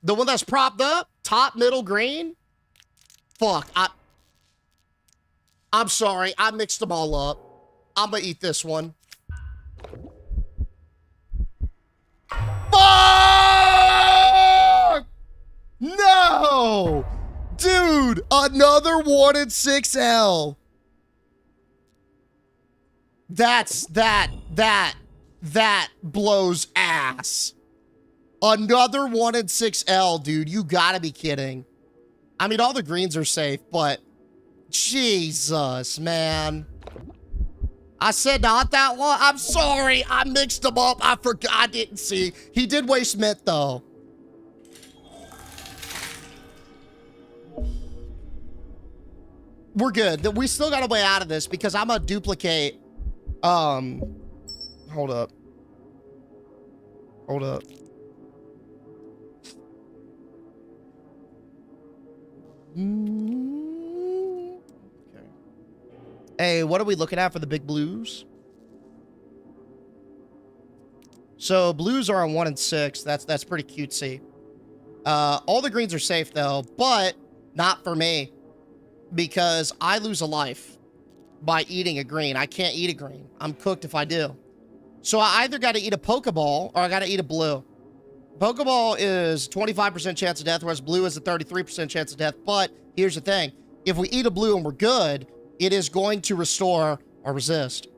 The one that's propped up? Top, middle, green? Fuck. I'm sorry. I mixed them all up. I'm gonna eat this one. Yo! Dude! Another 1 in 6L! That blows ass. Another 1 in 6L, dude. You gotta be kidding. I mean, all the greens are safe, but Jesus, man. I said not that one. I'm sorry. I mixed them up. I forgot. I didn't see. He did waste mint, though. We're good. We still got a way out of this because I'm gonna duplicate. Hold up. Hold up. Okay. Hey, what are we looking at for the big blues? So blues are on 1 and 6. That's pretty cutesy. All the greens are safe though, but not for me because I lose a life by eating a green. I can't eat a green. I'm cooked if I do. So I either got to eat a Pokeball or I got to eat a blue. Pokeball is 25% chance of death, whereas blue is a 33% chance of death. But here's the thing. If we eat a blue and we're good, it is going to restore our resist.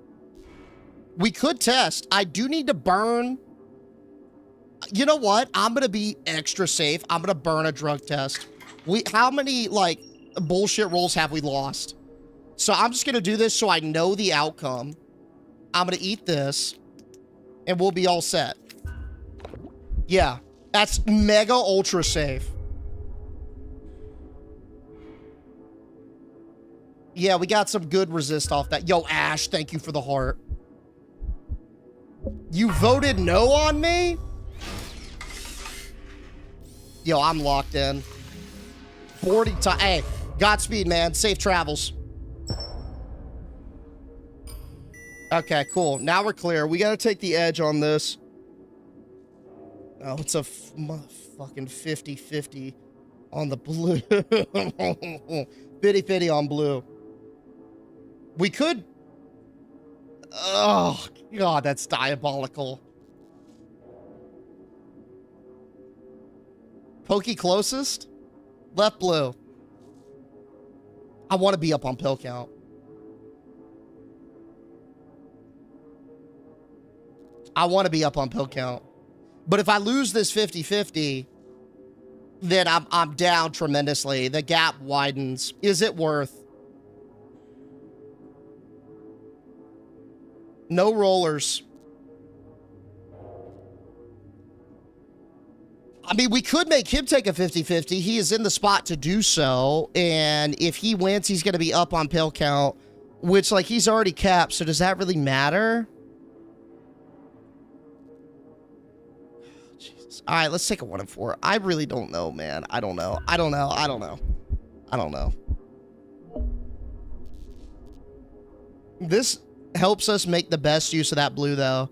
We could test. I do need to burn. You know what? I'm going to be extra safe. I'm going to burn a drug test. How many, like, bullshit rolls have we lost? So I'm just going to do this so I know the outcome. I'm going to eat this, and we'll be all set. Yeah, that's mega ultra safe. Yeah, we got some good resist off that. Yo, Ash, thank you for the heart. You voted no on me? Yo, I'm locked in. 40 times. Hey, Godspeed, man. Safe travels. Okay, cool. Now we're clear. We got to take the edge on this. Oh, it's a fucking 50-50 on the blue. 50-50 on blue. We could... Oh, God, that's diabolical. Pokey closest? Left blue. I want to be up on pill count. I want to be up on pill count. But if I lose this 50-50, then I'm down tremendously. The gap widens. Is it worth? No rollers. I mean, we could make him take a 50-50. He is in the spot to do so. And if he wins, he's going to be up on pill count, which, like, he's already capped. So does that really matter? All right, let's take a 1 and 4. I really don't know, man. I don't know. I don't know. I don't know. I don't know. This helps us make the best use of that blue, though.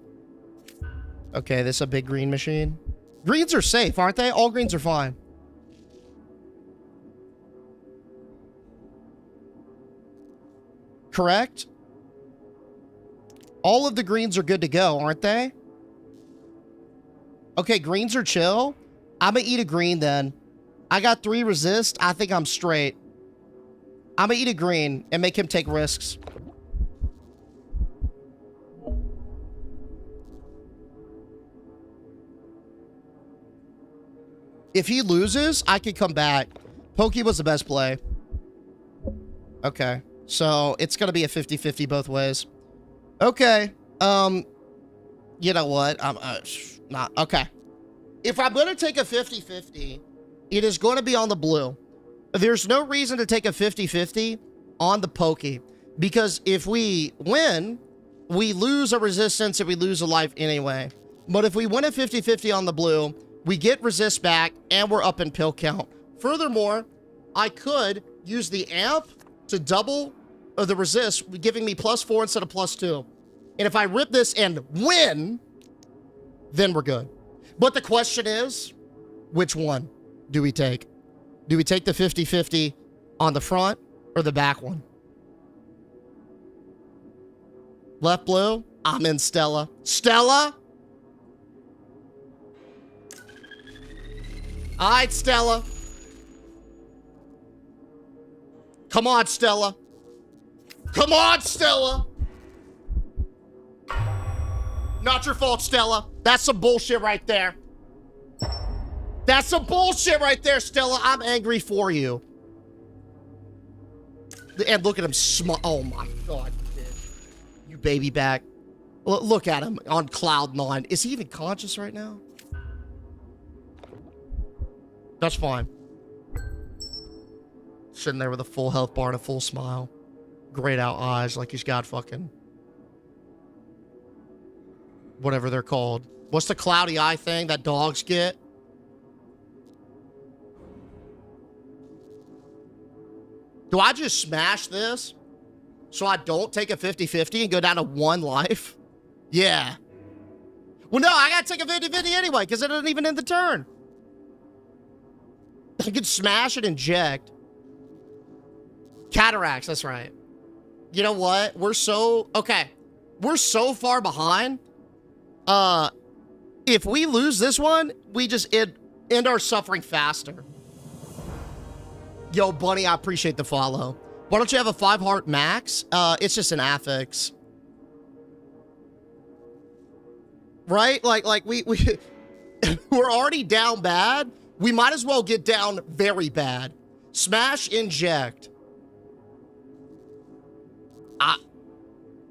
Okay, this is a big green machine. Greens are safe, aren't they? All greens are fine. Correct? All of the greens are good to go, aren't they? Okay, greens are chill. I'm gonna eat a green then. I got 3 resist. I think I'm straight. I'm gonna eat a green and make him take risks. If he loses, I can come back. Pokey was the best play. Okay, so it's gonna be a 50-50 both ways. Okay, you know what? I'm not okay. If I'm gonna take a 50-50, it is going to be on the blue. There's no reason to take a 50-50 on the Pokey, because if we win, we lose a resistance and we lose a life anyway. But if we win a 50-50 on the blue, we get resist back and we're up in pill count. Furthermore, I could use the amp to double the resist, giving me +4 instead of +2. And if I rip this and win, then we're good. But the question is, which one do we take? Do we take the 50-50 on the front or the back one? Left blue? I'm in Stella. Stella? All right, Stella. Come on, Stella. Come on, Stella. Not your fault, Stella. That's some bullshit right there. That's some bullshit right there, Stella. I'm angry for you. And look at him oh my God, you baby back. Look at him on cloud 9. Is he even conscious right now? That's fine. Sitting there with a full health bar and a full smile. Grayed out eyes like he's got fucking... whatever they're called. What's the cloudy eye thing that dogs get? Do I just smash this so I don't take a 50-50 and go down to 1 life? Yeah. Well, no, I gotta take a 50-50 anyway because it doesn't even end the turn. I could smash and inject. Cataracts, that's right. You know what? We're so... okay. We're so far behind. If we lose this one, we just end our suffering faster. Yo, Bunny, I appreciate the follow. Why don't you have a 5-heart max? It's just an affix. Right? Like we we're already down bad. We might as well get down very bad. Smash, inject.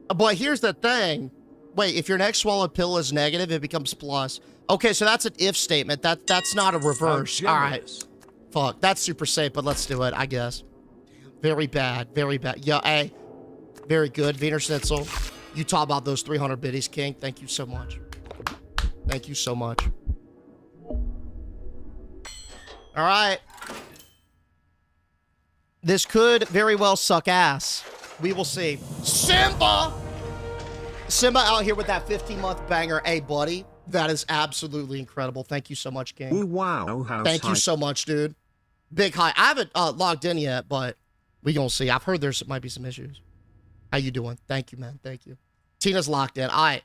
But here's the thing. Wait, if your next swallowed pill is negative, it becomes plus. Okay, so that's an if statement. That's not a reverse. All right. Fuck, that's super safe, but let's do it, I guess. Very bad, very bad. Yeah, hey, very good. Wiener Schnitzel, you talk about those 300 biddies, King. Thank you so much. Thank you so much. All right. This could very well suck ass. We will see. Simba! Simba out here with that 15-month banger. Hey, buddy, that is absolutely incredible. Thank you so much, King. Ooh, wow. Thank you so much, dude. Big hi. I haven't logged in yet, but we gonna see. I've heard there's might be some issues. How you doing? Thank you, man. Thank you. Tina's locked in. All right.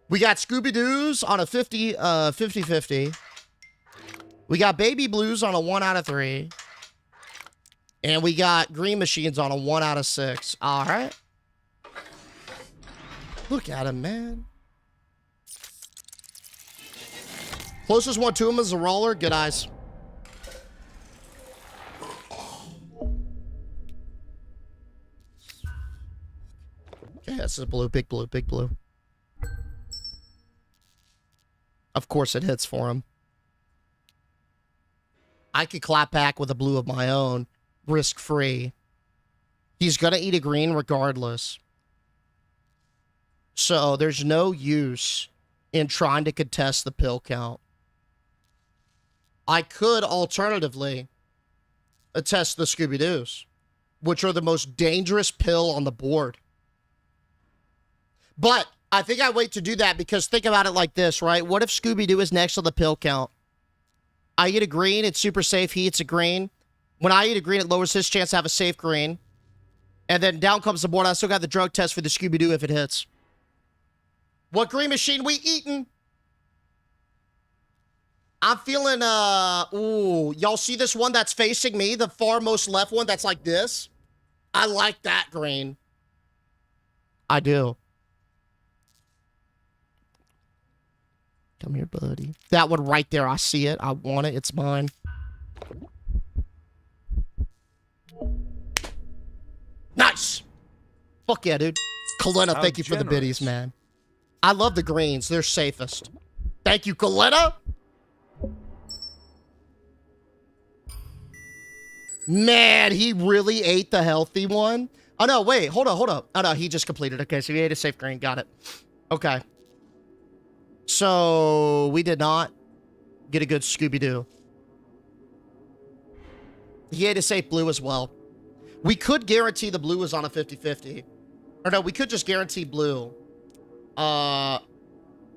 We got Scooby-Doo's on a 50-50. We got Baby Blues on a 1 out of 3. And we got Green Machines on a 1 out of 6. All right. Look at him, man. Closest one to him is a roller. Good eyes. Okay, this is blue. Big blue. Big blue. Of course it hits for him. I could clap back with a blue of my own. Risk-free. He's going to eat a green regardless. So there's no use in trying to contest the pill count. I could alternatively attest the Scooby-Doos, which are the most dangerous pill on the board. But I think I wait to do that because think about it like this, right? What if Scooby-Doo is next on the pill count? I eat a green, it's super safe, he eats a green. When I eat a green, it lowers his chance to have a safe green. And then down comes the board. I still got the drug test for the Scooby-Doo if it hits. What green machine we eating? I'm feeling, ooh, y'all see this one that's facing me? The far most left one that's like this? I like that green. I do. Come here, buddy. That one right there, I see it. I want it. It's mine. Nice! Fuck yeah, dude. Kalena, thank you for the biddies, man. I love the greens. They're safest. Thank you, Kalena. Man, he really ate the healthy one. Oh, no, wait. Hold up. Oh, no, he just completed. Okay, so he ate a safe green. Got it. Okay. So, we did not get a good Scooby-Doo. He ate a safe blue as well. We could guarantee the blue is on a 50-50. Or no, we could just guarantee blue. And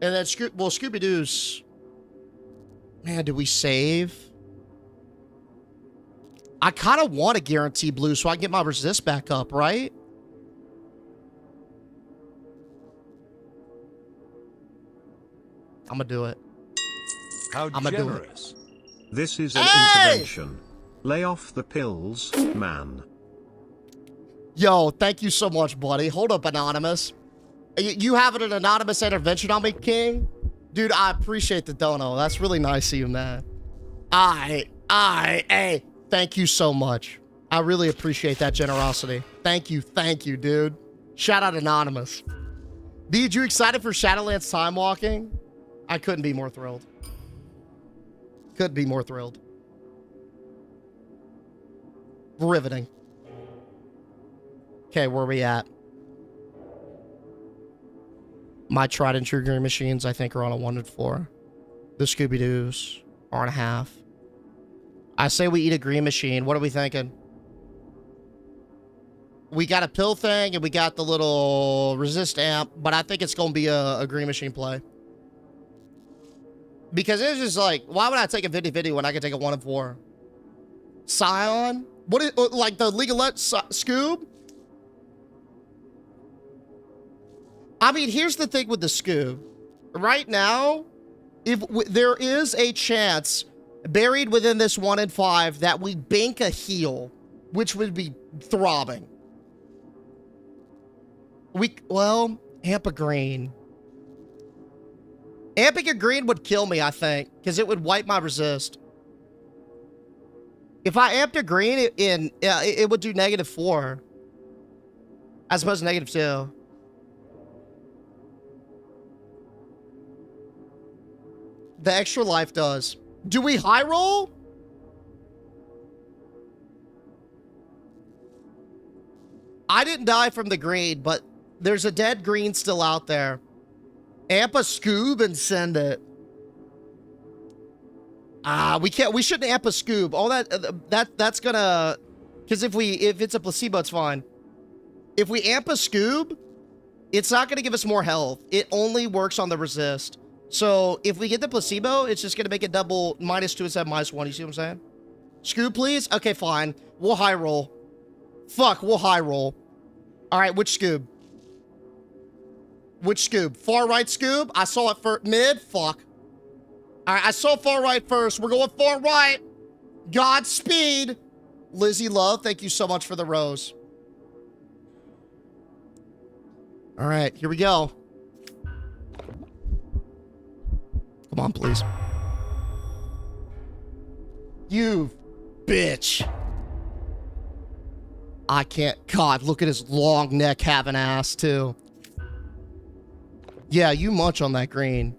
then, Scooby-Doo's... Man, did we save? I kind of want to guarantee blue so I can get my resist back up, right? I'm gonna do it. How I'm gonna do it. This is an intervention. Lay off the pills, man. Yo, thank you so much, buddy. Hold up, Anonymous. You having an anonymous intervention on me, King? Dude, I appreciate the dono. That's really nice of you, man. Hey, thank you so much. I really appreciate that generosity. Thank you, dude. Shout out Anonymous. Dude, you excited for Shadowlands Time Walking? I couldn't be more thrilled. Couldn't be more thrilled. Riveting. Okay, where are we at? My tried and true green machines, I think, are on a 1 and 4. The Scooby-Doos are on a half. I say we eat a green machine. What are we thinking? We got a pill thing and we got the little resist amp, but I think it's going to be a green machine play. Because it's just like, why would I take a 50-50 when I can take a 1 and 4? Scion? What is, like the League of Scoob? I mean, here's the thing with the Scoob. Right now, if there is a chance buried within this 1 and 5 that we bank a heal, which would be throbbing. Well, Ampa Green. Amping a green would kill me, I think, because it would wipe my resist. If I amped a green, it would do -4. As opposed to -2. The extra life does. Do we high roll? I didn't die from the green, but there's a dead green still out there. Amp a Scoob and send it. We shouldn't amp a Scoob. All that's gonna, because if it's a placebo, it's fine. If we amp a Scoob, it's not gonna give us more health. It only works on the resist. So if we get the placebo, it's just gonna make it double -2 instead of -1. You see what I'm saying? Scoob, please. Okay, fine. We'll high roll. Fuck, we'll high roll. All right, which Scoob? Which Scoob? Far right Scoob? I saw it for mid. Fuck. All right, I saw far right first. We're going far right. Godspeed. Lizzie Love, thank you so much for the rose. All right, here we go. Come on, please. You bitch. I can't. God, look at his long neck having ass, too. Yeah, you munch on that green.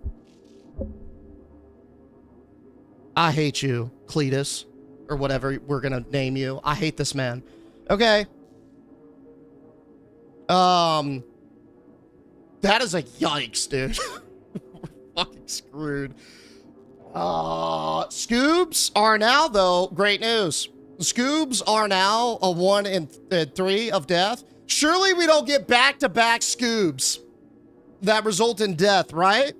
I hate you, Cletus. Or whatever we're gonna name you. I hate this man. Okay. That is a yikes, dude. Fucking screwed. Scoobs are now, though, great news. Scoobs are now a 1 and 3 of death. Surely we don't get back-to-back Scoobs that result in death, right?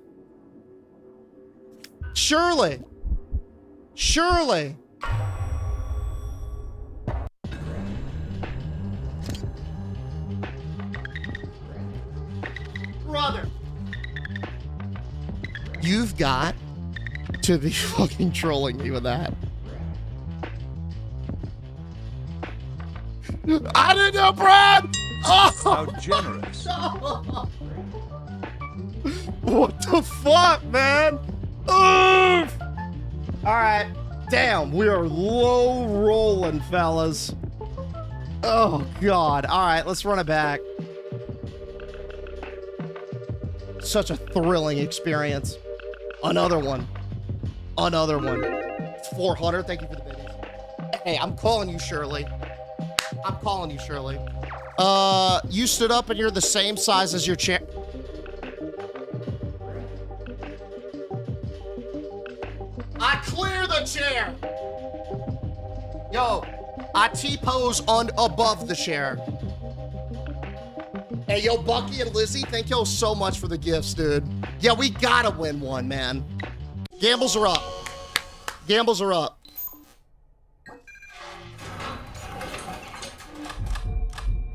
Surely. Surely. Brother. You've got to be fucking trolling me with that. I didn't know, Brad! Oh! How generous. What the fuck, man? Oof! Alright. Damn, we are low rolling, fellas. Oh, God. Alright, let's run it back. Such a thrilling experience. Another one. Another one. 400, thank you for the biddies. Hey, I'm calling you, Shirley. I'm calling you, Shirley. You stood up and you're the same size as your chair. I clear the chair. Yo, I T-pose on above the chair. Hey, yo, Bucky and Lizzie, thank y'all so much for the gifts, dude. Yeah, we gotta win one, man. Gambles are up. Gambles are up.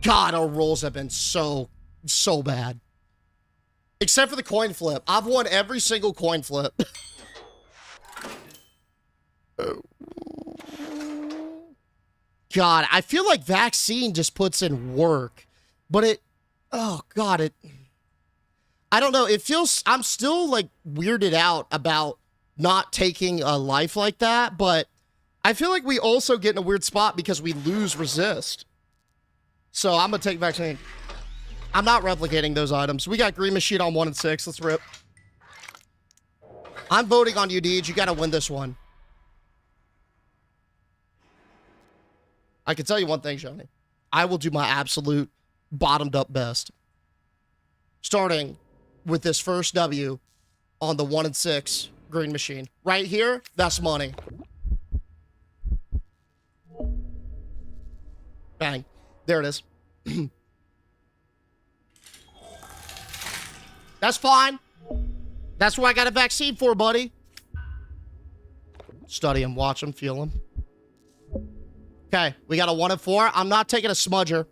God, our rolls have been so bad. Except for the coin flip. I've won every single coin flip. God, I feel like vaccine just puts in work, but it, oh God, I don't know. It feels, I'm still like weirded out about not taking a life like that, but I feel like we also get in a weird spot because we lose resist. So I'm going to take vaccine. I'm not replicating those items. We got green machine on 1 and 6. Let's rip. I'm voting on you, Deej. You got to win this one. I can tell you one thing, Johnny. I will do my absolute bottomed up best. Starting with this first W on the 1 and 6 green machine. Right here, that's money. Bang. There it is. That's fine. That's what I got a vaccine for, buddy. Study him, watch him, feel him. Okay, we got a 1 and 4. I'm not taking a smudger.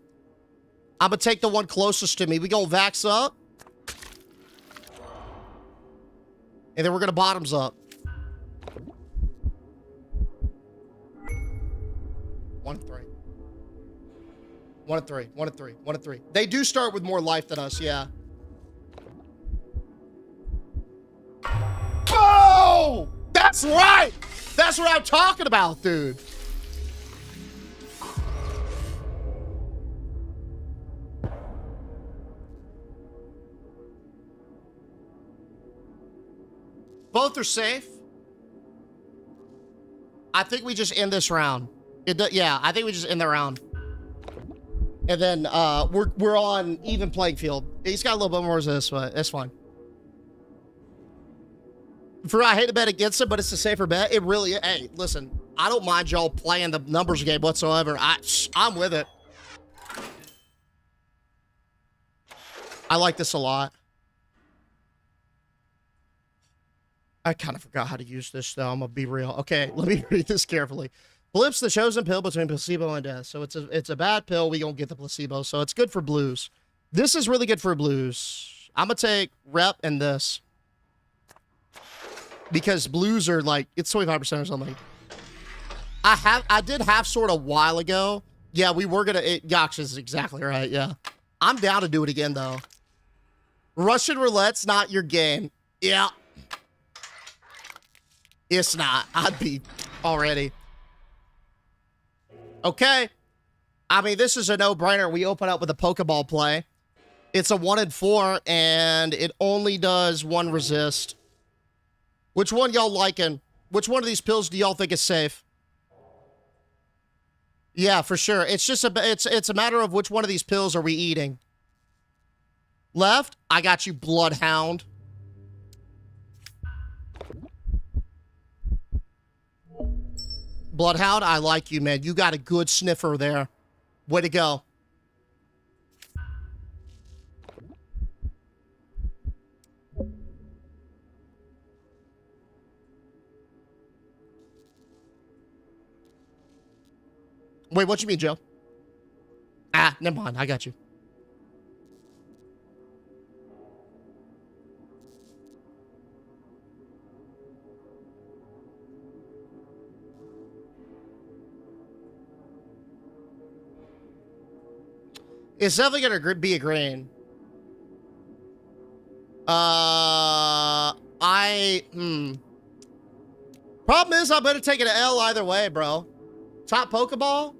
I'm gonna take the one closest to me. We gonna vax up. And then we're gonna bottoms up. 1 and 3. 1 and 3. 1 and 3. 1 and 3. They do start with more life than us, yeah. Oh! That's right! That's what I'm talking about, dude. Both are safe. I think we just end this round. Yeah, I think we just end the round. And then we're on even playing field. He's got a little bit more resist, but that's fine. I hate to bet against it, but it's a safer bet. It really is. Hey, listen, I don't mind y'all playing the numbers game whatsoever. I'm with it. I like this a lot. I kind of forgot how to use this, though. I'm going to be real. Okay, let me read this carefully. Blip's the chosen pill between placebo and death. So it's a bad pill. We don't get the placebo. So it's good for blues. This is really good for blues. I'm going to take rep and this. Because blues are like, it's 25% or something. I did half sort a while ago. Yeah, we were going to, Yox is exactly right, yeah. I'm down to do it again, though. Russian roulette's not your game. Yeah. It's not. I'd be already. Okay. I mean, this is a no-brainer. We open up with a Pokeball play. It's a 1 and 4, and it only does 1 resist. Which one y'all liking? Which one of these pills do y'all think is safe? Yeah, for sure. It's just it's a matter of which one of these pills are we eating. Left, I got you, Bloodhound. Bloodhound, I like you, man. You got a good sniffer there. Way to go. Wait, what you mean, Joe? Ah, never mind. I got you. It's definitely gonna be a green. Problem is, I better take an L either way, bro. Top Pokeball.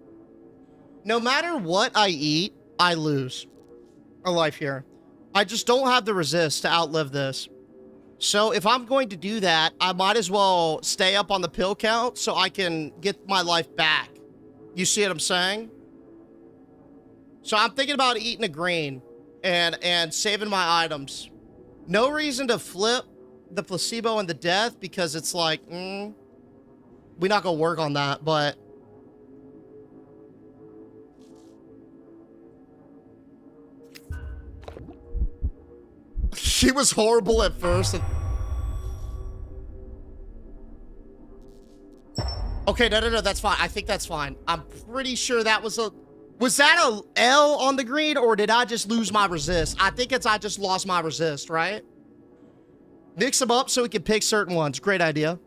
No matter what I eat, I lose a life here. I just don't have the resist to outlive this. So if I'm going to do that, I might as well stay up on the pill count so I can get my life back. You see what I'm saying? So I'm thinking about eating a green and saving my items. No reason to flip the placebo and the death because it's like, we're not going to work on that, but... She was horrible at first. Okay, no, that's fine. I think that's fine. I'm pretty sure that was a... Was that a L on the green, or did I just lose my resist? I think it's I just lost my resist, right? Mix them up so we can pick certain ones. Great idea.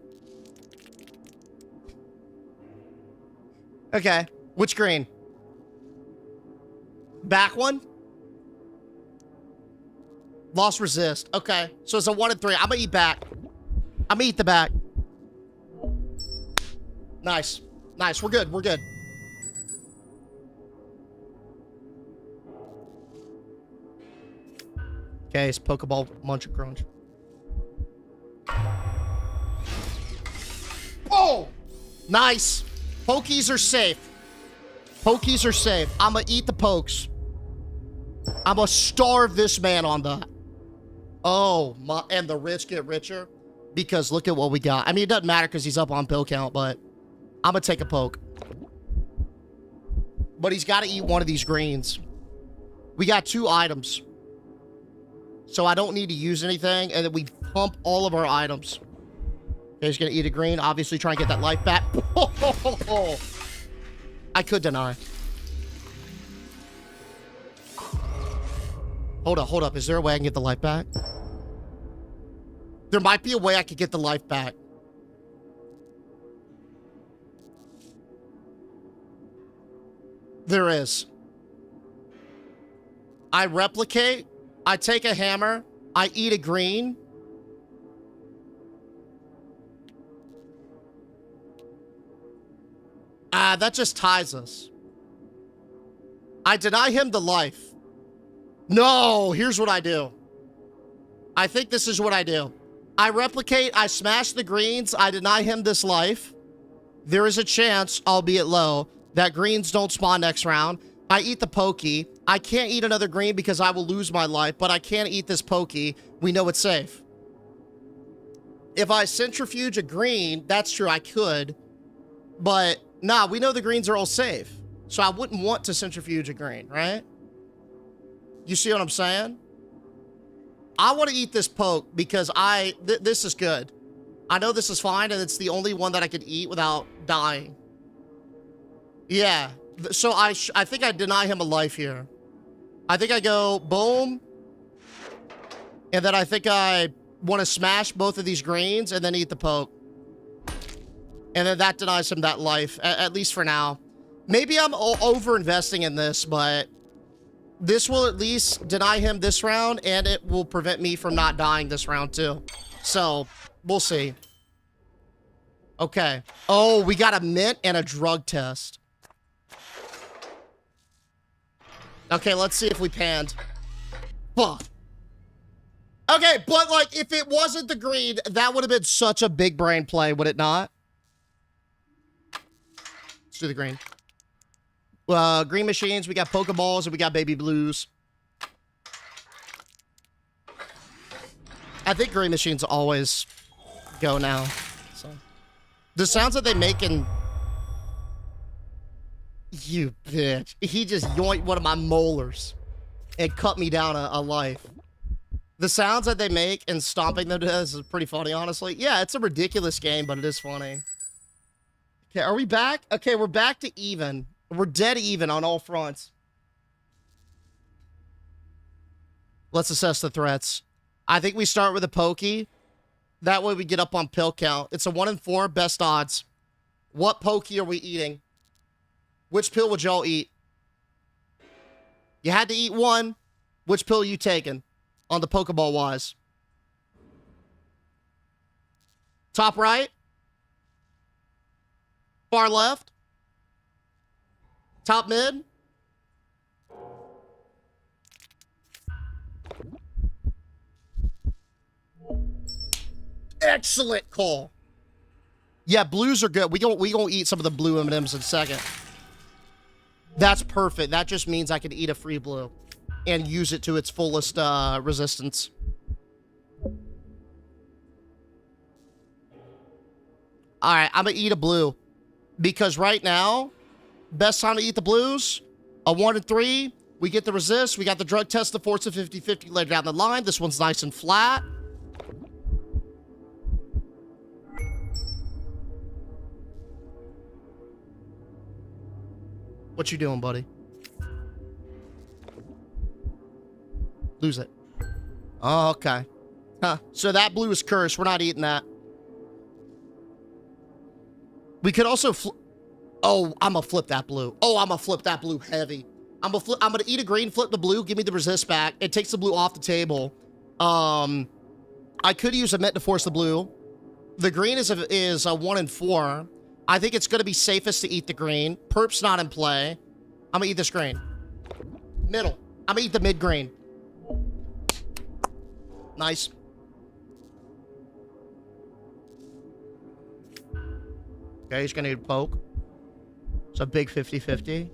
Okay. Which green? Back one? Lost resist. Okay. So it's a 1 and 3. I'm gonna eat back. I'm gonna eat the back. Nice. Nice. We're good. We're good. Okay, it's Pokeball Munch and Crunch. Oh! Nice. Pokies are safe. Pokies are safe. I'm gonna eat the pokes. I'm gonna starve this man on that. Oh, my. And the rich get richer because look at what we got. I mean, it doesn't matter because he's up on pill count, but I'm gonna take a poke. But he's got to eat one of these greens. We got 2 items. So I don't need to use anything, and then we pump all of our items. Okay, he's gonna eat a green, obviously try and get that life back. I could deny. Hold up. Is there a way I can get the life back? There might be a way I could get the life back. There is. I replicate. I take a hammer. I eat a green. That just ties us. I deny him the life. No, here's what I do. I think this is what I do. I replicate, I smash the greens, I deny him this life. There is a chance, albeit low, that greens don't spawn next round. I eat the pokey. I can't eat another green because I will lose my life, but I can't eat this pokey. We know it's safe. If I centrifuge a green, that's true, I could. But, nah, we know the greens are all safe. So I wouldn't want to centrifuge a green, right? You see what I'm saying? I want to eat this poke because this is good. I know this is fine, and it's the only one that I could eat without dying. Yeah. So I think I deny him a life here. I think I go boom. And then I think I want to smash both of these greens and then eat the poke. And then that denies him that life, at least for now. Maybe I'm over-investing in this, but this will at least deny him this round, and it will prevent me from not dying this round, too. So, we'll see. Okay. Oh, we got a mint and a drug test. Okay, let's see if we panned. Fuck. Okay, but, like, if it wasn't the green, that would have been such a big brain play, would it not? Let's do the green. Green machines, we got Pokeballs, and we got Baby Blues. I think green machines always go now. So, the sounds that they make in... You bitch. He just yoinked one of my molars and cut me down a life. The sounds that they make and stomping them to death is pretty funny, honestly. Yeah, it's a ridiculous game, but it is funny. Okay, are we back? Okay, we're back to even. We're dead even on all fronts. Let's assess the threats. I think we start with a pokey. That way we get up on pill count. It's a 1 in 4, best odds. What pokey are we eating? Which pill would y'all eat? You had to eat one. Which pill are you taking on the Pokeball wise? Top right? Far left? Top mid? Excellent call. Yeah, blues are good. We gonna eat some of the blue M&Ms in a second. That's perfect. That just means I can eat a free blue and use it to its fullest resistance. All right, I'm gonna eat a blue because right now, best time to eat the blues, a 1 in 3. We get the resist. We got the drug test, the force of 50-50 later down the line. This one's nice and flat. What you doing, buddy? Lose it. Oh, okay. Huh. So that blue is cursed. We're not eating that. We could also... Oh, I'm gonna flip that blue. Oh, I'm gonna flip that blue heavy. I'm gonna eat a green, flip the blue, give me the resist back. It takes the blue off the table. I could use a mint to force the blue. The green is a 1 and 4. I think it's gonna be safest to eat the green. Perp's not in play. I'm gonna eat this green. Middle. I'm gonna eat the mid green. Nice. Okay, he's gonna need a poke. It's a big 50-50.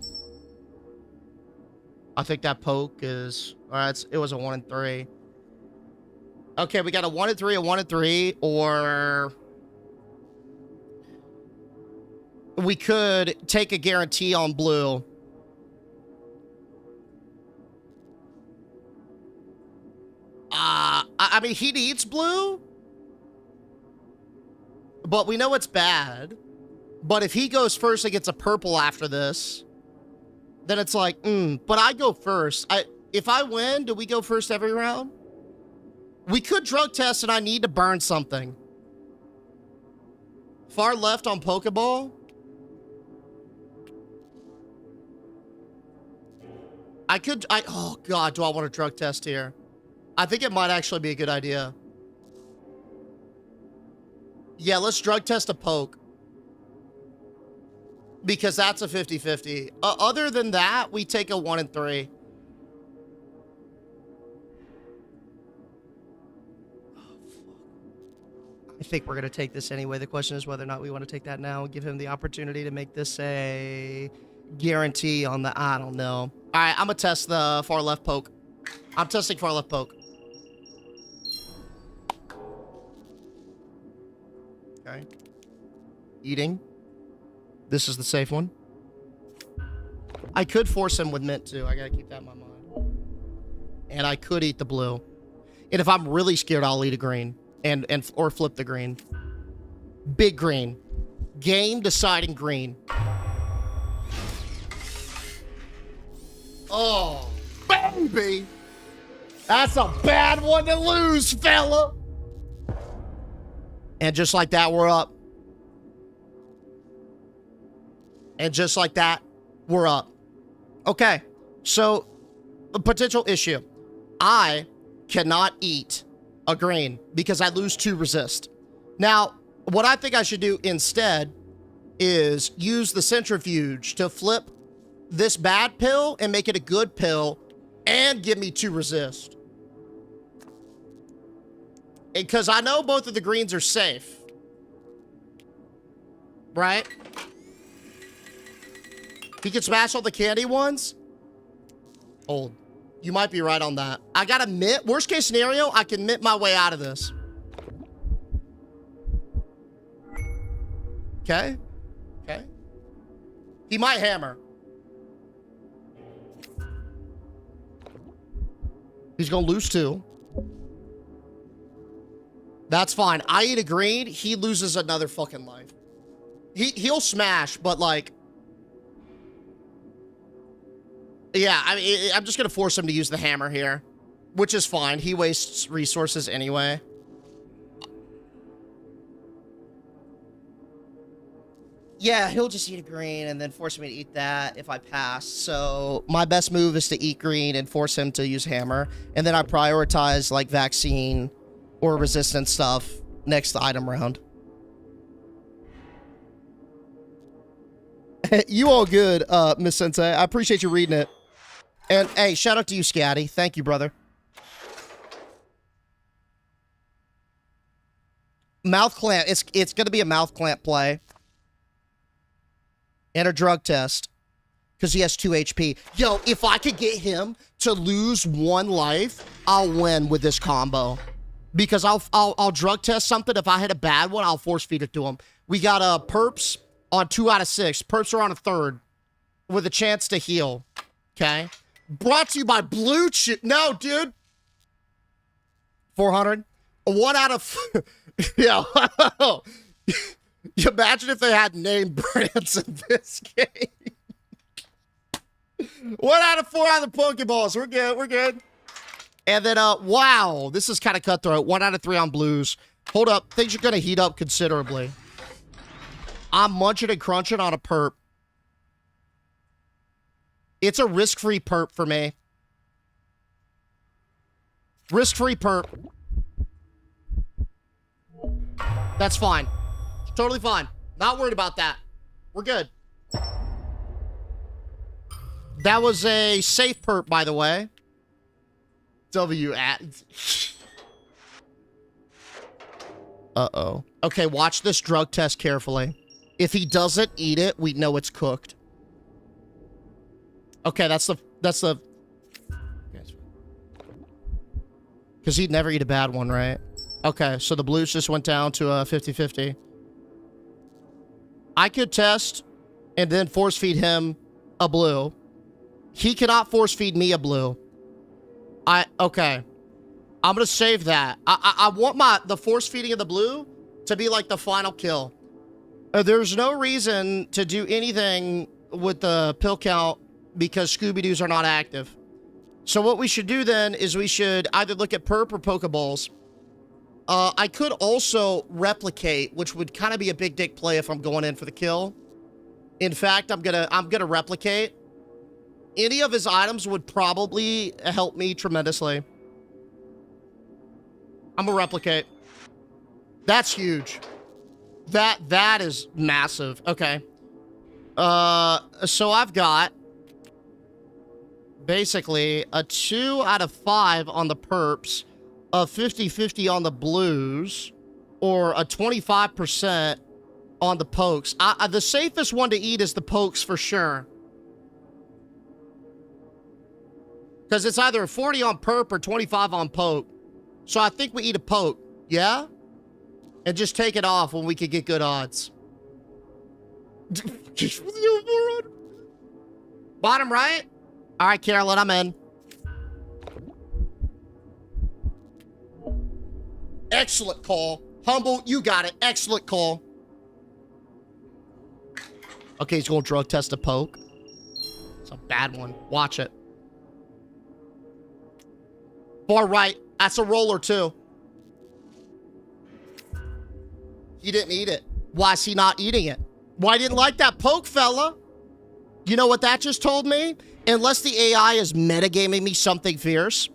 I think that poke is... Alright, it was a 1 and 3. Okay, we got a 1 and 3, a 1 and 3, or... We could take a guarantee on blue. I mean, he needs blue. But we know it's bad. But if he goes first and gets a purple after this, then it's like, but I go first. If I win, do we go first every round? We could drug test and I need to burn something. Far left on Pokeball. Oh God, do I want to drug test here? I think it might actually be a good idea. Yeah, let's drug test a poke. Because that's a 50-50. Other than that, we take a 1 and 3. Oh, fuck. I think we're going to take this anyway. The question is whether or not we want to take that now and give him the opportunity to make this a guarantee on the... I don't know. All right, I'm going to test the far left poke. I'm testing far left poke. Okay. Eating. This is the safe one. I could force him with mint too. I gotta keep that in my mind. And I could eat the blue. And if I'm really scared, I'll eat a green. Or flip the green. Big green. Game deciding green. Oh, baby. That's a bad one to lose, fella. And just like that, we're up. And just like that, we're up. Okay, so a potential issue. I cannot eat a green because I lose 2 resist. Now, what I think I should do instead is use the centrifuge to flip this bad pill and make it a good pill and give me 2 resist. Because I know both of the greens are safe. Right? He can smash all the candy ones? Old. You might be right on that. I got to mint. Worst case scenario, I can mint my way out of this. Okay. Okay. He might hammer. He's going to lose 2. That's fine. I eat a green. He loses another fucking life. He'll smash, but like... Yeah, I mean, I'm just going to force him to use the hammer here, which is fine. He wastes resources anyway. Yeah, he'll just eat a green and then force me to eat that if I pass. So my best move is to eat green and force him to use hammer. And then I prioritize like vaccine or resistance stuff next to item round. You all good, Miss Sensei. I appreciate you reading it. And, hey, shout out to you, Scatty. Thank you, brother. Mouth clamp. It's going to be a mouth clamp play. And a drug test. Because he has 2 HP. Yo, if I could get him to lose 1 life, I'll win with this combo. Because I'll drug test something. If I hit a bad one, I'll force feed it to him. We got perps on 2 out of 6. Perps are on a 3rd. With a chance to heal. Okay? Brought to you by Blue Chip. No, dude. 400. 1 out of... Yeah. You imagine if they had name brands in this game. 1 out of 4 on the Pokeballs. We're good. We're good. And then, wow. This is kind of cutthroat. 1 out of 3 on blues. Hold up. Things are going to heat up considerably. I'm munching and crunching on a perp. It's a risk-free perp for me. Risk-free perp. That's fine. Totally fine. Not worried about that. We're good. That was a safe perp, by the way. W at. Uh-oh. Okay, watch this drug test carefully. If he doesn't eat it, we know it's cooked. Okay, that's the... Because he'd never eat a bad one, right? Okay, so the blues just went down to a 50-50. I could test and then force feed him a blue. He cannot force feed me a blue. Okay. I'm gonna save that. I want the force feeding of the blue to be like the final kill. There's no reason to do anything with the pill count because Scooby-Doos are not active. So what we should do then is we should either look at perp or Pokeballs. I could also replicate, which would kind of be a big dick play if I'm going in for the kill. In fact, I'm gonna replicate. Any of his items would probably help me tremendously. I'm gonna replicate. That's huge. That is massive. Okay. So I've got basically a 2 out of 5 on the perps, a 50-50 on the blues, or a 25% on the pokes. The safest one to eat is the pokes for sure. Because it's either a 40 on perp or 25 on poke. So I think we eat a poke, yeah? And just take it off when we could get good odds. Bottom right? All right, Carolyn, I'm in. Excellent call. Humble, you got it. Excellent call. Okay, he's going to drug test a poke. It's a bad one. Watch it. Far right. That's a roller, too. He didn't eat it. Why is he not eating it? Why didn't like that poke, fella? You know what that just told me? Unless the AI is metagaming me something fierce,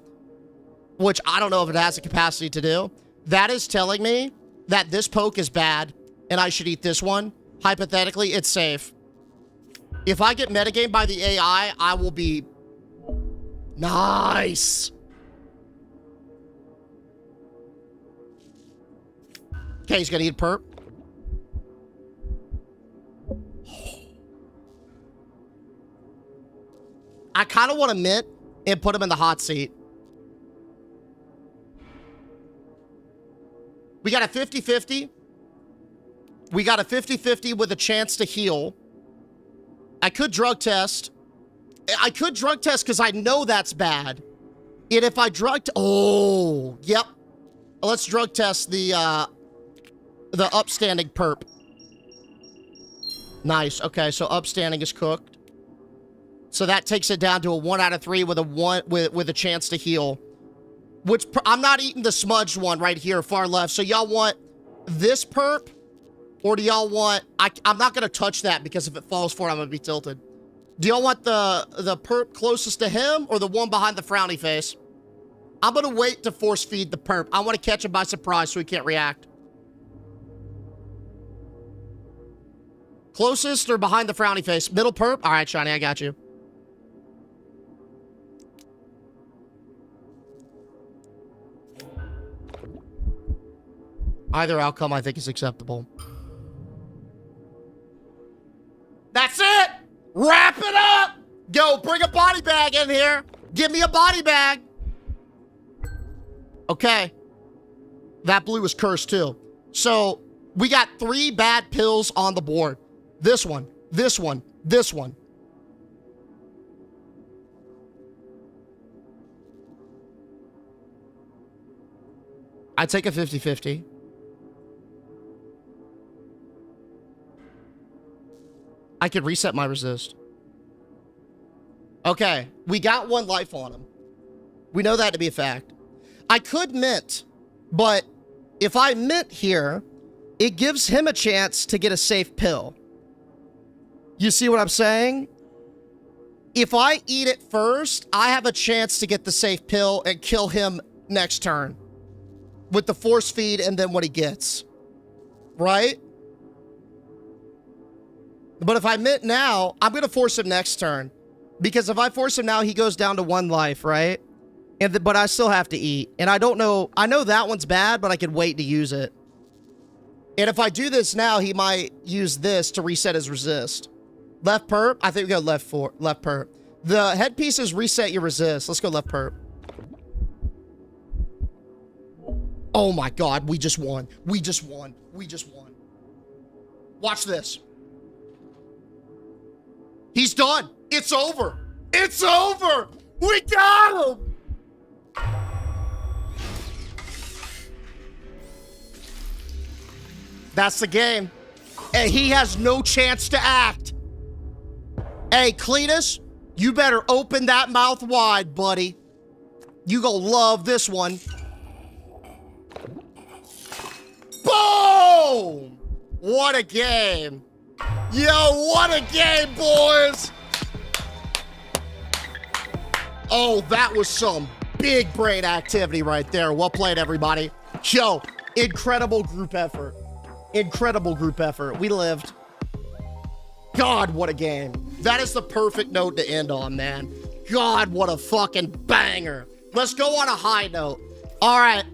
which I don't know if it has the capacity to do, that is telling me that this poke is bad and I should eat this one. Hypothetically, it's safe. If I get metagamed by the AI, I will be... Nice. Okay, he's gonna eat perp. I kind of want to mint and put him in the hot seat. We got a 50-50. We got a 50-50 with a chance to heal. I could drug test. I could drug test because I know that's bad. And if I oh, yep. Let's drug test the upstanding perp. Nice. Okay, so upstanding is cooked. So that takes it down to a 1 out of 3 with a chance to heal. Which I'm not eating the smudged one right here, far left. So y'all want this perp, or do y'all want? I'm not gonna touch that because if it falls for it, I'm gonna be tilted. Do y'all want the perp closest to him or the one behind the frowny face? I'm gonna wait to force feed the perp. I want to catch him by surprise so he can't react. Closest or behind the frowny face? Middle perp? All right, Shiny, I got you. Either outcome I think is acceptable. That's it! Wrap it up! Go, bring a body bag in here. Give me a body bag. Okay. That blue is cursed too. So, we got 3 bad pills on the board. This one, this one, this one. I'd take a 50-50. I could reset my resist. Okay, we got 1 life on him. We know that to be a fact. I could mint, but if I mint here, it gives him a chance to get a safe pill. You see what I'm saying? If I eat it first, I have a chance to get the safe pill and kill him next turn with the force feed and then what he gets. Right? But if I mint now, I'm going to force him next turn. Because if I force him now, he goes down to 1 life, right? But I still have to eat. And I don't know. I know that one's bad, but I could wait to use it. And if I do this now, he might use this to reset his resist. Left perp? I think we go left perp. The headpieces reset your resist. Let's go left perp. Oh my God, we just won. We just won. We just won. Watch this. He's done. It's over. It's over. We got him. That's the game. And he has no chance to act. Hey, Cletus, you better open that mouth wide, buddy. You gonna love this one. Boom! What a game. Yo, what a game, boys. Oh, that was some big brain activity right there. Well played, everybody. Yo, incredible group effort. Incredible group effort. We lived. God, what a game. That is the perfect note to end on, man. God, what a fucking banger. Let's go on a high note. All right.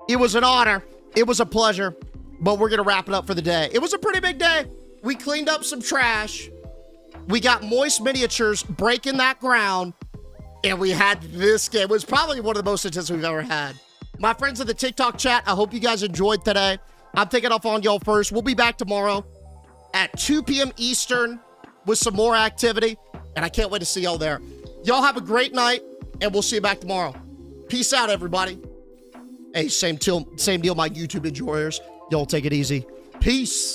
It was an honor. It was a pleasure. But we're going to wrap it up for the day. It was a pretty big day. We cleaned up some trash. We got Moist Miniatures breaking that ground. And we had this game. It was probably one of the most intense we've ever had. My friends in the TikTok chat, I hope you guys enjoyed today. I'm taking off on y'all first. We'll be back tomorrow at 2 p.m. Eastern with some more activity. And I can't wait to see y'all there. Y'all have a great night, and we'll see you back tomorrow. Peace out, everybody. Hey, same deal, my YouTube enjoyers. Y'all take it easy. Peace.